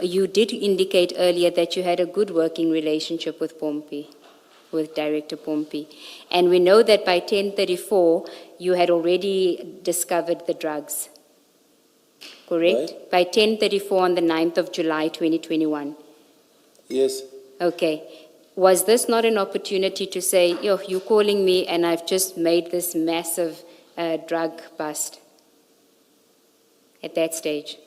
You did indicate earlier that you had a good working relationship with Pompey, with Director Pompey. And we know that by 10:34, you had already discovered the drugs. Correct? Right. By 10:34 on the 9th of July, 2021. Yes. Okay. Was this not an opportunity to say, yo, you're calling me and I've just made this massive drug bust at that stage?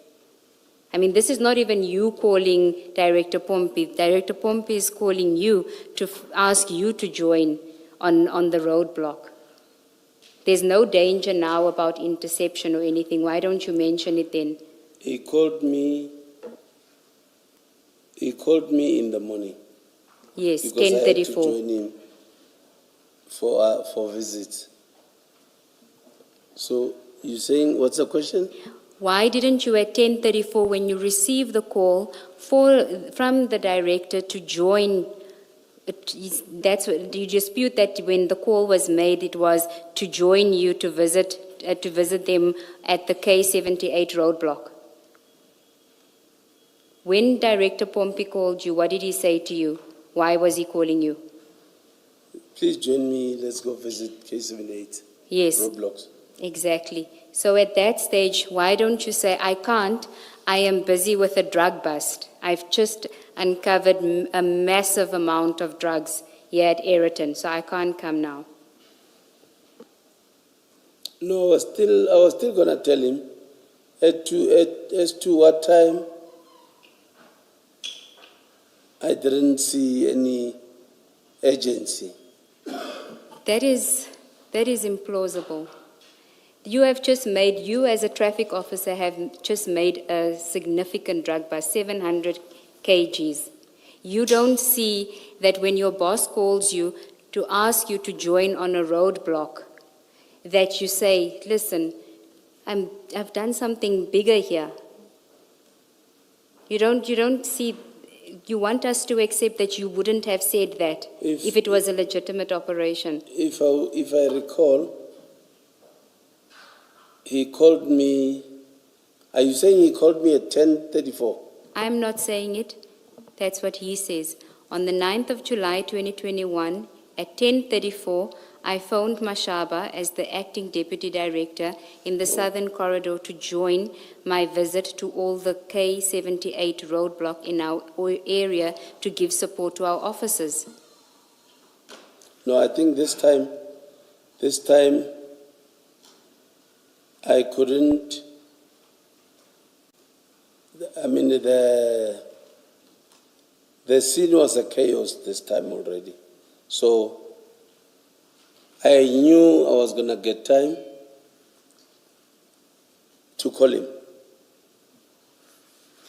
I mean, this is not even you calling Director Pompey. Director Pompey is calling you to ask you to join on the roadblock. There's no danger now about interception or anything. Why don't you mention it then? He called me in the morning. Yes, Because I had to 10:34. join him for visits. So you're saying, what's the question? Why didn't you at 10:34, when you received the call from the director to join? That's what, do you dispute that when the call was made, it was to join you to visit them at the K78 roadblock? When Director Pompey called you, what did he say to you? Why was he calling you? Please join me. Let's go visit K78 Yes, roadblocks. exactly. So at that stage, why don't you say, I can't, I am busy with a drug bust. I've just uncovered a massive amount of drugs here at Ayrton, so I can't come now. No, I was still gonna tell him as to what time. I didn't see any urgency. That is implausible. You as a traffic officer have just made a significant drug bust, 700 kgs. You don't see that when your boss calls you to ask you to join on a roadblock, that you say, listen, I've done something bigger here. You don't see, you want us to accept that you wouldn't have said that if it was a legitimate operation. If I recall, he called me. Are you saying he called me at 10:34? I'm not saying it. That's what he says. On the 9th of July 2021, at 10:34, I phoned Mashaba as the acting deputy director in the Southern Corridor to join my visit to all the K78 roadblock in our area to give support to our officers. No, I think this time I couldn't. I mean, the scene was a chaos this time already. So I knew I was going to get time to call him.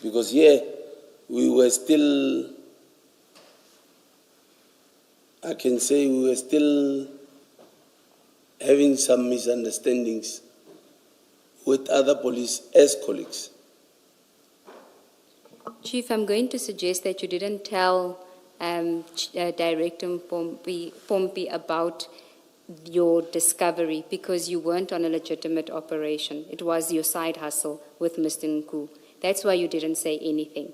Because here we were still, I can say we were still having some misunderstandings with other police as colleagues. Chief, I'm going to suggest that you didn't tell Director Pompey about your discovery because you weren't on a legitimate operation. It was your side hustle with Mr. Nku. That's why you didn't say anything.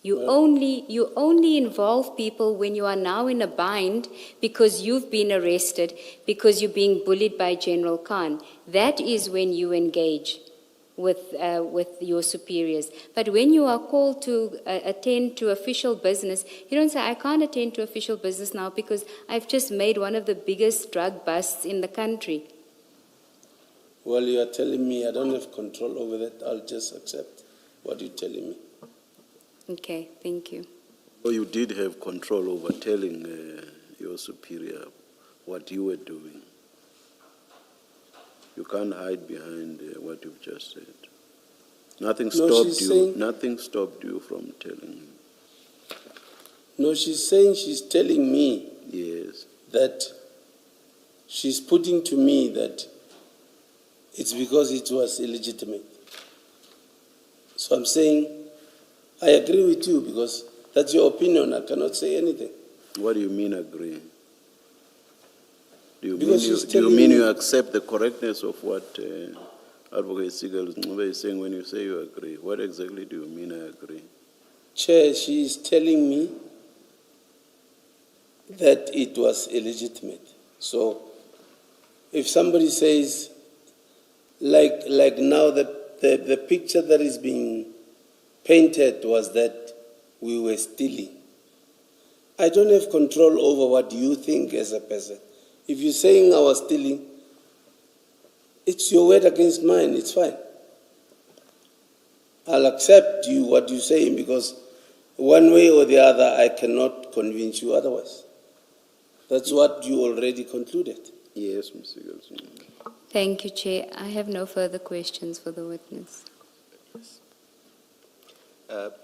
You only involve people when you are now in a bind because you've been arrested, because you're being bullied by General Khan. That is when you engage with your superiors. But when you are called to attend to official business, you don't say, I can't attend to official business now because I've just made one of the biggest drug busts in the country. Well, you are telling me I don't have control over that. I'll just accept what you're telling me. Okay, thank you. So you did have control over telling your superior what you were doing. You can't hide behind what you've just said. Nothing stopped you. Nothing stopped you from telling him. No, she's telling me. Yes. That she's putting to me that it's because it was illegitimate. So I'm saying, I agree with you because that's your opinion. I cannot say anything. What do you mean agree? Do you Because mean you accept the correctness of what Advocate Sigel is saying when you say you agree? What exactly do you mean I agree? Chair, she is telling me that it was illegitimate. So if somebody says, like now the picture that is being painted was that we were stealing. I don't have control over what you think as a person. If you're saying I was stealing, it's your word against mine, it's fine. I'll accept what you're saying because one way or the other I cannot convince you otherwise. That's what you already concluded. Yes, Mr. Gilson. Thank you, Chair. I have no further questions for the witness.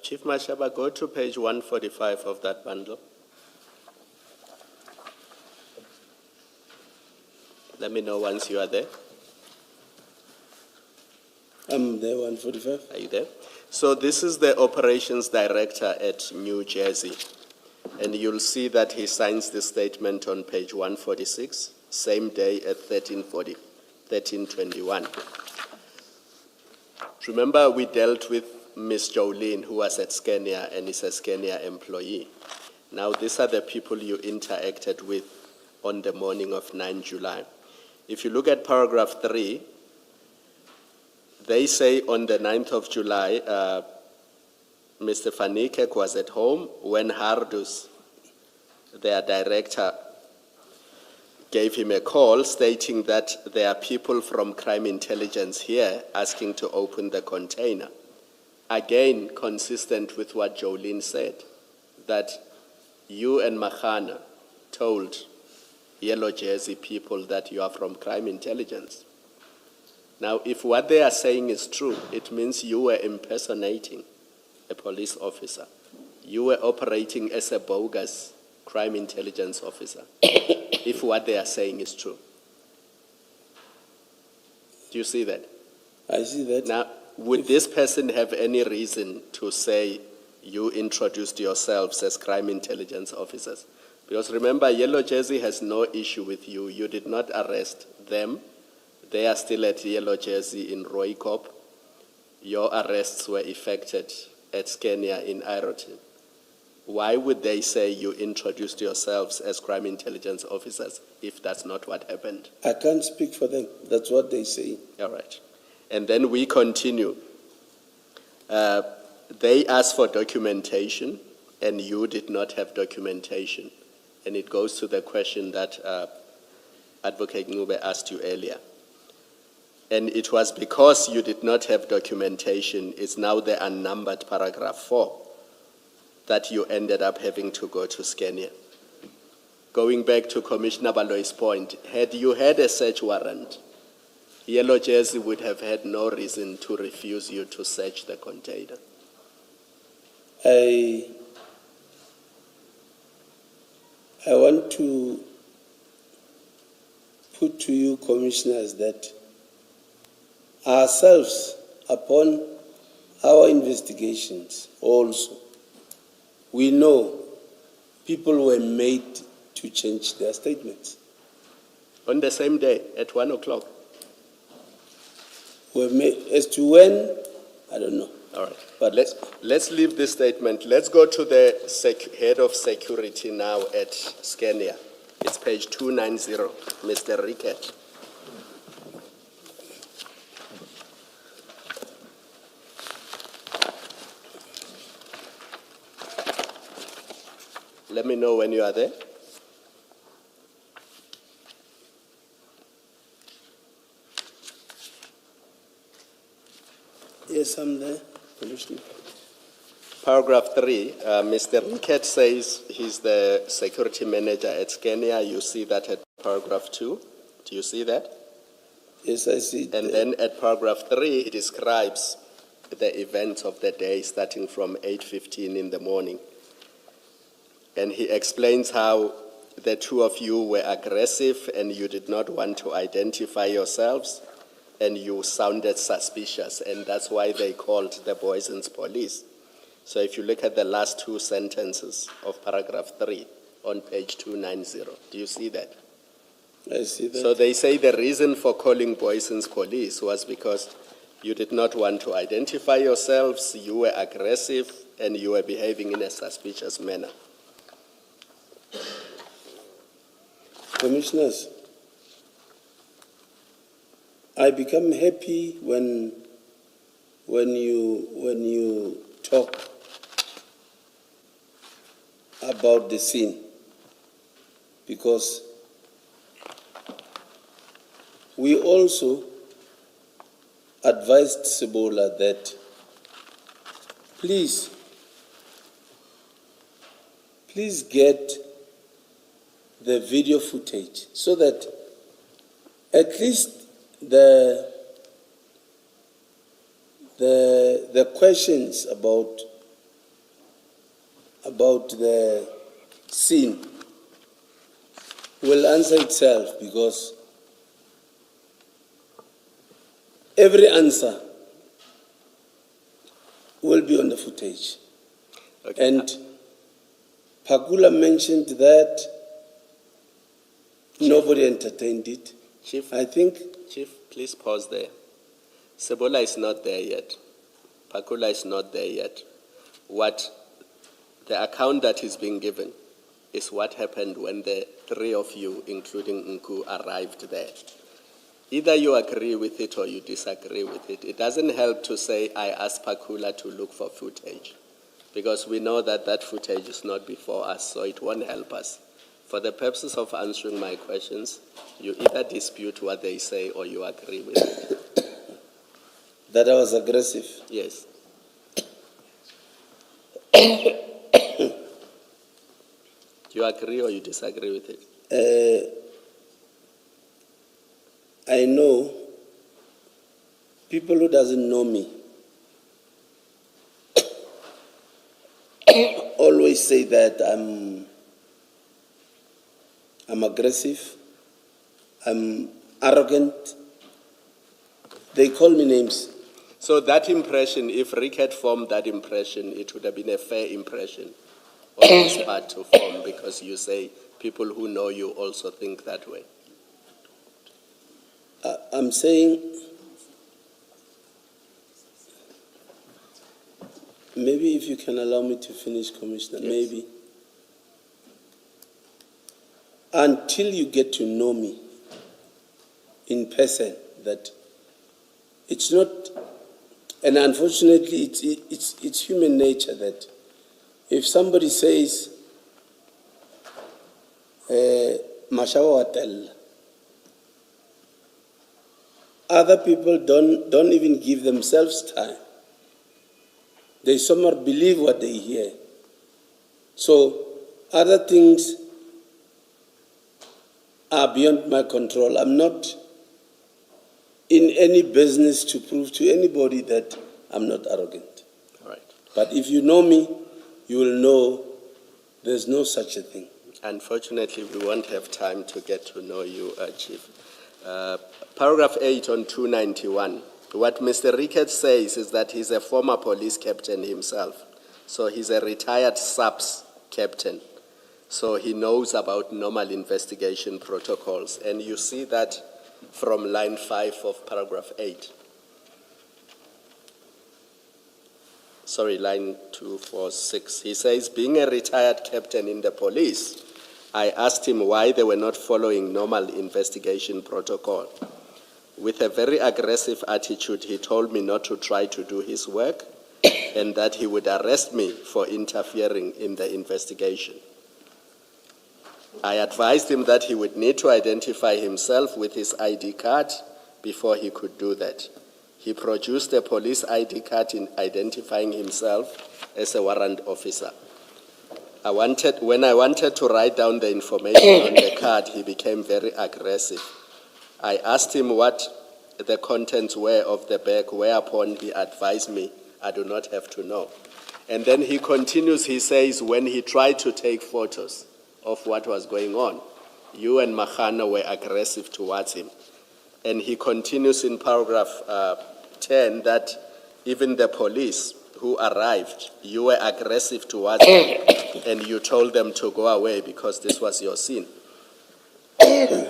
Chief Mashaba, go to page 145 of that bundle. Let me know once you are there. I'm there, 145. Are you there? So this is the operations director at New Jersey. And you'll see that he signs the statement on page 146, same day at 1321. Remember, we dealt with Ms. Jolene, who was at Scania and is a Scania employee. Now, these are the people you interacted with on the morning of 9 July. If you look at paragraph 3, they say on the 9th of July, Mr. Van Niekerk was at home when Hardus, their director, gave him a call stating that there are people from crime intelligence here asking to open the container. Again, consistent with what Jolene said, that you and Mahana told Yellow Jersey people that you are from crime intelligence. Now, if what they are saying is true, it means you were impersonating a police officer. You were operating as a bogus crime intelligence officer, if what they are saying is true. Do you see that? I see that. Now, would this person have any reason to say you introduced yourselves as crime intelligence officers? Because remember, Yellow Jersey has no issue with you. You did not arrest them. They are still at Yellow Jersey in Rooikop. Your arrests were effected at Scania in Iroton. Why would they say you introduced yourselves as crime intelligence officers if that's not what happened? I can't speak for them. That's what they say. All right. And then we continue. They asked for documentation, and you did not have documentation. And it goes to the question that Advocate Ngube asked you earlier. And it was because you did not have documentation, it's now the unnumbered paragraph 4, that you ended up having to go to Scania. Going back to Commissioner Baloy's point, had you had a search warrant, Yellow Jersey would have had no reason to refuse you to search the container. I want to put to you, commissioners, that ourselves, upon our investigations also, we know people were made to change their statements. On the same day, at 1 o'clock. Were made, as to when, I don't know. All right. But Let's leave this statement. Let's go to the head of security now at Scania. It's page 290, Mr. Rickett. Let me know when you are there. yes, I'm there, Commissioner. Paragraph 3, Mr. Rickett says he's the security manager at Scania. You see that at paragraph 2. Do you see that? Yes, I see. And then at paragraph 3, he describes the events of the day starting from 8:15 in the morning. And he explains how the two of you were aggressive and you did not want to identify yourselves and you sounded suspicious, and that's why they called the Boyson's police. So if you look at the last two sentences of paragraph 3 on page 290, do you see that? I see that. So they say the reason for calling Boyson's police was because you did not want to identify yourselves, you were aggressive, and you were behaving in a suspicious manner. Commissioners, I become happy when you talk about the scene, because we also advised Sebola that please get the video footage so that at least the questions about the scene will answer itself, because every answer will be on the footage. Okay. And Pakula mentioned that nobody entertained it. Chief, I think Chief, please pause there. Sebola is not there yet. Pakula is not there yet. What the account that is being given is what happened when the three of you, including Nku, arrived there. Either you agree with it or you disagree with it. It doesn't help to say, I asked Pakula to look for footage, because we know that that footage is not before us, so it won't help us. For the purposes of answering my questions, you either dispute what they say or you agree with it. That I was aggressive. Yes. Do you agree or you disagree with it? I know people who doesn't know me always say that I'm aggressive, I'm arrogant. They call me names. So that impression, if Rick had formed that impression, it would have been a fair impression on his part to form, because you say people who know you also think that way. I'm saying maybe if you can allow me to finish, Commissioner, Yes. maybe. Until you get to know me in person, that it's not, and unfortunately it's human nature that if somebody says, Mashaba watel, other people don't even give themselves time. They somehow believe what they hear. So other things are beyond my control. I'm not in any business to prove to anybody that I'm not arrogant. All right. But if you know me, you will know there's no such a thing. Unfortunately, we won't have time to get to know you, Chief. Paragraph 8 on 291. What Mr. Ricketts says is that he's a former police captain himself. So he's a retired SAPS captain. So he knows about normal investigation protocols. And you see that from line 5 of paragraph 8. Sorry, line 246. He says, being a retired captain in the police, I asked him why they were not following normal investigation protocol. With a very aggressive attitude, he told me not to try to do his work and that he would arrest me for interfering in the investigation. I advised him that he would need to identify himself with his ID card before he could do that. He produced a police ID card in identifying himself as a warrant officer. When I wanted to write down the information on the card, he became very aggressive. I asked him what the contents were of the bag, whereupon he advised me I do not have to know. And then he continues, he says, when he tried to take photos of what was going on, you and Mahana were aggressive towards him. And he continues in paragraph 10 that even the police who arrived, you were aggressive towards them and you told them to go away because this was your scene. Do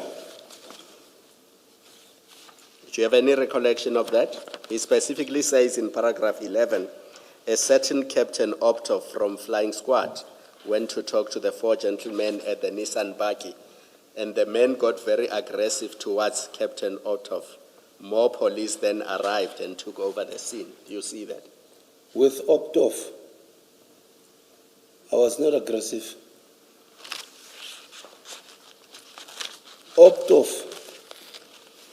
you have any recollection of that? He specifically says in paragraph 11, a certain Captain Optov from Flying Squad went to talk to the 4 gentlemen at the Nissan Baki, and the men got very aggressive towards Captain Optov. More police then arrived and took over the scene. Do you see that? With Optov, I was not aggressive. Optov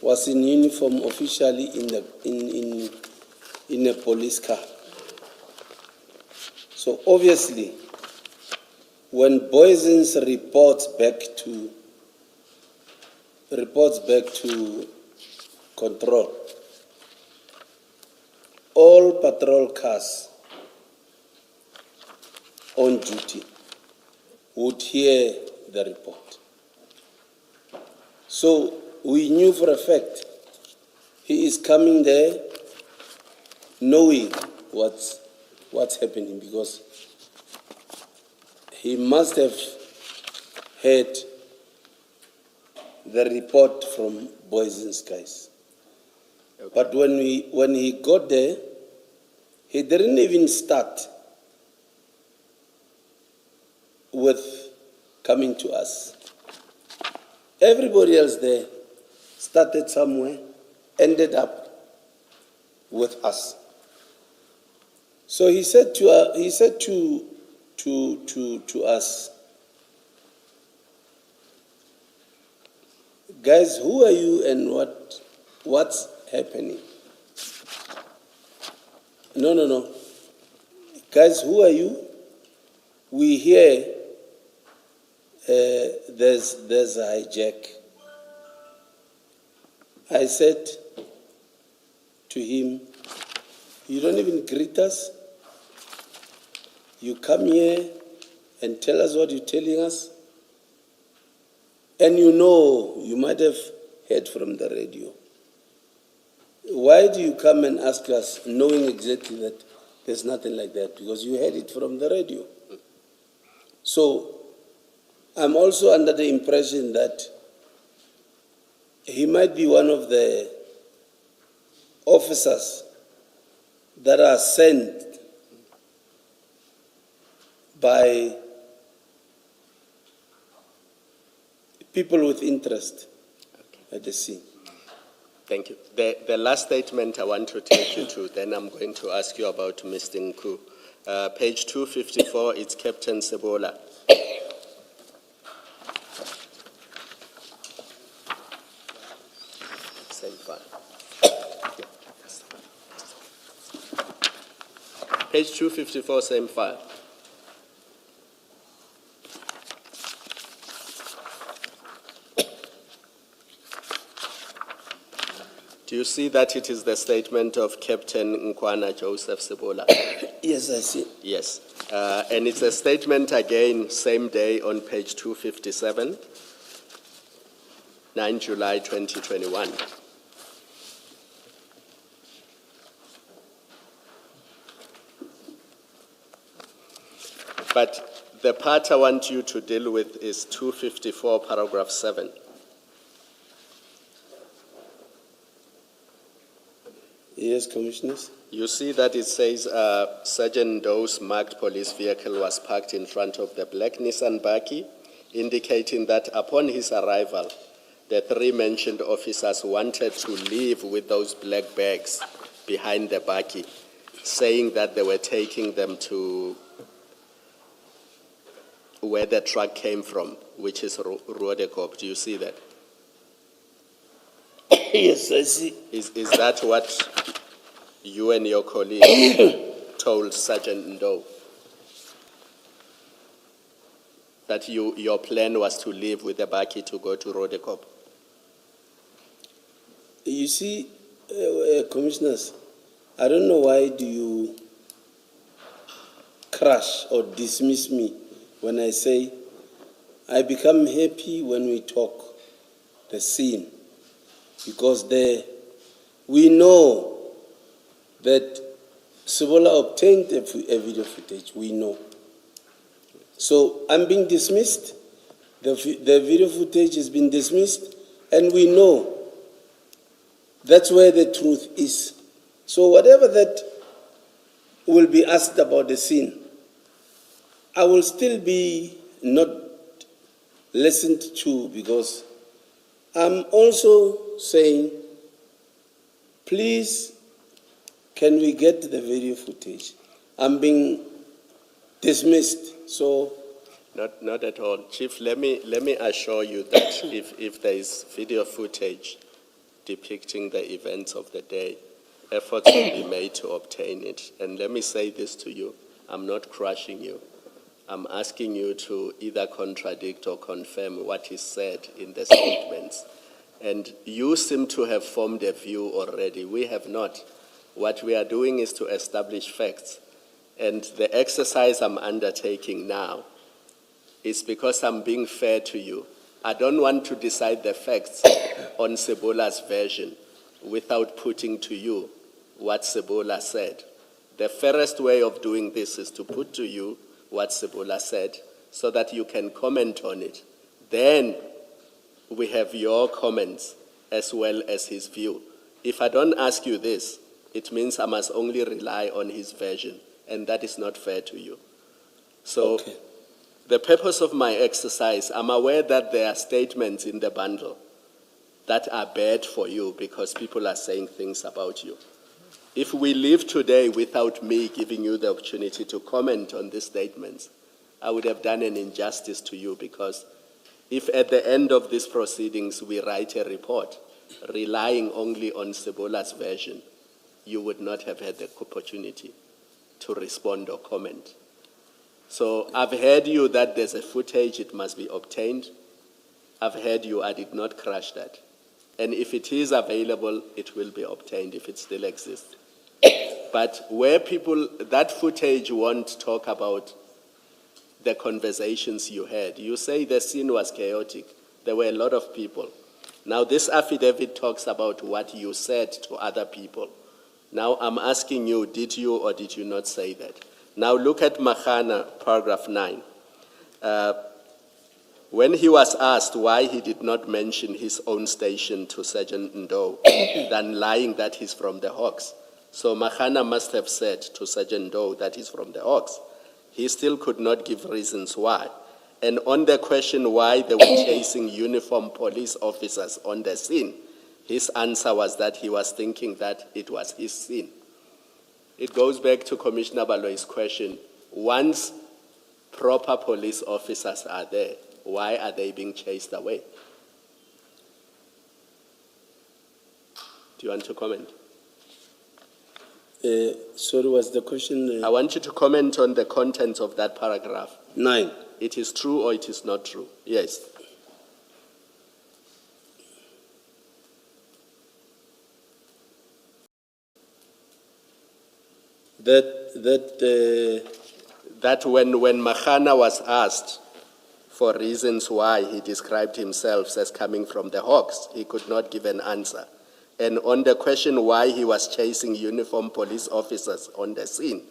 was in uniform officially in a police car. So obviously, when Boysens reports back to control, all patrol cars on duty would hear the report. So we knew for a fact he is coming there knowing what's happening, because he must have heard the report from Boysens guys. Okay. But when he got there, he didn't even start with coming to us. Everybody else there started somewhere, ended up with us. So he said to us, guys, who are you and what's happening? No. Guys, who are you? We hear there's a hijack. I said to him, you don't even greet us. You come here and tell us what you're telling us. And you might have heard from the radio. Why do you come and ask us knowing exactly that there's nothing like that? Because you heard it from the radio. So I'm also under the impression that he might be one of the officers that are sent by people with interest at the scene. Thank you. The last statement I want to take you to, then I'm going to ask you about Mr. Nku. Page 254, it's Captain Sebola. Same file. Page 254, same file. Do you see that it is the statement of Captain Nkwana Joseph Sebola? Yes, I see. Yes. And it's a statement again, same day on page 257, 9 July 2021. But the part I want you to deal with is 254, paragraph 7. Yes, Commissioners. You see that it says Sergeant Doe's marked police vehicle was parked in front of the black Nissan Baki, indicating that upon his arrival, the three mentioned officers wanted to leave with those black bags behind the Baki, saying that they were taking them to where the truck came from, which is Rodekop. Do you see that? Yes, I see. Is that what you and your colleague told Sergeant Doe? That your plan was to leave with the Baki to go to Rodekop? You see, Commissioners, I don't know why do you crush or dismiss me when I say I become happy when we talk the scene, because we know that Sebola obtained a video footage, we know. So I'm being dismissed, the video footage has been dismissed, and we know that's where the truth is. So whatever that will be asked about the scene, I will still be not listened to, because I'm also saying, please, can we get the video footage? I'm being dismissed, so. Not at all. Chief, let me assure you that if there is video footage depicting the events of the day, efforts will be made to obtain it. And let me say this to you, I'm not crushing you. I'm asking you to either contradict or confirm what is said in the statements. And you seem to have formed a view already. We have not. What we are doing is to establish facts. And the exercise I'm undertaking now is because I'm being fair to you. I don't want to decide the facts on Sebola's version without putting to you what Sebola said. The fairest way of doing this is to put to you what Sebola said so that you can comment on it. Then we have your comments as well as his view. If I don't ask you this, it means I must only rely on his version, and that is not fair to you. So Okay. The purpose of my exercise, I'm aware that there are statements in the bundle, that are bad for you because people are saying things about you. If we leave today without me giving you the opportunity to comment on these statements, I would have done an injustice to you, because if at the end of these proceedings we write a report relying only on Sebola's version, you would not have had the opportunity to respond or comment. So I've heard you that there's a footage, it must be obtained. I've heard you, I did not crush that. And if it is available, it will be obtained if it still exists. But where people, that footage won't talk about the conversations you had. You say the scene was chaotic. There were a lot of people. Now this affidavit talks about what you said to other people. Now I'm asking you, did you or did you not say that? Now look at Mahana, paragraph 9. When he was asked why he did not mention his own station to Sergeant Ndo, than lying that he's from the Hawks. So Mahana must have said to Sergeant Ndo that he's from the Hawks. He still could not give reasons why. And on the question why they were chasing uniformed police officers on the scene, his answer was that he was thinking that it was his scene. It goes back to Commissioner Baloy's question. Once proper police officers are there, why are they being chased away? Do you want to comment? Sorry, was the question? I want you to comment on the contents of that paragraph. 9. It is true or it is not true? Yes. That when Mahana was asked for reasons why he described himself as coming from the Hawks, he could not give an answer. And on the question why he was chasing uniformed police officers on the scene,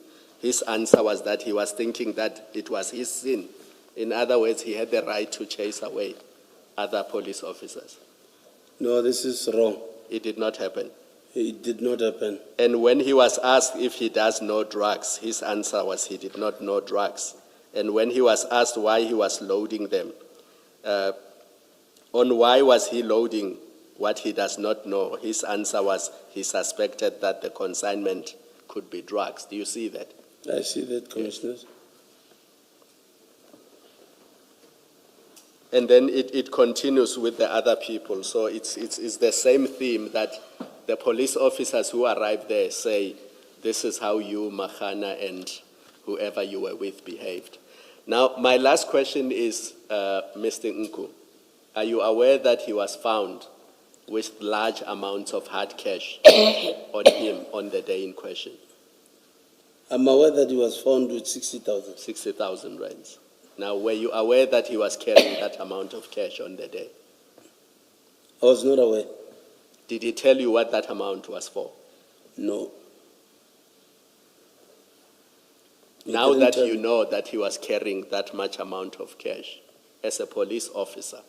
his answer was that he was thinking that it was his scene. In other words, he had the right to chase away other police officers. No, this is wrong. It did not happen. It did not happen. And when he was asked if he does know drugs, his answer was he did not know drugs. And when he was asked why he was loading them, on why was he loading what he does not know, his answer was he suspected that the consignment could be drugs. Do you see that? I see that, Commissioners. And then it continues with the other people. So it's the same theme that the police officers who arrived there say, this is how you, Mahana, and whoever you were with behaved. Now, my last question is, Mr. Nku, are you aware that he was found with large amounts of hard cash on him on the day in question? I'm aware that he was found with 60,000. 60,000 rands. Now, were you aware that he was carrying that amount of cash on the day? I was not aware. Did he tell you what that amount was for? No. Now that you know that he was carrying that much amount of cash, as a police officer,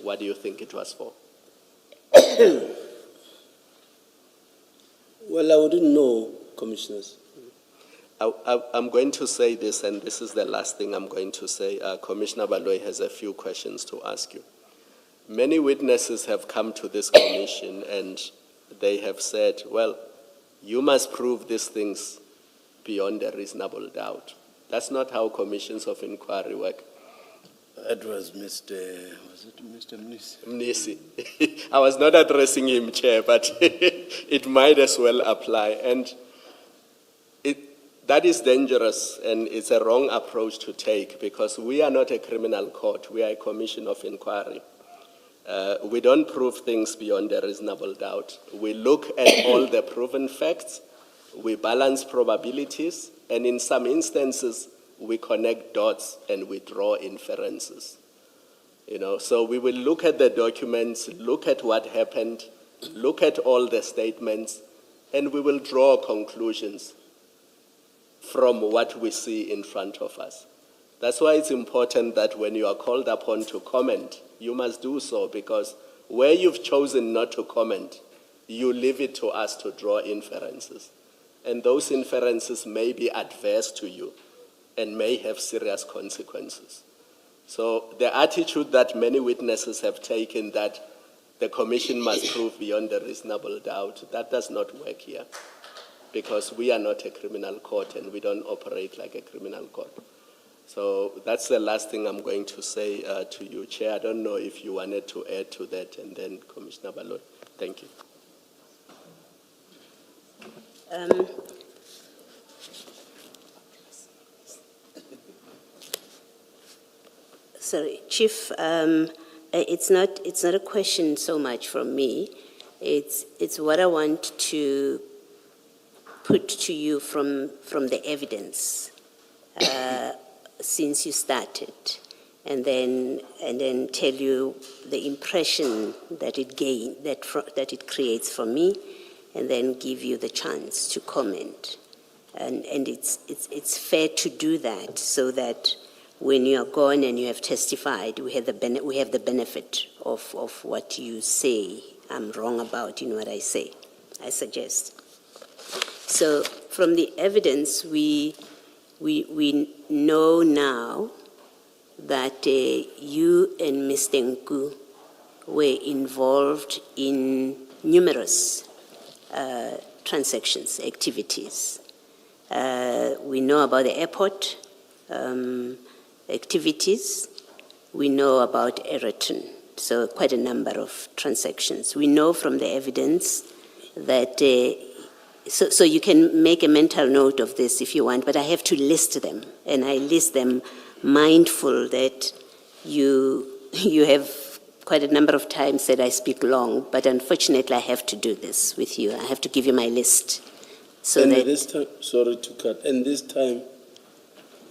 what do you think it was for? Well, I wouldn't know, Commissioners. I'm going to say this, and this is the last thing I'm going to say. Commissioner Baloy has a few questions to ask you. Many witnesses have come to this commission and they have said, well, you must prove these things beyond a reasonable doubt. That's not how commissions of inquiry work. That was was it Mr. Mnisi? Mnisi. I was not addressing him, Chair, but it might as well apply. And that is dangerous, and it's a wrong approach to take, because we are not a criminal court. We are a commission of inquiry. We don't prove things beyond a reasonable doubt. We look at all the proven facts, we balance probabilities, and in some instances, we connect dots and we draw inferences. So we will look at the documents, look at what happened, look at all the statements, and we will draw conclusions from what we see in front of us. That's why it's important that when you are called upon to comment, you must do so, because where you've chosen not to comment, you leave it to us to draw inferences. And those inferences may be adverse to you and may have serious consequences. So the attitude that many witnesses have taken that the commission must prove beyond a reasonable doubt. That does not work here, because we are not a criminal court and we don't operate like a criminal court. So that's the last thing I'm going to say to you, Chair. I don't know if you wanted to add to that, and then Commissioner Baloyi. Thank you. Sorry, Chief, it's not a question so much from me. It's what I want to put to you from the evidence since you started, and then tell you the impression that it creates for me, and then give you the chance to comment. And it's fair to do that, so that when you are gone and you have testified, we have the benefit of what you say I'm wrong about in what I say, I suggest. So from the evidence, we know now that you and Mr. Nku were involved in numerous transactions, activities. We know about the airport activities. We know about Egerton, so quite a number of transactions. We know from the evidence that so you can make a mental note of this if you want, but I have to list them, and I list them mindful that you have quite a number of times said I speak long, but unfortunately I have to do this with you. I have to give you my list. So and that this time, sorry to cut, and this time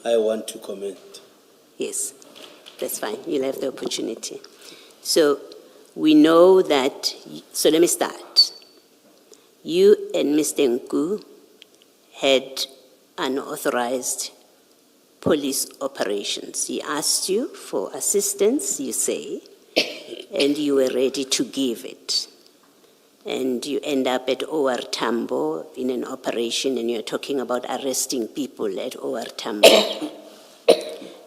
I want to comment. Yes, that's fine. You'll have the opportunity. So we know that, so let me start. You and Mr. Nku had unauthorized police operations. He asked you for assistance, you say, and you were ready to give it. And you end up at OR Tambo in an operation, and you're talking about arresting people at OR Tambo.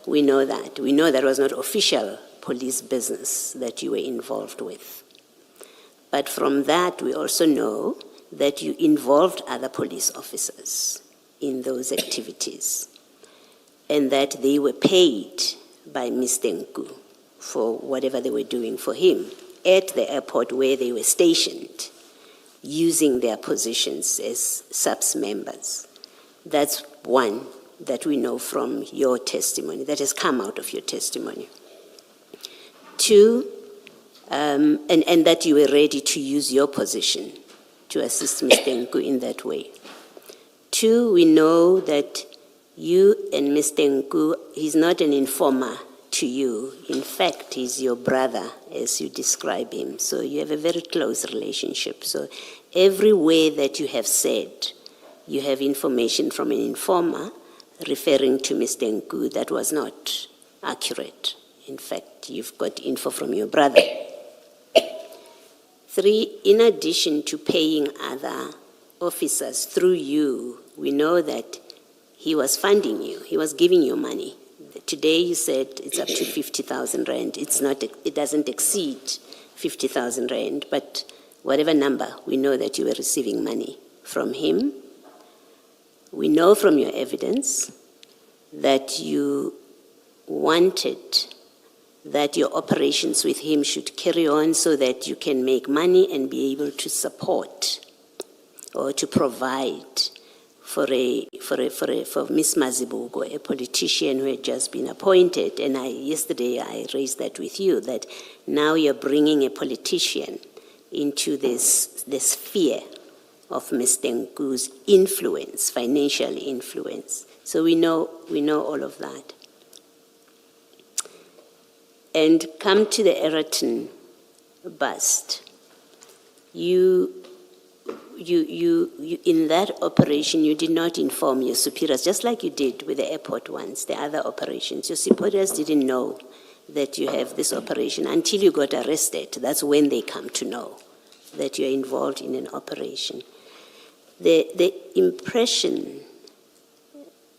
We know that. We know that was not official police business that you were involved with. But from that, we also know that you involved other police officers in those activities, and that they were paid by Mr. Nku for whatever they were doing for him at the airport where they were stationed, using their positions as SAPS members. That's one that we know from your testimony, that has come out of your testimony. Two, and that you were ready to use your position to assist Mr. Nku in that way. Two, we know that you and Mr. Nku, he's not an informer to you. In fact, he's your brother, as you describe him. So you have a very close relationship. So every way that you have said, you have information from an informer referring to Mr. Nku that was not accurate. In fact, you've got info from your brother. Three, in addition to paying other officers through you, we know that he was funding you. He was giving you money. Today you said it's up to 50,000 rand. It doesn't exceed 50,000 rand, but whatever number, we know that you were receiving money from him. We know from your evidence that you wanted that your operations with him should carry on so that you can make money and be able to support or to provide for Ms. Mazibuko, a politician who had just been appointed. And yesterday I raised that with you, that now you're bringing a politician into this sphere of Mr. Nku's influence, financial influence. So we know all of that. And come to the Egerton bust. You in that operation, you did not inform your superiors, just like you did with the airport ones, the other operations. Your superiors didn't know that you have this operation until you got arrested. That's when they come to know that you're involved in an operation. The impression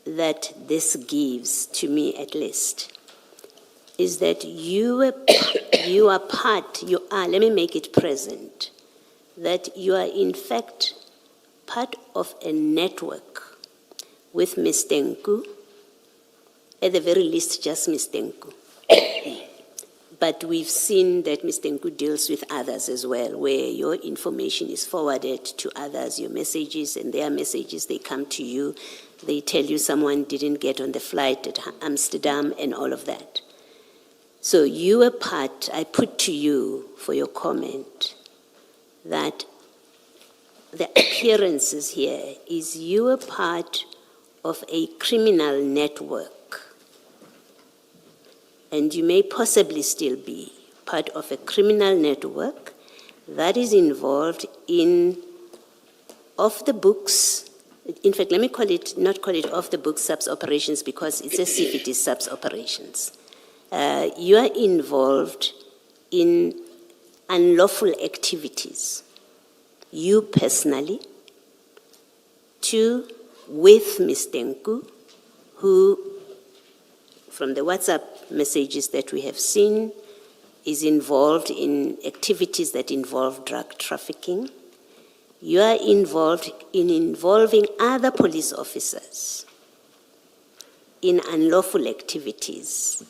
that this gives, to me at least, is that you are, let me make it present, that you are in fact part of a network with Ms. Tenku, at the very least just Ms. Tenku. But we've seen that Ms. Tenku deals with others as well, where your information is forwarded to others, your messages and their messages, they come to you, they tell you someone didn't get on the flight at Amsterdam and all of that. So you are part, I put to you for your comment, that the appearances here is you are part of a criminal network, and you may possibly still be part of a criminal network that is involved in off-the-books, in fact, let me not call it off-the-books subs operations because it's as if it is subs operations. You are involved in unlawful activities, you personally, with Ms. Tenku, who, from the WhatsApp messages that we have seen, is involved in activities that involve drug trafficking. You are involved in involving other police officers in unlawful activities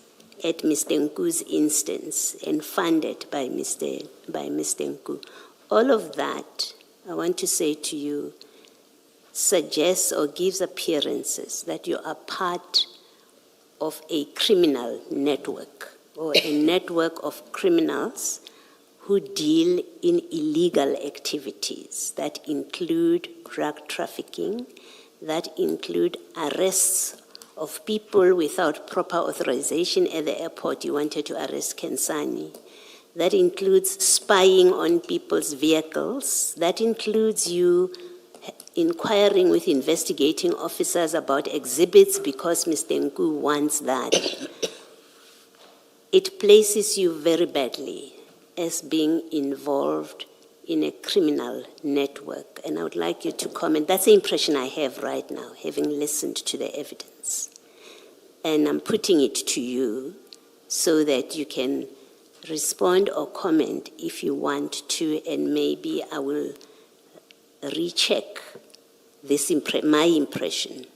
at Ms. Tenku's instance and funded by Ms. Tenku. All of that, I want to say to you, suggests or gives appearances that you are part of a criminal network or a network of criminals who deal in illegal activities that include drug trafficking, that include arrests of people without proper authorization at the airport. You wanted to arrest Kensani. That includes spying on people's vehicles. That includes you inquiring with investigating officers about exhibits because Ms. Tenku wants that. It places you very badly as being involved in a criminal network. And I would like you to comment. That's the impression I have right now, having listened to the evidence. And I'm putting it to you so that you can respond or comment if you want to, and maybe I will recheck my impression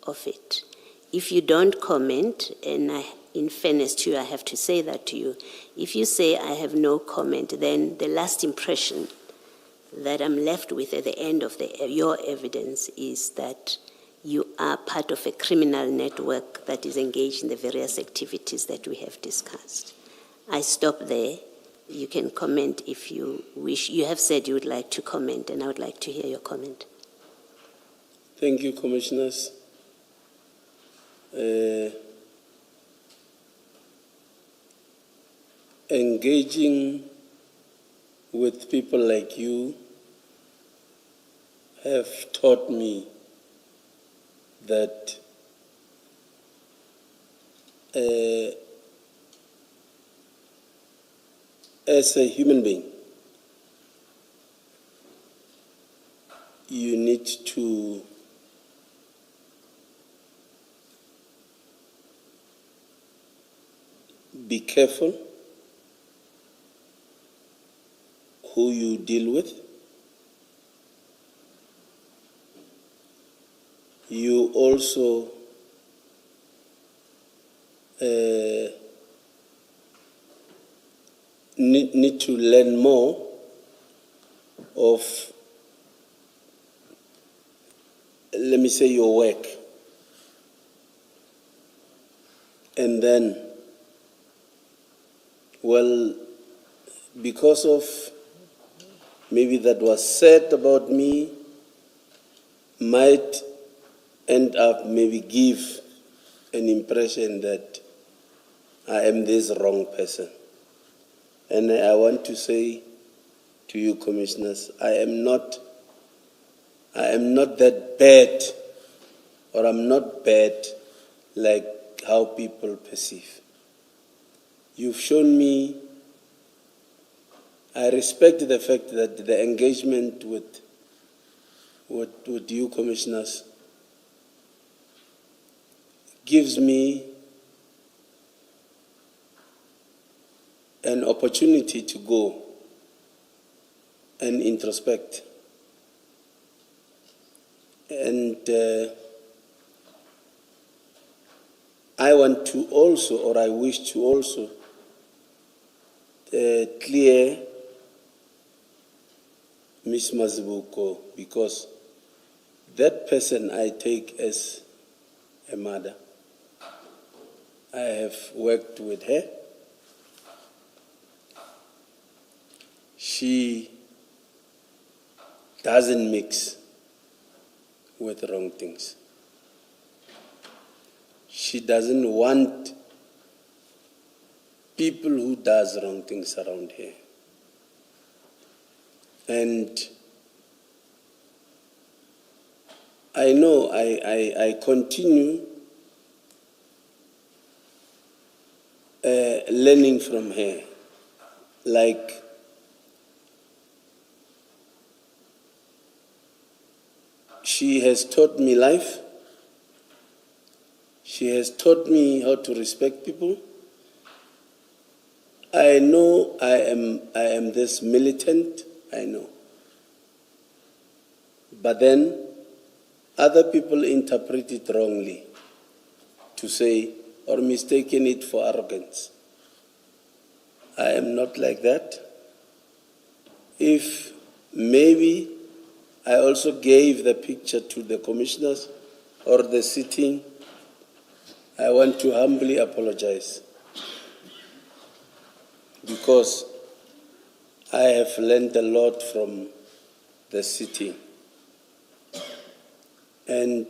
of it. If you don't comment, and in fairness to you, I have to say that to you, if you say I have no comment, then the last impression that I'm left with at the end of your evidence is that you are part of a criminal network that is engaged in the various activities that we have discussed. I stop there. You can comment if you wish. You have said you would like to comment, and I would like to hear your comment. Thank you, Commissioners. Engaging with people like you have taught me that as a human being, you need to be careful who you deal with. You also need to learn more of, let me say, your work. And then, well, because of maybe that was said about me, might end up maybe give an impression that I am this wrong person. And I want to say to you, Commissioners, I am not that bad, or I'm not bad like how people perceive. You've shown me, I respect the fact that the engagement with you, Commissioners, gives me an opportunity to go and introspect. And I want to also, or I wish to also, clear Ms. Mazibuko, because that person I take as a mother. I have worked with her. She doesn't mix with wrong things. She doesn't want people who does wrong things around her. And I know I continue learning from her. Like, she has taught me life. She has taught me how to respect people. I know I am this militant, I know. But then other people interpret it wrongly to say, or mistaken it for arrogance. I am not like that. If maybe I also gave the picture to the commissioners or the sitting, I want to humbly apologize, because I have learned a lot from the sitting. And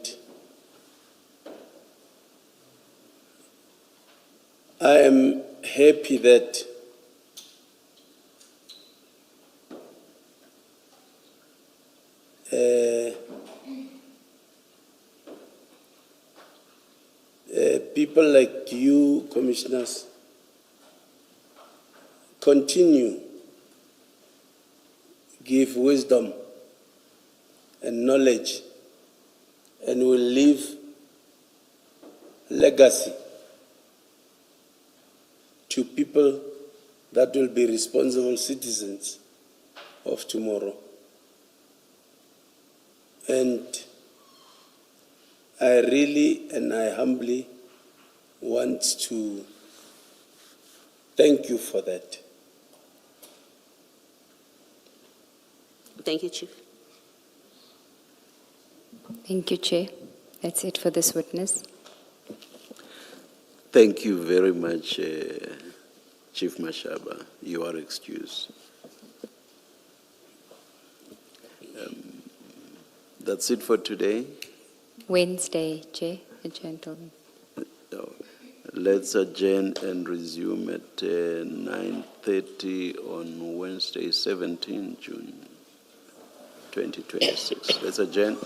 I am happy that people like you, commissioners, continue, give wisdom and knowledge, and will leave legacy to people that will be responsible citizens of tomorrow. And I really and I humbly want to thank you for that. Thank you, Chief. Thank you, Chair. That's it for this witness. Thank you very much, Chief Mashaba. You are excused. That's it for today. Wednesday, Chair, adjourn till then. Let's adjourn and resume at 9:30 on Wednesday, 17 June 2026. Let's adjourn.